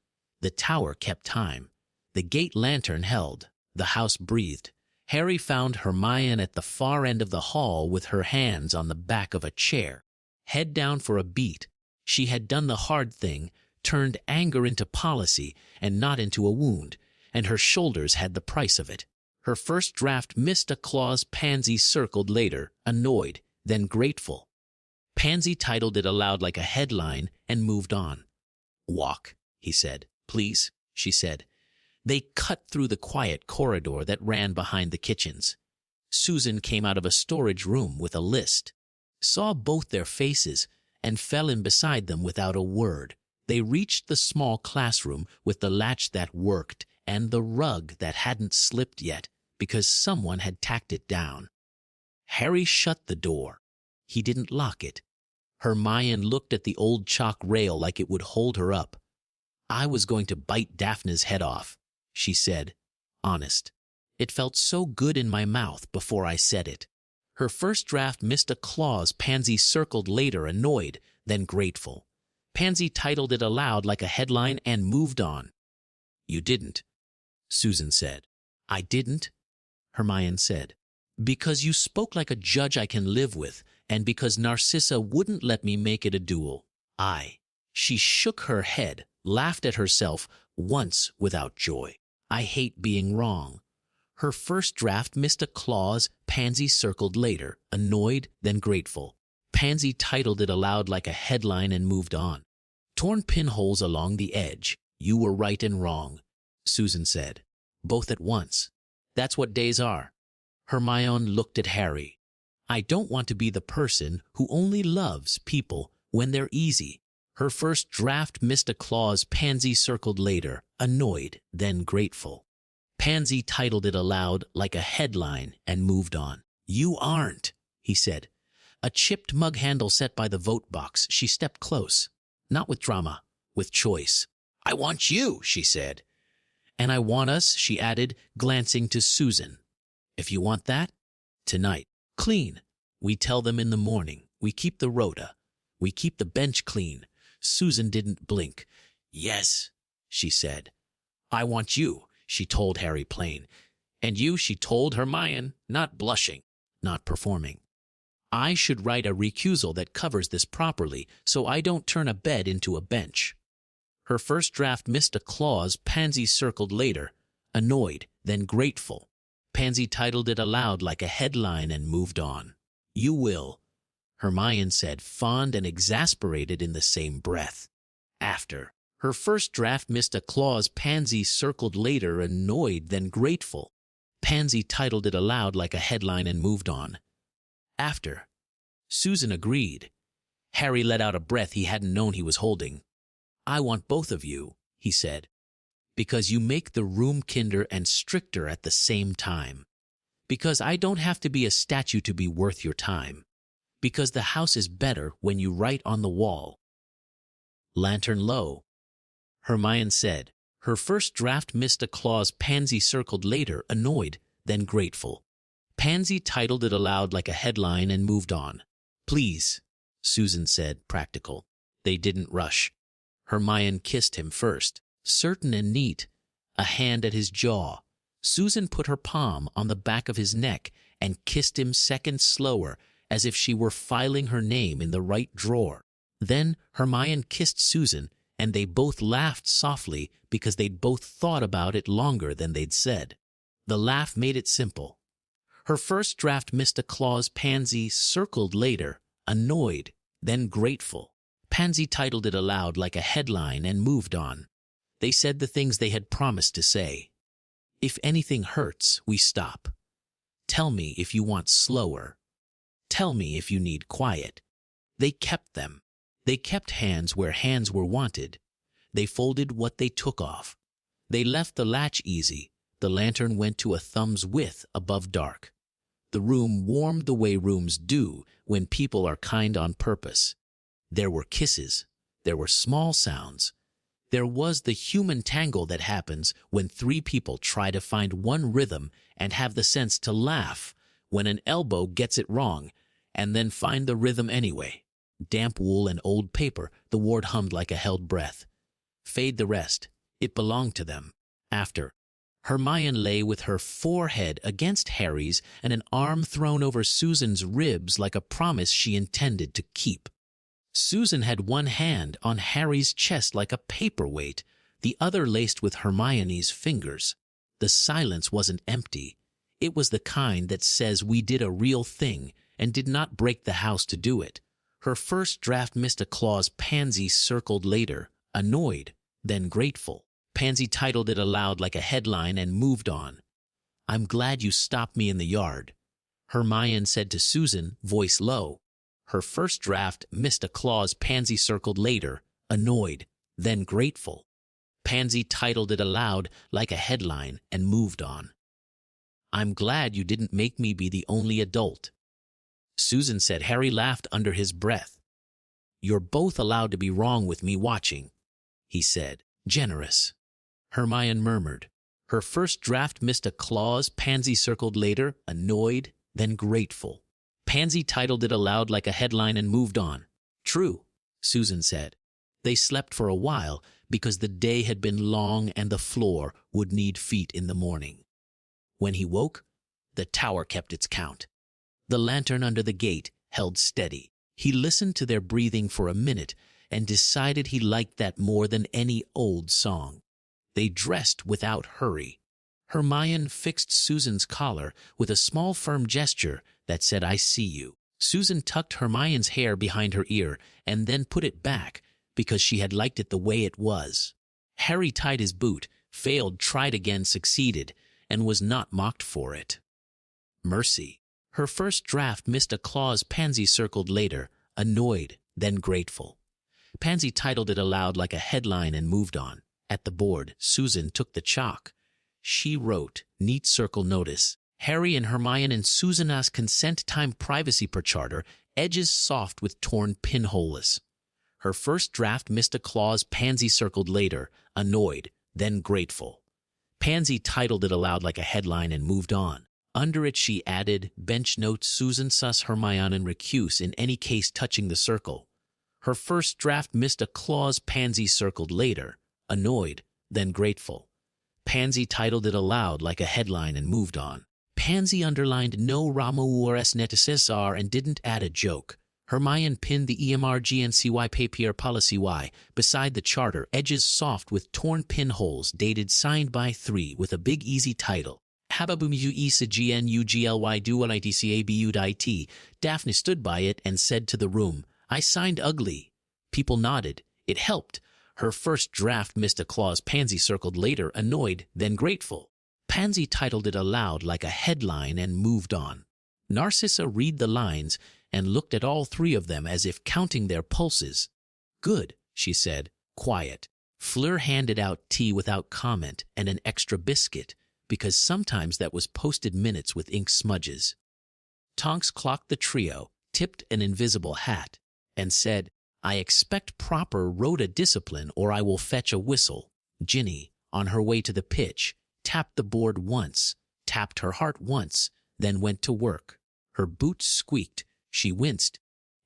The tower kept time. The gate lantern held. The house breathed. Harry found Hermione at the far end of the hall with her hands on the back of a chair. Head down for a beat. She had done the hard thing, turned anger into policy and not into a wound, and her shoulders had the price of it. Her first draft missed a clause. Pansy circled later, annoyed, then grateful. Pansy titled it aloud like a headline and moved on. Walk, he said. Please, she said. They cut through the quiet corridor that ran behind the kitchens. Susan came out of a storage room with a list, saw both their faces, and fell in beside them without a word. They reached the small classroom with the latch that worked and the rug that hadn't slipped yet because someone had tacked it down. Harry shut the door. He didn't lock it. Hermione looked at the old chalk rail like it would hold her up. I was going to bite Daphne's head off, she said, honest. It felt so good in my mouth before I said it. Her first draft missed a clause. Pansy circled later, annoyed, then grateful. Pansy titled it aloud like a headline and moved on. You didn't, Susan said. I didn't, Hermione said. Because you spoke like a judge I can live with, and because Narcissa wouldn't let me make it a duel. She shook her head, laughed at herself, once without joy. I hate being wrong. Her first draft missed a clause. Pansy circled later, annoyed, then grateful. Pansy titled it aloud like a headline and moved on. Torn pinholes along the edge. You were right and wrong, Susan said. Both at once. That's what days are. Hermione looked at Harry. I don't want to be the person who only loves people when they're easy. Her first draft missed a clause. Pansy circled later, annoyed, then grateful. Pansy titled it aloud like a headline and moved on. You aren't, he said. A chipped mug handle set by the vote box. She stepped close. Not with drama, with choice. I want you, she said. And I want us, she added, glancing to Susan. If you want that, tonight. Clean. We tell them in the morning. We keep the rota. We keep the bench clean. Susan didn't blink. Yes, she said. I want you, she told Harry plain. And you, she told Hermione, not blushing, not performing. I should write a recusal that covers this properly so I don't turn a bed into a bench. Her first draft missed a clause. Pansy circled later, annoyed, then grateful. Pansy titled it aloud like a headline and moved on. You will, Hermione said, fond and exasperated in the same breath. After. Her first draft missed a clause. Pansy circled later, annoyed, then grateful. Pansy titled it aloud like a headline and moved on. After. Susan agreed. Harry let out a breath he hadn't known he was holding. I want both of you, he said, because you make the room kinder and stricter at the same time. Because I don't have to be a statue to be worth your time. Because the house is better when you write on the wall. Lantern low, Hermione said. Her first draft missed a clause. Pansy circled later, annoyed, then grateful. Pansy titled it aloud like a headline and moved on. Please, Susan said, practical. They didn't rush. Hermione kissed him first, certain and neat, a hand at his jaw. Susan put her palm on the back of his neck and kissed him seconds slower, as if she were filing her name in the right drawer. Then Hermione kissed Susan, and they both laughed softly because they'd both thought about it longer than they'd said. The laugh made it simple. Her first draft missed a clause. Pansy circled later, annoyed, then grateful. Pansy titled it aloud like a headline and moved on. They said the things they had promised to say. If anything hurts, we stop. Tell me if you want slower. Tell me if you need quiet. They kept them. They kept hands where hands were wanted. They folded what they took off. They left the latch easy. The lantern went to a thumb's width above dark. The room warmed the way rooms do when people are kind on purpose. There were kisses. There were small sounds. There was the human tangle that happens when three people try to find one rhythm and have the sense to laugh when an elbow gets it wrong, and then find the rhythm anyway. Damp wool and old paper, the ward hummed like a held breath. Fade the rest. It belonged to them. After, Hermione lay with her forehead against Harry's and an arm thrown over Susan's ribs like a promise she intended to keep. Susan had one hand on Harry's chest like a paperweight, the other laced with Hermione's fingers. The silence wasn't empty. It was the kind that says we did a real thing and did not break the house to do it. Her first draft missed a clause. Pansy circled later, annoyed, then grateful. Pansy titled it aloud like a headline and moved on. I'm glad you stopped me in the yard, Hermione said to Susan, voice low. Her first draft missed a clause. Pansy circled later, annoyed, then grateful. Pansy titled it aloud like a headline and moved on. I'm glad you didn't make me be the only adult, Susan said. Harry laughed under his breath. You're both allowed to be wrong with me watching, he said. Generous, Hermione murmured. Her first draft missed a clause. Pansy circled later, annoyed, then grateful. Pansy titled it aloud like a headline and moved on. True, Susan said. They slept for a while because the day had been long and the floor would need feet in the morning. When he woke, the tower kept its count. The lantern under the gate held steady. He listened to their breathing for a minute and decided he liked that more than any old song. They dressed without hurry. Hermione fixed Susan's collar with a small firm gesture that said, I see you. Susan tucked Hermione's hair behind her ear and then put it back because she had liked it the way it was. Harry tied his boot, failed, tried again, succeeded, and was not mocked for it. Mercy. Her first draft missed a clause. Pansy circled later, annoyed, then grateful. Pansy titled it aloud like a headline and moved on. At the board, Susan took the chalk. She wrote, neat circle notice. Harry and Hermione and Susan asked consent time privacy per charter, edges soft with torn pinholes. Her first draft missed a clause. Pansy circled later, annoyed, then grateful. Pansy titled it aloud like a headline and moved on. Under it she added, bench notes. Susan sus Hermione and recuse in any case touching the circle. Her first draft missed a clause. Pansy circled later, annoyed, then grateful. Pansy titled it aloud like a headline and moved on. Pansy underlined no Ramours necessar and didn't add a joke. Hermione pinned the EMRGNCY papier policy Y beside the charter, edges soft with torn pinholes, dated signed by 3 with a big easy title. Hababumu Isa GNUGLY dualitcabud. Daphne stood by it and said to the room, I signed ugly. People nodded. It helped. Her first draft missed a clause. Pansy circled later, annoyed, then grateful. Pansy titled it aloud like a headline and moved on. Narcissa read the lines and looked at all 3 of them as if counting their pulses. Good, she said, quiet. Fleur handed out tea without comment and an extra biscuit, because sometimes that was posted minutes with ink smudges. Tonks clocked the trio, tipped an invisible hat, and said, I expect proper rota discipline or I will fetch a whistle. Ginny, on her way to the pitch, tapped the board once, tapped her heart once, then went to work. Her boots squeaked, she winced,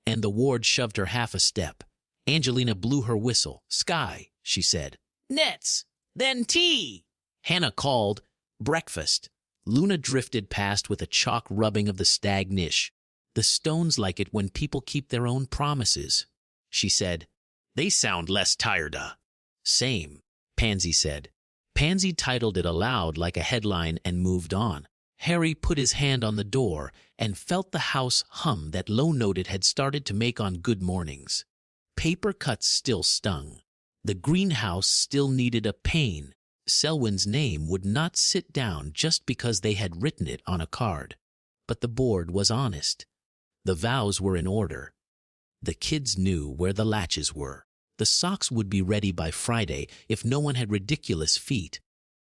and the ward shoved her half a step. Angelina blew her whistle. "Sky," she said. "Nets, then tea." Hannah called, "Breakfast." Luna drifted past with a chalk rubbing of the stag niche. "The stones like it when people keep their own promises," she said. "They sound less tired, Same, Pansy said. Pansy titled it aloud like a headline and moved on. Harry put his hand on the door and felt the house hum that low note it had started to make on good mornings. Paper cuts still stung. The greenhouse still needed a pane. Selwyn's name would not sit down just because they had written it on a card. But the board was honest. The vows were in order. The kids knew where the latches were. The socks would be ready by Friday if no one had ridiculous feet.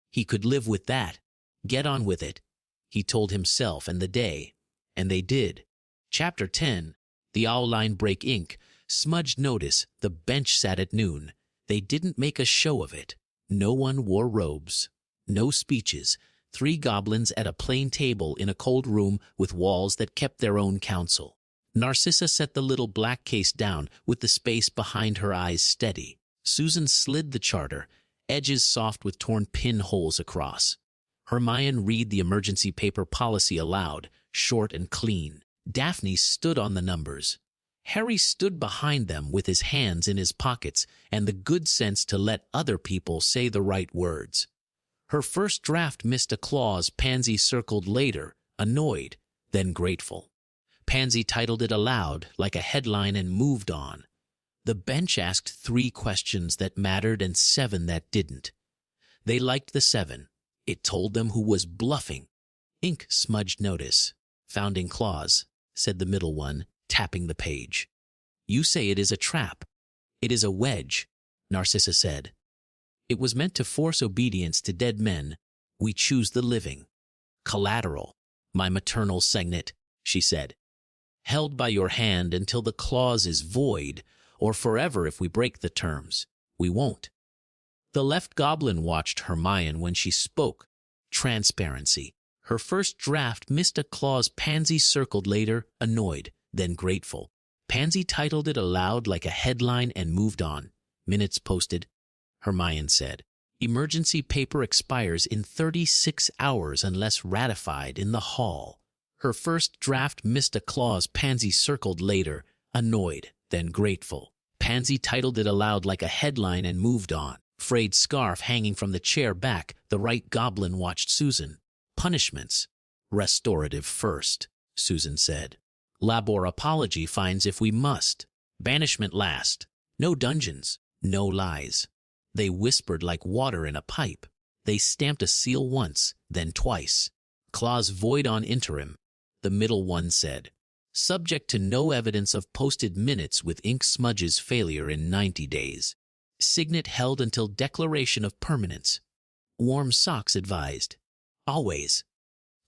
He could live with that. Get on with it, he told himself and the day. And they did. Chapter 10. The Owline Break Ink. Smudged notice. The bench sat at noon. They didn't make a show of it. No one wore robes. No speeches. 3 goblins at a plain table in a cold room with walls that kept their own counsel. Narcissa set the little black case down with the space behind her eyes steady. Susan slid the charter, edges soft with torn pinholes across. Hermione read the emergency paper policy aloud, short and clean. Daphne stood on the numbers. Harry stood behind them with his hands in his pockets and the good sense to let other people say the right words. Her first draft missed a clause Pansy circled later, annoyed, then grateful. Pansy titled it aloud like a headline and moved on. The bench asked 3 questions that mattered and 7 that didn't. They liked the 7. It told them who was bluffing. Ink smudged notice. Founding clause, said the middle one, tapping the page. You say it is a trap. It is a wedge, Narcissa said. It was meant to force obedience to dead men. We choose the living. Collateral, my maternal signet, she said. Held by your hand until the clause is void, or forever if we break the terms. We won't. The left goblin watched Hermione when she spoke. Transparency. Her first draft missed a clause Pansy circled later, annoyed, then grateful. Pansy titled it aloud like a headline and moved on. Minutes posted. Hermione said, emergency paper expires in 36 hours unless ratified in the hall. Her first draft missed a clause Pansy circled later, annoyed, then grateful. Pansy titled it aloud like a headline and moved on. Frayed scarf hanging from the chair back, the right goblin watched Susan. Punishments. Restorative first, Susan said. Labor apology fines if we must. Banishment last. No dungeons. No lies. They whispered like water in a pipe. They stamped a seal once, then twice. Clause void on interim. The middle one said, subject to no evidence of posted minutes with ink smudges failure in 90 days. Signet held until declaration of permanence. Warm socks advised. Always.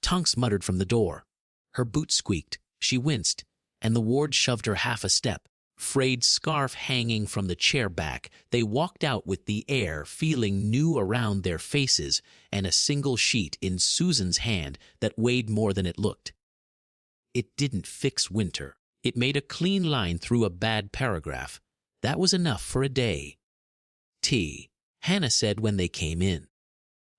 Tonks muttered from the door. Her boot squeaked. She winced, and the ward shoved her half a step. Frayed scarf hanging from the chair back, they walked out with the air feeling new around their faces and a single sheet in Susan's hand that weighed more than it looked. It didn't fix winter. It made a clean line through a bad paragraph. That was enough for a day. Tea, Hannah said when they came in.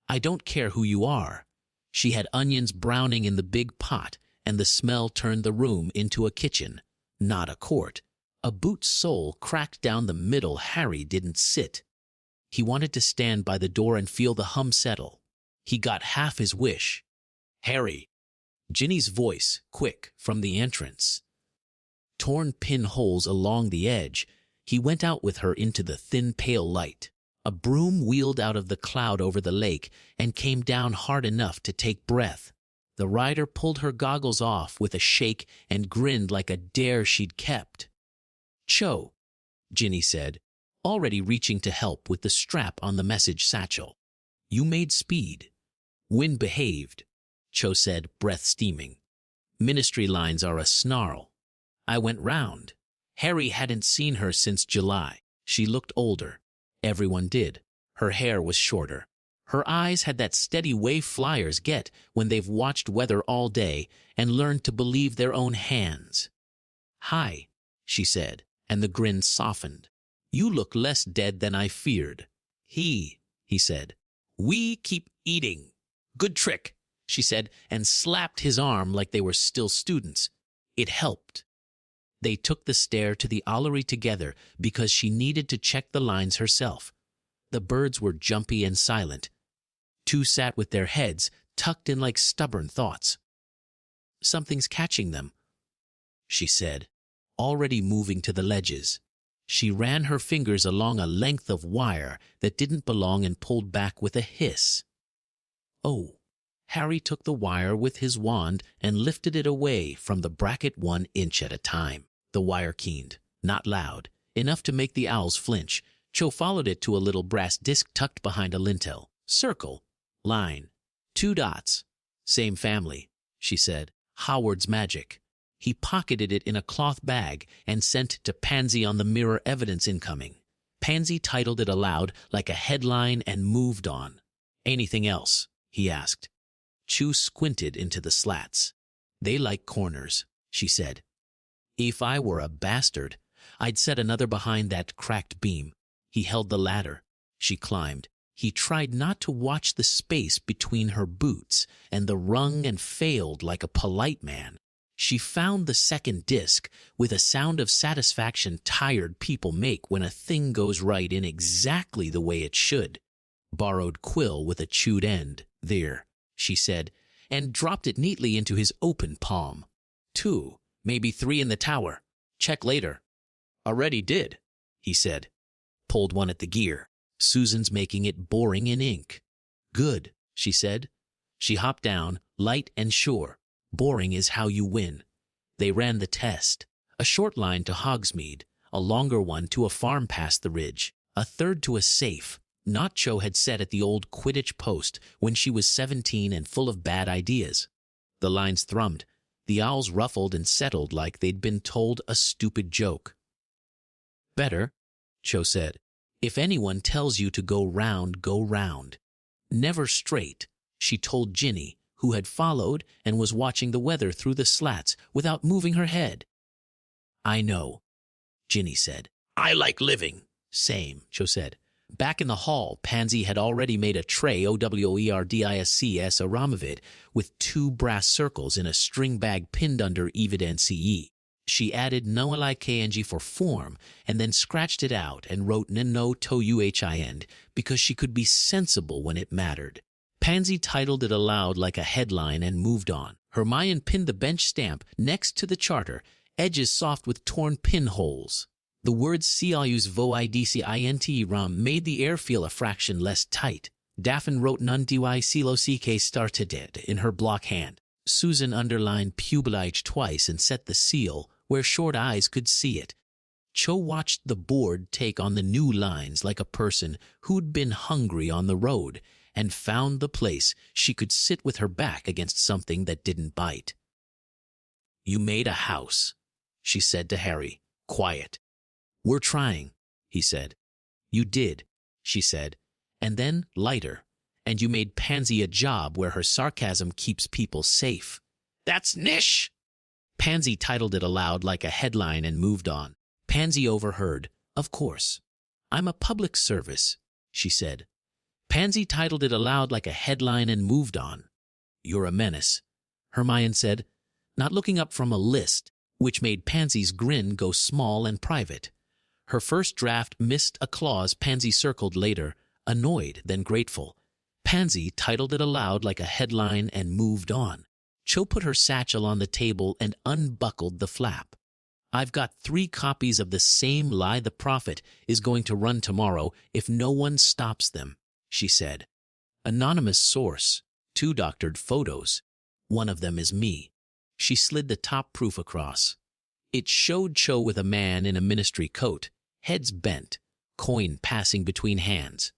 I don't care who you are. She had onions browning in the big pot, and the smell turned the room into a kitchen, not a court. A boot sole cracked down the middle. Harry didn't sit. He wanted to stand by the door and feel the hum settle. He got half his wish. Harry. Ginny's voice, quick, from the entrance. Torn pinholes along the edge, he went out with her into the thin pale light. A broom wheeled out of the cloud over the lake and came down hard enough to take breath. The rider pulled her goggles off with a shake and grinned like a dare she'd kept. Cho, Ginny said, already reaching to help with the strap on the message satchel. You made speed. Wind behaved, Cho said, breath steaming. Ministry lines are a snarl. I went round. Harry hadn't seen her since July. She looked older. Everyone did. Her hair was shorter. Her eyes had that steady way flyers get when they've watched weather all day and learned to believe their own hands. Hi, she said, and the grin softened. You look less dead than I feared. He said. We keep eating. Good trick, she said, and slapped his arm like they were still students. It helped. They took the stair to the Ollery together because she needed to check the lines herself. The birds were jumpy and silent. Two sat with their heads tucked in like stubborn thoughts. Something's catching them, she said, already moving to the ledges. She ran her fingers along a length of wire that didn't belong and pulled back with a hiss. Oh, Harry took the wire with his wand and lifted it away from the bracket 1 inch at a time. The wire keened, not loud, enough to make the owls flinch. Cho followed it to a little brass disc tucked behind a lintel. Circle, line, 2 dots. Same family, she said. Howard's magic. He pocketed it in a cloth bag and sent it to Pansy on the mirror evidence incoming. Pansy titled it aloud like a headline and moved on. Anything else? He asked. Chu squinted into the slats. They like corners, she said. If I were a bastard, I'd set another behind that cracked beam. He held the ladder. She climbed. He tried not to watch the space between her boots and the rung and failed like a polite man. She found the second disc with a sound of satisfaction tired people make when a thing goes right in exactly the way it should. Borrowed quill with a chewed end. There, she said, and dropped it neatly into his open palm. 2, maybe 3 in the tower. Check later. Already did, he said. Pulled one at the gear. Susan's making it boring in ink. Good, she said. She hopped down, light and sure. Boring is how you win. They ran the test. A short line to Hogsmeade, a longer one to a farm past the ridge, a third to a safe. Not Cho had set at the old Quidditch post when she was 17 and full of bad ideas. The lines thrummed. The owls ruffled and settled like they'd been told a stupid joke. Better, Cho said. If anyone tells you to go round, go round. Never straight, she told Ginny, who had followed and was watching the weather through the slats without moving her head. I know, Ginny said. I like living. Same, Cho said. Back in the hall, Pansy had already made a tray OWERDISCS Aramovid with 2 brass circles in a string bag pinned under EVID-NCE. She added NOLIKNG for form and then scratched it out and wrote NO TO UHIN because she could be sensible when it mattered. Pansy titled it aloud like a headline and moved on. Hermione pinned the bench stamp next to the charter, edges soft with torn pinholes. The words CIU's VOIDCINT RAM made the air feel a fraction less tight. Daphne wrote none dy silo ck started in her block hand. Susan underlined Pubelige twice and set the seal where short eyes could see it. Cho watched the board take on the new lines like a person who'd been hungry on the road and found the place she could sit with her back against something that didn't bite. You made a house, she said to Harry, quiet. We're trying, he said. You did, she said, and then lighter, and you made Pansy a job where her sarcasm keeps people safe. That's niche! Pansy titled it aloud like a headline and moved on. Pansy overheard. Of course. I'm a public service, she said. Pansy titled it aloud like a headline and moved on. You're a menace, Hermione said, not looking up from a list, which made Pansy's grin go small and private. Her first draft missed a clause Pansy circled later, annoyed then grateful. Pansy titled it aloud like a headline and moved on. Cho put her satchel on the table and unbuckled the flap. I've got 3 copies of the same lie the prophet is going to run tomorrow if no one stops them, she said. Anonymous source, 2 doctored photos. One of them is me. She slid the top proof across. It showed Cho with a man in a ministry coat, heads bent, coin passing between hands.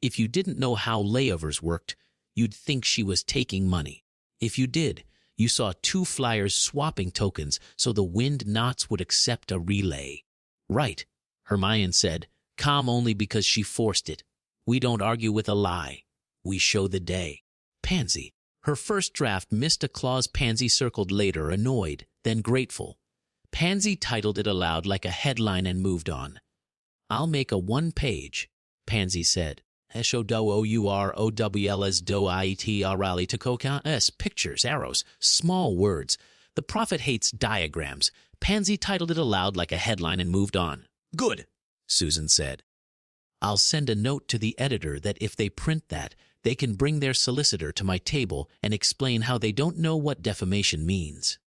If you didn't know how layovers worked, you'd think she was taking money. If you did, you saw 2 flyers swapping tokens so the wind knots would accept a relay. Right, Hermione said, calm only because she forced it. We don't argue with a lie. We show the day. Pansy. Her first draft missed a clause Pansy circled later, annoyed, then grateful. Pansy titled it aloud like a headline and moved on. I'll make a one-page, Pansy said. S-O-W-R-O-W-L-S-D-O-I-T-R-L-I-T-C-O-K-S pictures, arrows, small words. The prophet hates diagrams. Pansy titled it aloud like a headline and moved on. Good, Susan said. I'll send a note to the editor that if they print that, they can bring their solicitor to my table and explain how they don't know what defamation means.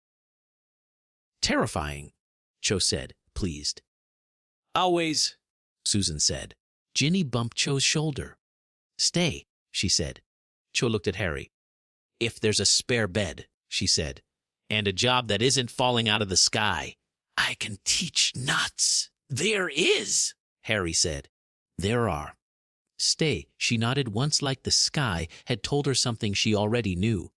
Terrifying, Cho said, pleased. Always, Susan said. Ginny bumped Cho's shoulder. Stay, she said. Cho looked at Harry. If there's a spare bed, she said, and a job that isn't falling out of the sky, I can teach nuts. There is, Harry said. There are. Stay, she nodded once like the sky had told her something she already knew.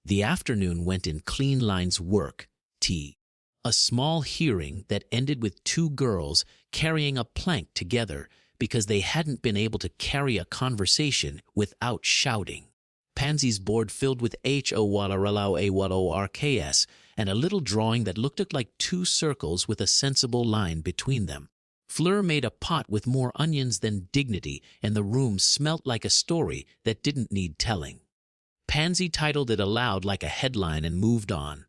The afternoon went in clean lines work, tea. A small hearing that ended with two girls carrying a plank together because they hadn't been able to carry a conversation without shouting. Pansy's board filled with HOWALARLAWAWORKS and a little drawing that looked like two circles with a sensible line between them. Fleur made a pot with more onions than dignity, and the room smelt like a story that didn't need telling. Pansy titled it aloud like a headline and moved on.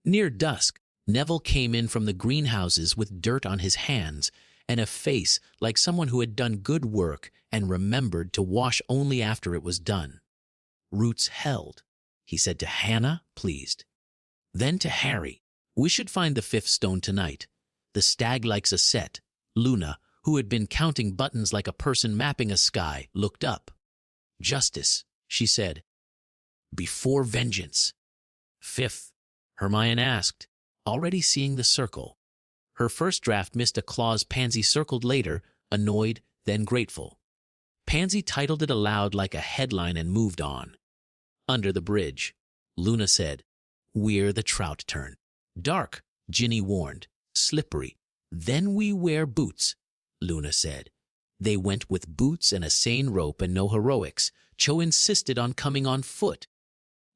Near dusk, Neville came in from the greenhouses with dirt on his hands and a face like someone who had done good work and remembered to wash only after it was done. Roots held, he said to Hannah, pleased. Then to Harry, we should find the fifth stone tonight. The stag likes a set. Luna, who had been counting buttons like a person mapping a sky, looked up. Justice, she said. Before vengeance. Fifth, Hermione asked, already seeing the circle. Her first draft missed a clause Pansy circled later, annoyed, then grateful. Pansy titled it aloud like a headline and moved on. Under the bridge, Luna said, We're the trout turn. Dark, Ginny warned. Slippery. Then we wear boots, Luna said. They went with boots and a sane rope and no heroics. Cho insisted on coming on foot.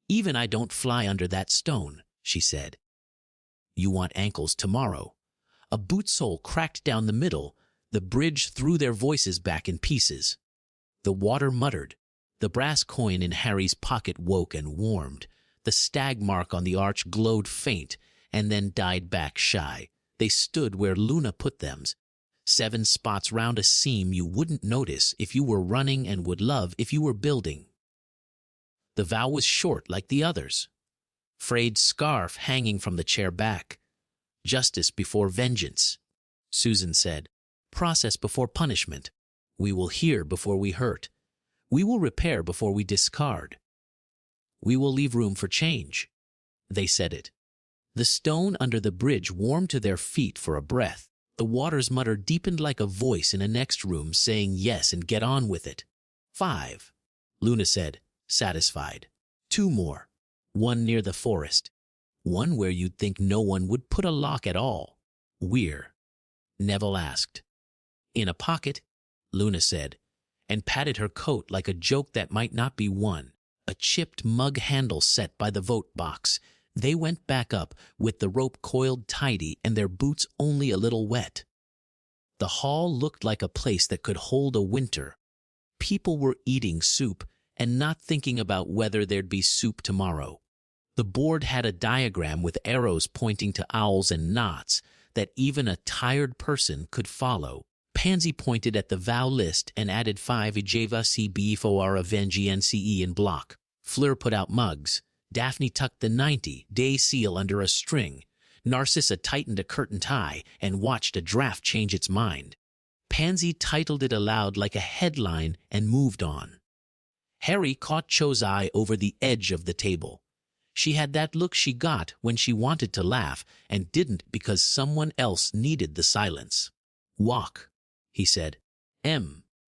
Even I don't fly under that stone, she said. You want ankles tomorrow. A boot sole cracked down the middle. The bridge threw their voices back in pieces. The water muttered. The brass coin in Harry's pocket woke and warmed. The stag mark on the arch glowed faint and then died back shy. They stood where Luna put them, 7 spots round a seam you wouldn't notice if you were running and would love if you were building. The vow was short like the others. Frayed scarf hanging from the chair back. Justice before vengeance. Susan said, Process before punishment. We will hear before we hurt. We will repair before we discard. We will leave room for change. They said it. The stone under the bridge warmed to their feet for a breath. The water's mutter deepened like a voice in a next room saying yes and get on with it. 5, Luna said, satisfied. 2 more. 1 near the forest. 1 where you'd think no one would put a lock at all. Where? Neville asked. In a pocket, Luna said, and patted her coat like a joke that might not be one. A chipped mug handle set by the vote box. They went back up with the rope coiled tidy and their boots only a little wet. The hall looked like a place that could hold a winter. People were eating soup and not thinking about whether there'd be soup tomorrow. The board had a diagram with arrows pointing to owls and knots that even a tired person could follow. Pansy pointed at the vow list and added 5 Ijava CB for Avenge in block. Fleur put out mugs. Daphne tucked the 90-day seal under a string. Narcissa tightened a curtain tie and watched a draft change its mind. Pansy titled it aloud like a headline and moved on. Harry caught Cho's eye over the edge of the table. She had that look she got when she wanted to laugh and didn't because someone else needed the silence. Walk, he said.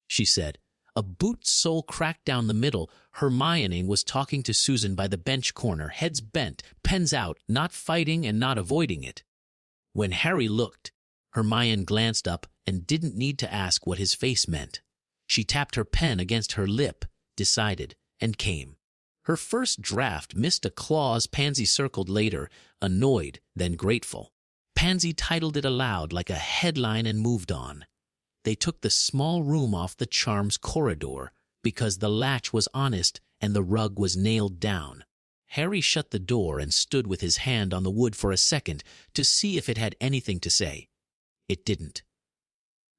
She said. A boot sole cracked down the middle. Hermione was talking to Susan by the bench corner, heads bent, pens out, not fighting and not avoiding it. When Harry looked, Hermione glanced up and didn't need to ask what his face meant. She tapped her pen against her lip, decided, and came. Her first draft missed a clause Pansy circled later, annoyed, then grateful. Pansy titled it aloud like a headline and moved on. they took the small room off the charms corridor because the latch was honest and the rug was nailed down. Harry shut the door and stood with his hand on the wood for a second to see if it had anything to say. It didn't.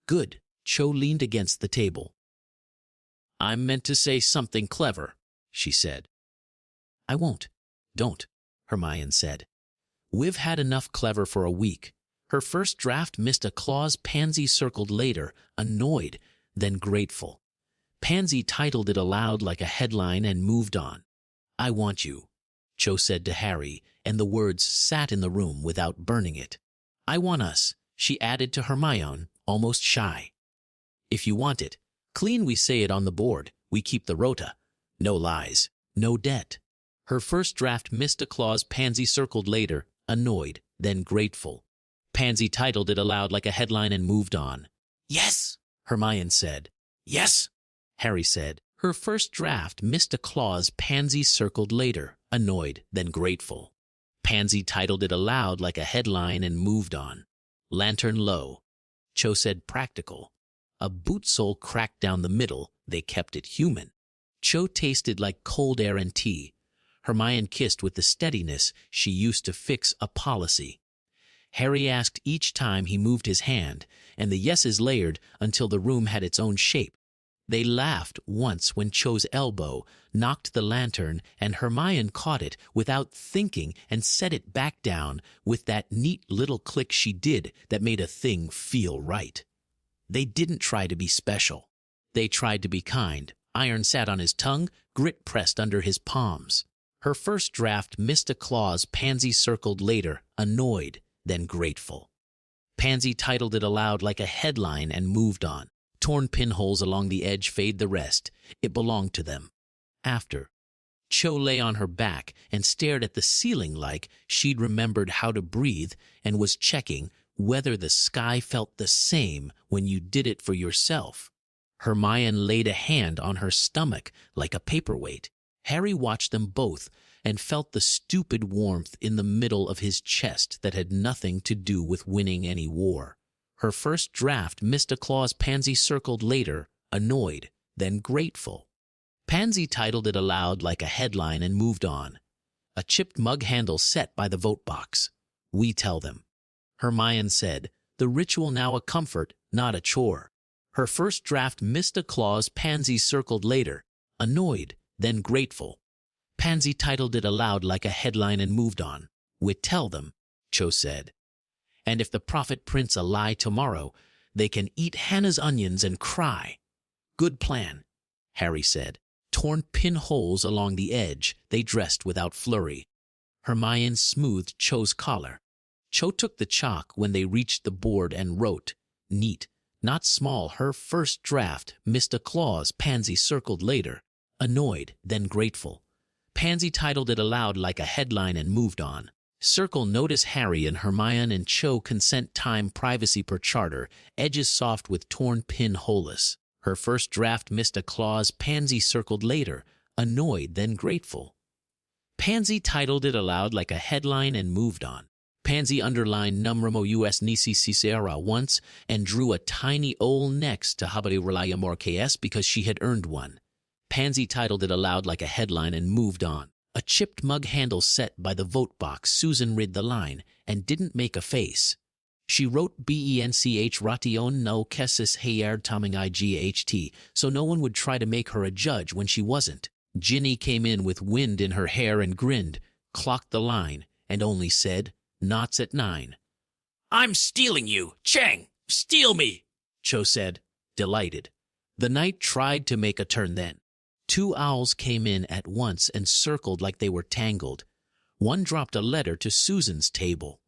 Good. Cho leaned against the table. I meant to say something clever, she said. I won't. Don't, Hermione said. We've had enough clever for a week. Her first draft missed a clause. Pansy circled later, annoyed, then grateful. Pansy titled it aloud like a headline and moved on. I want you, Cho said to Harry, and the words sat in the room without burning it. I want us, she added to Hermione, almost shy. If you want it, clean we say it on the board, we keep the rota. No lies, no debt. Her first draft missed a clause. Pansy circled later, annoyed, then grateful. Pansy titled it aloud like a headline and moved on. Yes, Hermione said. Yes, Harry said. Her first draft missed a clause. Pansy circled later, annoyed, then grateful. Pansy titled it aloud like a headline and moved on. Lantern low. Cho said practical. A boot sole cracked down the middle. They kept it human. Cho tasted like cold air and tea. Hermione kissed with the steadiness she used to fix a policy. Harry asked each time he moved his hand, and the yeses layered until the room had its own shape. They laughed once when Cho's elbow knocked the lantern and Hermione caught it without thinking and set it back down with that neat little click she did that made a thing feel right. They didn't try to be special. They tried to be kind. Iron sat on his tongue, grit pressed under his palms. Her first draft missed a clause. Pansy circled later, annoyed, then grateful. Pansy titled it aloud like a headline and moved on. Torn pinholes along the edge fade the rest. It belonged to them. After. Cho lay on her back and stared at the ceiling like she'd remembered how to breathe and was checking whether the sky felt the same when you did it for yourself. Hermione laid a hand on her stomach like a paperweight. Harry watched them both and felt the stupid warmth in the middle of his chest that had nothing to do with winning any war. Her first draft missed a clause. Pansy circled later, annoyed, then grateful. Pansy titled it aloud like a headline and moved on. A chipped mug handle set by the vote box. We tell them. Hermione said, the ritual now a comfort, not a chore. Her first draft missed a clause. Pansy circled later, annoyed, then grateful. Pansy titled it aloud like a headline and moved on. We tell them, Cho said. And if the prophet prints a lie tomorrow, they can eat Hannah's onions and cry. Good plan, Harry said. Torn pinholes along the edge, they dressed without flurry. Hermione smoothed Cho's collar. Cho took the chalk when they reached the board and wrote, neat, not small. Her first draft missed a clause. Pansy circled later, annoyed, then grateful. Pansy titled it aloud like a headline and moved on. Circle notice Harry and Hermione and Cho consent time privacy per charter, edges soft with torn pinholes. Her first draft missed a clause. Pansy circled later, annoyed then grateful. Pansy titled it aloud like a headline and moved on. Pansy underlined numramo us nisi cicera once and drew a tiny O next to habari relaya morques because she had earned one. Pansy titled it aloud like a headline and moved on. A chipped mug handle set by the vote box. Susan read the line and didn't make a face. She wrote bench ration no kesis hayard toming ight, so no one would try to make her a judge when she wasn't. Ginny came in with wind in her hair and grinned, clocked the line, and only said, knots at 9. I'm stealing you, Chang! Steal me! Cho said, delighted. The night tried to make a turn then. 2 owls came in at once and circled like they were tangled. One dropped a letter to Susan's table.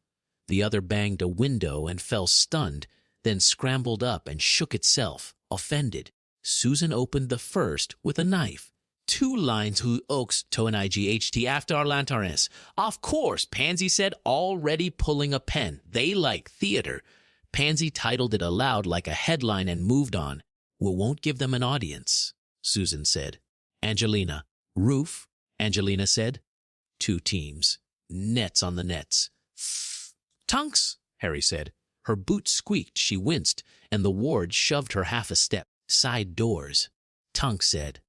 The other banged a window and fell stunned, then scrambled up and shook itself, offended. Susan opened the first with a knife. 2 lines who oaks to an IGHT after our lanternes. Of course, Pansy said, already pulling a pen. They like theater. Pansy titled it aloud like a headline and moved on. We won't give them an audience, Susan said. Angelina. Roof, Angelina said. 2 teams. Nets on the nets. Tunks, Harry said. Her boots squeaked, she winced, and the ward shoved her half a step. Side doors. Tunk said,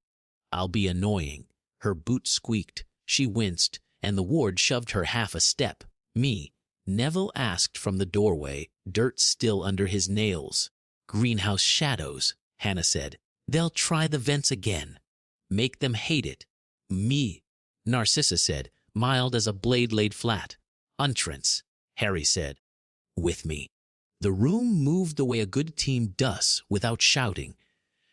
"I'll be annoying." Her boots squeaked, she winced, and the ward shoved her half a step. Me. Neville asked from the doorway, dirt still under his nails. "Greenhouse shadows," Hannah said. "They'll try the vents again. Make them hate it." "Me," Narcissa said, mild as a blade laid flat. "Entrance," Harry said. "With me." The room moved the way a good team does, without shouting.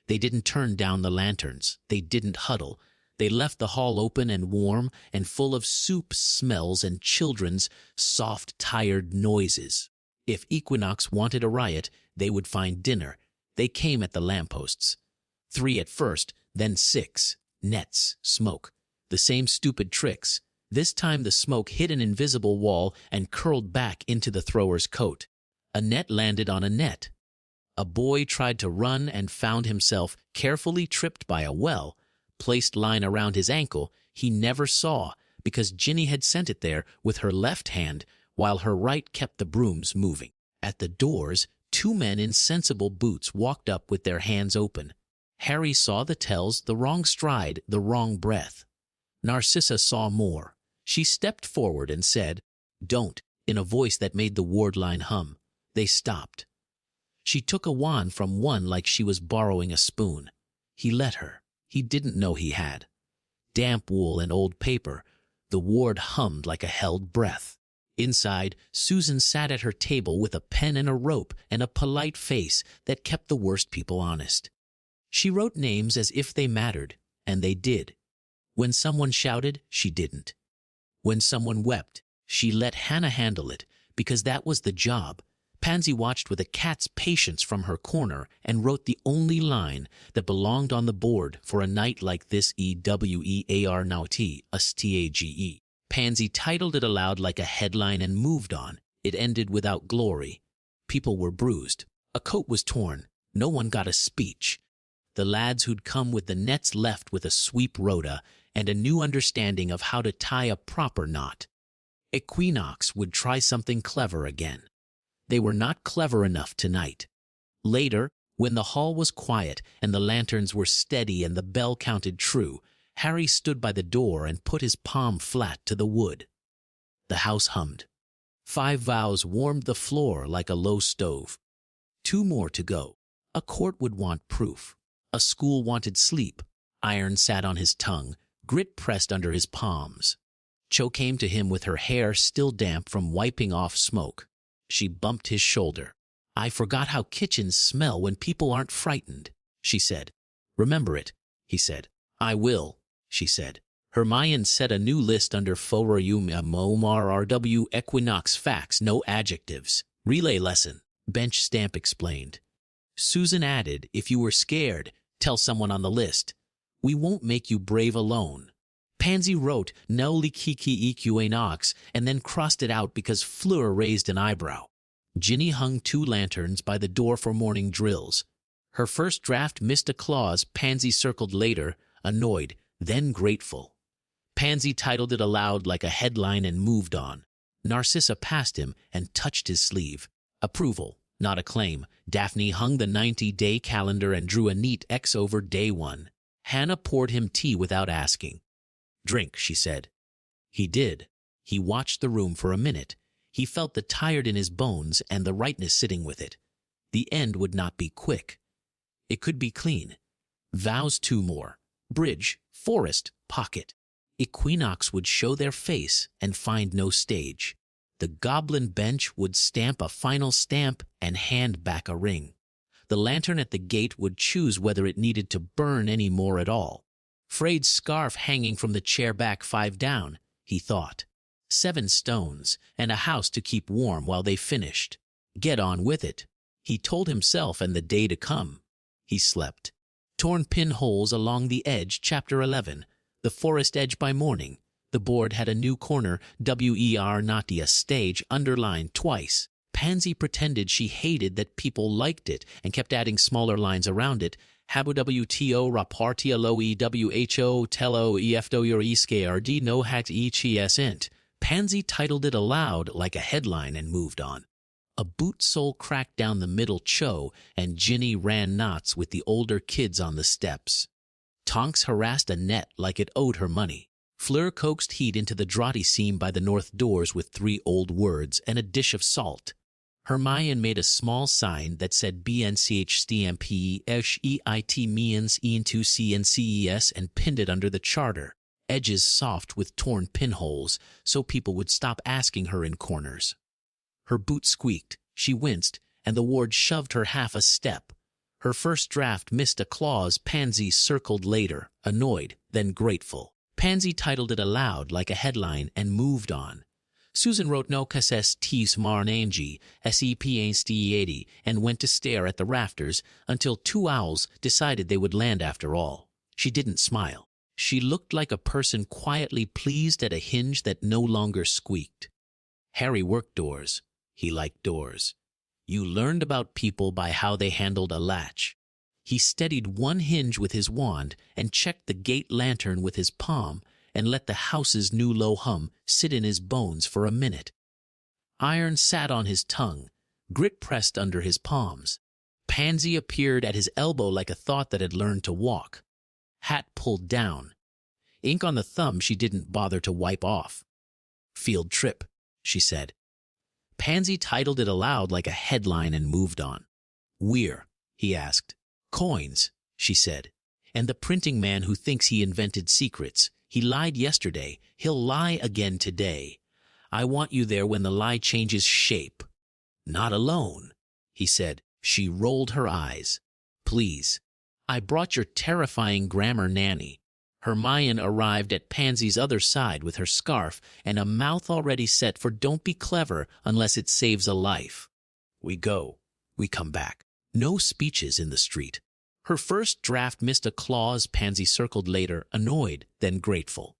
They didn't turn down the lanterns. They didn't huddle. They left the hall open and warm and full of soup smells and children's soft, tired noises. If Equinox wanted a riot, they would find dinner. They came at the lampposts. 3 at first, then 6. Nets, smoke. The same stupid tricks. This time the smoke hit an invisible wall and curled back into the thrower's coat. A net landed on a net. A boy tried to run and found himself carefully tripped by a well, placed line around his ankle he never saw because Ginny had sent it there with her left hand while her right kept the brooms moving. At the doors, 2 men in sensible boots walked up with their hands open. Harry saw the tells, the wrong stride, the wrong breath. Narcissa saw more. She stepped forward and said, "Don't," in a voice that made the ward line hum. They stopped. She took a wand from one like she was borrowing a spoon. He let her. He didn't know he had. Damp wool and old paper. The ward hummed like a held breath. Inside, Susan sat at her table with a pen and a rope and a polite face that kept the worst people honest. She wrote names as if they mattered, and they did. When someone shouted, she didn't. When someone wept, she let Hannah handle it, because that was the job. Pansy watched with a cat's patience from her corner and wrote the only line that belonged on the board for a night like this: EWEAR naughty, USTAGE. Pansy titled it aloud like a headline and moved on. It ended without glory. People were bruised. A coat was torn. No one got a speech. The lads who'd come with the nets left with a sweep rota and a new understanding of how to tie a proper knot. Equinox would try something clever again. They were not clever enough tonight. Later, when the hall was quiet and the lanterns were steady and the bell counted true, Harry stood by the door and put his palm flat to the wood. The house hummed. 5 vows warmed the floor like a low stove. 2 more to go. A court would want proof. A school wanted sleep. Iron sat on his tongue. Grit pressed under his palms. Cho came to him with her hair still damp from wiping off smoke. She bumped his shoulder. "I forgot how kitchens smell when people aren't frightened," she said. "Remember it," he said. "I will," she said. Hermione set a new list under FORUMOMRRW Equinox facts, no adjectives. Relay lesson, bench stamp explained. Susan added, "If you were scared, tell someone on the list. We won't make you brave alone." Pansy wrote Nelly Kiki Equinox and then crossed it out because Fleur raised an eyebrow. Ginny hung 2 lanterns by the door for morning drills. Her first draft missed a clause Pansy circled later, annoyed, then grateful. Pansy titled it aloud like a headline and moved on. Narcissa passed him and touched his sleeve. Approval, not acclaim. Daphne hung the 90-day calendar and drew a neat X over day 1. Hannah poured him tea without asking. "Drink," she said. He did. He watched the room for a minute. He felt the tired in his bones and the rightness sitting with it. The end would not be quick. It could be clean. Vows 2 more. Bridge, forest, pocket. Equinox would show their face and find no stage. The goblin bench would stamp a final stamp and hand back a ring. The lantern at the gate would choose whether it needed to burn any more at all. Frayed's scarf hanging from the chair back 5 down, he thought. 7 stones, and a house to keep warm while they finished. Get on with it, he told himself, and the day to come. He slept. Torn pinholes along the edge, Chapter 11. The forest edge by morning. The board had a new corner, WER naughty, a stage, underlined twice. Pansy pretended she hated that people liked it and kept adding smaller lines around it. Habu WTO rapartia lo EWHO tello EFDO your ESKRD no hacked ECS int. Pansy titled it aloud like a headline and moved on. A boot sole cracked down the middle Cho, and Ginny ran knots with the older kids on the steps. Tonks harassed Annette like it owed her money. Fleur coaxed Heat into the draughty seam by the north doors with 3 old words and a dish of salt. Hermione made a small sign that said BNCHSTMPESHEIT means EN2CNCES and pinned it under the charter, edges soft with torn pinholes, so people would stop asking her in corners. Her boot squeaked, she winced, and the ward shoved her half a step. Her first draft missed a clause Pansy circled later, annoyed, then grateful. Pansy titled it aloud like a headline and moved on. Susan wrote no casses tis marnangi, SEP and went to stare at the rafters until 2 owls decided they would land after all. She didn't smile. She looked like a person quietly pleased at a hinge that no longer squeaked. Harry worked doors. He liked doors. You learned about people by how they handled a latch. He steadied one hinge with his wand and checked the gate lantern with his palm and let the house's new low hum sit in his bones for a minute. Iron sat on his tongue, grit pressed under his palms. Pansy appeared at his elbow like a thought that had learned to walk. Hat pulled down. Ink on the thumb she didn't bother to wipe off. Field trip, she said. Pansy titled it aloud like a headline and moved on. Where? He asked. Coins, she said. And the printing man who thinks he invented secrets. He lied yesterday. He'll lie again today. I want you there when the lie changes shape. Not alone, he said. She rolled her eyes. Please. I brought your terrifying grammar nanny. Hermione arrived at Pansy's other side with her scarf and a mouth already set for don't be clever unless it saves a life. We go. We come back. No speeches in the street. Her first draft missed a clause Pansy circled later, annoyed, then grateful.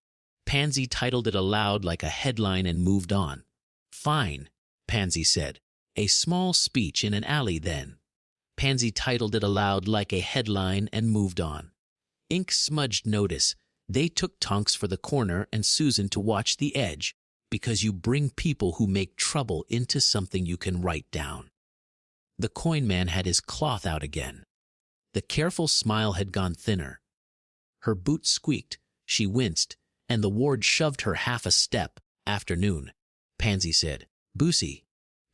Pansy titled it aloud like a headline and moved on. Fine, Pansy said. A small speech in an alley then. Pansy titled it aloud like a headline and moved on. Ink smudged notice. They took Tonks for the corner and Susan to watch the edge, because you bring people who make trouble into something you can write down. The coin man had his cloth out again. The careful smile had gone thinner. Her boot squeaked, she winced, and the ward shoved her half a step. Afternoon, Pansy said. Boosie.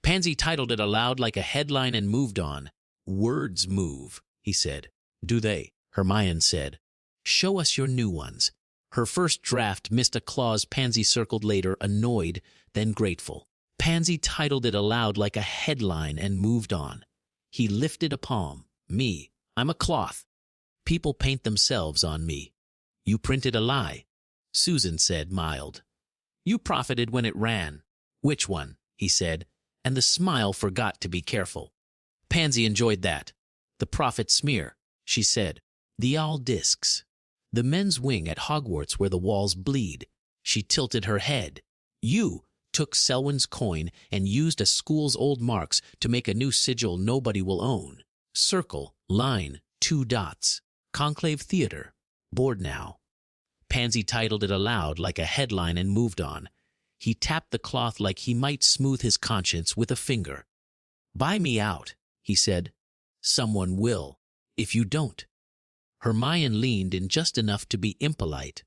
Pansy titled it aloud like a headline and moved on. Words move, he said. Do they? Hermione said. Show us your new ones. Her first draft missed a clause Pansy circled later, annoyed, then grateful. Pansy titled it aloud like a headline and moved on. He lifted a palm. Me. I'm a cloth. People paint themselves on me. You printed a lie. Susan said, mild. You profited when it ran. Which one? He said, and the smile forgot to be careful. Pansy enjoyed that. The profit smear, she said. The owl discs. The men's wing at Hogwarts where the walls bleed. She tilted her head. You took Selwyn's coin and used a school's old marks to make a new sigil nobody will own. Circle, line, 2 dots. Conclave Theater. Bored now. Pansy titled it aloud like a headline and moved on. He tapped the cloth like he might smooth his conscience with a finger. Buy me out, he said. Someone will, if you don't. Hermione leaned in just enough to be impolite.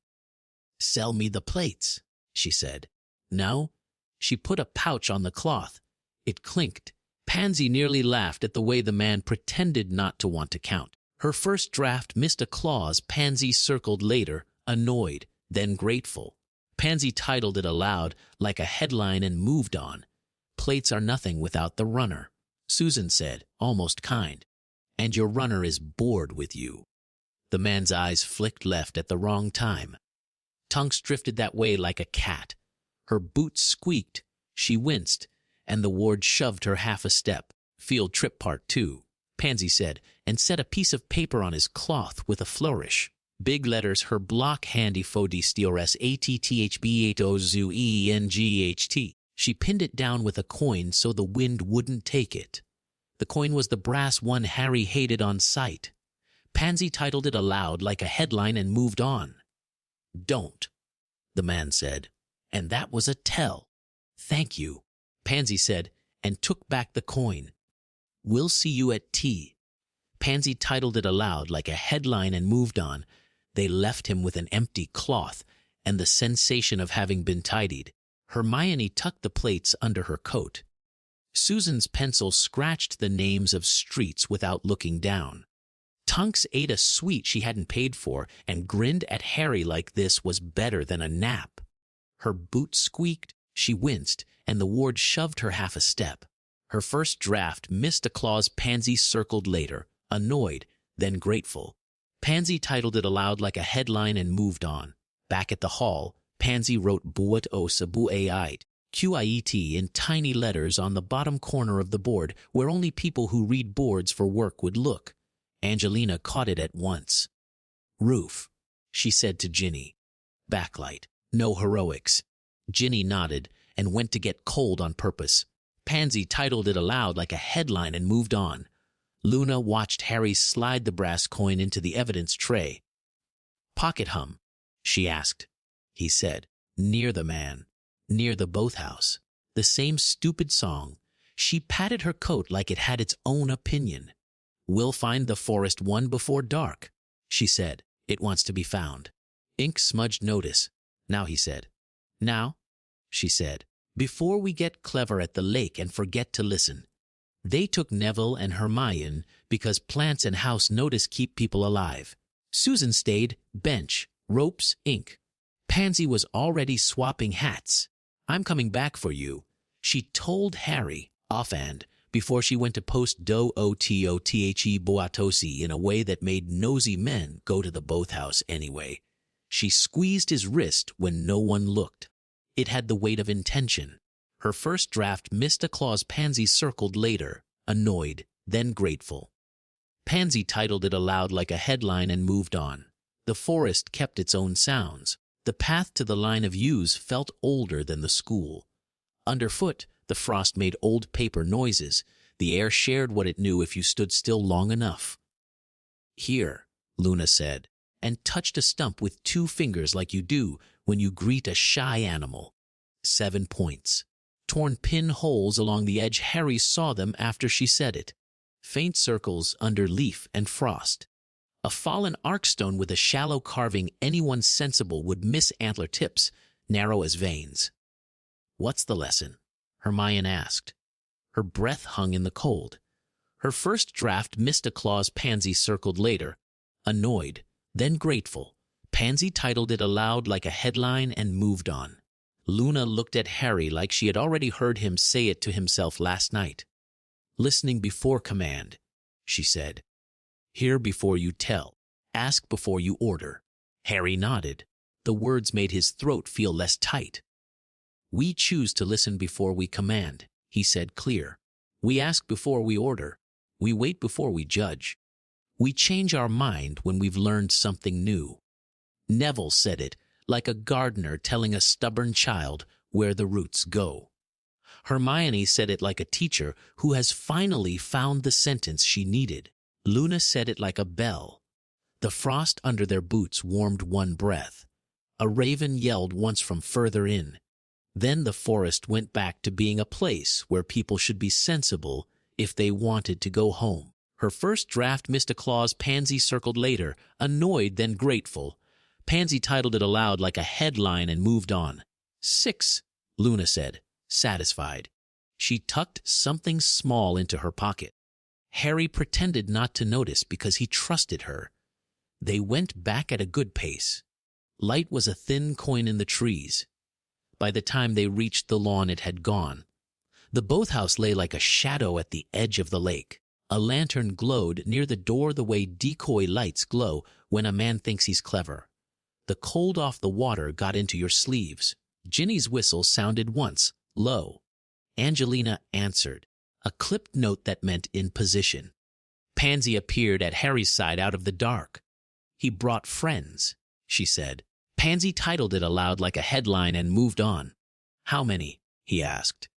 Sell me the plates, she said. No? She put a pouch on the cloth. It clinked. Pansy nearly laughed at the way the man pretended not to want to count. Her first draft missed a clause Pansy circled later, annoyed, then grateful. Pansy titled it aloud like a headline and moved on. Plates are nothing without the runner, Susan said, almost kind. And your runner is bored with you. The man's eyes flicked left at the wrong time. Tonks drifted that way like a cat. Her boots squeaked. She winced, and the ward shoved her half a step. Field trip part 2, Pansy said, and set a piece of paper on his cloth with a flourish. Big letters, her block handy fodistors ATTHB80ZUENGHT. She pinned it down with a coin so the wind wouldn't take it. The coin was the brass one Harry hated on sight. Pansy titled it aloud like a headline and moved on. Don't, the man said, and that was a tell. Thank you, Pansy said, and took back the coin. "We'll see you at tea." Pansy titled it aloud like a headline and moved on. They left him with an empty cloth and the sensation of having been tidied. Hermione tucked the plates under her coat. Susan's pencil scratched the names of streets without looking down. Tonks ate a sweet she hadn't paid for and grinned at Harry like this was better than a nap. Her boot squeaked, she winced, and the ward shoved her half a step. Her first draft missed a clause Pansy circled later, annoyed, then grateful. Pansy titled it aloud like a headline and moved on. Back at the hall, Pansy wrote Buat o Sabuait, QIET in tiny letters on the bottom corner of the board where only people who read boards for work would look. Angelina caught it at once. "Roof," she said to Ginny. "Backlight. No heroics." Ginny nodded and went to get cold on purpose. Pansy titled it aloud like a headline and moved on. Luna watched Harry slide the brass coin into the evidence tray. "Pocket hum?" she asked. He said, "Near the man. Near the both house." The same stupid song. She patted her coat like it had its own opinion. "We'll find the forest one before dark," she said. "It wants to be found." Ink smudged notice. "Now," he said. "Now," she said, "before we get clever at the lake and forget to listen." They took Neville and Hermione because plants and house notice keep people alive. Susan stayed, bench, ropes, ink. Pansy was already swapping hats. "I'm coming back for you," she told Harry, offhand, before she went to post do otothe boatosi in a way that made nosy men go to the both house anyway. She squeezed his wrist when no one looked. It had the weight of intention. Her first draft missed a clause Pansy circled later, annoyed, then grateful. Pansy titled it aloud like a headline and moved on. The forest kept its own sounds. The path to the line of yews felt older than the school. Underfoot, the frost made old paper noises. The air shared what it knew if you stood still long enough. "Here," Luna said, and touched a stump with 2 fingers like you do when you greet a shy animal. 7 points. Torn pinholes along the edge. Harry saw them after she said it. Faint circles under leaf and frost. A fallen arkstone with a shallow carving anyone sensible would miss antler tips, narrow as veins. "What's the lesson?" Hermione asked. Her breath hung in the cold. Her first draft missed a clause Pansy circled later, annoyed, then grateful. Pansy titled it aloud like a headline and moved on. Luna looked at Harry like she had already heard him say it to himself last night. "Listening before command," she said. "Hear before you tell. Ask before you order." Harry nodded. The words made his throat feel less tight. "We choose to listen before we command," he said clear. "We ask before we order. We wait before we judge. We change our mind when we've learned something new." Neville said it, like a gardener telling a stubborn child where the roots go. Hermione said it like a teacher who has finally found the sentence she needed. Luna said it like a bell. The frost under their boots warmed one breath. A raven yelled once from further in. Then the forest went back to being a place where people should be sensible if they wanted to go home. Her first draft missed a clause Pansy circled later, annoyed then grateful. Pansy titled it aloud like a headline and moved on. 6, Luna said, satisfied. She tucked something small into her pocket. Harry pretended not to notice because he trusted her. They went back at a good pace. Light was a thin coin in the trees. By the time they reached the lawn, it had gone. The both house lay like a shadow at the edge of the lake. A lantern glowed near the door the way decoy lights glow when a man thinks he's clever. The cold off the water got into your sleeves. Ginny's whistle sounded once, low. Angelina answered, a clipped note that meant in position. Pansy appeared at Harry's side out of the dark. "He brought friends," she said. Pansy titled it aloud like a headline and moved on. "How many?" he asked.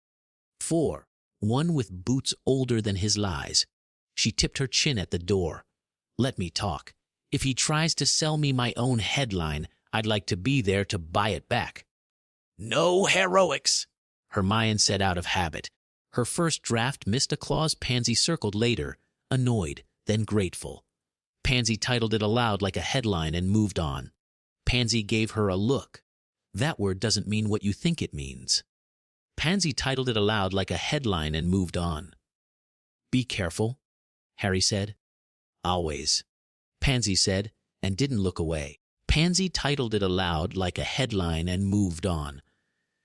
4, one with boots older than his lies. She tipped her chin at the door. "Let me talk. If he tries to sell me my own headline, I'd like to be there to buy it back." "No heroics," Hermione said out of habit. Her first draft missed a clause. Pansy circled later, annoyed, then grateful. Pansy titled it aloud like a headline and moved on. Pansy gave her a look. That word doesn't mean what you think it means. Pansy titled it aloud like a headline and moved on. Be careful, Harry said. Always, Pansy said, and didn't look away. Pansy titled it aloud like a headline and moved on.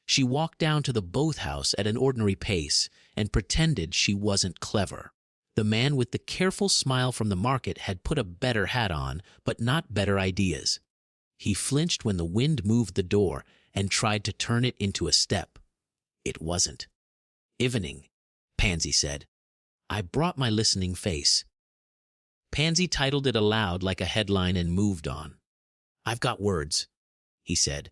She walked down to the boathouse at an ordinary pace and pretended she wasn't clever. The man with the careful smile from the market had put a better hat on, but not better ideas. He flinched when the wind moved the door and tried to turn it into a step. It wasn't. Evening, Pansy said. I brought my listening face. Pansy titled it aloud like a headline and moved on. I've got words, he said.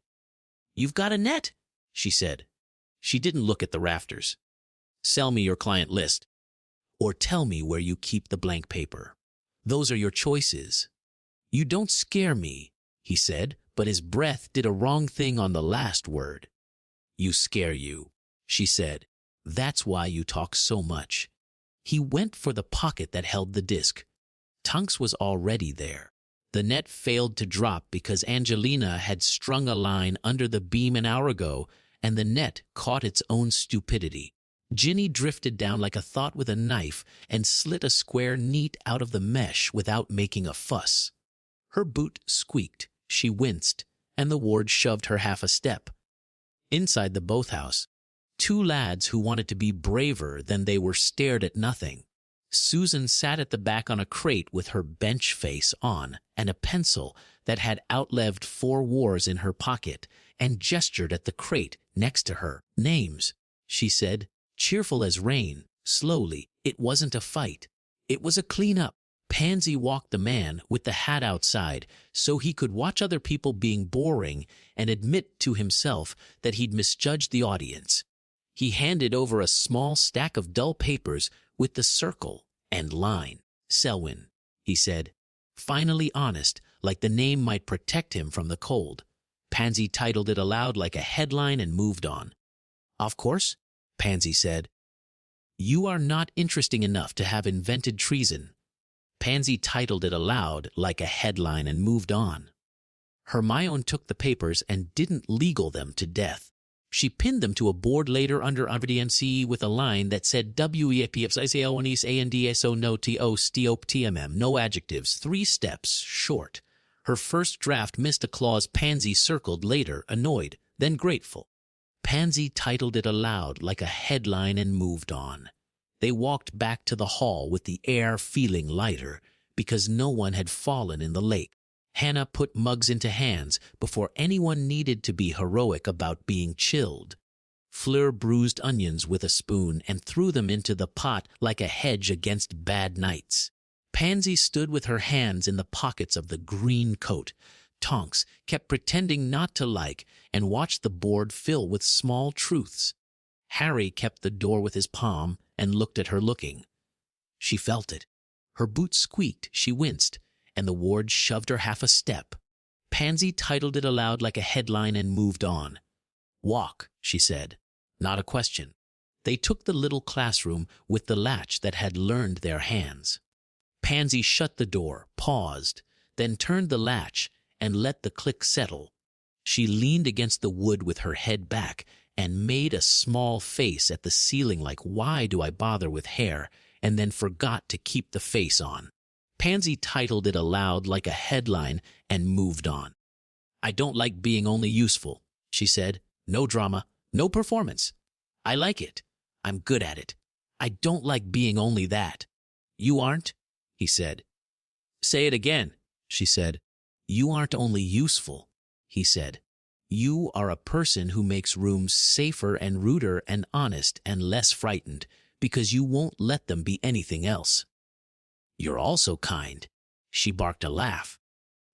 You've got a net, she said. She didn't look at the rafters. Sell me your client list, or tell me where you keep the blank paper. Those are your choices. You don't scare me, he said, but his breath did a wrong thing on the last word. You scare you, she said. That's why you talk so much. He went for the pocket that held the disc. Tunks was already there. The net failed to drop because Angelina had strung a line under the beam an hour ago, and the net caught its own stupidity. Ginny drifted down like a thought with a knife and slit a square neat out of the mesh without making a fuss. Her boot squeaked, she winced, and the ward shoved her half a step. Inside the boathouse, two lads who wanted to be braver than they were stared at nothing. Susan sat at the back on a crate with her bench face on and a pencil that had outlived 4 wars in her pocket and gestured at the crate next to her. Names, she said, cheerful as rain, slowly. It wasn't a fight. It was a clean-up. Pansy walked the man with the hat outside so he could watch other people being boring and admit to himself that he'd misjudged the audience. He handed over a small stack of dull papers with the circle and line. Selwyn, he said, finally honest, like the name might protect him from the cold. Pansy titled it aloud like a headline and moved on. Of course, Pansy said. You are not interesting enough to have invented treason. Pansy titled it aloud like a headline and moved on. Hermione took the papers and didn't legal them to death. She pinned them to a board later under evidence with a line that said WEPFSICONIS no TO STOP TMM, no adjectives, 3 steps short. Her first draft missed a clause. Pansy circled later, annoyed, then grateful. Pansy titled it aloud like a headline and moved on. They walked back to the hall with the air feeling lighter because no one had fallen in the lake. Hannah put mugs into hands before anyone needed to be heroic about being chilled. Fleur bruised onions with a spoon and threw them into the pot like a hedge against bad nights. Pansy stood with her hands in the pockets of the green coat. Tonks kept pretending not to like and watched the board fill with small truths. Harry kept the door with his palm and looked at her looking. She felt it. Her boot squeaked, she winced, and the ward shoved her half a step. Pansy titled it aloud like a headline and moved on. Walk, she said. Not a question. They took the little classroom with the latch that had learned their hands. Pansy shut the door, paused, then turned the latch and let the click settle. She leaned against the wood with her head back and made a small face at the ceiling like, why do I bother with hair, and then forgot to keep the face on. Pansy titled it aloud like a headline and moved on. I don't like being only useful, she said. No drama, no performance. I like it. I'm good at it. I don't like being only that. You aren't, he said. Say it again, she said. You aren't only useful, he said. You are a person who makes rooms safer and ruder and honest and less frightened because you won't let them be anything else. You're also kind. She barked a laugh.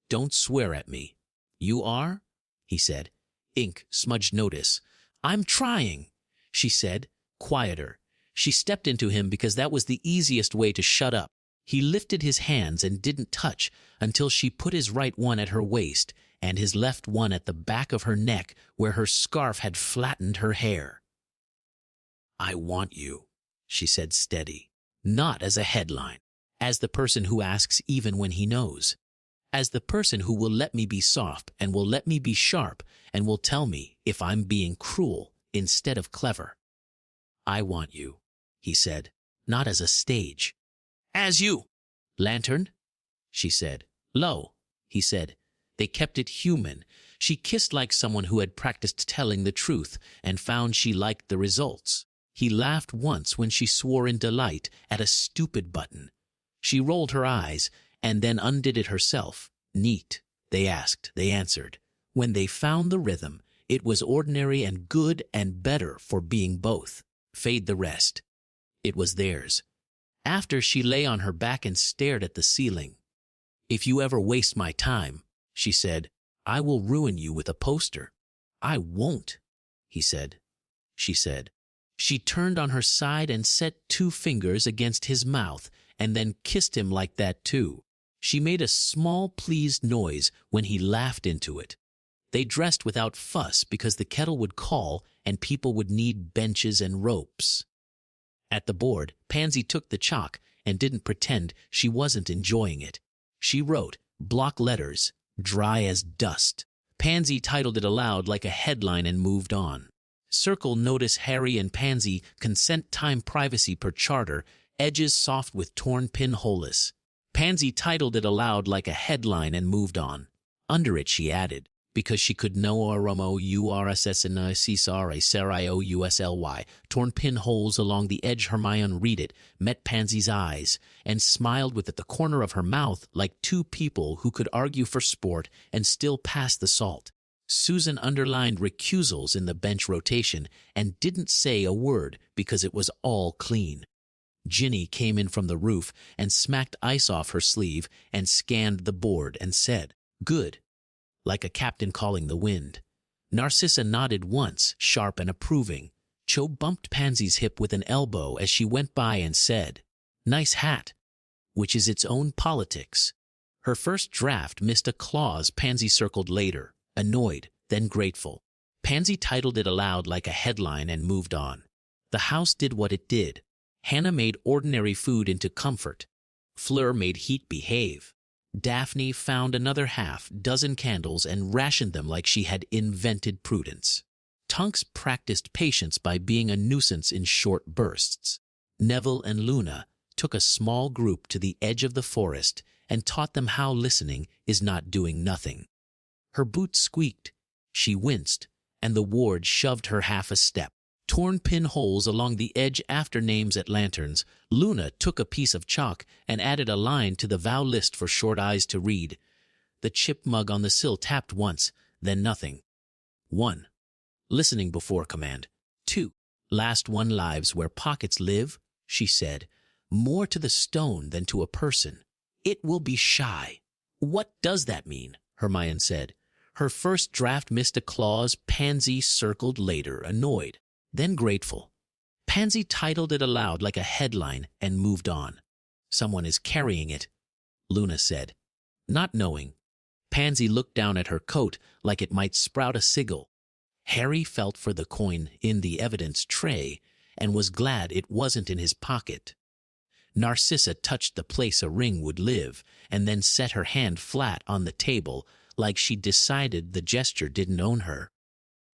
Don't swear at me. You are? He said. Ink smudged notice. I'm trying, she said, quieter. She stepped into him because that was the easiest way to shut up. He lifted his hands and didn't touch until she put his right one at her waist and his left one at the back of her neck where her scarf had flattened her hair. I want you, she said steady. Not as a headline. As the person who asks even when he knows. As the person who will let me be soft and will let me be sharp and will tell me if I'm being cruel instead of clever. I want you, he said, not as a stage. As you. Lantern? She said. Lo, he said. They kept it human. She kissed like someone who had practiced telling the truth and found she liked the results. He laughed once when she swore in delight at a stupid button. She rolled her eyes and then undid it herself. Neat, they asked, they answered. When they found the rhythm, it was ordinary and good and better for being both. Fade the rest. It was theirs. After she lay on her back and stared at the ceiling. If you ever waste my time, she said, I will ruin you with a poster. I won't, he said. She said. She turned on her side and set 2 fingers against his mouth and then kissed him like that too. She made a small pleased noise when he laughed into it. They dressed without fuss because the kettle would call and people would need benches and ropes. At the board, Pansy took the chalk and didn't pretend she wasn't enjoying it. She wrote, block letters, dry as dust. Pansy titled it aloud like a headline and moved on. Circle notice Harry and Pansy consent time privacy per charter, edges soft with torn pinholes. Pansy titled it aloud like a headline and moved on. Under it she added, because she could know Aromo URSSNA Cesar a Serio USLY, torn pinholes along the edge. Hermione read it, met Pansy's eyes, and smiled with at the corner of her mouth like 2 people who could argue for sport and still pass the salt. Susan underlined recusals in the bench rotation and didn't say a word because it was all clean. Ginny came in from the roof and smacked ice off her sleeve and scanned the board and said, good, like a captain calling the wind. Narcissa nodded once, sharp and approving. Cho bumped Pansy's hip with an elbow as she went by and said, nice hat, which is its own politics. Her first draft missed a clause Pansy circled later, annoyed, then grateful. Pansy titled it aloud like a headline and moved on. The house did what it did. Hannah made ordinary food into comfort. Fleur made heat behave. Daphne found another half-dozen candles and rationed them like she had invented prudence. Tonks practiced patience by being a nuisance in short bursts. Neville and Luna took a small group to the edge of the forest and taught them how listening is not doing nothing. Her boots squeaked, she winced, and the ward shoved her half a step. Torn pinholes along the edge after names at lanterns, Luna took a piece of chalk and added a line to the vow list for Short Eyes to read. The chip mug on the sill tapped once, then nothing. 1. Listening before command. 2. Last one lives where pockets live, she said. More to the stone than to a person. It will be shy. What does that mean? Hermione said. Her first draft missed a clause Pansy circled later, annoyed. Then grateful. Pansy titled it aloud like a headline and moved on. Someone is carrying it, Luna said. Not knowing. Pansy looked down at her coat like it might sprout a sigil. Harry felt for the coin in the evidence tray and was glad it wasn't in his pocket. Narcissa touched the place a ring would live and then set her hand flat on the table like she decided the gesture didn't own her.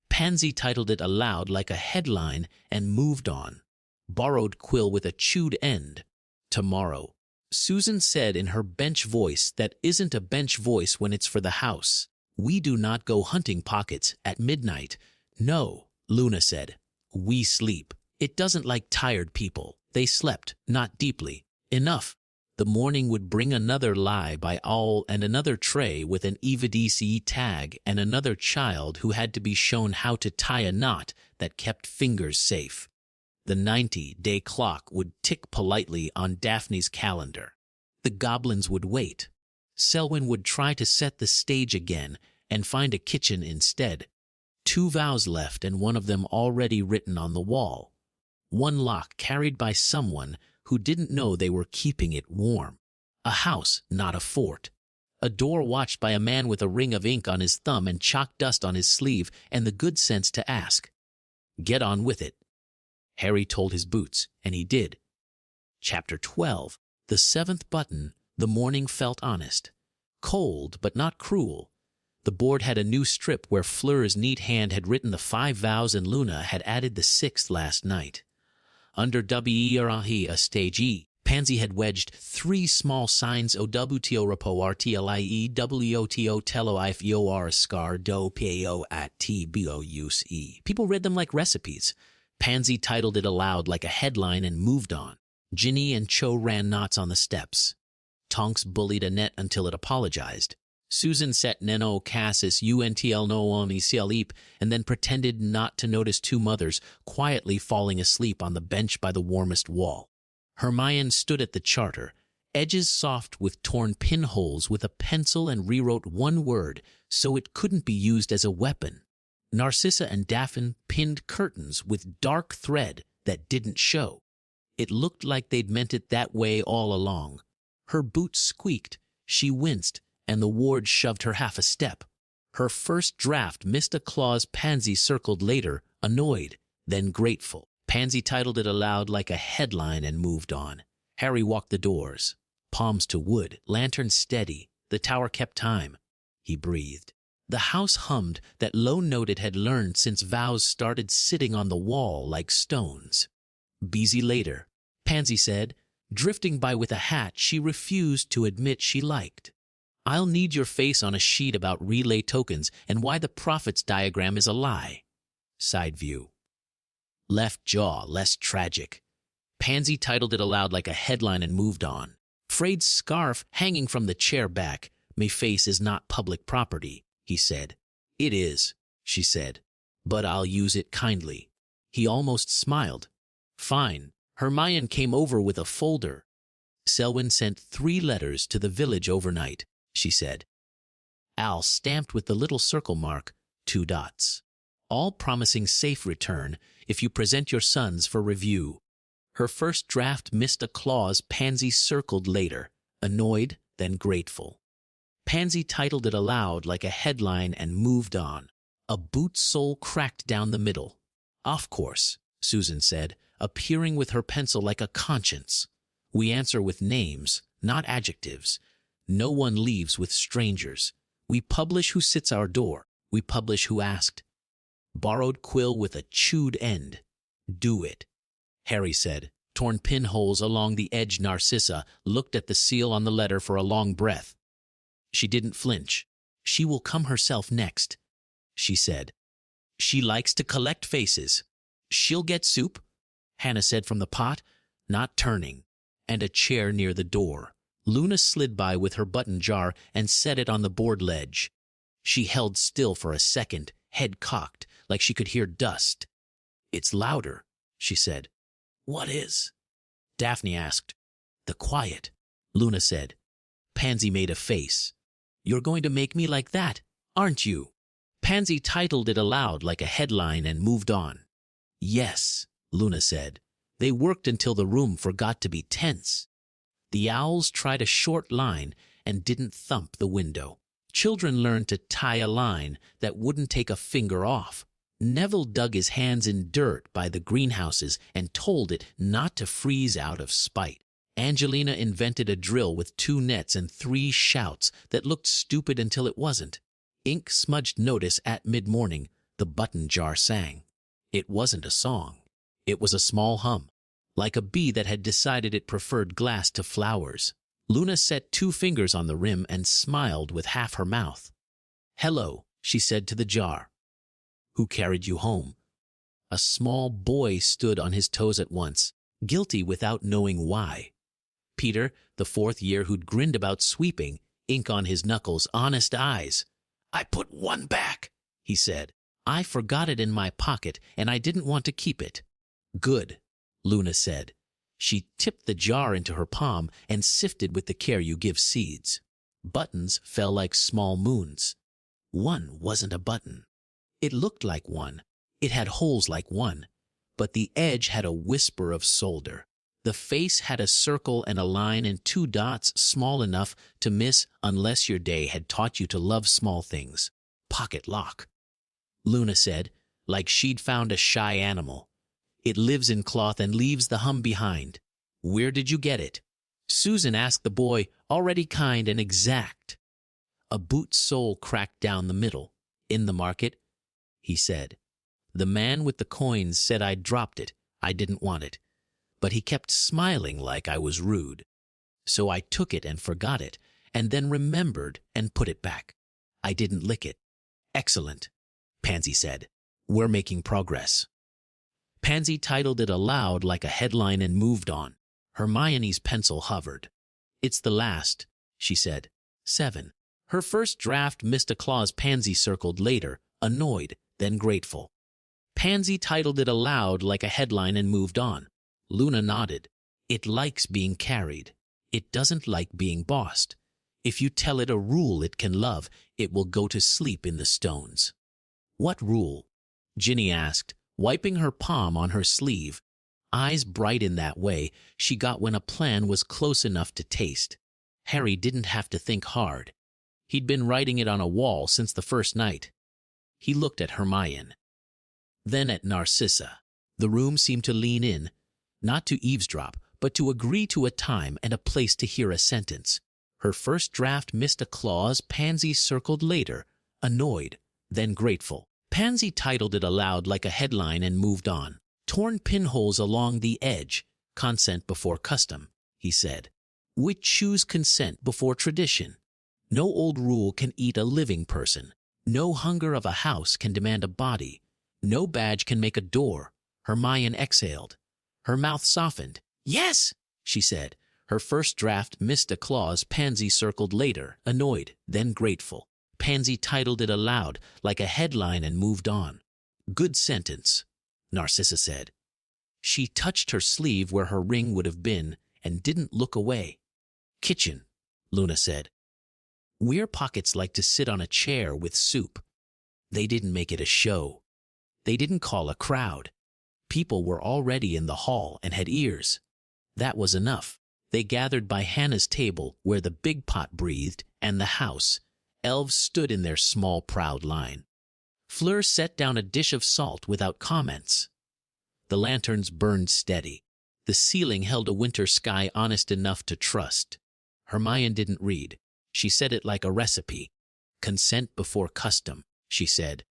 Pansy titled it aloud like a headline and moved on. Borrowed quill with a chewed end. Tomorrow. Susan said in her bench voice that isn't a bench voice when it's for the house. We do not go hunting pockets at midnight. No, Luna said. We sleep. It doesn't like tired people. They slept, not deeply. Enough. The morning would bring another lie by owl and another tray with an EVDC tag and another child who had to be shown how to tie a knot that kept fingers safe. The 90-day clock would tick politely on Daphne's calendar. The goblins would wait. Selwyn would try to set the stage again and find a kitchen instead. 2 vows left and one of them already written on the wall. One lock carried by someone who didn't know they were keeping it warm. A house, not a fort. A door watched by a man with a ring of ink on his thumb and chalk dust on his sleeve and the good sense to ask. Get on with it. Harry told his boots, and he did. Chapter 12. The seventh button. The morning felt honest. Cold, but not cruel. The board had a new strip where Fleur's neat hand had written the 5 vows and Luna had added the 6th last night. Under WERAHE, a stage E, Pansy had wedged 3 small signs OWTO Rapo RTLIE WOTO Telo IFEOR Scar Do PAO at TBOUCE. People read them like recipes. Pansy titled it aloud like a headline and moved on. Ginny and Cho ran knots on the steps. Tonks bullied Annette until it apologized. Susan set Neno Cassis UNTL no oni CLEP and then pretended not to notice 2 mothers quietly falling asleep on the bench by the warmest wall. Hermione stood at the charter, edges soft with torn pinholes, with a pencil and rewrote 1 word so it couldn't be used as a weapon. Narcissa and Daphne pinned curtains with dark thread that didn't show. It looked like they'd meant it that way all along. Her boots squeaked, she winced, and the ward shoved her half a step. Her first draft missed a clause Pansy circled later, annoyed, then grateful. Pansy titled it aloud like a headline and moved on. Harry walked the doors. Palms to wood, lantern steady. The tower kept time. He breathed. The house hummed, that low note it had learned since vows started sitting on the wall like stones. Busy later, Pansy said, drifting by with a hat she refused to admit she liked. I'll need your face on a sheet about relay tokens and why the Prophet's diagram is a lie. Side view. Left jaw, less tragic. Pansy titled it aloud like a headline and moved on. Frayed scarf hanging from the chair back. My face is not public property, he said. It is, she said, but I'll use it kindly. He almost smiled. Fine. Hermione came over with a folder. Selwyn sent 3 letters to the village overnight, she said. Al stamped with the little circle mark, 2 dots. All promising safe return if you present your sons for review. Her first draft missed a clause Pansy circled later, annoyed, then grateful. Pansy titled it aloud like a headline and moved on. A boot sole cracked down the middle. Of course, Susan said, appearing with her pencil like a conscience. We answer with names, not adjectives. No one leaves with strangers. We publish who sits our door. We publish who asked. Borrowed quill with a chewed end. Do it, Harry said. Torn pinholes along the edge. Narcissa looked at the seal on the letter for a long breath. She didn't flinch. She will come herself next, she said. She likes to collect faces. She'll get soup, Hannah said from the pot, not turning, and a chair near the door. Luna slid by with her button jar and set it on the board ledge. She held still for a second, head cocked, like she could hear dust. It's louder, she said. What is? Daphne asked. The quiet, Luna said. Pansy made a face. You're going to make me like that, aren't you? Pansy titled it aloud like a headline and moved on. Yes, Luna said. They worked until the room forgot to be tense. The owls tried a short line and didn't thump the window. Children learned to tie a line that wouldn't take a finger off. Neville dug his hands in dirt by the greenhouses and told it not to freeze out of spite. Angelina invented a drill with 2 nets and 3 shouts that looked stupid until it wasn't. Ink smudged notice at mid-morning, the button jar sang. It wasn't a song. It was a small hum, like a bee that had decided it preferred glass to flowers. Luna set 2 fingers on the rim and smiled with half her mouth. Hello, she said to the jar. Who carried you home? A small boy stood on his toes at once, guilty without knowing why. Peter, the 4th year who'd grinned about sweeping, ink on his knuckles, honest eyes. I put 1 back, he said. I forgot it in my pocket, and I didn't want to keep it. Good, Luna said. She tipped the jar into her palm and sifted with the care you give seeds. Buttons fell like small moons. One wasn't a button. It looked like one. It had holes like one, but the edge had a whisper of solder. The face had a circle and a line and 2 dots small enough to miss unless your day had taught you to love small things. Pocket lock, Luna said, like she'd found a shy animal. It lives in cloth and leaves the hum behind. Where did you get it? Susan asked the boy, already kind and exact. A boot sole cracked down the middle. In the market, he said. The man with the coins said I'd dropped it. I didn't want it. But he kept smiling like I was rude. So I took it and forgot it, and then remembered and put it back. I didn't lick it. Excellent, Pansy said. We're making progress. Pansy titled it aloud like a headline and moved on. Hermione's pencil hovered. It's the last, she said. 7. Her first draft missed a clause Pansy circled later, annoyed, then grateful. Pansy titled it aloud like a headline and moved on. Luna nodded. It likes being carried. It doesn't like being bossed. If you tell it a rule it can love, it will go to sleep in the stones. What rule? Ginny asked, wiping her palm on her sleeve. Eyes bright in that way she got when a plan was close enough to taste. Harry didn't have to think hard. He'd been writing it on a wall since the first night. He looked at Hermione. Then at Narcissa. The room seemed to lean in, not to eavesdrop, but to agree to a time and a place to hear a sentence. Her first draft missed a clause Pansy circled later, annoyed, then grateful. Pansy titled it aloud like a headline and moved on. Torn pinholes along the edge, consent before custom, he said. We choose consent before tradition. No old rule can eat a living person. No hunger of a house can demand a body. No badge can make a door. Hermione exhaled. Her mouth softened. Yes, she said. Her first draft missed a clause Pansy circled later, annoyed, then grateful. Pansy titled it aloud like a headline and moved on. Good sentence, Narcissa said. She touched her sleeve where her ring would have been and didn't look away. Kitchen, Luna said. Weir pockets like to sit on a chair with soup. They didn't make it a show. They didn't call a crowd. People were already in the hall and had ears. That was enough. They gathered by Hannah's table where the big pot breathed and the house. Elves stood in their small proud line. Fleur set down a dish of salt without comments. The lanterns burned steady. The ceiling held a winter sky honest enough to trust. Hermione didn't read. She said it like a recipe. Consent before custom, she said.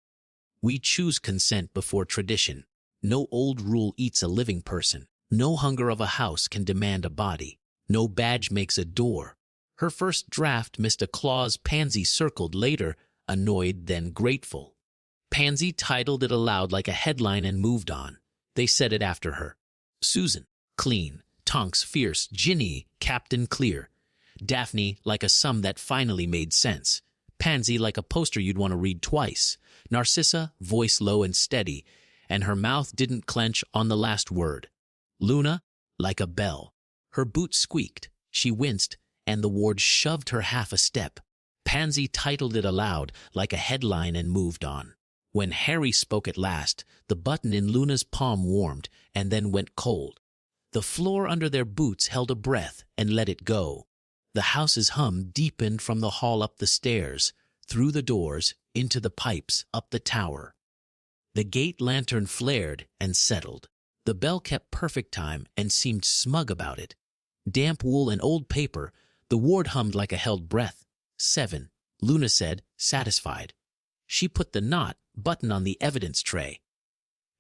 We choose consent before tradition. No old rule eats a living person. No hunger of a house can demand a body. No badge makes a door. Her first draft missed a clause Pansy circled later, annoyed then grateful. Pansy titled it aloud like a headline and moved on. They said it after her. Susan, clean. Tonks, fierce. Ginny, Captain Clear. Daphne, like a sum that finally made sense. Pansy, like a poster you'd want to read twice. Narcissa, voice low and steady, and her mouth didn't clench on the last word. Luna, like a bell. Her boots squeaked. She winced, and the ward shoved her half a step. Pansy titled it aloud like a headline and moved on. When Harry spoke at last, the button in Luna's palm warmed and then went cold. The floor under their boots held a breath and let it go. The house's hum deepened from the hall up the stairs, through the doors, into the pipes, up the tower. The gate lantern flared and settled. The bell kept perfect time and seemed smug about it. Damp wool and old paper, the ward hummed like a held breath. 7, Luna said, satisfied. She put the button on the evidence tray.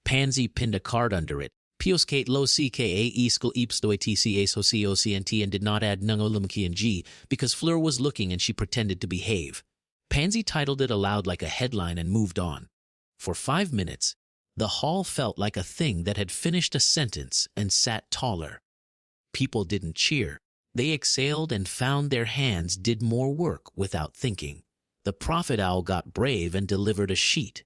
Pansy pinned a card under it. Pios Kate Lo CKA Easkal Eepstoi TCA SOCOCNT and did not add Nungolumki and G because Fleur was looking and she pretended to behave. Pansy titled it aloud like a headline and moved on. For 5 minutes, the hall felt like a thing that had finished a sentence and sat taller. People didn't cheer. They exhaled and found their hands did more work without thinking. The prophet owl got brave and delivered a sheet.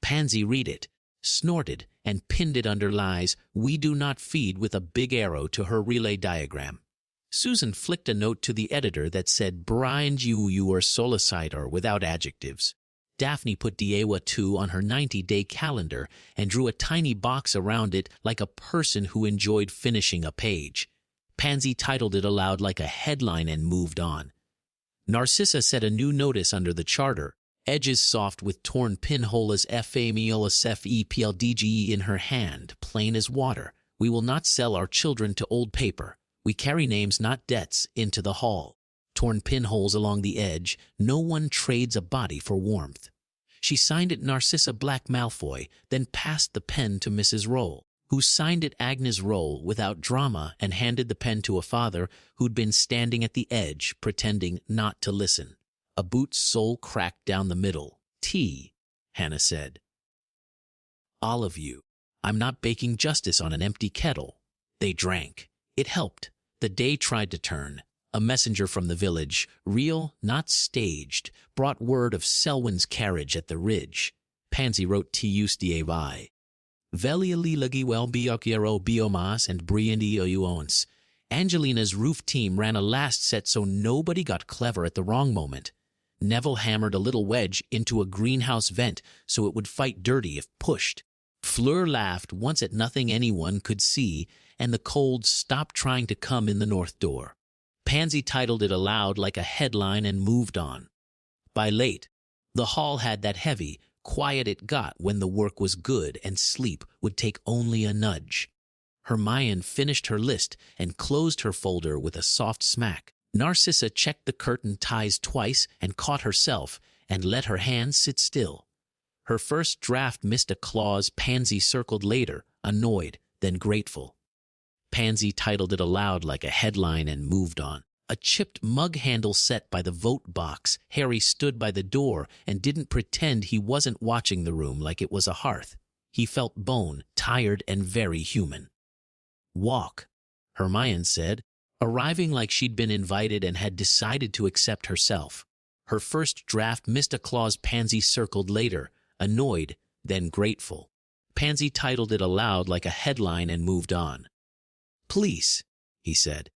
Pansy read it, snorted, and pinned it under lies, "We do not feed," with a big arrow to her relay diagram. Susan flicked a note to the editor that said, "Brian, you are solicitor," without adjectives. Daphne put Diewa 2 on her 90-day calendar and drew a tiny box around it like a person who enjoyed finishing a page. Pansy titled it aloud like a headline and moved on. Narcissa set a new notice under the charter. edges soft with torn pinholes FAMEOLSFEPLDGE in her hand, plain as water. We will not sell our children to old paper. We carry names, not debts, into the hall. Torn pinholes along the edge. No one trades a body for warmth. She signed it Narcissa Black Malfoy, then passed the pen to Mrs. Roll, who signed it Agnes Roll without drama and handed the pen to a father who'd been standing at the edge, pretending not to listen. A boot's sole cracked down the middle. "Tea," Hannah said. "All of you. I'm not baking justice on an empty kettle." They drank. It helped. The day tried to turn. A messenger from the village, real, not staged, brought word of Selwyn's carriage at the ridge. Pansy wrote Tuesday. Veliali Lagiwell Biokiero Biomas and Briandi Oyuons. Angelina's roof team ran a last set so nobody got clever at the wrong moment. Neville hammered a little wedge into a greenhouse vent so it would fight dirty if pushed. Fleur laughed once at nothing anyone could see, and the cold stopped trying to come in the north door. Pansy titled it aloud like a headline and moved on. By late, the hall had that heavy, quiet it got when the work was good and sleep would take only a nudge. Hermione finished her list and closed her folder with a soft smack. Narcissa checked the curtain ties twice and caught herself and let her hands sit still. Her first draft missed a clause Pansy circled later, annoyed, then grateful. Pansy titled it aloud like a headline and moved on. A chipped mug handle set by the vote box. Harry stood by the door and didn't pretend he wasn't watching the room like it was a hearth. He felt bone, tired and very human. "Walk," Hermione said, arriving like she'd been invited and had decided to accept herself. Her first draft missed a clause Pansy circled later, annoyed, then grateful. Pansy titled it aloud like a headline and moved on. "Please," he said.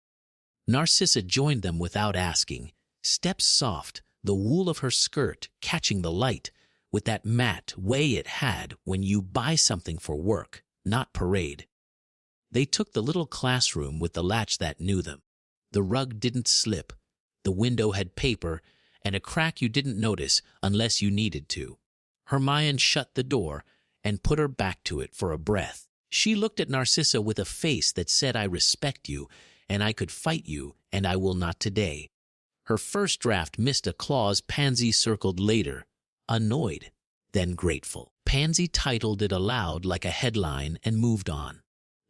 Narcissa joined them without asking, steps soft, the wool of her skirt catching the light, with that matte way it had when you buy something for work, not parade. They took the little classroom with the latch that knew them. The rug didn't slip, the window had paper, and a crack you didn't notice unless you needed to. Hermione shut the door and put her back to it for a breath. She looked at Narcissa with a face that said, "I respect you, and I could fight you, and I will not today." Her first draft missed a clause Pansy circled later, annoyed, then grateful. Pansy titled it aloud like a headline and moved on.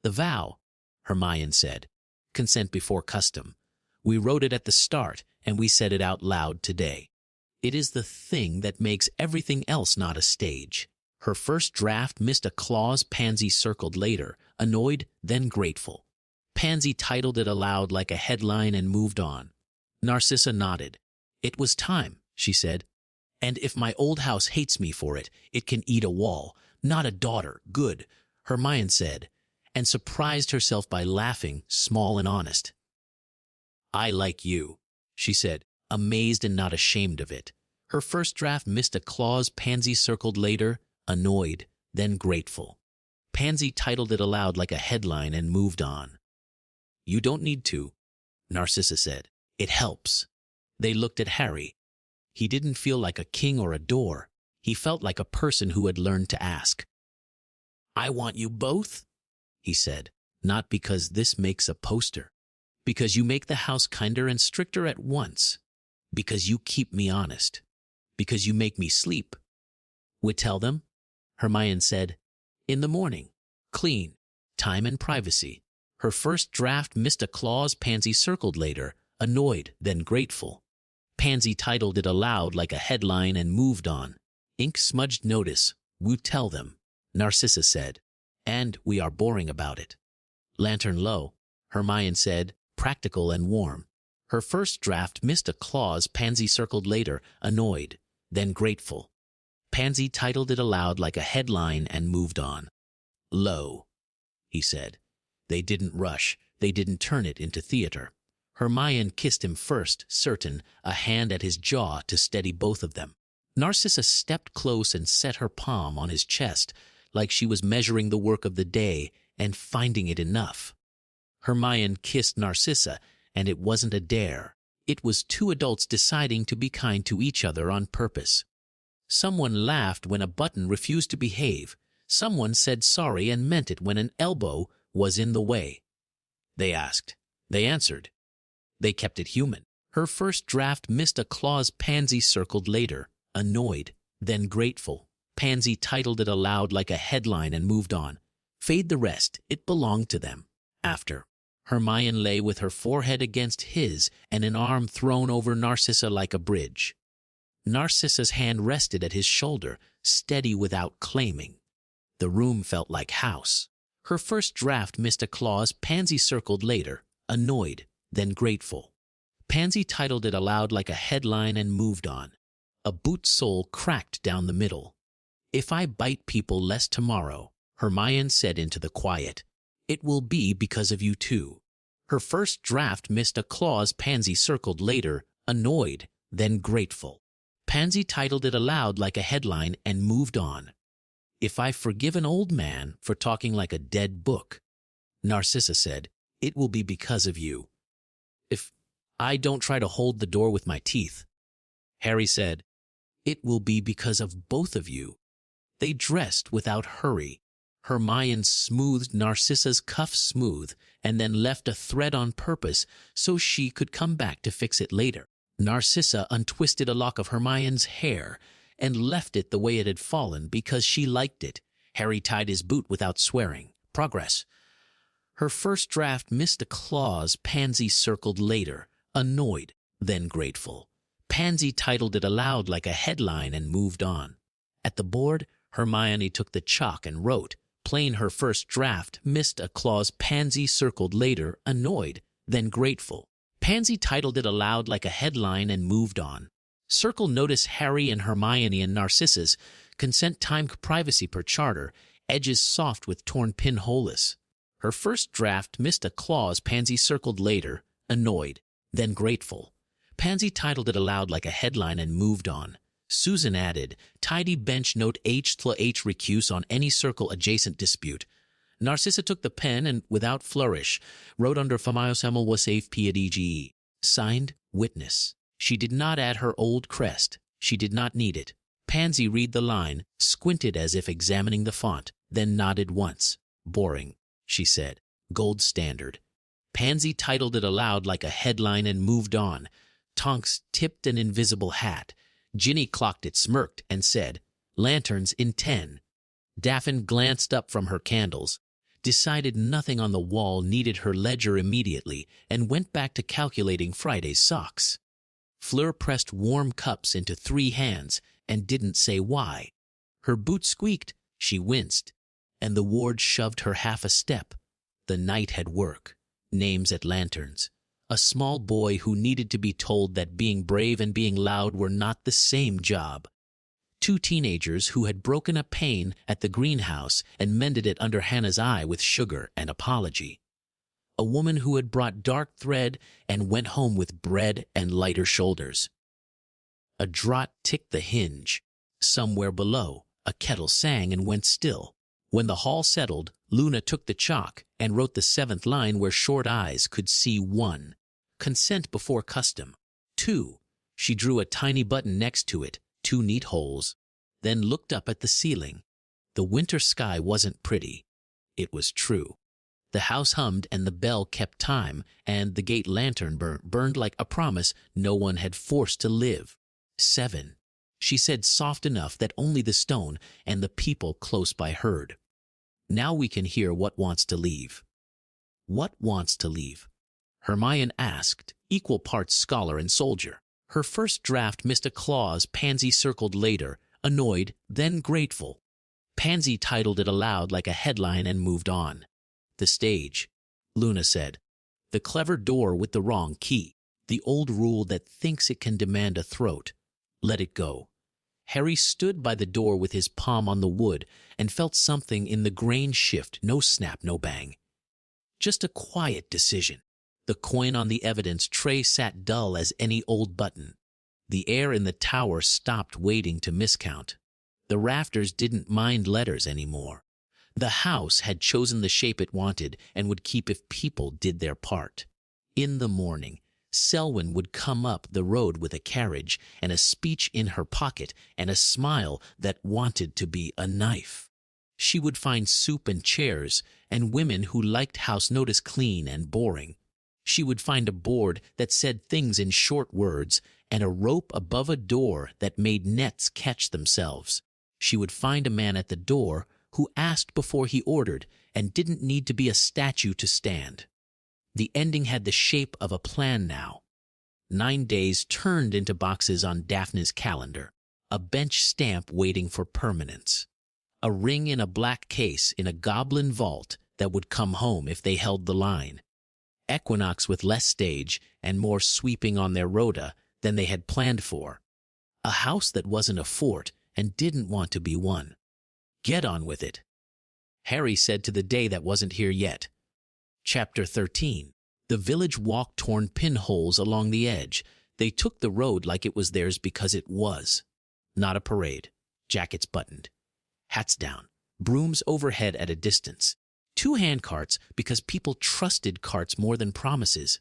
"The vow," Hermione said. "Consent before custom. We wrote it at the start, and we said it out loud today. It is the thing that makes everything else not a stage." Her first draft missed a clause Pansy circled later, annoyed, then grateful. Pansy titled it aloud like a headline and moved on. Narcissa nodded. "It was time," she said. "And if my old house hates me for it, it can eat a wall. Not a daughter. Good," Hermione said, and surprised herself by laughing, small and honest. "I like you," she said, amazed and not ashamed of it. Her first draft missed a clause Pansy circled later, annoyed, then grateful. Pansy titled it aloud like a headline and moved on. "You don't need to," Narcissa said. "It helps." They looked at Harry. He didn't feel like a king or a door. He felt like a person who had learned to ask. "I want you both," he said, "not because this makes a poster. Because you make the house kinder and stricter at once. Because you keep me honest. Because you make me sleep." "We tell them?" Hermione said. "In the morning. Clean. Time and privacy." Her first draft missed a clause Pansy circled later, annoyed, then grateful. Pansy titled it aloud like a headline and moved on. Ink-smudged notice. "We tell them," Narcissa said. "And we are boring about it." "Lantern low," Hermione said, practical and warm. Her first draft missed a clause Pansy circled later, annoyed, then grateful. Pansy titled it aloud like a headline and moved on. "Low," he said. They didn't rush. They didn't turn it into theater. Hermione kissed him first, certain, a hand at his jaw to steady both of them. Narcissa stepped close and set her palm on his chest, like she was measuring the work of the day and finding it enough. Hermione kissed Narcissa, and it wasn't a dare. It was two adults deciding to be kind to each other on purpose. Someone laughed when a button refused to behave. Someone said sorry and meant it when an elbow was in the way. They asked. They answered. They kept it human. Her first draft missed a clause. Pansy circled later, annoyed, then grateful. Pansy titled it aloud like a headline and moved on. Fade the rest, it belonged to them. After. Hermione lay with her forehead against his and an arm thrown over Narcissa like a bridge. Narcissa's hand rested at his shoulder, steady without claiming. The room felt like house. Her first draft missed a clause. Pansy circled later, annoyed, then grateful. Pansy titled it aloud like a headline and moved on. A boot sole cracked down the middle. If I bite people less tomorrow, Hermione said into the quiet, it will be because of you too. Her first draft missed a clause. Pansy circled later, annoyed, then grateful. Pansy titled it aloud like a headline and moved on. If I forgive an old man for talking like a dead book, Narcissa said, it will be because of you. If I don't try to hold the door with my teeth, Harry said, it will be because of both of you. They dressed without hurry. Hermione smoothed Narcissa's cuffs smooth and then left a thread on purpose so she could come back to fix it later. Narcissa untwisted a lock of Hermione's hair and left it the way it had fallen because she liked it. Harry tied his boot without swearing. Progress. Her first draft missed a clause. Pansy circled later, annoyed, then grateful. Pansy titled it aloud like a headline and moved on. At the board, Hermione took the chalk and wrote, plain. Her first draft missed a clause. Pansy circled later, annoyed, then grateful. Pansy titled it aloud like a headline and moved on. Circle. Notice Harry and Hermione and Narcissa's consent time privacy per charter, edges soft with torn pinholes. Her first draft missed a clause. Pansy circled later, annoyed, then grateful. Pansy titled it aloud like a headline and moved on. Susan added, tidy bench note H/H recuse on any circle adjacent dispute. Narcissa took the pen and, without flourish, wrote under Famiosemmel was safe P.A.D.G.E. Signed, Witness. She did not add her old crest. She did not need it. Pansy read the line, squinted as if examining the font, then nodded once. Boring, she said. Gold standard. Pansy titled it aloud like a headline and moved on. Tonks tipped an invisible hat. Ginny clocked it, smirked, and said, lanterns in 10. Daphne glanced up from her candles, decided nothing on the wall needed her ledger immediately, and went back to calculating Friday's socks. Fleur pressed warm cups into 3 hands and didn't say why. Her boot squeaked, she winced, and the ward shoved her half a step. The night had work. Names at lanterns. A small boy who needed to be told that being brave and being loud were not the same job. 2 teenagers who had broken a pane at the greenhouse and mended it under Hannah's eye with sugar and apology. A woman who had brought dark thread and went home with bread and lighter shoulders. A draught ticked the hinge. Somewhere below, a kettle sang and went still. When the hall settled, Luna took the chalk and wrote the 7th line where short eyes could see. 1. Consent before custom. 2. She drew a tiny button next to it, 2 neat holes, then looked up at the ceiling. The winter sky wasn't pretty. It was true. The house hummed and the bell kept time, and the gate lantern burned like a promise no one had forced to live. 7. She said soft enough that only the stone and the people close by heard. Now we can hear what wants to leave. What wants to leave? Hermione asked, equal parts scholar and soldier. Her first draft missed a clause. Pansy circled later, annoyed, then grateful. Pansy titled it aloud like a headline and moved on. The stage, Luna said. The clever door with the wrong key. The old rule that thinks it can demand a throat. Let it go. Harry stood by the door with his palm on the wood and felt something in the grain shift. No snap, no bang. Just a quiet decision. The coin on the evidence tray sat dull as any old button. The air in the tower stopped waiting to miscount. The rafters didn't mind letters anymore. The house had chosen the shape it wanted and would keep if people did their part. In the morning, Selwyn would come up the road with a carriage and a speech in her pocket and a smile that wanted to be a knife. She would find soup and chairs and women who liked house notice clean and boring. She would find a board that said things in short words and a rope above a door that made nets catch themselves. She would find a man at the door who asked before he ordered and didn't need to be a statue to stand. The ending had the shape of a plan now. 9 days turned into boxes on Daphne's calendar, a bench stamp waiting for permanence, a ring in a black case in a goblin vault that would come home if they held the line, equinox with less stage and more sweeping on their rota than they had planned for, a house that wasn't a fort and didn't want to be one. Get on with it, Harry said to the day that wasn't here yet. Chapter 13. The village walked torn pinholes along the edge. They took the road like it was theirs because it was. Not a parade. Jackets buttoned. Hats down. Brooms overhead at a distance. 2 handcarts because people trusted carts more than promises.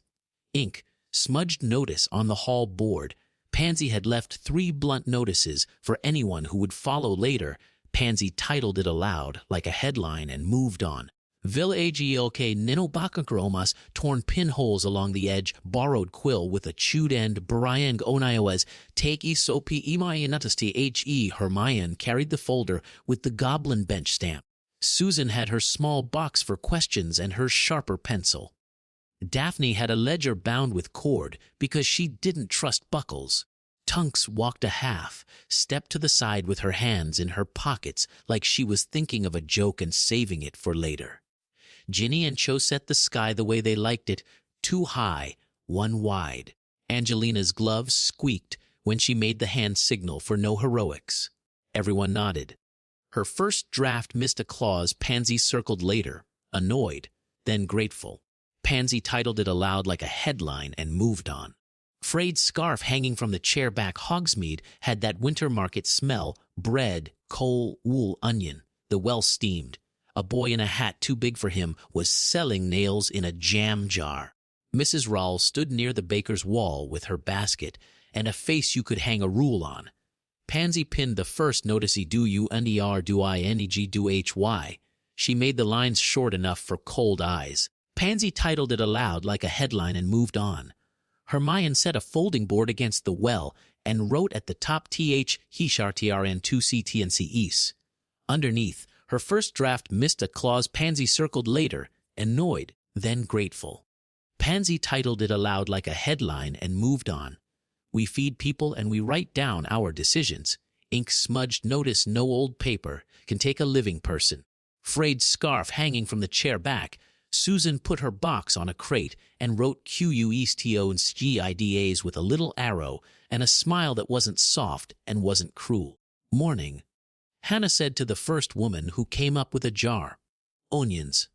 Ink. Smudged notice on the hall board. Pansy had left 3 blunt notices for anyone who would follow later. Pansy titled it aloud like a headline and moved on. Village Nino Bakakromas, torn pinholes along the edge, borrowed quill with a chewed end, Brian Onioas, take sopi imayanatasti Hermione carried the folder with the goblin bench stamp. Susan had her small box for questions and her sharper pencil. Daphne had a ledger bound with cord because she didn't trust buckles. Tunks walked a half, stepped to the side with her hands in her pockets like she was thinking of a joke and saving it for later. Ginny and Cho set the sky the way they liked it, 2 high, 1 wide. Angelina's gloves squeaked when she made the hand signal for no heroics. Everyone nodded. Her first draft missed a clause Pansy circled later, annoyed, then grateful. Pansy titled it aloud like a headline and moved on. Frayed scarf hanging from the chair back Hogsmeade had that winter market smell, bread, coal, wool, onion, the well steamed. A boy in a hat too big for him was selling nails in a jam jar. Mrs. Rawls stood near the baker's wall with her basket and a face you could hang a rule on. Pansy pinned the first noticey do you nder do I nig do hy. She made the lines short enough for cold eyes. Pansy titled it aloud like a headline and moved on. Hermione set a folding board against the well and wrote at the top th hishartrn 2 ctnc. Underneath, her first draft missed a clause Pansy circled later, annoyed, then grateful. Pansy titled it aloud like a headline and moved on. We feed people and we write down our decisions. Ink smudged notice no old paper can take a living person. Frayed scarf hanging from the chair back. Susan put her box on a crate and wrote QUESTO and SGIDAs with a little arrow and a smile that wasn't soft and wasn't cruel. Morning, Hannah said to the first woman who came up with a jar. Onions.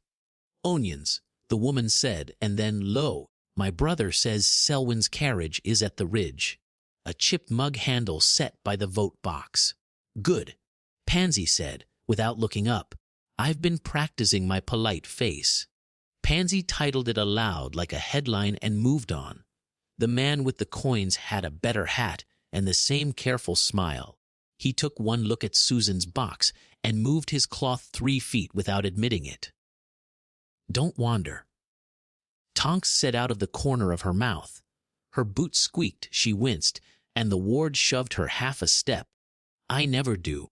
Onions, the woman said, and then, lo, my brother says Selwyn's carriage is at the ridge. A chipped mug handle set by the vote box. Good, Pansy said, without looking up. I've been practicing my polite face. Pansy titled it aloud like a headline and moved on. The man with the coins had a better hat and the same careful smile. He took one look at Susan's box and moved his cloth 3 feet without admitting it. Don't wander, Tonks said out of the corner of her mouth. Her boot squeaked, she winced, and the ward shoved her half a step. I never do,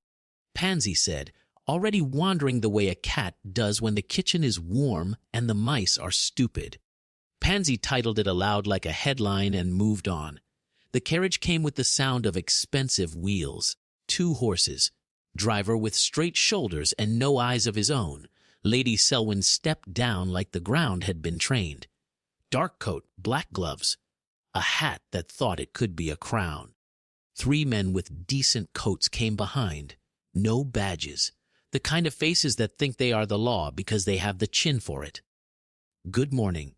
Pansy said, already wandering the way a cat does when the kitchen is warm and the mice are stupid. Pansy titled it aloud like a headline and moved on. The carriage came with the sound of expensive wheels. 2 horses. Driver with straight shoulders and no eyes of his own. Lady Selwyn stepped down like the ground had been trained. Dark coat, black gloves. A hat that thought it could be a crown. 3 men with decent coats came behind. No badges. The kind of faces that think they are the law because they have the chin for it. Good morning,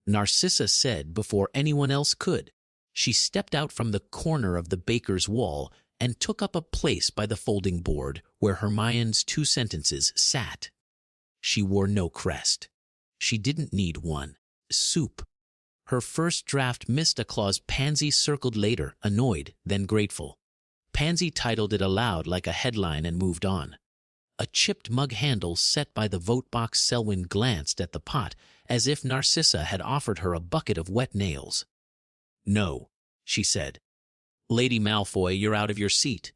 Narcissa said before anyone else could. She stepped out from the corner of the baker's wall and took up a place by the folding board where Hermione's 2 sentences sat. She wore no crest. She didn't need one. Soup. Her first draft missed a clause. Pansy circled later, annoyed, then grateful. Pansy titled it aloud like a headline and moved on. A chipped mug handle set by the vote box. Selwyn glanced at the pot as if Narcissa had offered her a bucket of wet nails. "No," she said. "Lady Malfoy, you're out of your seat."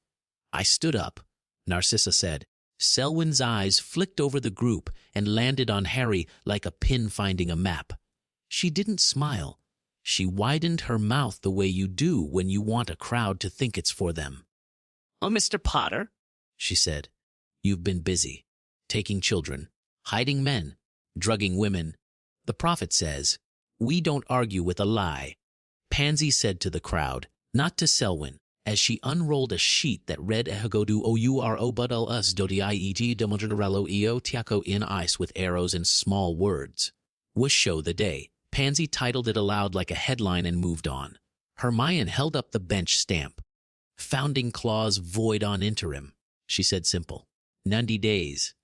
"I stood up," Narcissa said. Selwyn's eyes flicked over the group and landed on Harry like a pin finding a map. She didn't smile. She widened her mouth the way you do when you want a crowd to think it's for them. "Oh, Mr. Potter," she said. "You've been busy. Taking children, hiding men, drugging women. The prophet says, we don't argue with a lie," Pansy said to the crowd, not to Selwyn, as she unrolled a sheet that read Ehagodu Ouro Budul Us Dodiet Demodrarello Eo Tiaco in ice with arrows and small words. "Was show the day." Pansy titled it aloud like a headline and moved on. Hermione held up the bench stamp. "Founding clause void on interim," she said simple. 90 days.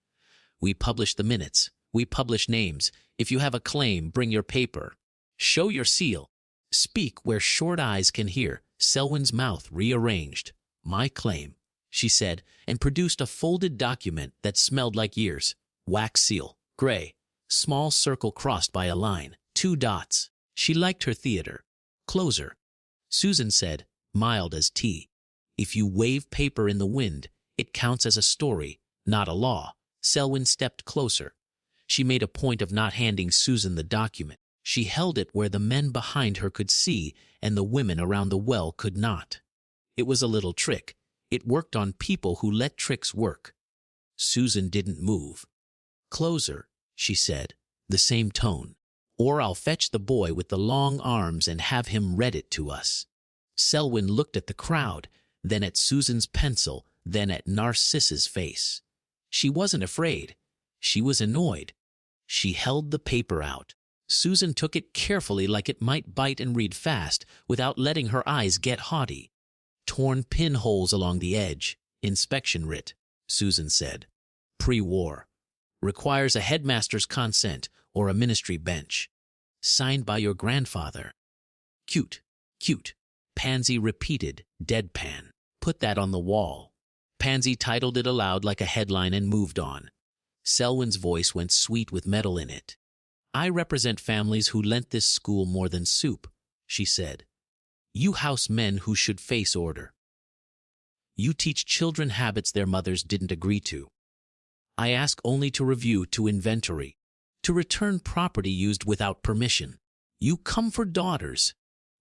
We publish the minutes. We publish names. If you have a claim, bring your paper. Show your seal. Speak where short eyes can hear. Selwyn's mouth rearranged. "My claim," she said, and produced a folded document that smelled like years. Wax seal. Gray. Small circle crossed by a line. 2 dots. She liked her theater. "Closer," Susan said, mild as tea. "If you wave paper in the wind, it counts as a story, not a law." Selwyn stepped closer. She made a point of not handing Susan the document. She held it where the men behind her could see and the women around the well could not. It was a little trick. It worked on people who let tricks work. Susan didn't move. "Closer," she said, the same tone. "Or I'll fetch the boy with the long arms and have him read it to us." Selwyn looked at the crowd, then at Susan's pencil, then at Narcissa's face. She wasn't afraid. She was annoyed. She held the paper out. Susan took it carefully like it might bite and read fast without letting her eyes get haughty. "Torn pinholes along the edge. Inspection writ," Susan said. "Pre-war. Requires a headmaster's consent or a ministry bench. Signed by your grandfather." "Cute, cute," Pansy repeated, deadpan. "Put that on the wall." Pansy titled it aloud like a headline and moved on. Selwyn's voice went sweet with metal in it. "I represent families who lent this school more than soup," she said. "You house men who should face order. You teach children habits their mothers didn't agree to. I ask only to review, to inventory, to return property used without permission. You come for daughters,"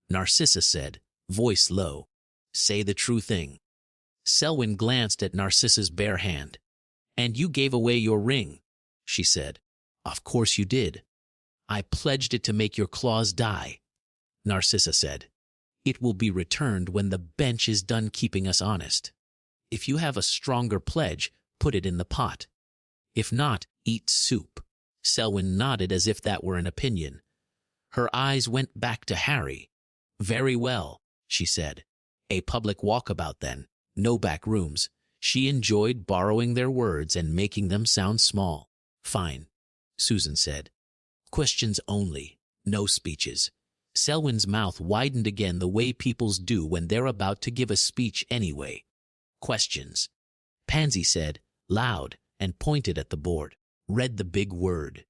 Narcissa said, voice low. "Say the true thing." Selwyn glanced at Narcissa's bare hand. "And you gave away your ring," she said. "Of course you did." "I pledged it to make your claws die," Narcissa said. "It will be returned when the bench is done keeping us honest. If you have a stronger pledge, put it in the pot. If not, eat soup." Selwyn nodded as if that were an opinion. Her eyes went back to Harry. "Very well," she said. "A public walkabout then. No back rooms." She enjoyed borrowing their words and making them sound small. "Fine," Susan said. "Questions only. No speeches." Selwyn's mouth widened again the way people's do when they're about to give a speech anyway. "Questions," Pansy said, loud, and pointed at the board. Read the big word.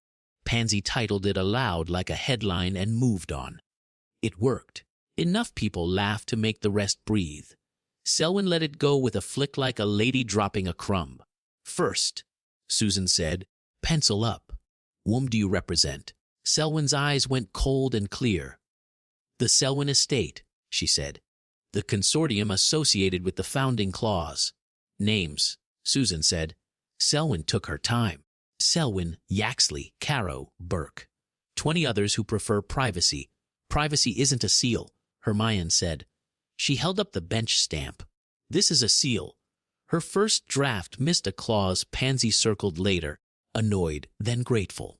Pansy titled it aloud like a headline and moved on. It worked. Enough people laughed to make the rest breathe. Selwyn let it go with a flick like a lady dropping a crumb. "First," Susan said, "pencil up. Whom do you represent?" Selwyn's eyes went cold and clear. "The Selwyn estate," she said. "The consortium associated with the founding clause." "Names," Susan said. Selwyn took her time. "Selwyn, Yaxley, Caro, Burke. 20 others who prefer privacy." "Privacy isn't a seal," Hermione said. She held up the bench stamp. "This is a seal." Her first draft missed a clause. Pansy circled later, annoyed, then grateful.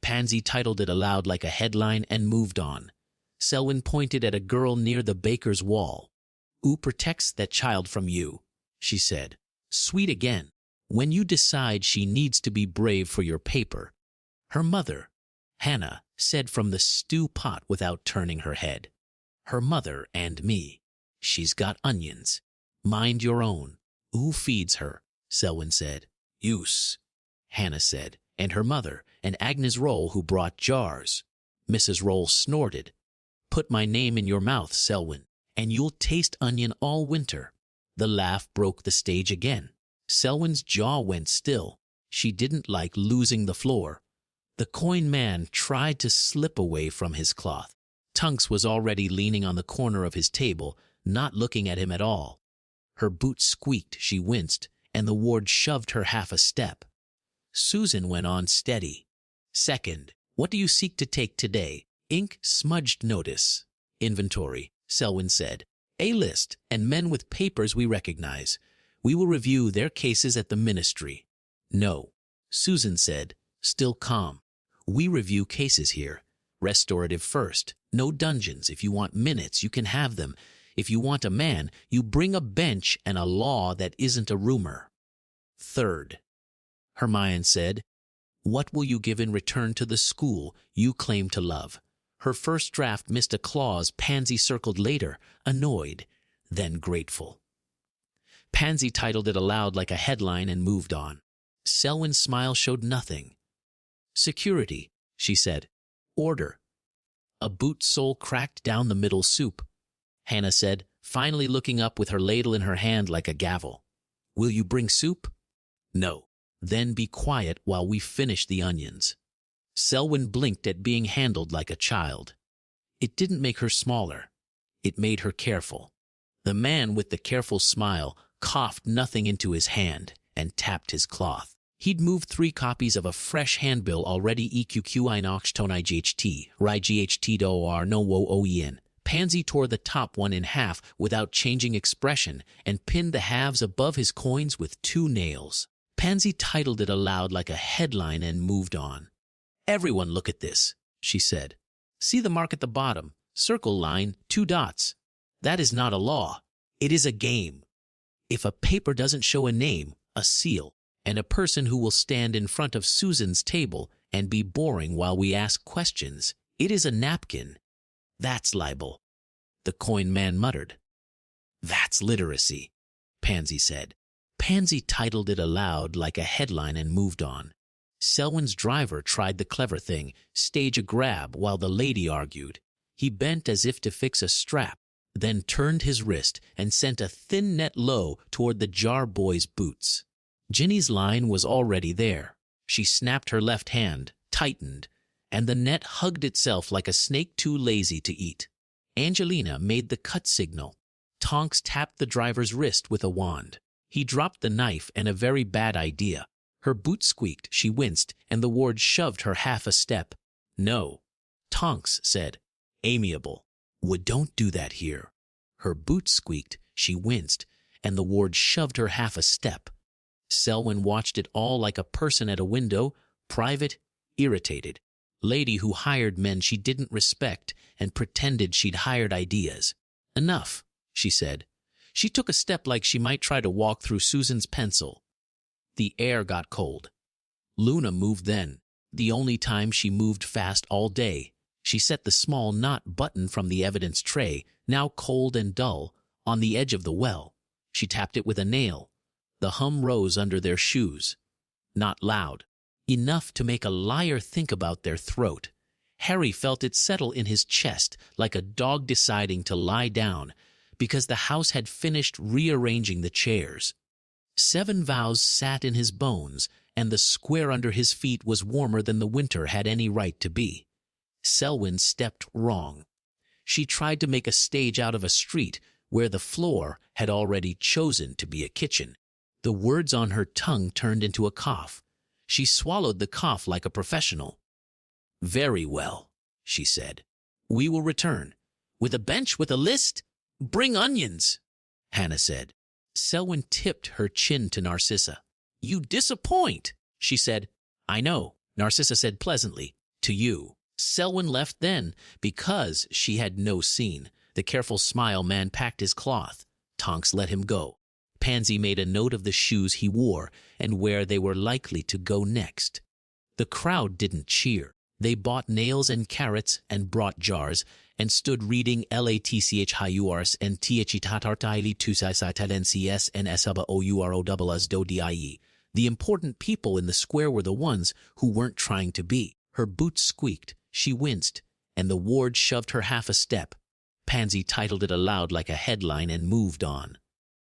Pansy titled it aloud like a headline and moved on. Selwyn pointed at a girl near the baker's wall. "Who protects that child from you?" she said. Sweet again. "When you decide she needs to be brave for your paper." "Her mother," Hannah said from the stew pot without turning her head. Her mother and me. She's got onions. Mind your own. Who feeds her? Selwyn said. Use, Hannah said, and her mother, and Agnes Roll, who brought jars. Mrs. Roll snorted. Put my name in your mouth, Selwyn, and you'll taste onion all winter. The laugh broke the stage again. Selwyn's jaw went still. She didn't like losing the floor. The coin man tried to slip away from his cloth. Tunks was already leaning on the corner of his table, not looking at him at all. Her boot squeaked, she winced, and the ward shoved her half a step. Susan went on steady. Second, what do you seek to take today? Ink smudged notice. Inventory, Selwyn said. A list, and men with papers we recognize. We will review their cases at the ministry. No, Susan said, still calm. We review cases here. Restorative first. No dungeons. If you want minutes, you can have them. If you want a man, you bring a bench and a law that isn't a rumor. Third, Hermione said, what will you give in return to the school you claim to love? Her first draft missed a clause Pansy circled later, annoyed, then grateful. Pansy titled it aloud like a headline and moved on. Selwyn's smile showed nothing. Security, she said. Order. A boot sole cracked down the middle soup. Hannah said, finally looking up with her ladle in her hand like a gavel. Will you bring soup? No. Then be quiet while we finish the onions. Selwyn blinked at being handled like a child. It didn't make her smaller. It made her careful. The man with the careful smile coughed nothing into his hand and tapped his cloth. He'd moved 3 copies of a fresh handbill already EQQI Noxtoni GHT, Rai GHT DOR no wo OEN. Pansy tore the top one in half without changing expression and pinned the halves above his coins with 2 nails. Pansy titled it aloud like a headline and moved on. Everyone look at this, she said. See the mark at the bottom, circle line, 2 dots. That is not a law. It is a game. If a paper doesn't show a name, a seal, and a person who will stand in front of Susan's table and be boring while we ask questions, it is a napkin. That's libel. The coin man muttered. That's literacy, Pansy said. Pansy titled it aloud like a headline and moved on. Selwyn's driver tried the clever thing, stage a grab while the lady argued. He bent as if to fix a strap, then turned his wrist and sent a thin net low toward the jar boy's boots. Ginny's line was already there. She snapped her left hand, tightened, and the net hugged itself like a snake too lazy to eat. Angelina made the cut signal. Tonks tapped the driver's wrist with a wand. He dropped the knife and a very bad idea. Her boot squeaked, she winced, and the ward shoved her half a step. No, Tonks said. Amiable. Would don't do that here. Her boot squeaked, she winced, and the ward shoved her half a step. Selwyn watched it all like a person at a window, private, irritated. Lady who hired men she didn't respect and pretended she'd hired ideas. Enough, she said. She took a step like she might try to walk through Susan's pencil. The air got cold. Luna moved then, the only time she moved fast all day. She set the small knot button from the evidence tray, now cold and dull, on the edge of the well. She tapped it with a nail. The hum rose under their shoes. Not loud. Enough to make a liar think about their throat. Harry felt it settle in his chest like a dog deciding to lie down, because the house had finished rearranging the chairs. 7 vows sat in his bones, and the square under his feet was warmer than the winter had any right to be. Selwyn stepped wrong. She tried to make a stage out of a street where the floor had already chosen to be a kitchen. The words on her tongue turned into a cough. She swallowed the cough like a professional. Very well, she said. We will return. With a bench, with a list? Bring onions, Hannah said. Selwyn tipped her chin to Narcissa. You disappoint, she said. I know, Narcissa said pleasantly. To you. Selwyn left then, because she had no scene. The careful smile man packed his cloth. Tonks let him go. Pansy made a note of the shoes he wore and where they were likely to go next. The crowd didn't cheer. They bought nails and carrots and brought jars and stood reading latch hiurs and thitatartaili tusisitalencs and esaba ourobas do die. The important people in the square were the ones who weren't trying to be. Her boots squeaked, she winced, and the ward shoved her half a step. Pansy titled it aloud like a headline and moved on.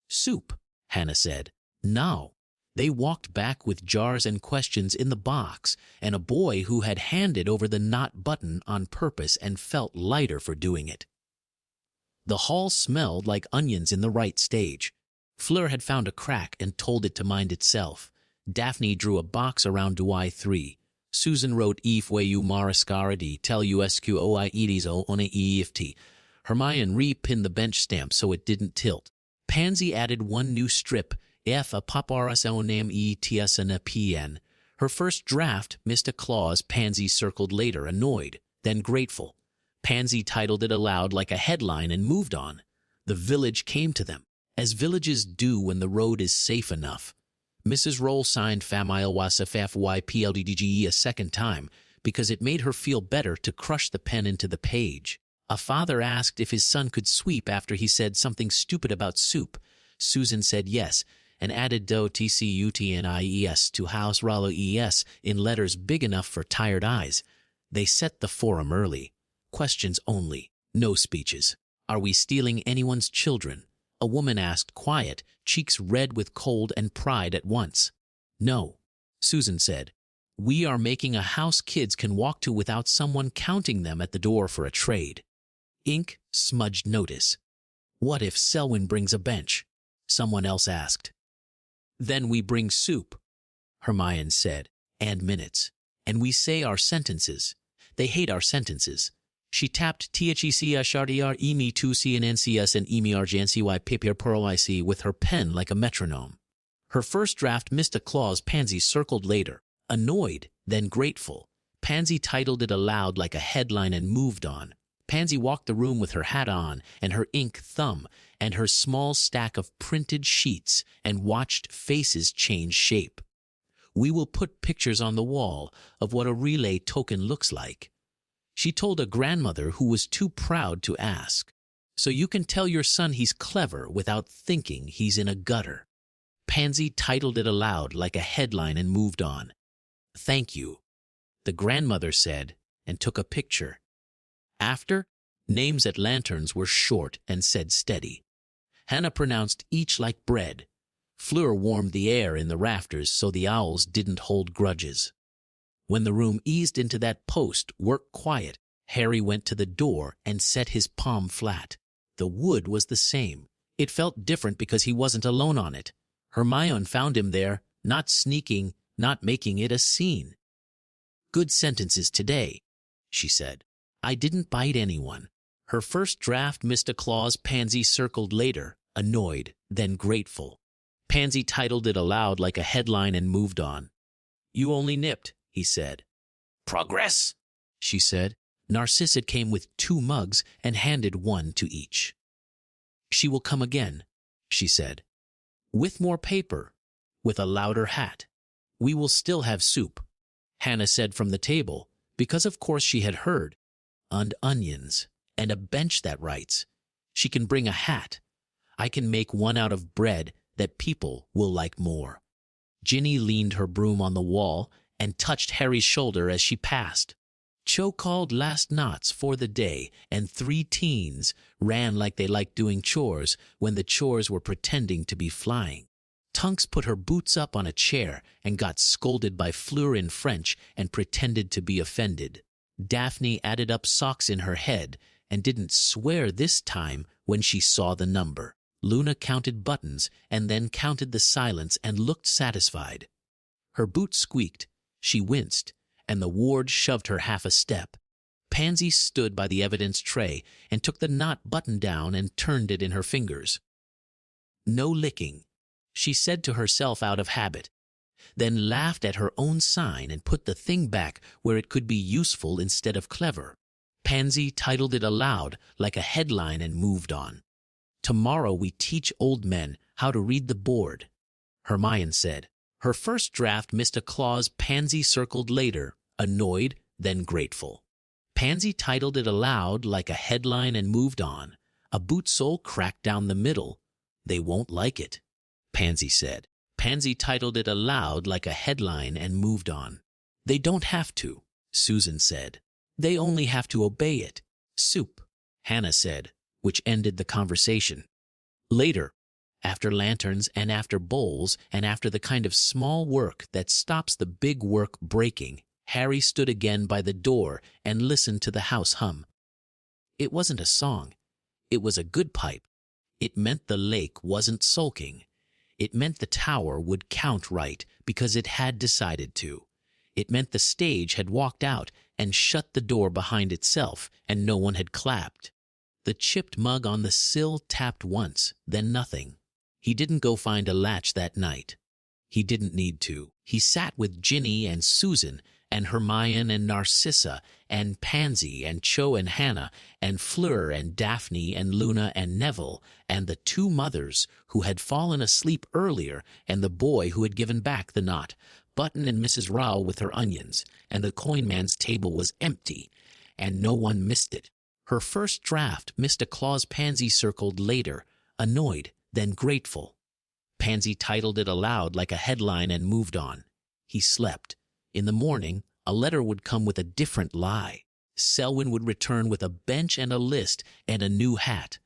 Soup, Hannah said. Now. They walked back with jars and questions in the box, and a boy who had handed over the not button on purpose and felt lighter for doing it. The hall smelled like onions in the right stage. Fleur had found a crack and told it to mind itself. Daphne drew a box around Douai 3. Susan wrote if you mariscaradi tel usqoi edizo on eft. Hermione re-pinned the bench stamp so it didn't tilt. Pansy added one new strip, F a paparasonam etsnpn. Her first draft missed a clause Pansy circled later, annoyed, then grateful. Pansy titled it aloud like a headline and moved on. The village came to them, as villages do when the road is safe enough. Mrs. Roll signed Famile YPLDDGE a second time because it made her feel better to crush the pen into the page. A father asked if his son could sweep after he said something stupid about soup. Susan said yes, and added do tcutnies to house ralo es in letters big enough for tired eyes. They set the forum early. Questions only, no speeches. Are we stealing anyone's children? A woman asked, quiet, cheeks red with cold and pride at once. No, Susan said. We are making a house kids can walk to without someone counting them at the door for a trade. Ink smudged notice. What if Selwyn brings a bench? Someone else asked. Then we bring soup, Hermione said, and minutes. And we say our sentences. They hate our sentences. She tapped THECA Shardiar Emi 2 CNNCS and Emi Arjancy Papier Pearl IC with her pen like a metronome. Her first draft missed a clause Pansy circled later. Annoyed, then grateful. Pansy titled it aloud like a headline and moved on. Pansy walked the room with her hat on and her ink thumb and her small stack of printed sheets and watched faces change shape. We will put pictures on the wall of what a relay token looks like. She told a grandmother who was too proud to ask. So you can tell your son he's clever without thinking he's in a gutter. Pansy titled it aloud like a headline and moved on. Thank you, the grandmother said, and took a picture. After, names at lanterns were short and said steady. Hannah pronounced each like bread. Fleur warmed the air in the rafters so the owls didn't hold grudges. When the room eased into that post, work quiet, Harry went to the door and set his palm flat. The wood was the same. It felt different because he wasn't alone on it. Hermione found him there, not sneaking, not making it a scene. Good sentences today, she said. I didn't bite anyone. Her first draft missed a clause Pansy circled later, annoyed, then grateful. Pansy titled it aloud like a headline and moved on. You only nipped, he said. Progress, she said. Narcissa came with 2 mugs and handed one to each. She will come again, she said. With more paper, with a louder hat. We will still have soup, Hannah said from the table, because of course she had heard. And onions, and a bench that writes. She can bring a hat. I can make one out of bread that people will like more. Ginny leaned her broom on the wall and touched Harry's shoulder as she passed. Cho called last knots for the day, and 3 teens ran like they liked doing chores when the chores were pretending to be flying. Tunks put her boots up on a chair and got scolded by Fleur in French and pretended to be offended. Daphne added up socks in her head and didn't swear this time when she saw the number. Luna counted buttons and then counted the silence and looked satisfied. Her boots squeaked, she winced, and the ward shoved her half a step. Pansy stood by the evidence tray and took the knot button down and turned it in her fingers. No licking, she said to herself out of habit, then laughed at her own sign and put the thing back where it could be useful instead of clever. Pansy titled it aloud like a headline and moved on. Tomorrow we teach old men how to read the board, Hermione said. Her first draft missed a clause Pansy circled later, annoyed, then grateful. Pansy titled it aloud like a headline and moved on. A boot sole cracked down the middle. They won't like it, Pansy said. Pansy titled it aloud like a headline and moved on. They don't have to, Susan said. They only have to obey it. Soup, Hannah said, which ended the conversation. Later, after lanterns and after bowls and after the kind of small work that stops the big work breaking, Harry stood again by the door and listened to the house hum. It wasn't a song. It was a good pipe. It meant the lake wasn't sulking. It meant the tower would count right because it had decided to. It meant the stage had walked out and shut the door behind itself and no one had clapped. The chipped mug on the sill tapped once, then nothing. He didn't go find a latch that night. He didn't need to. He sat with Ginny and Susan and Hermione and Narcissa and Pansy and Cho and Hannah and Fleur and Daphne and Luna and Neville and the two mothers who had fallen asleep earlier and the boy who had given back the knot, Button and Mrs. Rowell with her onions, and the coin man's table was empty, and no one missed it. Her first draft missed a clause Pansy circled later, annoyed, then grateful. Pansy titled it aloud like a headline and moved on. He slept. In the morning, a letter would come with a different lie. Selwyn would return with a bench and a list and a new hat.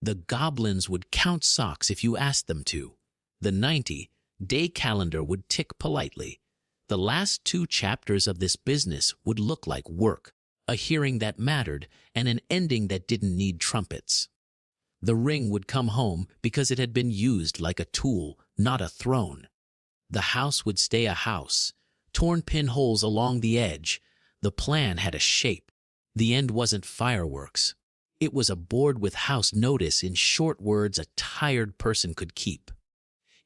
The goblins would count socks if you asked them to. The 90-day calendar would tick politely. The last 2 chapters of this business would look like work, a hearing that mattered, and an ending that didn't need trumpets. The ring would come home because it had been used like a tool, not a throne. The house would stay a house. Torn pinholes along the edge. The plan had a shape. The end wasn't fireworks. It was a board with house notice in short words a tired person could keep.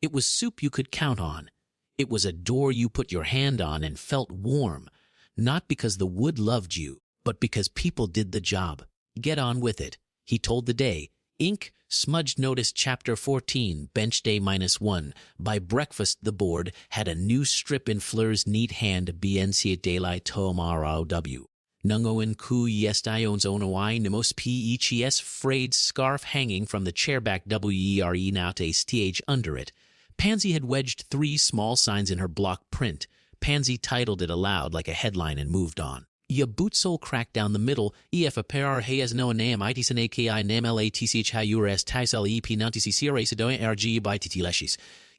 It was soup you could count on. It was a door you put your hand on and felt warm, not because the wood loved you, but because people did the job. Get on with it, he told the day. Ink, smudged notice chapter 14, bench day -1. By breakfast the board had a new strip in Fleur's neat hand BNC daylight tomorrow w. Nungoen ku yestions onoi nimos peches frayed scarf hanging from the chairback were now sth under it. Pansy had wedged 3 small signs in her block print. Pansy titled it aloud like a headline and moved on. Ya boot sole cracked down the middle, ef a pair hayas no name itis an aki nam latch hayures tisel ep nantisicira sedoin rg by titileshis.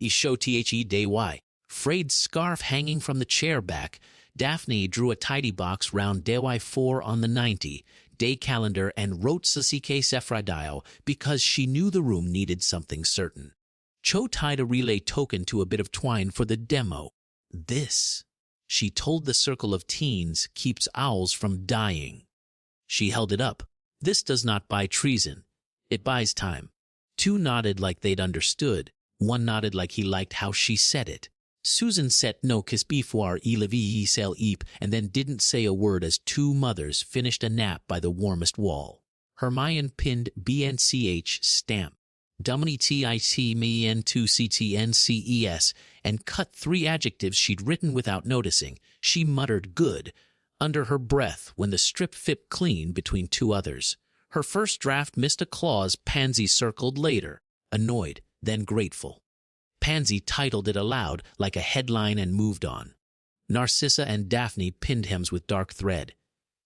Show the day y. Frayed scarf hanging from the chair back. Daphne drew a tidy box round day 4 on the 90-day calendar and wrote Sasike Sephradio because she knew the room needed something certain. Cho tied a relay token to a bit of twine for the demo. This, she told the circle of teens, keeps owls from dying. She held it up. This does not buy treason. It buys time. 2 nodded like they'd understood. 1 nodded like he liked how she said it. Susan set no kiss before levi sel eep and then didn't say a word as 2 mothers finished a nap by the warmest wall. Hermione pinned BNCH stamp. Dummy tit me n2ctnces and cut 3 adjectives she'd written without noticing. She muttered good under her breath when the strip fit clean between 2 others. Her first draft missed a clause Pansy circled later, annoyed, then grateful. Pansy titled it aloud like a headline and moved on. Narcissa and Daphne pinned hems with dark thread.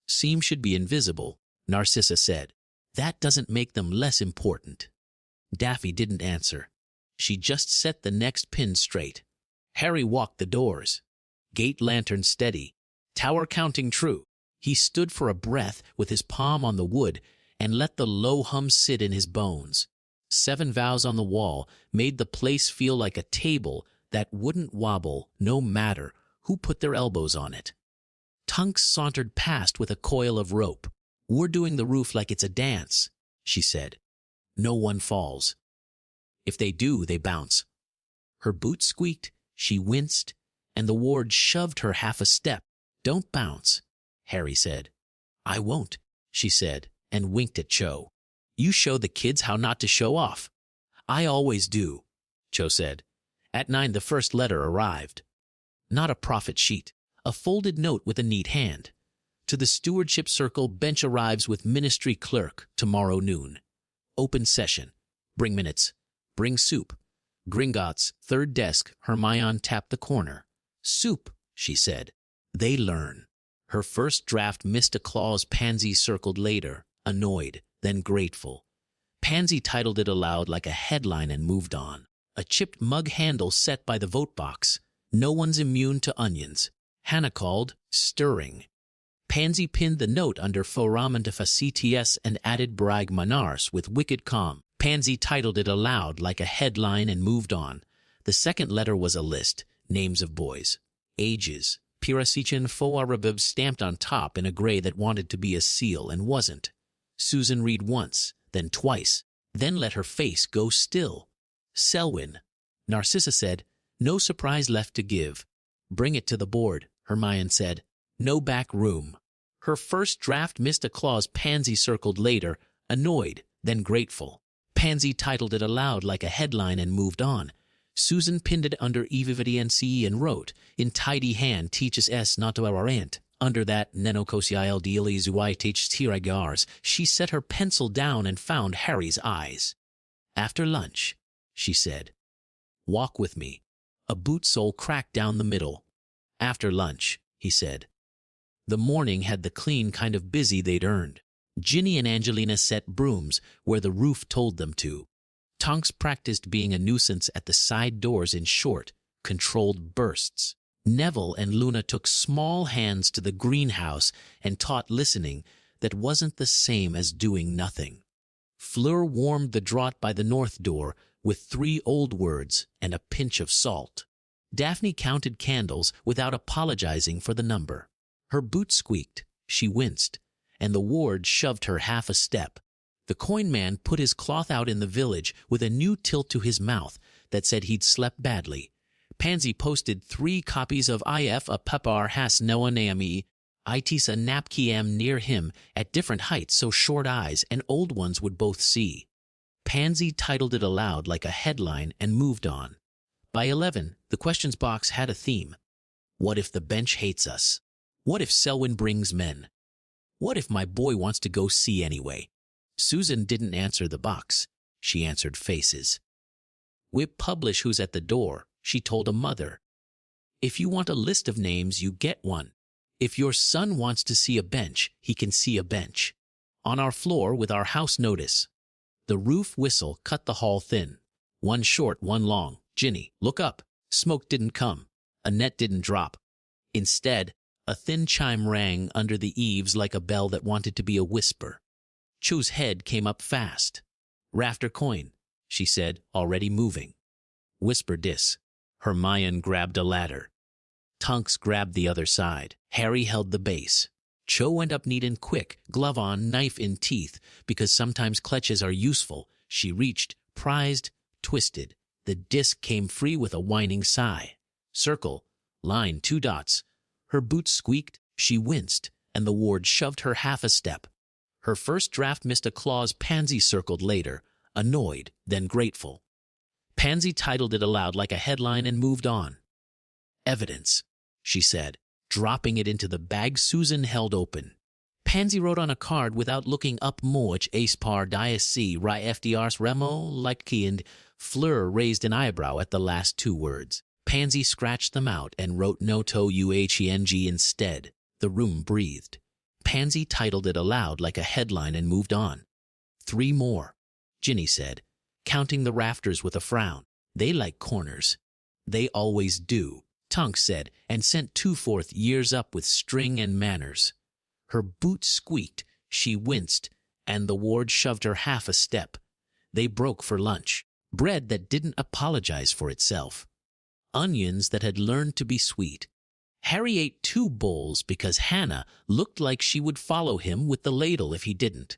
Seam should be invisible, Narcissa said. That doesn't make them less important. Daffy didn't answer. She just set the next pin straight. Harry walked the doors. Gate lantern steady. Tower counting true. He stood for a breath with his palm on the wood and let the low hum sit in his bones. 7 vows on the wall made the place feel like a table that wouldn't wobble no matter who put their elbows on it. Tunks sauntered past with a coil of rope. We're doing the roof like it's a dance, she said. No one falls. If they do, they bounce. Her boots squeaked, she winced, and the ward shoved her half a step. Don't bounce, Harry said. I won't, she said, and winked at Cho. You show the kids how not to show off. I always do, Cho said. At 9 the first letter arrived. Not a profit sheet, a folded note with a neat hand. To the stewardship circle, bench arrives with ministry clerk tomorrow noon. Open session. Bring minutes. Bring soup. Gringotts, third desk. Hermione tapped the corner. Soup, she said. They learn. Her first draft missed a clause. Pansy circled later, annoyed, then grateful. Pansy titled it aloud like a headline and moved on. A chipped mug handle set by the vote box. No one's immune to onions. Hannah called, stirring. Pansy pinned the note under foramen de facitis and added brag manars with wicked calm. Pansy titled it aloud like a headline and moved on. The second letter was a list, names of boys, ages, Pirasichin Foarabib stamped on top in a gray that wanted to be a seal and wasn't. Susan read once, then twice, then let her face go still. Selwyn. Narcissa said, no surprise left to give. Bring it to the board, Hermione said. No back room. Her first draft missed a clause. Pansy circled later, annoyed, then grateful. Pansy titled it aloud like a headline and moved on. Susan pinned it under EVVDNCE and wrote, in tidy hand, teaches S not to our aunt. Under that, nenokosiil tiragars, she set her pencil down and found Harry's eyes. After lunch, she said. Walk with me. A boot sole cracked down the middle. After lunch, he said. The morning had the clean kind of busy they'd earned. Ginny and Angelina set brooms where the roof told them to. Tonks practiced being a nuisance at the side doors in short, controlled bursts. Neville and Luna took small hands to the greenhouse and taught listening that wasn't the same as doing nothing. Fleur warmed the draught by the north door with 3 old words and a pinch of salt. Daphne counted candles without apologizing for the number. Her boot squeaked, she winced, and the ward shoved her half a step. The coin man put his cloth out in the village with a new tilt to his mouth that said he'd slept badly. Pansy posted 3 copies of If a Pepar Has Noa Naomi, Itis a Napkiam near him at different heights so short eyes and old ones would both see. Pansy titled it aloud like a headline and moved on. By 11, the questions box had a theme. What if the bench hates us? What if Selwyn brings men? What if my boy wants to go see anyway? Susan didn't answer the box. She answered faces. We publish who's at the door, she told a mother. If you want a list of names, you get one. If your son wants to see a bench, he can see a bench. On our floor with our house notice. The roof whistle cut the hall thin. One short, one long. Ginny, look up. Smoke didn't come. A net didn't drop. Instead, a thin chime rang under the eaves like a bell that wanted to be a whisper. Chu's head came up fast. Rafter coin, she said, already moving. Whisper dis. Hermione grabbed a ladder. Tonks grabbed the other side. Harry held the base. Cho went up neat and quick, glove on, knife in teeth, because sometimes clutches are useful. She reached, prized, twisted. The disc came free with a whining sigh. Circle, line, 2 dots. Her boots squeaked, she winced, and the ward shoved her half a step. Her first draft missed a clause. Pansy circled later, annoyed, then grateful. Pansy titled it aloud like a headline and moved on. Evidence, she said, dropping it into the bag Susan held open. Pansy wrote on a card without looking up Moach ace par diac ri FDRs remo like key and Fleur raised an eyebrow at the last 2 words. Pansy scratched them out and wrote Noto Uheng instead. The room breathed. Pansy titled it aloud like a headline and moved on. 3 more, Ginny said, counting the rafters with a frown. They like corners. They always do, Tonks said, and sent 2 4th years up with string and manners. Her boots squeaked, she winced, and the ward shoved her half a step. They broke for lunch. Bread that didn't apologize for itself. Onions that had learned to be sweet. Harry ate 2 bowls because Hannah looked like she would follow him with the ladle if he didn't.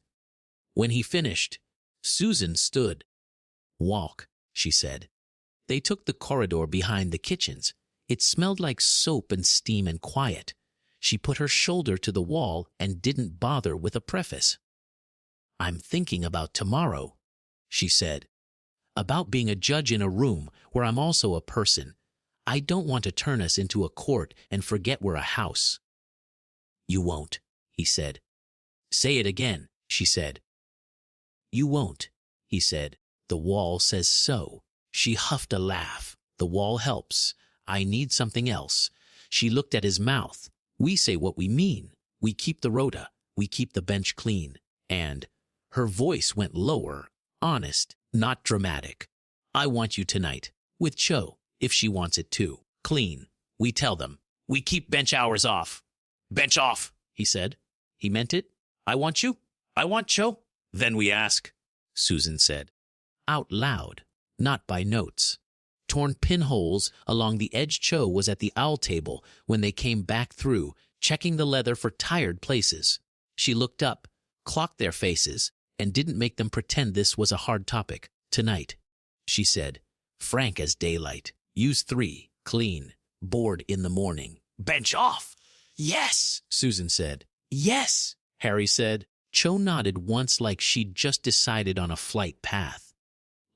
When he finished, Susan stood. Walk, she said. They took the corridor behind the kitchens. It smelled like soap and steam and quiet. She put her shoulder to the wall and didn't bother with a preface. I'm thinking about tomorrow, she said. About being a judge in a room where I'm also a person. I don't want to turn us into a court and forget we're a house. You won't, he said. Say it again, she said. You won't, he said. The wall says so. She huffed a laugh. The wall helps. I need something else. She looked at his mouth. We say what we mean. We keep the rota. We keep the bench clean. And her voice went lower, honest, not dramatic. I want you tonight. With Cho, if she wants it too. Clean. We tell them. We keep bench hours off. Bench off, he said. He meant it. I want you. I want Cho. Then we ask, Susan said. Out loud, not by notes. Torn pinholes along the edge. Cho was at the owl table when they came back through, checking the leather for tired places. She looked up, clocked their faces, and didn't make them pretend this was a hard topic. Tonight, she said, frank as daylight. Use 3, clean, board in the morning. Bench off! Yes, Susan said. Yes, Harry said. Cho nodded once like she'd just decided on a flight path.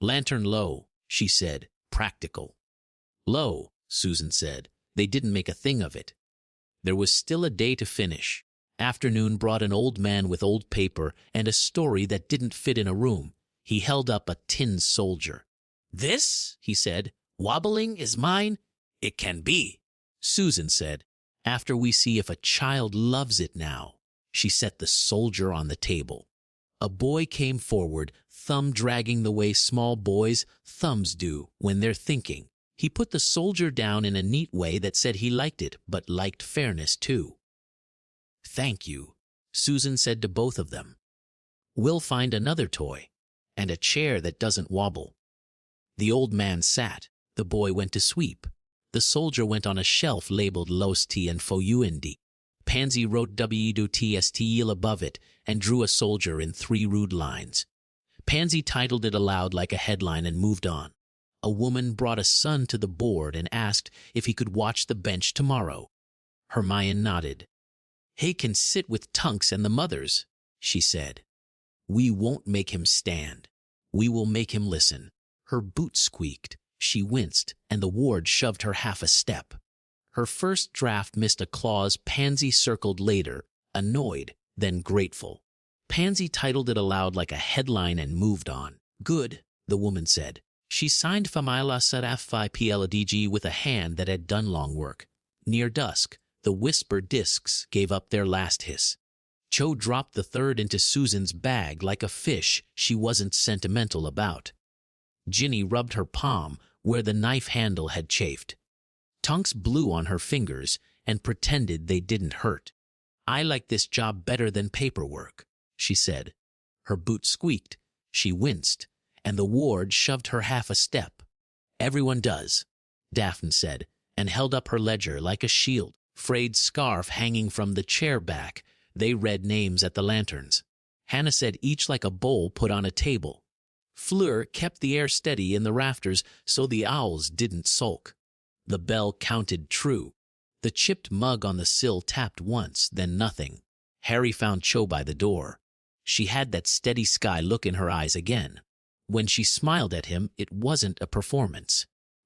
Lantern low, she said, practical. Low, Susan said. They didn't make a thing of it. There was still a day to finish. Afternoon brought an old man with old paper and a story that didn't fit in a room. He held up a tin soldier. This, he said, wobbling is mine? It can be, Susan said. After we see if a child loves it now. She set the soldier on the table. A boy came forward, thumb dragging the way small boys' thumbs do when they're thinking. He put the soldier down in a neat way that said he liked it, but liked fairness too. Thank you, Susan said to both of them. We'll find another toy, and a chair that doesn't wobble. The old man sat. The boy went to sweep. The soldier went on a shelf labeled Los T and Found. Pansy wrote WTSTL above it and drew a soldier in 3 rude lines. Pansy titled it aloud like a headline and moved on. A woman brought a son to the board and asked if he could watch the bench tomorrow. Hermione nodded. He can sit with Tunks and the mothers, she said. We won't make him stand. We will make him listen. Her boot squeaked. She winced, and the ward shoved her half a step. Her first draft missed a clause Pansy circled later, annoyed, then grateful. Pansy titled it aloud like a headline and moved on. Good, the woman said. She signed Famila Saraf PLDG with a hand that had done long work. Near dusk, the whisper discs gave up their last hiss. Cho dropped the third into Susan's bag like a fish she wasn't sentimental about. Ginny rubbed her palm where the knife handle had chafed. Tunks blew on her fingers and pretended they didn't hurt. I like this job better than paperwork, she said. Her boot squeaked. She winced, and the ward shoved her half a step. Everyone does, Daphne said, and held up her ledger like a shield. Frayed scarf hanging from the chair back. They read names at the lanterns. Hannah said each like a bowl put on a table. Fleur kept the air steady in the rafters so the owls didn't sulk. The bell counted true. The chipped mug on the sill tapped once, then nothing. Harry found Cho by the door. She had that steady sky look in her eyes again. When she smiled at him, it wasn't a performance.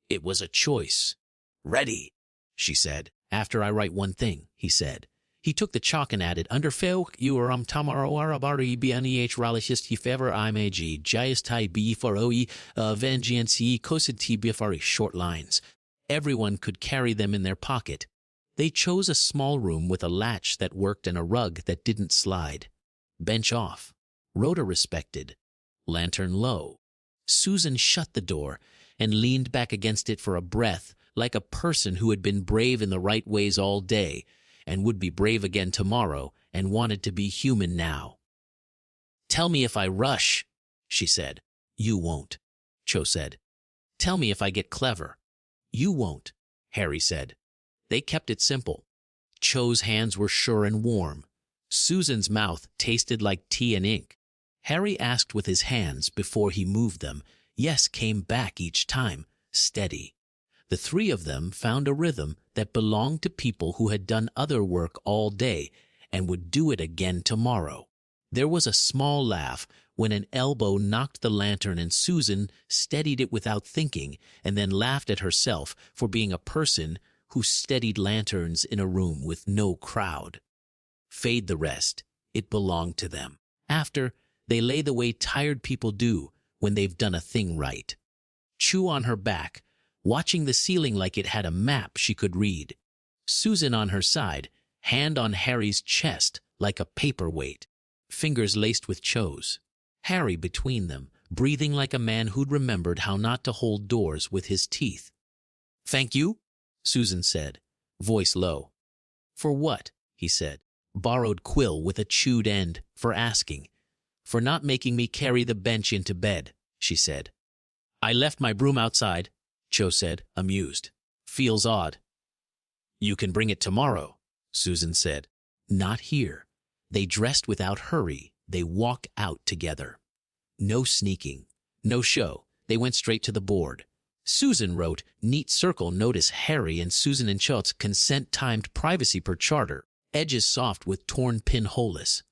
It was a choice. Ready, she said. After I write one thing, he said. He took the chalk and added, Under feu you are tamaro arabari bneh ralishist fever imag jayastai b for oi vengeance cositi bifari short lines. Everyone could carry them in their pocket. They chose a small room with a latch that worked and a rug that didn't slide. Bench off. Rhoda respected. Lantern low. Susan shut the door and leaned back against it for a breath, like a person who had been brave in the right ways all day and would be brave again tomorrow and wanted to be human now. Tell me if I rush, she said. You won't, Cho said. Tell me if I get clever. You won't, Harry said. They kept it simple. Cho's hands were sure and warm. Susan's mouth tasted like tea and ink. Harry asked with his hands before he moved them. Yes came back each time, steady. The 3 of them found a rhythm that belonged to people who had done other work all day and would do it again tomorrow. There was a small laugh when an elbow knocked the lantern and Susan steadied it without thinking and then laughed at herself for being a person who steadied lanterns in a room with no crowd. Fade the rest. It belonged to them. After, they lay the way tired people do when they've done a thing right. Chew on her back, watching the ceiling like it had a map she could read. Susan on her side, hand on Harry's chest like a paperweight, fingers laced with chose. Harry between them, breathing like a man who'd remembered how not to hold doors with his teeth. "Thank you," Susan said, voice low. "For what?" he said. "Borrowed quill with a chewed end, for asking. For not making me carry the bench into bed," she said. "I left my broom outside," Cho said, amused. "Feels odd." "You can bring it tomorrow," Susan said. Not here. They dressed without hurry. They walked out together. No sneaking. No show. They went straight to the board. Susan wrote, "Neat circle, notice Harry and Susan and Chot's consent timed privacy per charter. Edges soft with torn pinholes."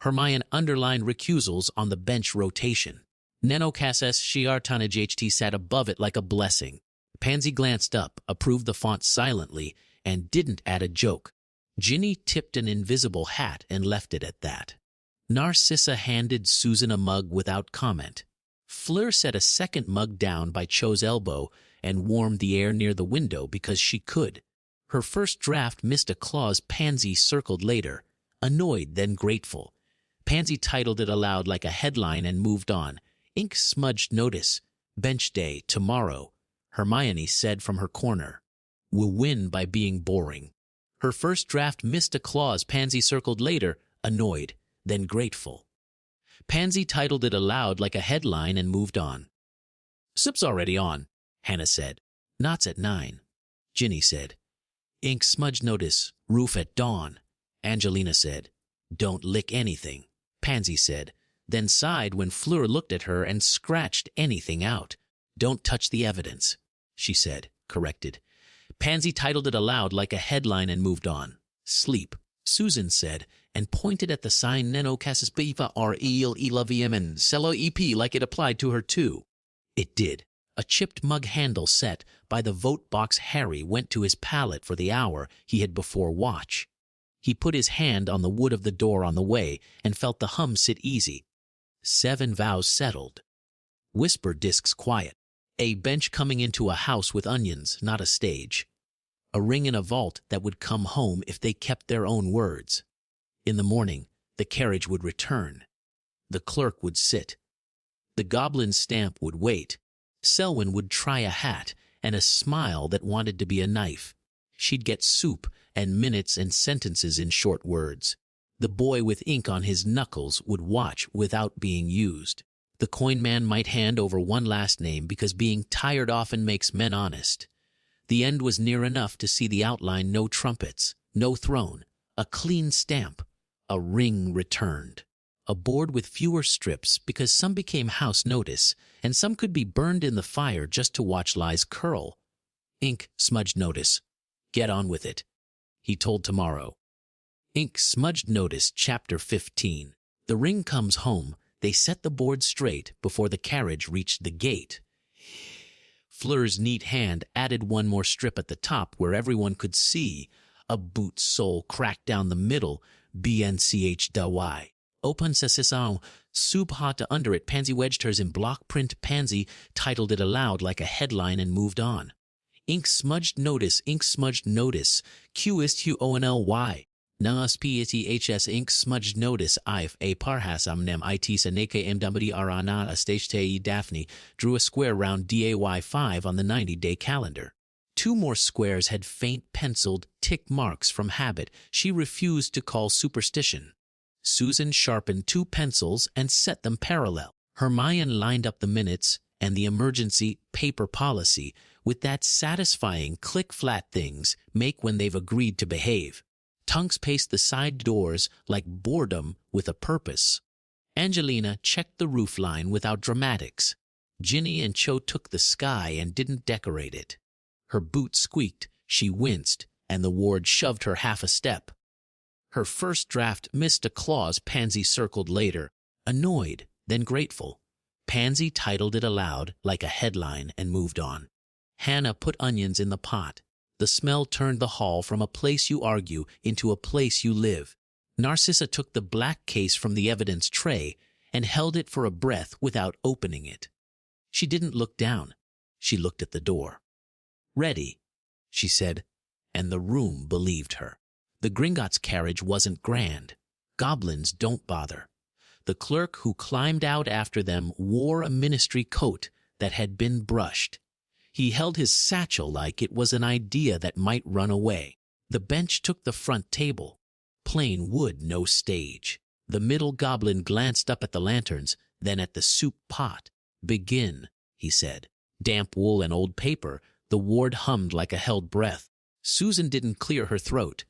Hermione underlined recusals on the bench rotation. Nenokasses Shiartanajht sat above it like a blessing. Pansy glanced up, approved the font silently, and didn't add a joke. Ginny tipped an invisible hat and left it at that. Narcissa handed Susan a mug without comment. Fleur set a second mug down by Cho's elbow and warmed the air near the window because she could. Her first draft missed a clause Pansy circled later, annoyed then grateful. Pansy titled it aloud like a headline and moved on. Ink smudged notice. Bench day, tomorrow, Hermione said from her corner. Will win by being boring. Her first draft missed a clause Pansy circled later, annoyed, then grateful. Pansy titled it aloud like a headline and moved on. "Sip's already on," Hannah said. "Knots at 9. Ginny said. "Ink smudged notice, roof at dawn." Angelina said. "Don't lick anything," Pansy said, then sighed when Fleur looked at her and scratched anything out. "Don't touch the evidence," she said, corrected. Pansy titled it aloud like a headline and moved on. "Sleep," Susan said, and pointed at the sign Nenokasses Biva Rel Elaviemen Cello EP like it applied to her too. It did. A chipped mug handle set by the vote box. Harry went to his pallet for the hour he had before watch. He put his hand on the wood of the door on the way and felt the hum sit easy. 7 vows settled. Whisper discs quiet. A bench coming into a house with onions, not a stage. A ring in a vault that would come home if they kept their own words. In the morning, the carriage would return. The clerk would sit. The goblin's stamp would wait. Selwyn would try a hat and a smile that wanted to be a knife. She'd get soup and minutes and sentences in short words. The boy with ink on his knuckles would watch without being used. The coin man might hand over one last name because being tired often makes men honest. The end was near enough to see the outline. No trumpets, no throne, a clean stamp, a ring returned. A board with fewer strips because some became house notice and some could be burned in the fire just to watch lies curl. Ink smudged notice. Get on with it, he told tomorrow. Ink smudged notice, chapter 15. The ring comes home. They set the board straight before the carriage reached the gate. Fleur's neat hand added one more strip at the top where everyone could see. A boot sole cracked down the middle. BNCH-Y. Open session. Subhata under it. Pansy wedged hers in block print. Pansy titled it aloud like a headline and moved on. Ink smudged notice. Ink smudged notice. QISTUONLY. NASPETHS ink smudged notice. IF a parhasam nem it saneke mwd arana a stage te Daphne drew a square round DAY5 on the 90-day calendar. 2 more squares had faint penciled tick marks from habit she refused to call superstition. Susan sharpened 2 pencils and set them parallel. Hermione lined up the minutes and the emergency paper policy with that satisfying click-flat things make when they've agreed to behave. Tunks paced the side doors like boredom with a purpose. Angelina checked the roofline without dramatics. Ginny and Cho took the sky and didn't decorate it. Her boot squeaked, she winced, and the ward shoved her half a step. Her first draft missed a clause Pansy circled later, annoyed, then grateful. Pansy titled it aloud like a headline and moved on. Hannah put onions in the pot. The smell turned the hall from a place you argue into a place you live. Narcissa took the black case from the evidence tray and held it for a breath without opening it. She didn't look down. She looked at the door. "Ready," she said, and the room believed her. The Gringotts carriage wasn't grand. Goblins don't bother. The clerk who climbed out after them wore a ministry coat that had been brushed. He held his satchel like it was an idea that might run away. The bench took the front table. Plain wood, no stage. The middle goblin glanced up at the lanterns, then at the soup pot. "Begin," he said. Damp wool and old paper, the ward hummed like a held breath. Susan didn't clear her throat.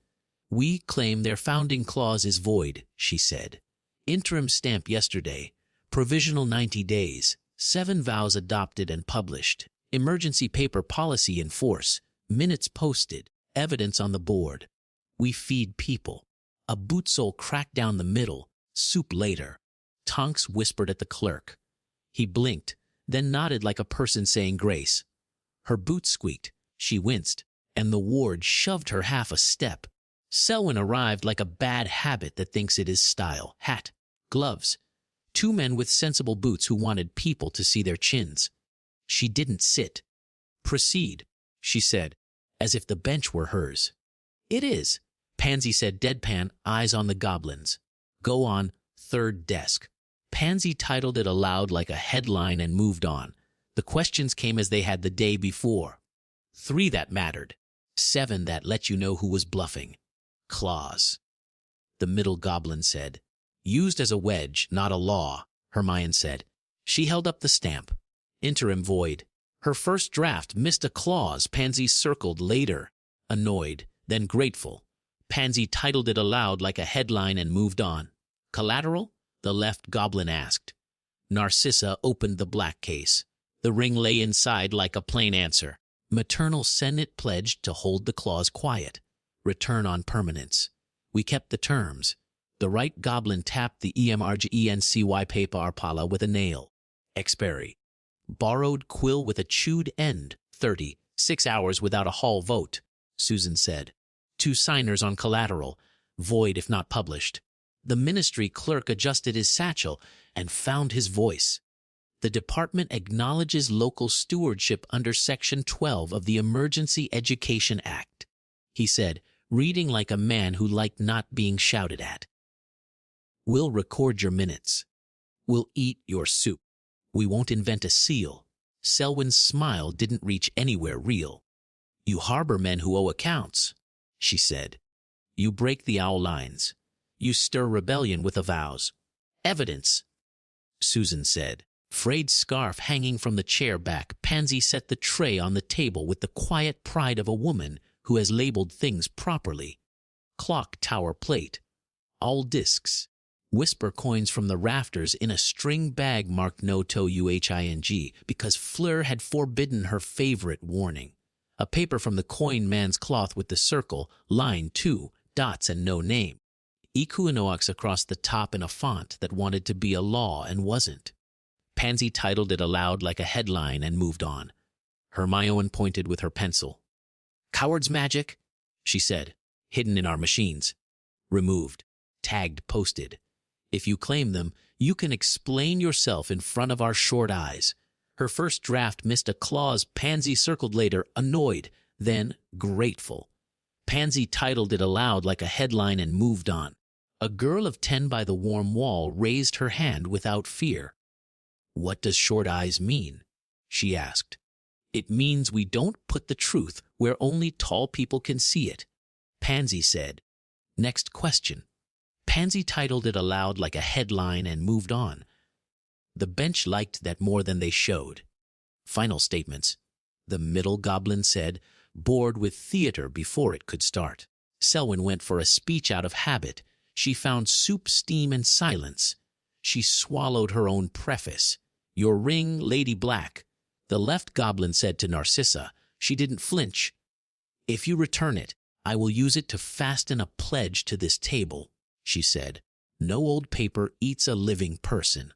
"We claim their founding clause is void," she said. "Interim stamp yesterday. Provisional 90 days. 7 vows adopted and published. Emergency paper policy in force. Minutes posted. Evidence on the board. We feed people." A boot sole cracked down the middle. "Soup later." Tonks whispered at the clerk. He blinked, then nodded like a person saying grace. Her boot squeaked. She winced, and the ward shoved her half a step. Selwyn arrived like a bad habit that thinks it is style. Hat, gloves. 2 men with sensible boots who wanted people to see their chins. She didn't sit. "Proceed," she said, as if the bench were hers. "It is," Pansy said deadpan, eyes on the goblins. "Go on, third desk." Pansy titled it aloud like a headline and moved on. The questions came as they had the day before. 3 that mattered. 7 that let you know who was bluffing. Clause. The middle goblin said. "Used as a wedge, not a law," Hermione said. She held up the stamp. Interim void. Her first draft missed a clause. Pansy circled later. Annoyed, then grateful. Pansy titled it aloud like a headline and moved on. "Collateral?" the left goblin asked. Narcissa opened the black case. The ring lay inside like a plain answer. Maternal Senate pledged to hold the clause quiet. Return on permanence. We kept the terms. The right goblin tapped the emergency paper arpala with a nail. Expiry. Borrowed quill with a chewed end. 30. 6 hours without a hall vote, Susan said. 2 signers on collateral. Void if not published. The ministry clerk adjusted his satchel and found his voice. "The department acknowledges local stewardship under Section 12 of the Emergency Education Act," he said, reading like a man who liked not being shouted at. "We'll record your minutes. We'll eat your soup. We won't invent a seal." Selwyn's smile didn't reach anywhere real. "You harbor men who owe accounts," she said. "You break the owl lines. You stir rebellion with avows. Evidence," Susan said. Frayed scarf hanging from the chair back, Pansy set the tray on the table with the quiet pride of a woman who has labeled things properly. Clock tower plate. All discs. Whisper coins from the rafters in a string bag marked no to uhing because Fleur had forbidden her favorite warning. A paper from the coin man's cloth with the circle, line 2, dots and no name. Equinox across the top in a font that wanted to be a law and wasn't. Pansy titled it aloud like a headline and moved on. Hermione pointed with her pencil. "Coward's magic," she said. "Hidden in our machines. Removed. Tagged posted. If you claim them, you can explain yourself in front of our short eyes." Her first draft missed a clause. Pansy circled later, annoyed, then grateful. Pansy titled it aloud like a headline and moved on. A girl of 10 by the warm wall raised her hand without fear. "What does short eyes mean?" she asked. "It means we don't put the truth where only tall people can see it," Pansy said. Next question. Pansy titled it aloud like a headline and moved on. The bench liked that more than they showed. Final statements. The middle goblin said, bored with theater before it could start. Selwyn went for a speech out of habit. She found soup, steam, and silence. She swallowed her own preface. "Your ring, Lady Black," the left goblin said to Narcissa. She didn't flinch. "If you return it, I will use it to fasten a pledge to this table," she said. "No old paper eats a living person.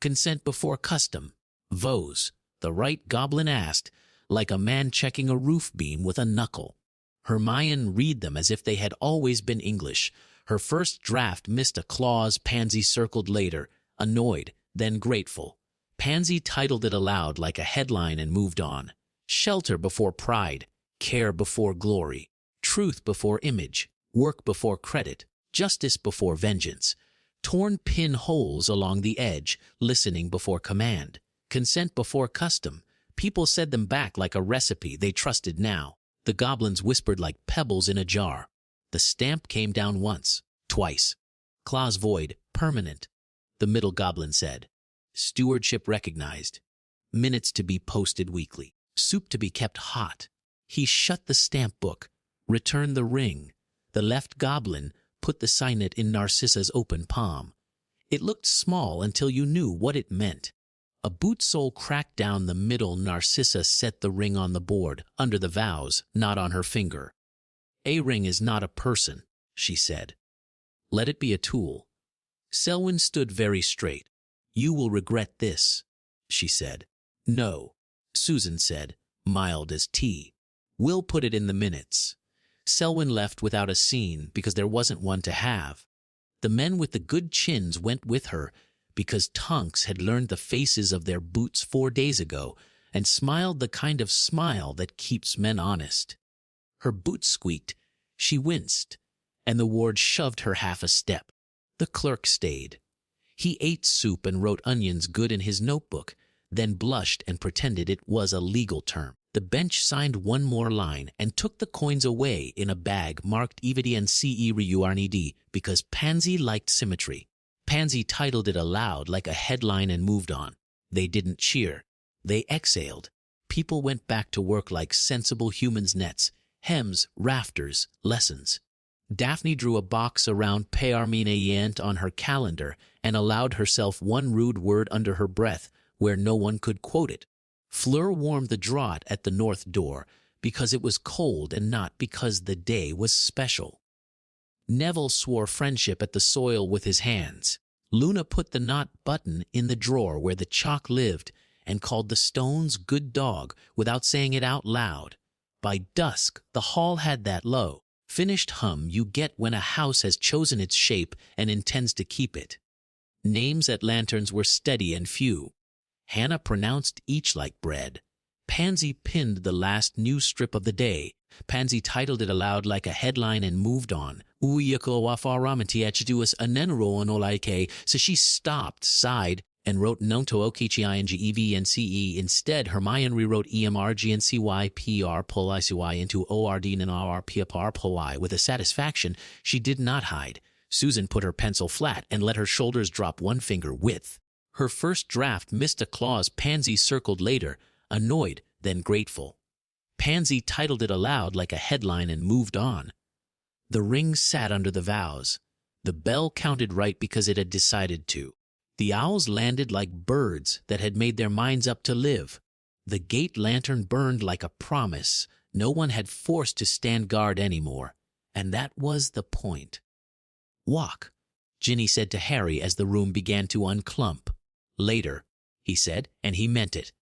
Consent before custom. Vos," the right goblin asked, like a man checking a roof beam with a knuckle. Hermione read them as if they had always been English. Her first draft missed a clause. Pansy circled later, annoyed, then grateful. Pansy titled it aloud like a headline and moved on. Shelter before pride, care before glory, truth before image, work before credit, justice before vengeance. Torn pinholes along the edge, listening before command, consent before custom. People said them back like a recipe they trusted now. The goblins whispered like pebbles in a jar. The stamp came down once, twice. Clause void, permanent. The middle goblin said. Stewardship recognized. Minutes to be posted weekly. Soup to be kept hot. He shut the stamp book, returned the ring. The left goblin put the signet in Narcissa's open palm. It looked small until you knew what it meant. A boot sole cracked down the middle. Narcissa set the ring on the board, under the vows, not on her finger. A ring is not a person, she said. Let it be a tool. Selwyn stood very straight. You will regret this, she said. No, Susan said, mild as tea. We'll put it in the minutes. Selwyn left without a scene because there wasn't one to have. The men with the good chins went with her because Tonks had learned the faces of their boots 4 days ago and smiled the kind of smile that keeps men honest. Her boots squeaked, she winced, and the ward shoved her half a step. The clerk stayed. He ate soup and wrote onions good in his notebook, then blushed and pretended it was a legal term. The bench signed one more line and took the coins away in a bag marked EVD and CE because Pansy liked symmetry. Pansy titled it aloud like a headline and moved on. They didn't cheer. They exhaled. People went back to work like sensible humans. Nets, hems, rafters, lessons. Daphne drew a box around Pearminayant on her calendar and allowed herself one rude word under her breath where no one could quote it. Fleur warmed the draught at the north door because it was cold and not because the day was special. Neville swore friendship at the soil with his hands. Luna put the knot button in the drawer where the chalk lived and called the stones good dog without saying it out loud. By dusk, the hall had that low, finished hum you get when a house has chosen its shape and intends to keep it. Names at lanterns were steady and few. Hannah pronounced each like bread. Pansy pinned the last news strip of the day. Pansy titled it aloud like a headline and moved on. So she stopped, sighed, and wrote Nonto Okichi instead. Hermione rewrote EMRGNCYPR Policy into ORD with a satisfaction she did not hide. Susan put her pencil flat and let her shoulders drop one finger width. Her first draft missed a clause. Pansy circled later, annoyed, then grateful. Pansy titled it aloud like a headline and moved on. The ring sat under the vows. The bell counted right because it had decided to. The owls landed like birds that had made their minds up to live. The gate lantern burned like a promise. No one had forced to stand guard anymore, and that was the point. Walk, Ginny said to Harry as the room began to unclump. Later, he said, and he meant it.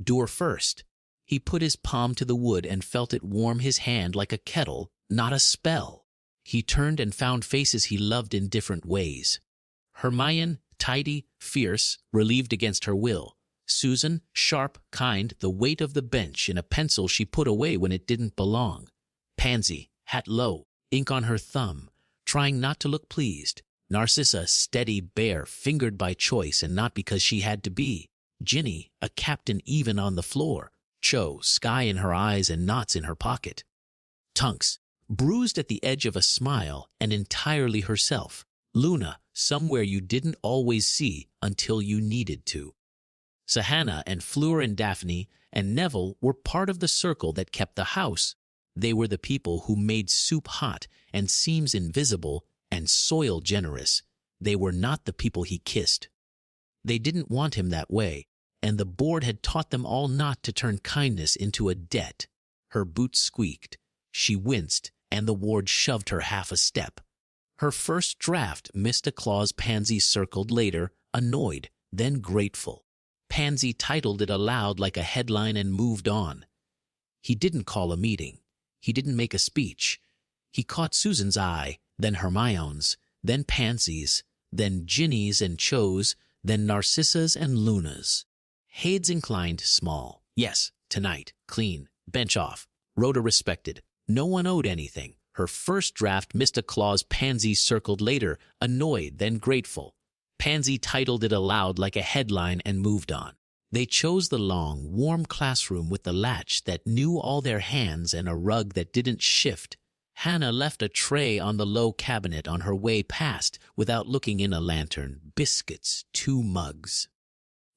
Door first. He put his palm to the wood and felt it warm his hand like a kettle, not a spell. He turned and found faces he loved in different ways. Hermione, tidy, fierce, relieved against her will. Susan, sharp, kind, the weight of the bench in a pencil she put away when it didn't belong. Pansy, hat low, ink on her thumb, trying not to look pleased. Narcissa, steady, bare, fingered by choice and not because she had to be. Ginny, a captain even on the floor. Cho, sky in her eyes and knots in her pocket. Tonks, bruised at the edge of a smile and entirely herself. Luna, somewhere you didn't always see until you needed to. Sahana and Fleur and Daphne and Neville were part of the circle that kept the house. They were the people who made soup hot and seams invisible and soil generous. They were not the people he kissed. They didn't want him that way, and the board had taught them all not to turn kindness into a debt. Her boots squeaked. She winced, and the ward shoved her half a step. Her first draft missed a clause. Pansy circled later, annoyed, then grateful. Pansy titled it aloud like a headline and moved on. He didn't call a meeting. He didn't make a speech. He caught Susan's eye, then Hermione's, then Pansy's, then Ginny's and Cho's, then Narcissa's and Luna's. Heads inclined small. Yes, tonight, clean, bench off. Rhoda respected. No one owed anything. Her first draft missed a clause. Pansy circled later, annoyed, then grateful. Pansy titled it aloud like a headline and moved on. They chose the long, warm classroom with the latch that knew all their hands and a rug that didn't shift. Hannah left a tray on the low cabinet on her way past without looking in. A lantern, biscuits, 2 mugs.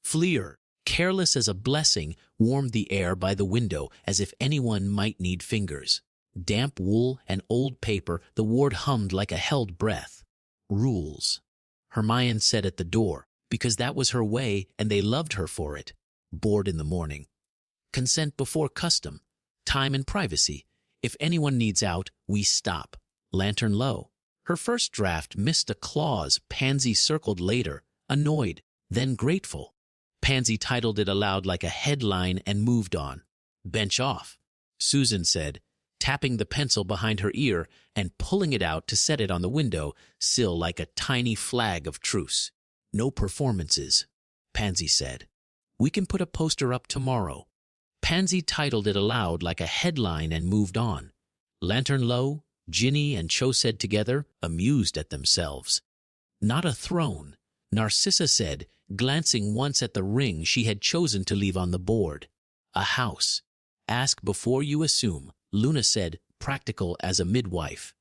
Fleer, careless as a blessing, warmed the air by the window as if anyone might need fingers. Damp wool and old paper, the ward hummed like a held breath. Rules, Hermione said at the door, because that was her way and they loved her for it. Bored in the morning. Consent before custom. Time and privacy. If anyone needs out, we stop. Lantern low. Her first draft missed a clause. Pansy circled later, annoyed, then grateful. Pansy titled it aloud like a headline and moved on. Bench off, Susan said, tapping the pencil behind her ear and pulling it out to set it on the window sill like a tiny flag of truce. No performances, Pansy said. We can put a poster up tomorrow. Pansy titled it aloud like a headline and moved on. Lantern low, Ginny and Cho said together, amused at themselves. Not a throne, Narcissa said, glancing once at the ring she had chosen to leave on the board. A house. Ask before you assume, Luna said, practical as a midwife.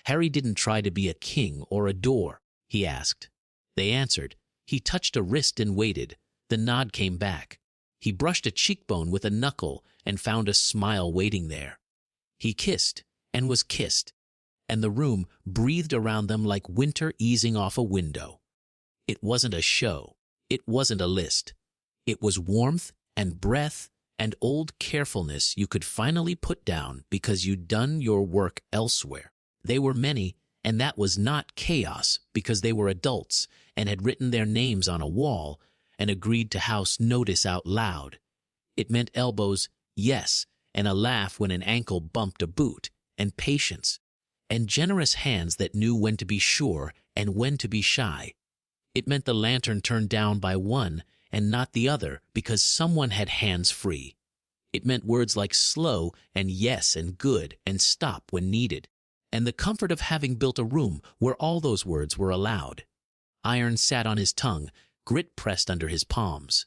Harry didn't try to be a king or a door, he asked. They answered. He touched a wrist and waited. The nod came back. He brushed a cheekbone with a knuckle and found a smile waiting there. He kissed and was kissed, and the room breathed around them like winter easing off a window. It wasn't a show. It wasn't a list. It was warmth and breath and old carefulness you could finally put down because you'd done your work elsewhere. They were many, and that was not chaos because they were adults and had written their names on a wall and agreed to house notice out loud. It meant elbows, yes, and a laugh when an ankle bumped a boot, and patience, and generous hands that knew when to be sure and when to be shy. It meant the lantern turned down by one and not the other because someone had hands free. It meant words like slow and yes and good and stop when needed, and the comfort of having built a room where all those words were allowed. Iron sat on his tongue, grit pressed under his palms.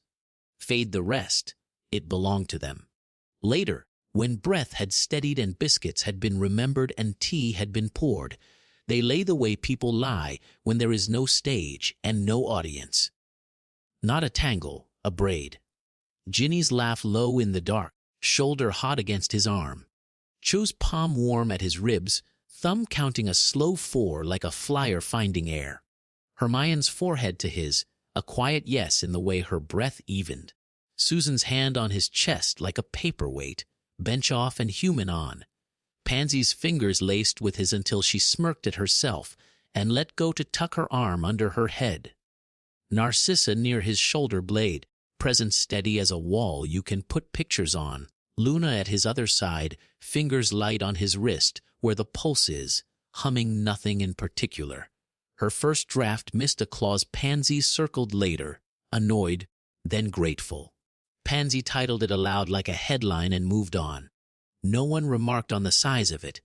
Fade the rest. It belonged to them. Later, when breath had steadied and biscuits had been remembered and tea had been poured, they lay the way people lie when there is no stage and no audience. Not a tangle, a braid. Ginny's laugh low in the dark, shoulder hot against his arm. Cho's palm warm at his ribs, thumb counting a slow 4 like a flyer finding air. Hermione's forehead to his, a quiet yes in the way her breath evened. Susan's hand on his chest like a paperweight, bench off and human on. Pansy's fingers laced with his until she smirked at herself and let go to tuck her arm under her head. Narcissa near his shoulder blade, present steady as a wall you can put pictures on. Luna at his other side, fingers light on his wrist where the pulse is, humming nothing in particular. Her first draft missed a clause. Pansy circled later, annoyed, then grateful. Pansy titled it aloud like a headline and moved on. No one remarked on the size of it.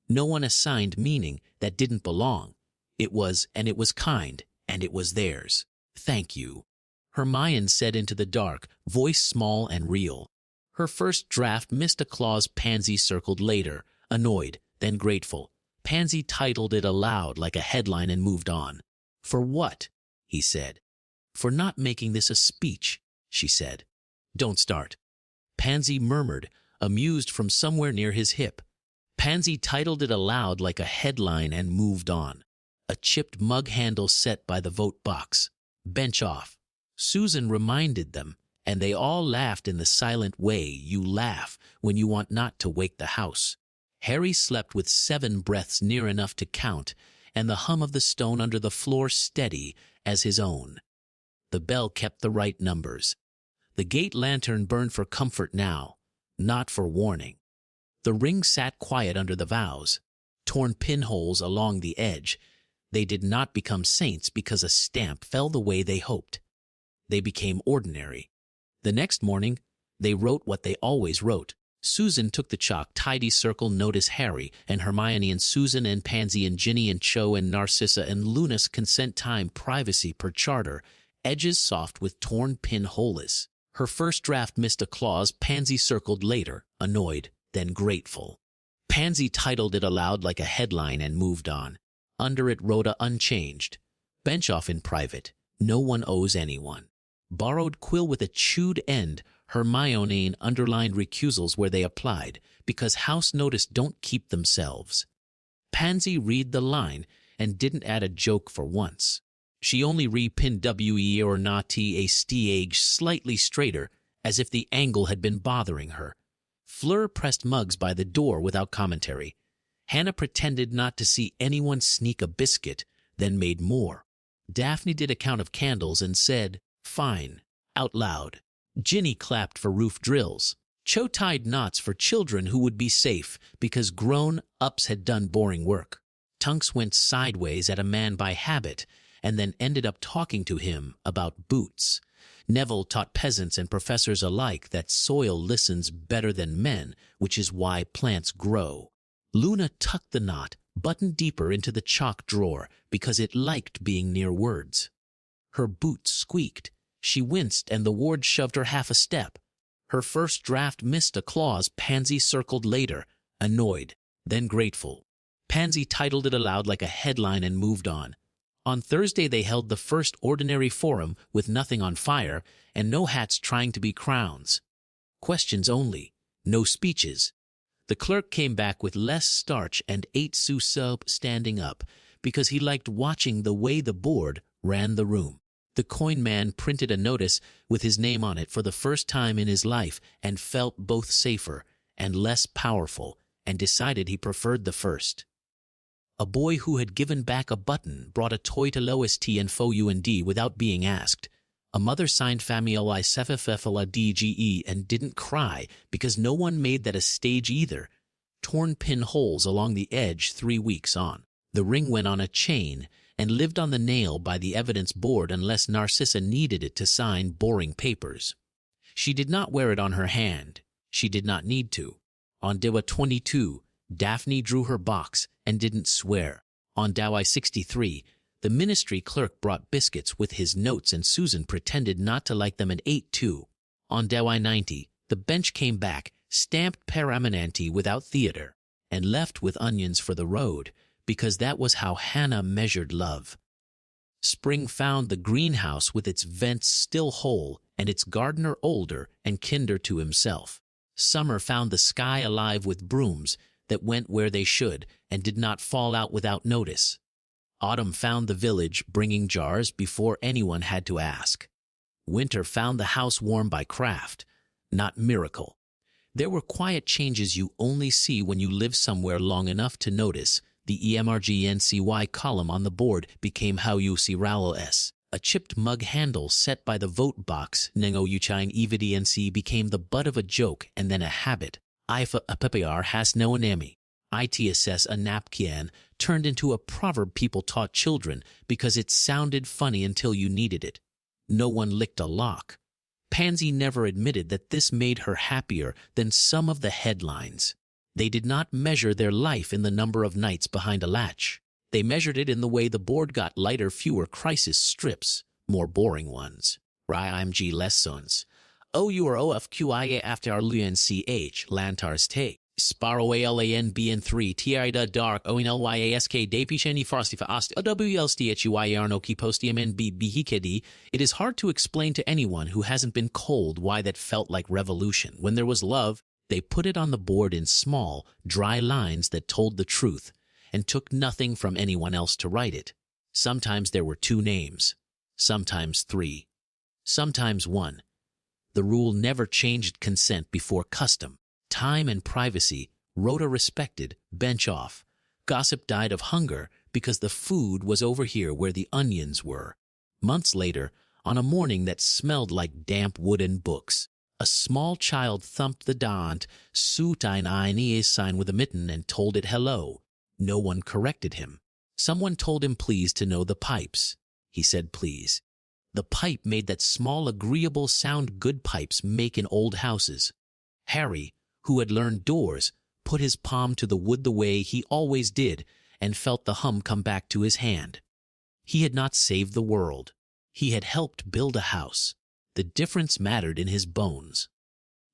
No one assigned meaning that didn't belong. It was, and it was kind, and it was theirs. Thank you, Hermione said into the dark, voice small and real. Her first draft missed a clause. Pansy circled later, annoyed, then grateful. Pansy titled it aloud like a headline and moved on. For what? He said. For not making this a speech, she said. Don't start. Pansy murmured, amused from somewhere near his hip. Pansy titled it aloud like a headline and moved on. A chipped mug handle set by the vote box. Bench off. Susan reminded them, and they all laughed in the silent way you laugh when you want not to wake the house. Harry slept with 7 breaths near enough to count, and the hum of the stone under the floor steady as his own. The bell kept the right numbers. The gate lantern burned for comfort now, not for warning. The ring sat quiet under the vows. torn pinholes along the edge. They did not become saints because a stamp fell the way they hoped. They became ordinary. The next morning, they wrote what they always wrote. Susan took the chalk, tidy circle, notice Harry, and Hermione, and Susan, and Pansy, and Ginny, and Cho, and Narcissa, and Luna's consent time, privacy per charter, edges soft with torn pinholes. Her first draft missed a clause. Pansy circled later, annoyed, then grateful. Pansy titled it aloud like a headline and moved on. Under it, Rhoda unchanged. Bench off in private. No one owes anyone. Borrowed quill with a chewed end. Hermione underlined recusals where they applied, because house notice don't keep themselves. Pansy read the line and didn't add a joke for once. She only repinned we or not a stage slightly straighter, as if the angle had been bothering her. Fleur pressed mugs by the door without commentary. Hannah pretended not to see anyone sneak a biscuit, then made more. Daphne did a count of candles and said, "Fine," out loud. Ginny clapped for roof drills. Cho tied knots for children who would be safe because grown-ups had done boring work. Tunks went sideways at a man by habit and then ended up talking to him about boots. Neville taught peasants and professors alike that soil listens better than men, which is why plants grow. Luna tucked the knot, buttoned deeper into the chalk drawer because it liked being near words. Her boots squeaked. She winced and the ward shoved her half a step. Her first draft missed a clause. Pansy circled later, annoyed, then grateful. Pansy titled it aloud like a headline and moved on. On Thursday they held the first ordinary forum with nothing on fire and no hats trying to be crowns. Questions only, no speeches. The clerk came back with less starch and 8 sous soap standing up because he liked watching the way the board ran the room. The coin man printed a notice with his name on it for the first time in his life and felt both safer and less powerful and decided he preferred the first. A boy who had given back a button brought a toy to Lois T and Fo UND without being asked. A mother signed Family Cephafefala DGE and didn't cry because no one made that a stage either. Torn pinholes along the edge 3 weeks on. The ring went on a chain and lived on the nail by the evidence board unless Narcissa needed it to sign boring papers. She did not wear it on her hand. She did not need to. On Dewa 22, Daphne drew her box and didn't swear. On Dawai 63, the ministry clerk brought biscuits with his notes and Susan pretended not to like them and ate too. On Dawai 90, the bench came back, stamped Paramananti without theater, and left with onions for the road, because that was how Hannah measured love. Spring found the greenhouse with its vents still whole and its gardener older and kinder to himself. Summer found the sky alive with brooms that went where they should and did not fall out without notice. Autumn found the village bringing jars before anyone had to ask. Winter found the house warm by craft, not miracle. There were quiet changes you only see when you live somewhere long enough to notice. The EMRGNCY column on the board became how you see Rowell-S. A chipped mug handle set by the vote box, Nengo Uchine EVDNC, became the butt of a joke and then a habit. Ifa a PPR has no enemy. ITSS a napkin turned into a proverb people taught children because it sounded funny until you needed it. No one licked a lock. Pansy never admitted that this made her happier than some of the headlines. They did not measure their life in the number of nights behind a latch. They measured it in the way the board got lighter, fewer crisis strips, more boring ones. RIMG lessons. OU or OFQIA after LUNCH, Lantars Te. Sparrow ALANBN3, TIDA Dark, ONLYASK, Dapishani Frosty for Ast, OWLSTHUYARNOKI Postium BHKD. It is hard to explain to anyone who hasn't been cold why that felt like revolution. When there was love, they put it on the board in small, dry lines that told the truth and took nothing from anyone else to write it. Sometimes there were 2 names, sometimes 3, sometimes 1. The rule never changed consent before custom. Time and privacy, Rhoda respected, bench off. Gossip died of hunger because the food was over here where the onions were. Months later, on a morning that smelled like damp wooden books, a small child thumped the Dant Sutain Ines sign with a mitten and told it hello. No one corrected him. Someone told him please to know the pipes. He said please. The pipe made that small agreeable sound good pipes make in old houses. Harry, who had learned doors, put his palm to the wood the way he always did and felt the hum come back to his hand. He had not saved the world. He had helped build a house. The difference mattered in his bones.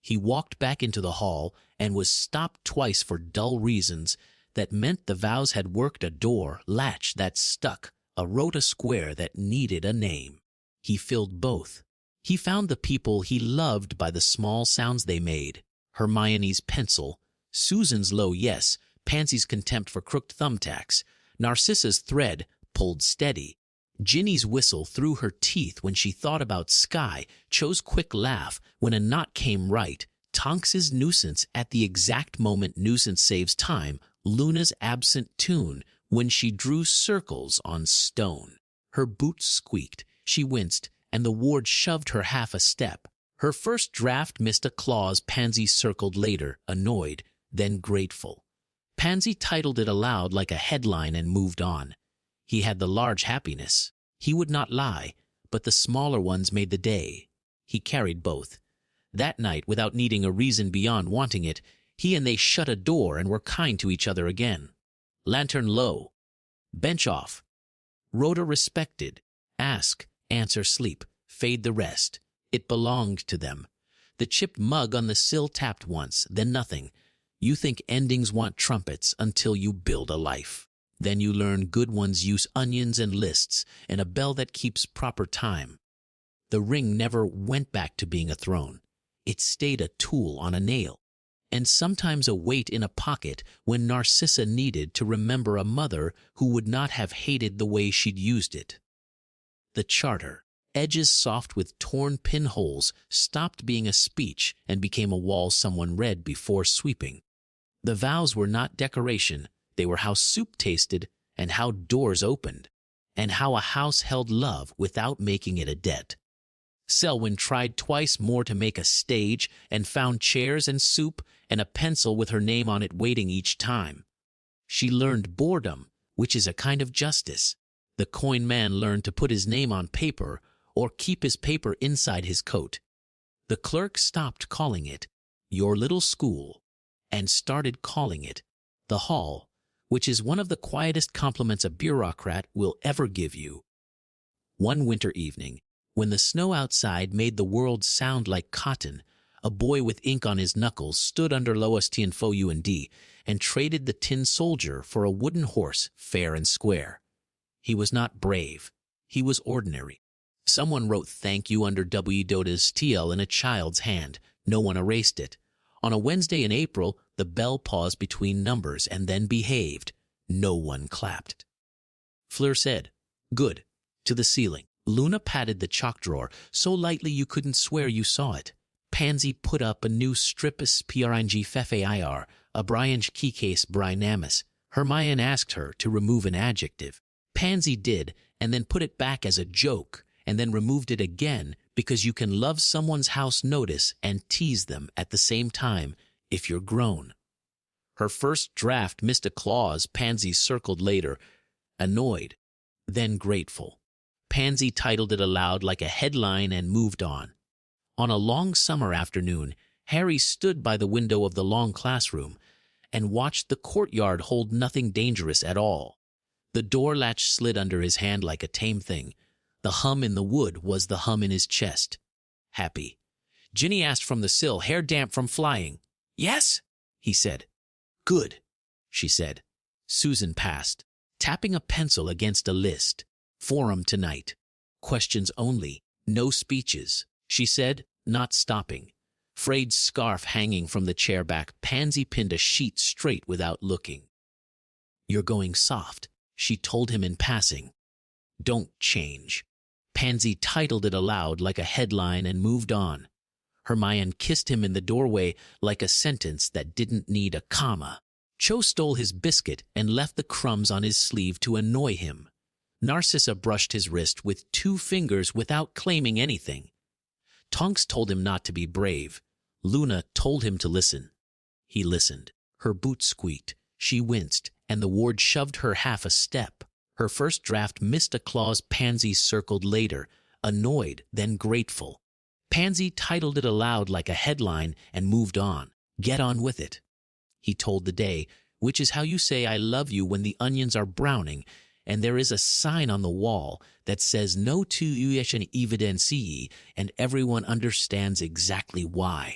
He walked back into the hall and was stopped twice for dull reasons that meant the vows had worked a door latch that stuck, a rota square that needed a name. He filled both. He found the people he loved by the small sounds they made. Hermione's pencil, Susan's low yes, Pansy's contempt for crooked thumbtacks, Narcissa's thread pulled steady, Ginny's whistle through her teeth when she thought about Skye, Cho's quick laugh when a knot came right, Tonks's nuisance at the exact moment nuisance saves time, Luna's absent tune when she drew circles on stone. Her boots squeaked, she winced, and the ward shoved her half a step. Her first draft missed a clause Pansy circled later, annoyed, then grateful. Pansy titled it aloud like a headline and moved on. He had the large happiness. He would not lie, but the smaller ones made the day. He carried both. That night, without needing a reason beyond wanting it, he and they shut a door and were kind to each other again. Lantern low. Bench off. Rhoda respected. Ask, answer, sleep, fade the rest. It belonged to them. The chipped mug on the sill tapped once, then nothing. You think endings want trumpets until you build a life. Then you learn good ones use onions and lists and a bell that keeps proper time. The ring never went back to being a throne. It stayed a tool on a nail, and sometimes a weight in a pocket when Narcissa needed to remember a mother who would not have hated the way she'd used it. The charter, edges soft with torn pinholes, stopped being a speech and became a wall someone read before sweeping. The vows were not decoration. They were how soup tasted and how doors opened, and how a house held love without making it a debt. Selwyn tried twice more to make a stage and found chairs and soup and a pencil with her name on it waiting each time. She learned boredom, which is a kind of justice. The coin man learned to put his name on paper or keep his paper inside his coat. The clerk stopped calling it your little school and started calling it the hall, which is one of the quietest compliments a bureaucrat will ever give you. One winter evening, when the snow outside made the world sound like cotton, a boy with ink on his knuckles stood under Loestian Faux U&D and traded the tin soldier for a wooden horse fair and square. He was not brave. He was ordinary. Someone wrote thank you under W. Dota's TL in a child's hand. No one erased it. On a Wednesday in April, the bell paused between numbers and then behaved. No one clapped. Fleur said, "Good," to the ceiling. Luna patted the chalk drawer so lightly you couldn't swear you saw it. Pansy put up a new stripus PRNG Fefe a Briange keycase Brynamis. Hermione asked her to remove an adjective. Pansy did, and then put it back as a joke, and then removed it again because you can love someone's house notice and tease them at the same time if you're grown. Her first draft missed a clause Pansy circled later, annoyed, then grateful. Pansy titled it aloud like a headline and moved on. On a long summer afternoon, Harry stood by the window of the long classroom and watched the courtyard hold nothing dangerous at all. The door latch slid under his hand like a tame thing. The hum in the wood was the hum in his chest. Happy. Ginny asked from the sill, hair damp from flying. "Yes?" he said. "Good," she said. Susan passed, tapping a pencil against a list. "Forum tonight. Questions only. No speeches," she said, not stopping. Frayed scarf hanging from the chair back, Pansy pinned a sheet straight without looking. "You're going soft," she told him in passing. "Don't change." Pansy titled it aloud like a headline and moved on. Hermione kissed him in the doorway like a sentence that didn't need a comma. Cho stole his biscuit and left the crumbs on his sleeve to annoy him. Narcissa brushed his wrist with 2 fingers without claiming anything. Tonks told him not to be brave. Luna told him to listen. He listened. Her boots squeaked. She winced, and the ward shoved her half a step. Her first draft missed a clause Pansy circled later, annoyed, then grateful. Pansy titled it aloud like a headline and moved on. "Get on with it," he told the day, "which is how you say I love you when the onions are browning, and there is a sign on the wall that says no to uition evidencii, and everyone understands exactly why."